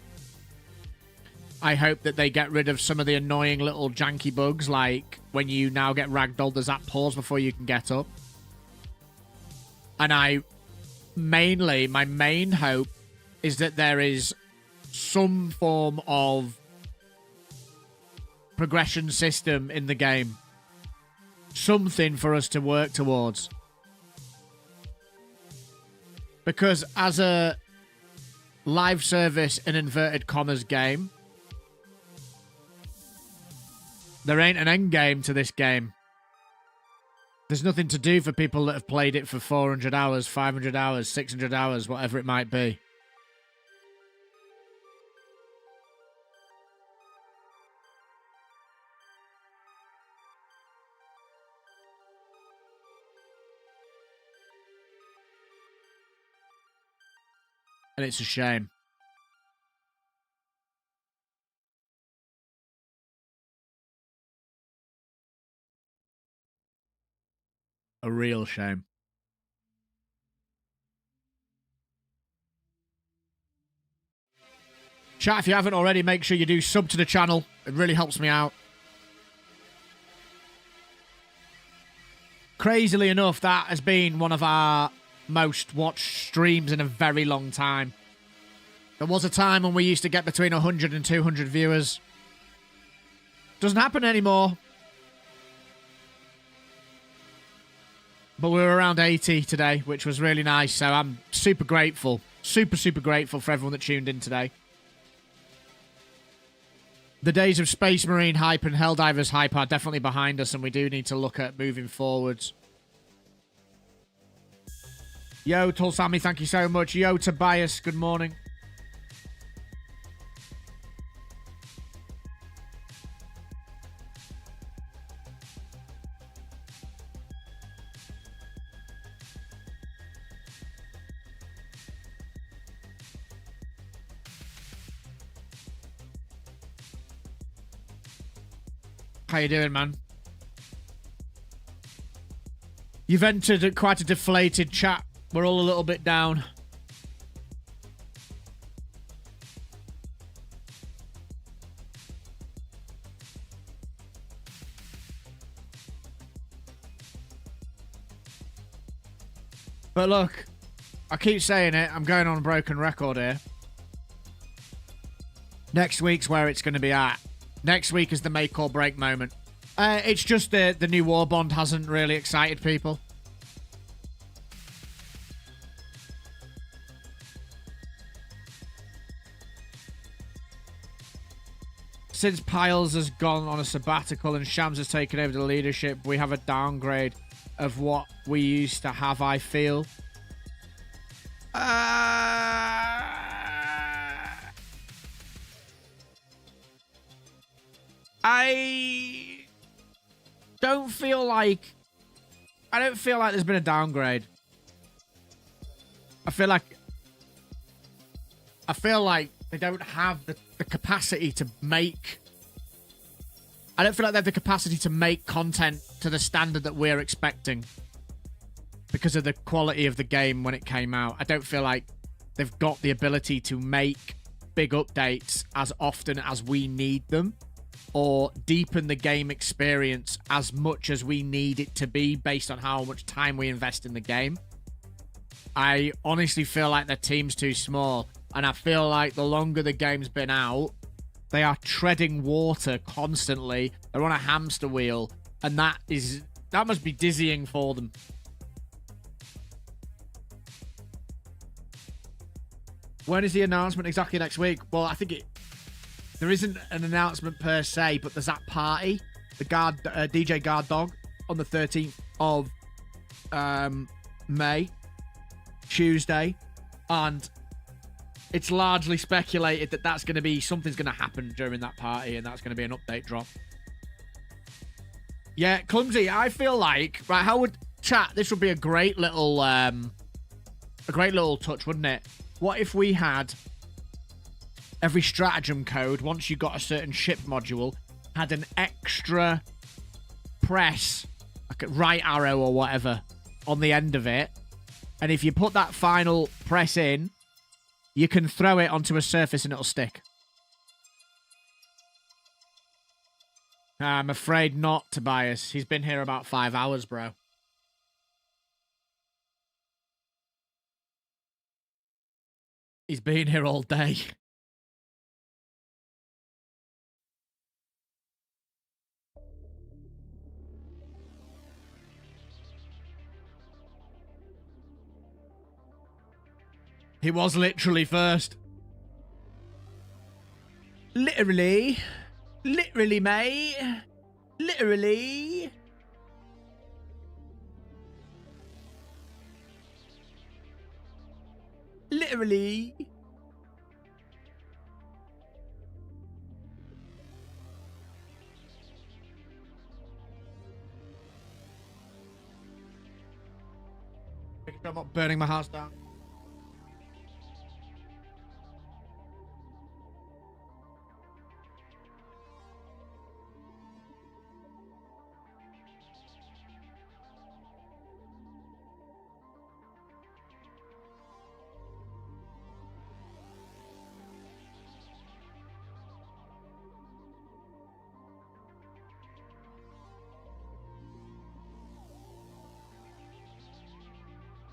I hope that they get rid of some of the annoying little janky bugs, like when you now get ragdolled, there's that pause before you can get up. And my main hope is that there is some form of progression system in the game. Something for us to work towards. Because as a live service in inverted commas game, there ain't an end game to this game. There's nothing to do for people that have played it for 400 hours, 500 hours, 600 hours, whatever it might be. And it's a shame. A real shame. Chat, if you haven't already, make sure you do sub to the channel. It really helps me out. Crazily enough, that has been one of our most watched streams in a very long time. There was a time when we used to get between 100 and 200 viewers. Doesn't happen anymore. But we were around 80 today, which was really nice. So I'm super grateful. Super grateful for everyone that tuned in today. The days of Space Marine hype and Helldivers hype are definitely behind us, and we do need to look at moving forwards. Yo, Tulsami, thank you so much. Yo, Tobias, good morning. How you doing, man? You've entered quite a deflated chat. We're all a little bit down. But look, I keep saying it. I'm going on a broken record here. Next week's where it's going to be at. Next week is the make or break moment. It's just the new Warbond hasn't really excited people. Since Piles has gone on a sabbatical and Shams has taken over the leadership, we have a downgrade of what we used to have, I feel. I don't feel like there's been a downgrade. I feel like they don't have the capacity to make... I don't feel like they have the capacity to make content to the standard that we're expecting because of the quality of the game when it came out. I don't feel like they've got the ability to make big updates as often as we need them, or deepen the game experience as much as we need it to be based on how much time we invest in the game. I honestly feel like their team's too small, and I feel like the longer the game's been out, they are treading water constantly. They're on a hamster wheel, and that must be dizzying for them. When is the announcement exactly next week? Well, I think there isn't an announcement per se, but there's that party, the DJ Guard Dog, on the 13th of May, Tuesday, and it's largely speculated that that's going to be something's going to happen during that party, and that's going to be an update drop. Yeah, Clumsy, I feel like, right, how would chat? This would be a great little touch, wouldn't it? What if we had every stratagem code, once you got a certain ship module, had an extra press, like a right arrow or whatever, on the end of it. And if you put that final press in, you can throw it onto a surface and it'll stick. I'm afraid not, Tobias. He's been here about 5 hours, bro. He's been here all day. He was literally first. Literally. Literally, mate. Literally. Literally. Making sure I'm not burning my house down.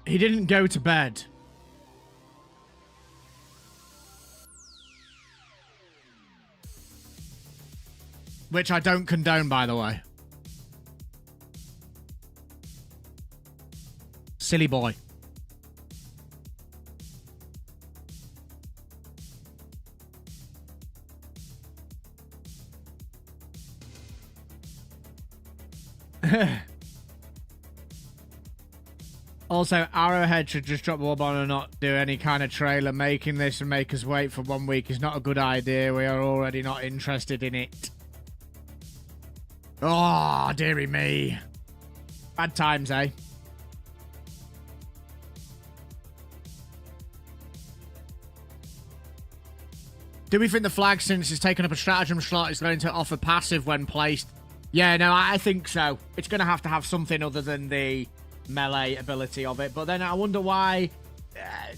He didn't go to bed. Which I don't condone, by the way. Silly boy. Also, Arrowhead should just drop Warbond and not do any kind of trailer. Making this and make us wait for 1 week is not a good idea. We are already not interested in it. Oh, dearie me. Bad times, eh? Do we think the flag, since it's taken up a stratagem slot, is going to offer passive when placed? Yeah, no, I think so. It's going to have something other than the melee ability of it. But then I wonder why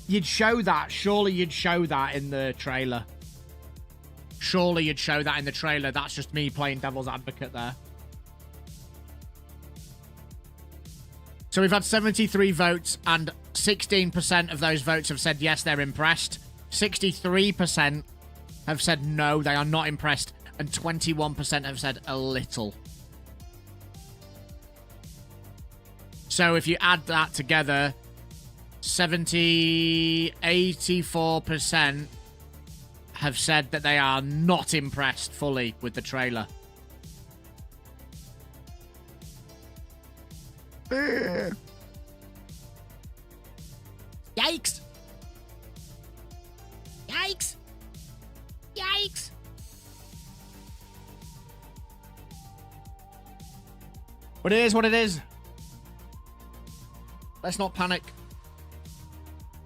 you'd show that. Surely you'd show that in the trailer. Surely you'd show that in the trailer. That's just me playing devil's advocate there. So we've had 73 votes, and 16% of those votes have said yes, they're impressed. 63% have said no, they are not impressed. And 21% have said a little. So if you add that together, 84% have said that they are not impressed fully with the trailer. Yikes! Yikes! Yikes! But it is what it is. Let's not panic.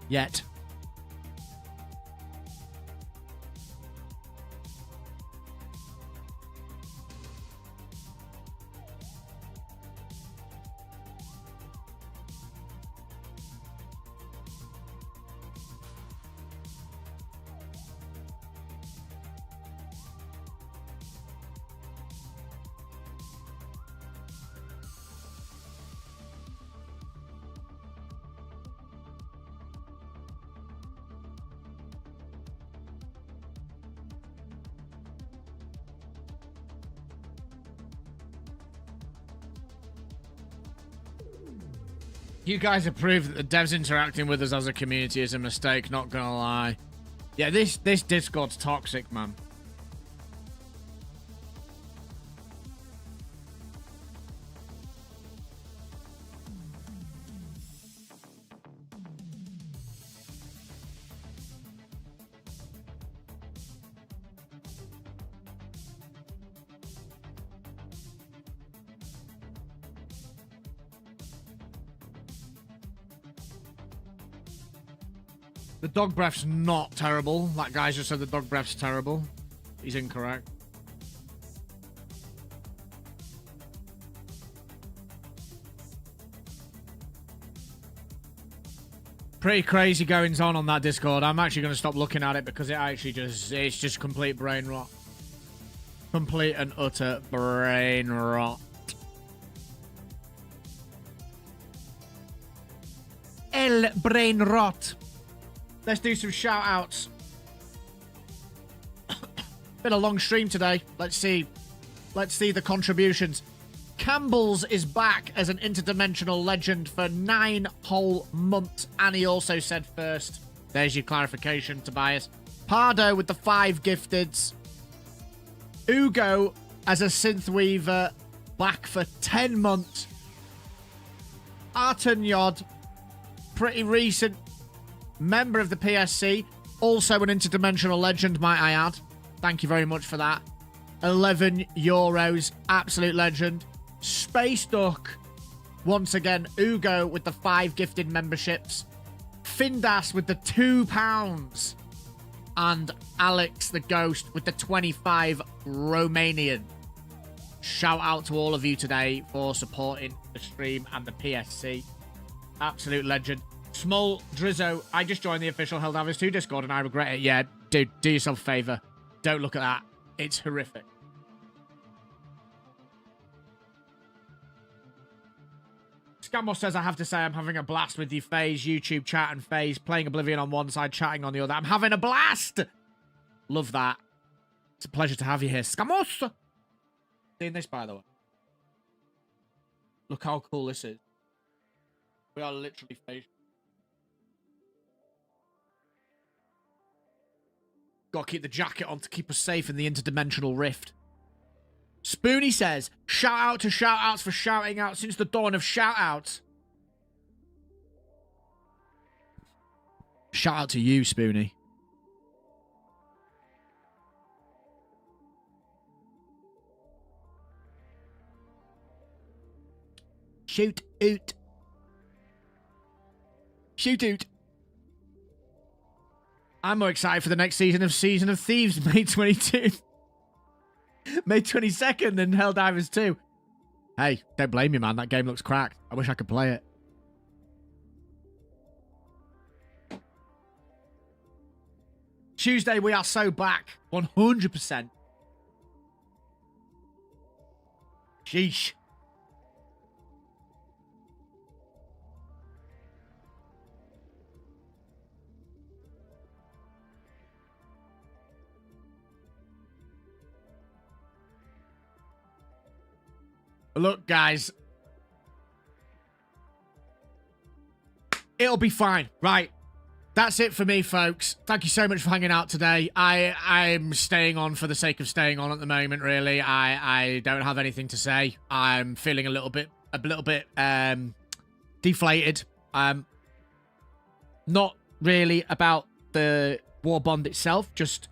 Yet. You guys have proved that the devs interacting with us as a community is a mistake, not gonna lie. Yeah, this Discord's toxic, man. The dog breath's not terrible. That guy just said the dog breath's terrible. He's incorrect. Pretty crazy goings on that Discord. I'm actually going to stop looking at it because it's just complete brain rot. Complete and utter brain rot. Brain rot. Let's do some shout outs. Been a long stream today. Let's see the contributions. Campbell's is back as an interdimensional legend for 9 whole months, and he also said first. There's your clarification, Tobias. Pardo with the 5 gifteds. Ugo as a synth weaver, back for 10 months. Arton Yod, pretty recent member of the PSC, also an interdimensional legend, might I add. Thank you very much for that. 11 euros, absolute legend. Space Duck, once again, Ugo with the 5 gifted memberships. Findas with the £2. And Alex the Ghost with the 25 Romanian. Shout out to all of you today for supporting the stream and the PSC. Absolute legend. Small Drizzo, I just joined the official Helldivers 2 Discord and I regret it. Yeah, dude, do yourself a favor. Don't look at that. It's horrific. Scammo says, I have to say I'm having a blast with you, FaZe, YouTube chat and FaZe, playing Oblivion on one side, chatting on the other. I'm having a blast! Love that. It's a pleasure to have you here. Scamos! Seeing this, by the way. Look how cool this is. We are literally FaZe. Gotta keep the jacket on to keep us safe in the interdimensional rift. Spoonie says, shout out to shout outs for shouting out since the dawn of shout outs. Shout out to you, Spoonie. Shoot out. Shoot out. I'm more excited for the next season of Thieves, May 22. May 22nd and Helldivers 2. Hey, don't blame me, man. That game looks cracked. I wish I could play it. Tuesday, we are so back. 100%. Sheesh. Look, guys. It'll be fine, right? That's it for me, folks. Thank you so much for hanging out today. I'm staying on for the sake of staying on at the moment, really. I don't have anything to say. I'm feeling a little bit deflated. Not really about the Warbond itself, just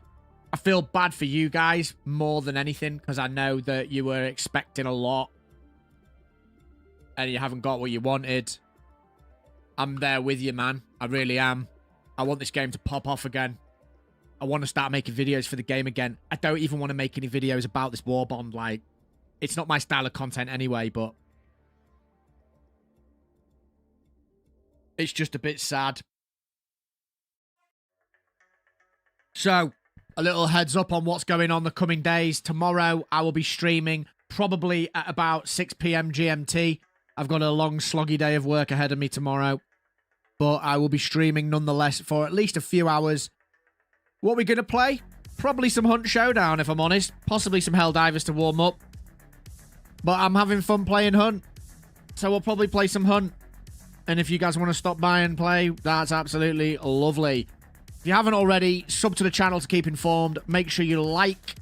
I feel bad for you guys more than anything because I know that you were expecting a lot and you haven't got what you wanted. I'm there with you, man. I really am. I want this game to pop off again. I want to start making videos for the game again. I don't even want to make any videos about this Warbond. Like, it's not my style of content anyway, but it's just a bit sad. So, a little heads up on what's going on the coming days. Tomorrow, I will be streaming probably at about 6 p.m. GMT. I've got a long, sloggy day of work ahead of me tomorrow. But I will be streaming nonetheless for at least a few hours. What are we going to play? Probably some Hunt Showdown, if I'm honest. Possibly some Helldivers to warm up. But I'm having fun playing Hunt. So we'll probably play some Hunt. And if you guys want to stop by and play, that's absolutely lovely. If you haven't already, sub to the channel to keep informed. Make sure you like.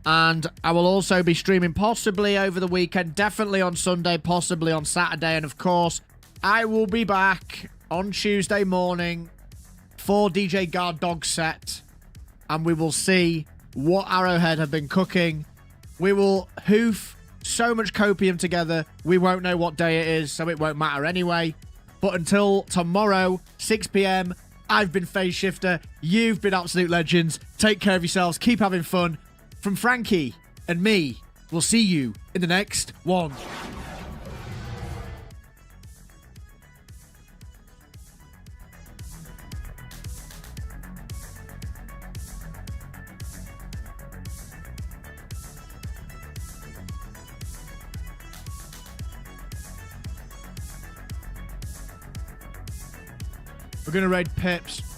And I will also be streaming possibly over the weekend. Definitely on Sunday, possibly on Saturday. And of course, I will be back on Tuesday morning for DJ Guard Dog set. And we will see what Arrowhead have been cooking. We will hoof so much copium together. We won't know what day it is, so it won't matter anyway. But until tomorrow, 6 p.m, I've been FaZe Shifter. You've been absolute legends. Take care of yourselves. Keep having fun. From Frankie and me, we'll see you in the next one. We're going to raid Pips.